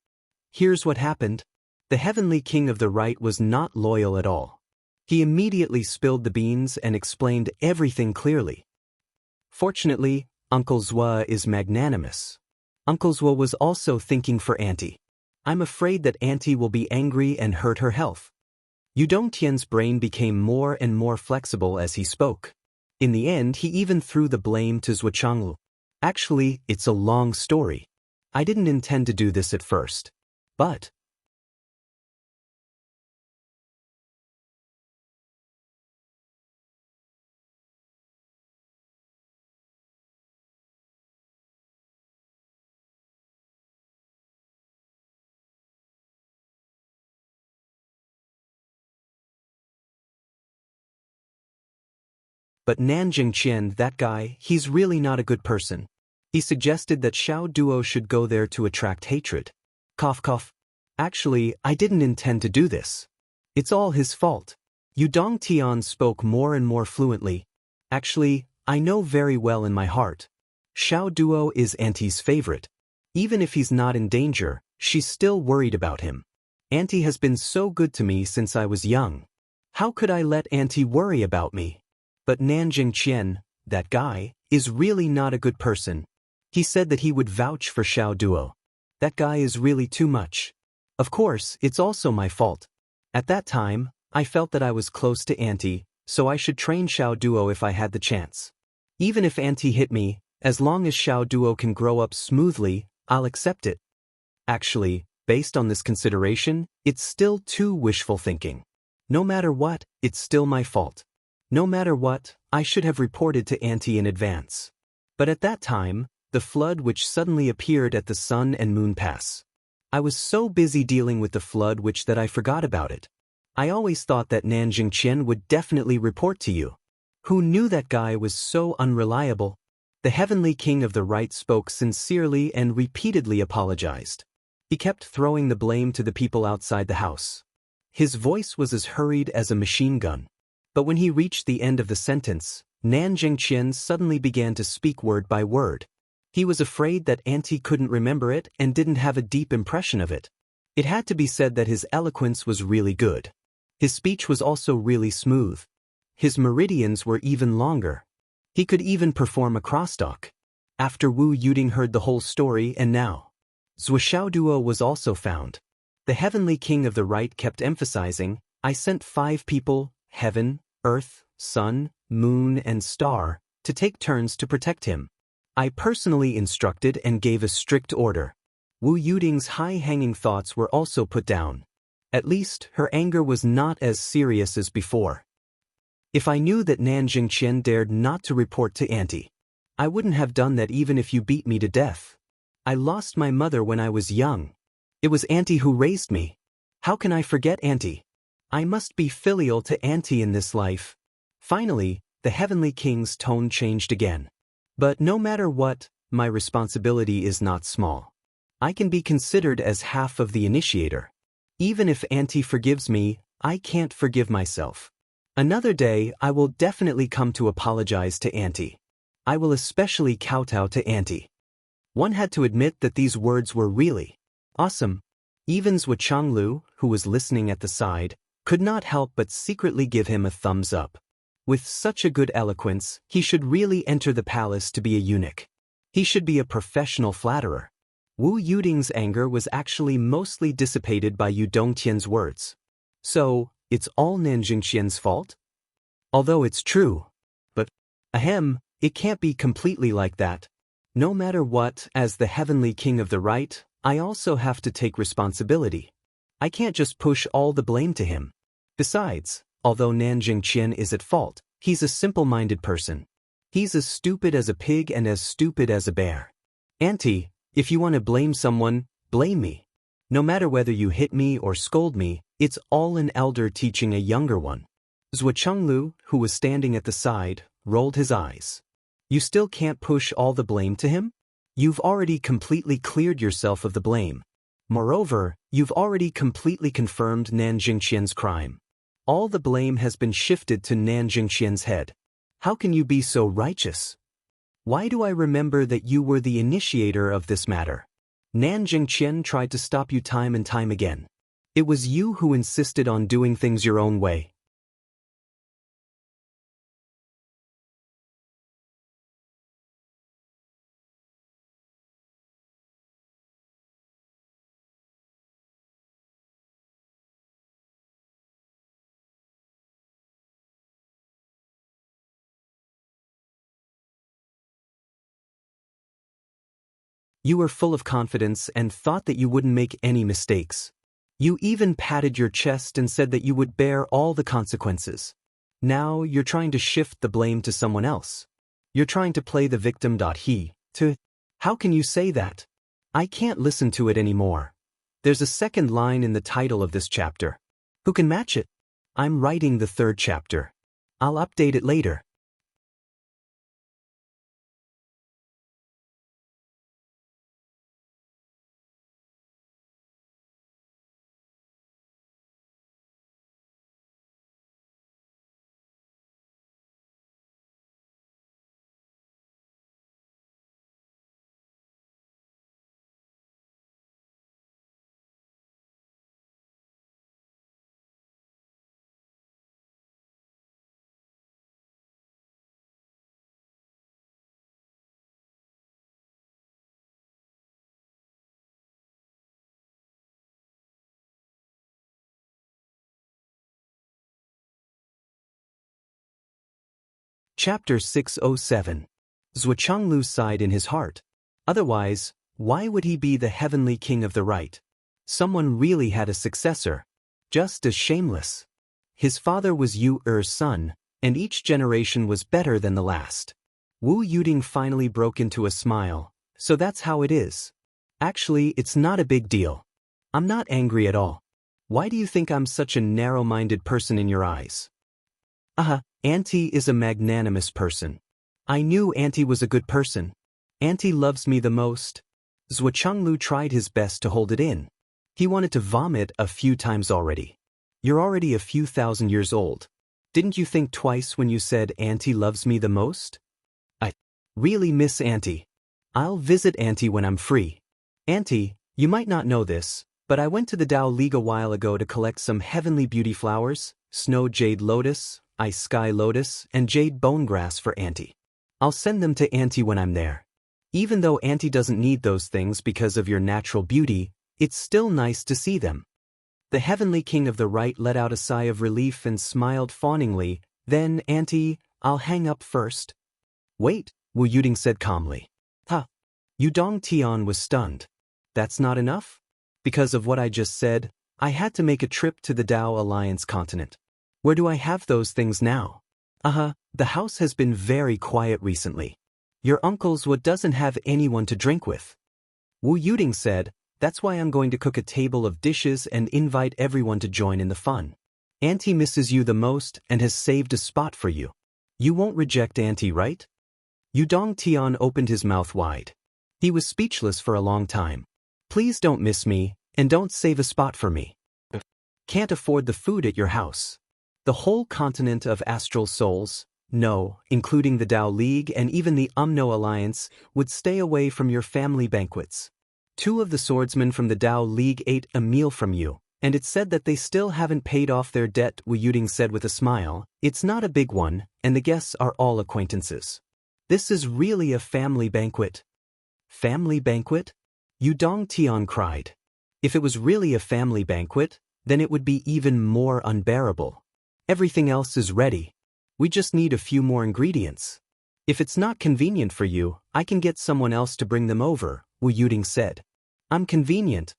Here's what happened. The heavenly king of the right was not loyal at all. He immediately spilled the beans and explained everything clearly. Fortunately, Uncle Zhuo is magnanimous. Uncle Zhuo was also thinking for Auntie. I'm afraid that Auntie will be angry and hurt her health. Yu Dongtian's brain became more and more flexible as he spoke. In the end, he even threw the blame to Zhuo Chenglu. Actually, it's a long story. I didn't intend to do this at first. But Nanjing Qian, that guy, he's really not a good person. He suggested that Xiao Duo should go there to attract hatred. Cough cough. Actually, I didn't intend to do this. It's all his fault. Yu Dongtian spoke more and more fluently. Actually, I know very well in my heart. Xiao Duo is Auntie's favorite. Even if he's not in danger, she's still worried about him. Auntie has been so good to me since I was young. How could I let Auntie worry about me? But Nanjing Qian, that guy, is really not a good person. He said that he would vouch for Xiao Duo. That guy is really too much. Of course, it's also my fault. At that time, I felt that I was close to Auntie, so I should train Xiao Duo if I had the chance. Even if Auntie hit me, as long as Xiao Duo can grow up smoothly, I'll accept it. Actually, based on this consideration, it's still too wishful thinking. No matter what, it's still my fault. No matter what, I should have reported to Auntie in advance. But at that time, the flood which suddenly appeared at the Sun and Moon Pass. I was so busy dealing with the flood that I forgot about it. I always thought that Nanjing Qian would definitely report to you. Who knew that guy was so unreliable? The heavenly king of the right spoke sincerely and repeatedly apologized. He kept throwing the blame to the people outside the house. His voice was as hurried as a machine gun. But when he reached the end of the sentence, Nanjing Qian suddenly began to speak word by word. He was afraid that Auntie couldn't remember it and didn't have a deep impression of it. It had to be said that his eloquence was really good. His speech was also really smooth. His meridians were even longer. He could even perform a crosstalk. After Wu Yuding heard the whole story and now, Zhuo Xiaoduo was also found. The heavenly king of the right kept emphasizing, I sent 5 people, heaven, earth, sun, moon and star, to take turns to protect him. I personally instructed and gave a strict order. Wu Yuding's high-hanging thoughts were also put down. At least, her anger was not as serious as before. If I knew that Nanjing Qian dared not to report to Auntie, I wouldn't have done that even if you beat me to death. I lost my mother when I was young. It was Auntie who raised me. How can I forget Auntie? I must be filial to Auntie in this life. Finally, the heavenly king's tone changed again. But no matter what, my responsibility is not small. I can be considered as half of the initiator. Even if Auntie forgives me, I can't forgive myself. Another day, I will definitely come to apologize to Auntie. I will especially kowtow to Auntie. One had to admit that these words were really awesome. Even Zhuo Chenglu, who was listening at the side, could not help but secretly give him a thumbs up. With such a good eloquence, he should really enter the palace to be a eunuch. He should be a professional flatterer. Wu Yuding's anger was actually mostly dissipated by Yu Dongtian's words. So, it's all Nanjing Qian's fault? Although it's true. But, it can't be completely like that. No matter what, as the heavenly king of the right, I also have to take responsibility. I can't just push all the blame to him. Besides, although Nanjing Qian is at fault, he's a simple-minded person. He's as stupid as a pig and as stupid as a bear. Auntie, if you want to blame someone, blame me. No matter whether you hit me or scold me, it's all an elder teaching a younger one. Zhuchenglu, who was standing at the side, rolled his eyes. You still can't push all the blame to him? You've already completely cleared yourself of the blame. Moreover, you've already completely confirmed Nan Jingqian's crime. All the blame has been shifted to Nan Jingqian's head. How can you be so righteous? Why do I remember that you were the initiator of this matter? Nan Jingqian tried to stop you time and time again. It was you who insisted on doing things your own way. You were full of confidence and thought that you wouldn't make any mistakes. You even patted your chest and said that you would bear all the consequences. Now you're trying to shift the blame to someone else. You're trying to play the victim. How can you say that? I can't listen to it anymore. There's a second line in the title of this chapter. Who can match it? I'm writing the third chapter. I'll update it later. Chapter 607. Zhuchenglu sighed in his heart. Otherwise, why would he be the heavenly king of the right? Someone really had a successor. Just as shameless. His father was Yu Er's son, and each generation was better than the last. Wu Yuding finally broke into a smile. So that's how it is. Actually, it's not a big deal. I'm not angry at all. Why do you think I'm such a narrow-minded person in your eyes? Auntie is a magnanimous person. I knew Auntie was a good person. Auntie loves me the most. Zhuchenglu tried his best to hold it in. He wanted to vomit a few times already. You're already a few thousand years old. Didn't you think twice when you said Auntie loves me the most? I really miss Auntie. I'll visit Auntie when I'm free. Auntie, you might not know this, but I went to the Dao League a while ago to collect some heavenly beauty flowers, snow jade lotus, ice sky lotus, and jade bone grass for Auntie. I'll send them to Auntie when I'm there. Even though Auntie doesn't need those things because of your natural beauty, it's still nice to see them. The heavenly king of the right let out a sigh of relief and smiled fawningly. Then, Auntie, I'll hang up first. Wait, Wu Yuding said calmly. Yudong Tian was stunned. That's not enough? Because of what I just said, I had to make a trip to the Dao Alliance continent. Where do I have those things now? The house has been very quiet recently. Your uncle's what doesn't have anyone to drink with. Wu Yuding said, that's why I'm going to cook a table of dishes and invite everyone to join in the fun. Auntie misses you the most and has saved a spot for you. You won't reject Auntie, right? Yudong Tian opened his mouth wide. He was speechless for a long time. Please don't miss me, and don't save a spot for me. Can't afford the food at your house. The whole continent of astral souls, no, including the Dao League and even the Umno Alliance, would stay away from your family banquets. 2 of the swordsmen from the Dao League ate a meal from you, and it's said that they still haven't paid off their debt, Wu Yuding said with a smile. It's not a big one, and the guests are all acquaintances. This is really a family banquet. Family banquet? Yudong Tian cried. If it was really a family banquet, then it would be even more unbearable. Everything else is ready. We just need a few more ingredients. If it's not convenient for you, I can get someone else to bring them over, Wu Yuding said. I'm convenient.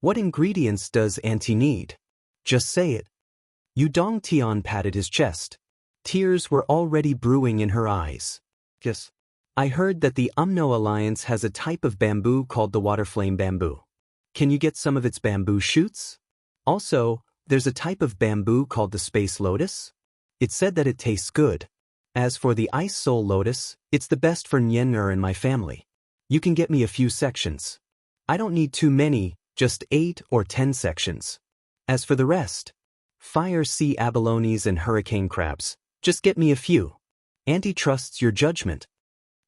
What ingredients does Auntie need? Just say it. Yudong Tian patted his chest. Tears were already brewing in her eyes. Yes. I heard that the Umno Alliance has a type of bamboo called the water flame bamboo. Can you get some of its bamboo shoots? Also, there's a type of bamboo called the space lotus. It said that it tastes good. As for the ice soul lotus, it's the best for Nyenner and my family. You can get me a few sections. I don't need too many, just 8 or 10 sections. As for the rest, fire sea abalones and hurricane crabs, just get me a few. Auntie trusts your judgment.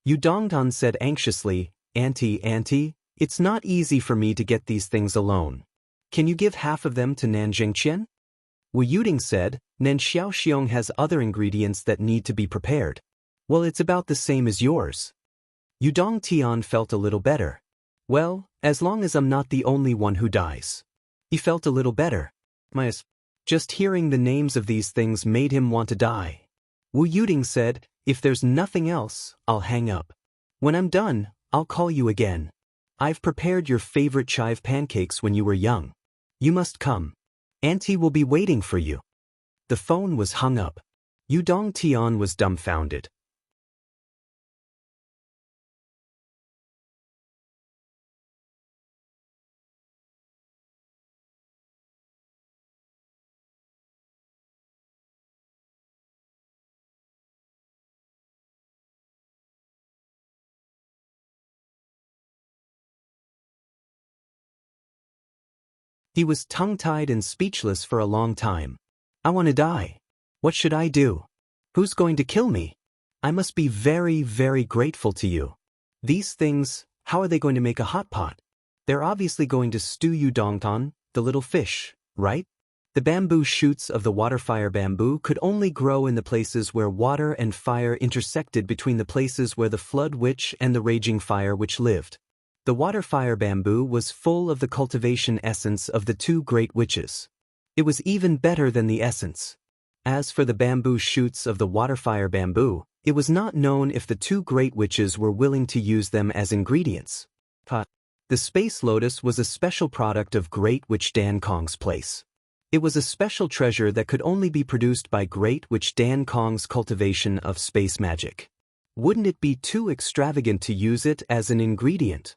Yu Dongtan said anxiously, Auntie, it's not easy for me to get these things alone. Can you give half of them to Nanjingqian? Wu Yuding said, Nan Xiaoxiong has other ingredients that need to be prepared. Well, it's about the same as yours. Yu Dongtian felt a little better. Well, as long as I'm not the only one who dies. He felt a little better. Just hearing the names of these things made him want to die. Wu Yuding said, if there's nothing else, I'll hang up. When I'm done, I'll call you again. I've prepared your favorite chive pancakes when you were young. You must come. Auntie will be waiting for you. The phone was hung up. Yu Dongtian was dumbfounded. He was tongue-tied and speechless for a long time. I want to die. What should I do? Who's going to kill me? I must be very, very grateful to you. These things, how are they going to make a hot pot? They're obviously going to stew Yu Dongtan, the little fish, right? The bamboo shoots of the water-fire bamboo could only grow in the places where water and fire intersected between the places where the flood witch and the raging fire witch lived. The water-fire bamboo was full of the cultivation essence of the two great witches. It was even better than the essence. As for the bamboo shoots of the water-fire bamboo, it was not known if the two great witches were willing to use them as ingredients. The space lotus was a special product of Great Witch Dan Kong's place. It was a special treasure that could only be produced by Great Witch Dan Kong's cultivation of space magic. Wouldn't it be too extravagant to use it as an ingredient?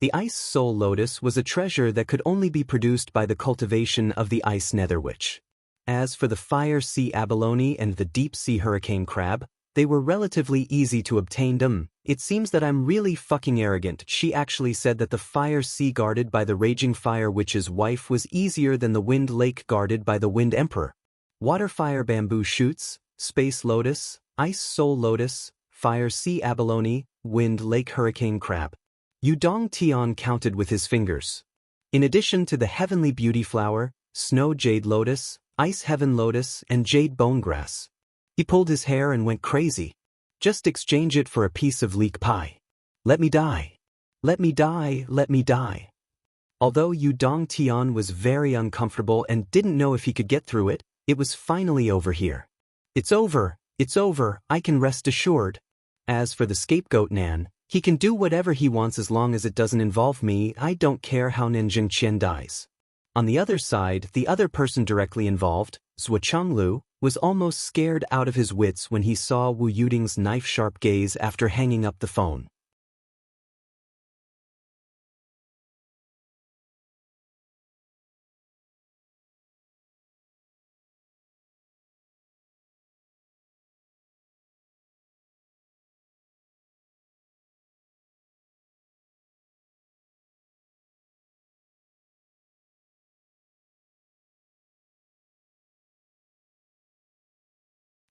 The ice soul lotus was a treasure that could only be produced by the cultivation of the ice nether witch. As for the fire sea abalone and the deep sea hurricane crab, they were relatively easy to obtain. It seems that I'm really fucking arrogant. She actually said that the fire sea guarded by the raging fire witch's wife was easier than the wind lake guarded by the wind emperor. Water fire bamboo shoots, space lotus, ice soul lotus, fire sea abalone, wind lake hurricane crab. Yu Dongtian counted with his fingers. In addition to the heavenly beauty flower, snow jade lotus, ice heaven lotus, and jade bone grass. He pulled his hair and went crazy. Just exchange it for a piece of leek pie. Let me die. Let me die, let me die. Although Yu Dongtian was very uncomfortable and didn't know if he could get through it, it was finally over here. It's over, I can rest assured. As for the scapegoat Nan, he can do whatever he wants as long as it doesn't involve me. I don't care how Nanjingqian dies. On the other side, the other person directly involved, Zhuochenglu, was almost scared out of his wits when he saw Wu Yuding's knife-sharp gaze after hanging up the phone.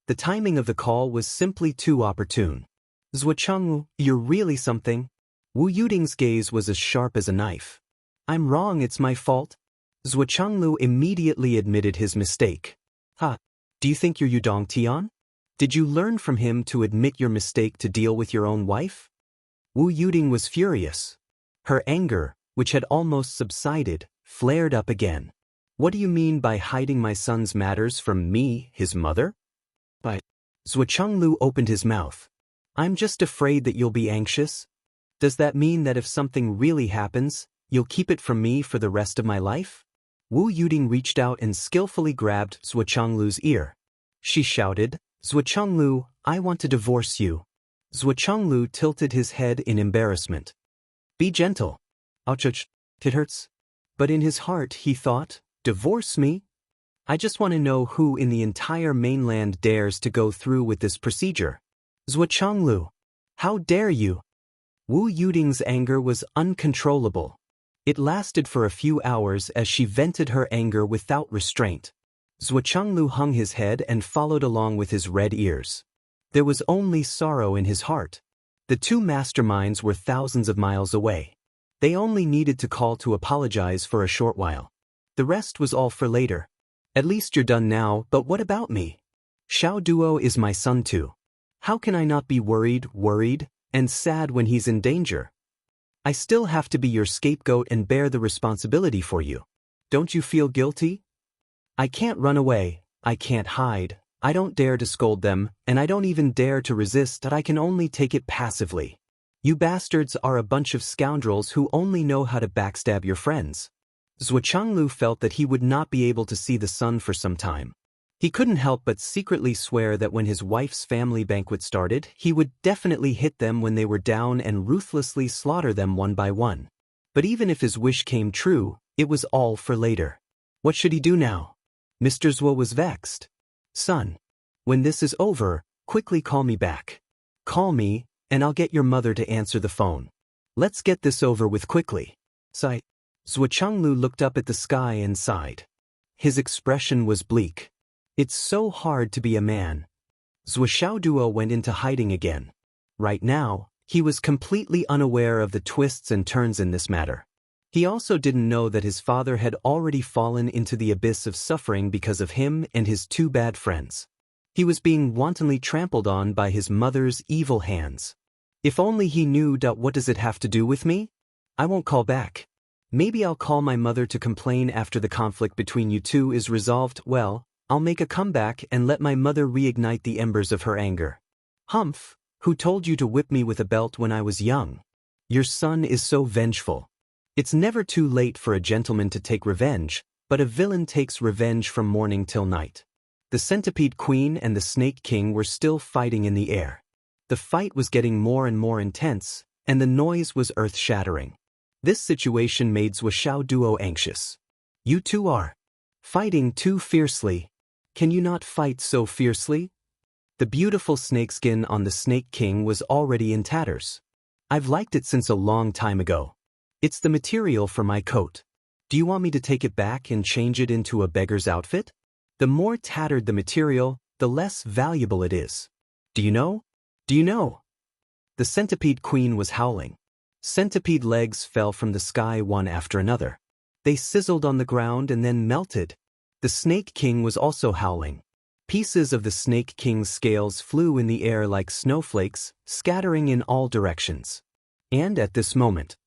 The timing of the call was simply too opportune. Zhuochenglu, you're really something. Wu Yuding's gaze was as sharp as a knife. I'm wrong, it's my fault. Zhuochenglu immediately admitted his mistake. Do you think you're Yu Dongtian? Did you learn from him to admit your mistake to deal with your own wife? Wu Yuding was furious. Her anger, which had almost subsided, flared up again. What do you mean by hiding my son's matters from me, his mother? Zhuochenglu opened his mouth. I'm just afraid that you'll be anxious. Does that mean that if something really happens, you'll keep it from me for the rest of my life? Wu Yuding reached out and skillfully grabbed Zhuochenglu's ear. She shouted, Zhuochenglu, I want to divorce you. Zhuochenglu tilted his head in embarrassment. Be gentle. It hurts. But in his heart he thought, divorce me? I just want to know who in the entire mainland dares to go through with this procedure. Zhuchanglu, how dare you? Wu Yuding's anger was uncontrollable. It lasted for a few hours as she vented her anger without restraint. Zhuchanglu hung his head and followed along with his red ears. There was only sorrow in his heart. The two masterminds were thousands of miles away. They only needed to call to apologize for a short while. The rest was all for later. At least you're done now, but what about me? Xiao Duo is my son too. How can I not be worried, and sad when he's in danger? I still have to be your scapegoat and bear the responsibility for you. Don't you feel guilty? I can't run away, I can't hide, I don't dare to scold them, and I don't even dare to resist, that I can only take it passively. You bastards are a bunch of scoundrels who only know how to backstab your friends. Zhuchanglu felt that he would not be able to see the sun for some time. He couldn't help but secretly swear that when his wife's family banquet started, he would definitely hit them when they were down and ruthlessly slaughter them one by one. But even if his wish came true, it was all for later. What should he do now? Mr. Zhuo was vexed. Son, when this is over, quickly call me back. Call me, and I'll get your mother to answer the phone. Let's get this over with quickly. Sigh. Zhuchanglu looked up at the sky and sighed. His expression was bleak. It's so hard to be a man. Xiaoduo went into hiding again. Right now, he was completely unaware of the twists and turns in this matter. He also didn't know that his father had already fallen into the abyss of suffering because of him and his two bad friends. He was being wantonly trampled on by his mother's evil hands. If only he knew. What does it have to do with me? I won't call back. Maybe I'll call my mother to complain after the conflict between you two is resolved. Well, I'll make a comeback and let my mother reignite the embers of her anger. Humph, who told you to whip me with a belt when I was young? Your son is so vengeful. It's never too late for a gentleman to take revenge, but a villain takes revenge from morning till night. The Centipede Queen and the Snake King were still fighting in the air. The fight was getting more and more intense, and the noise was earth-shattering. This situation made Zhuo Duo anxious. You two are fighting too fiercely. Can you not fight so fiercely? The beautiful snakeskin on the Snake King was already in tatters. I've liked it since a long time ago. It's the material for my coat. Do you want me to take it back and change it into a beggar's outfit? The more tattered the material, the less valuable it is. Do you know? Do you know? The Centipede Queen was howling. Centipede legs fell from the sky one after another. They sizzled on the ground and then melted. The Snake King was also howling. Pieces of the Snake King's scales flew in the air like snowflakes, scattering in all directions. And at this moment,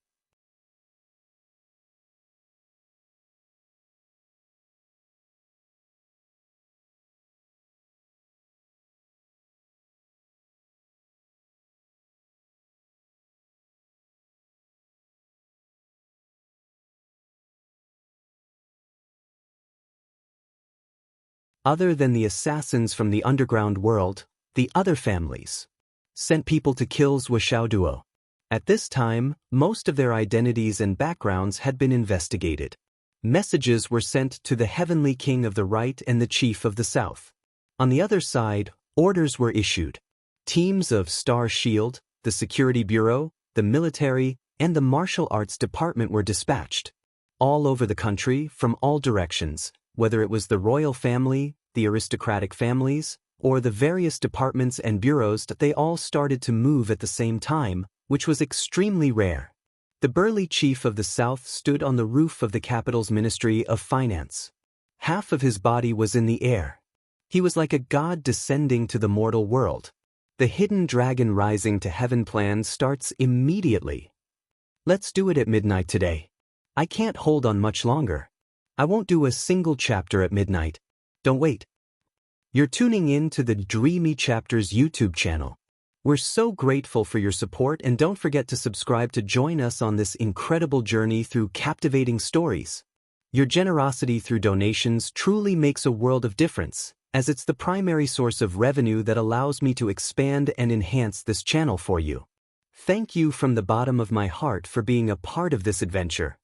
other than the assassins from the underground world, the other families sent people to kill Xiaoduo. At this time, most of their identities and backgrounds had been investigated. Messages were sent to the Heavenly King of the Right and the Chief of the South. On the other side, orders were issued. Teams of Star Shield, the Security Bureau, the military, and the Martial Arts Department were dispatched. All over the country, from all directions, whether it was the royal family, the aristocratic families, or the various departments and bureaus, that they all started to move at the same time, which was extremely rare. The burly chief of the South stood on the roof of the capital's Ministry of Finance. Half of his body was in the air. He was like a god descending to the mortal world. The hidden dragon rising to heaven plan starts immediately. Let's do it at midnight today. I can't hold on much longer. I won't do a single chapter at midnight. Don't wait. You're tuning in to the Dreamy Chapters YouTube channel. We're so grateful for your support, and don't forget to subscribe to join us on this incredible journey through captivating stories. Your generosity through donations truly makes a world of difference, as it's the primary source of revenue that allows me to expand and enhance this channel for you. Thank you from the bottom of my heart for being a part of this adventure.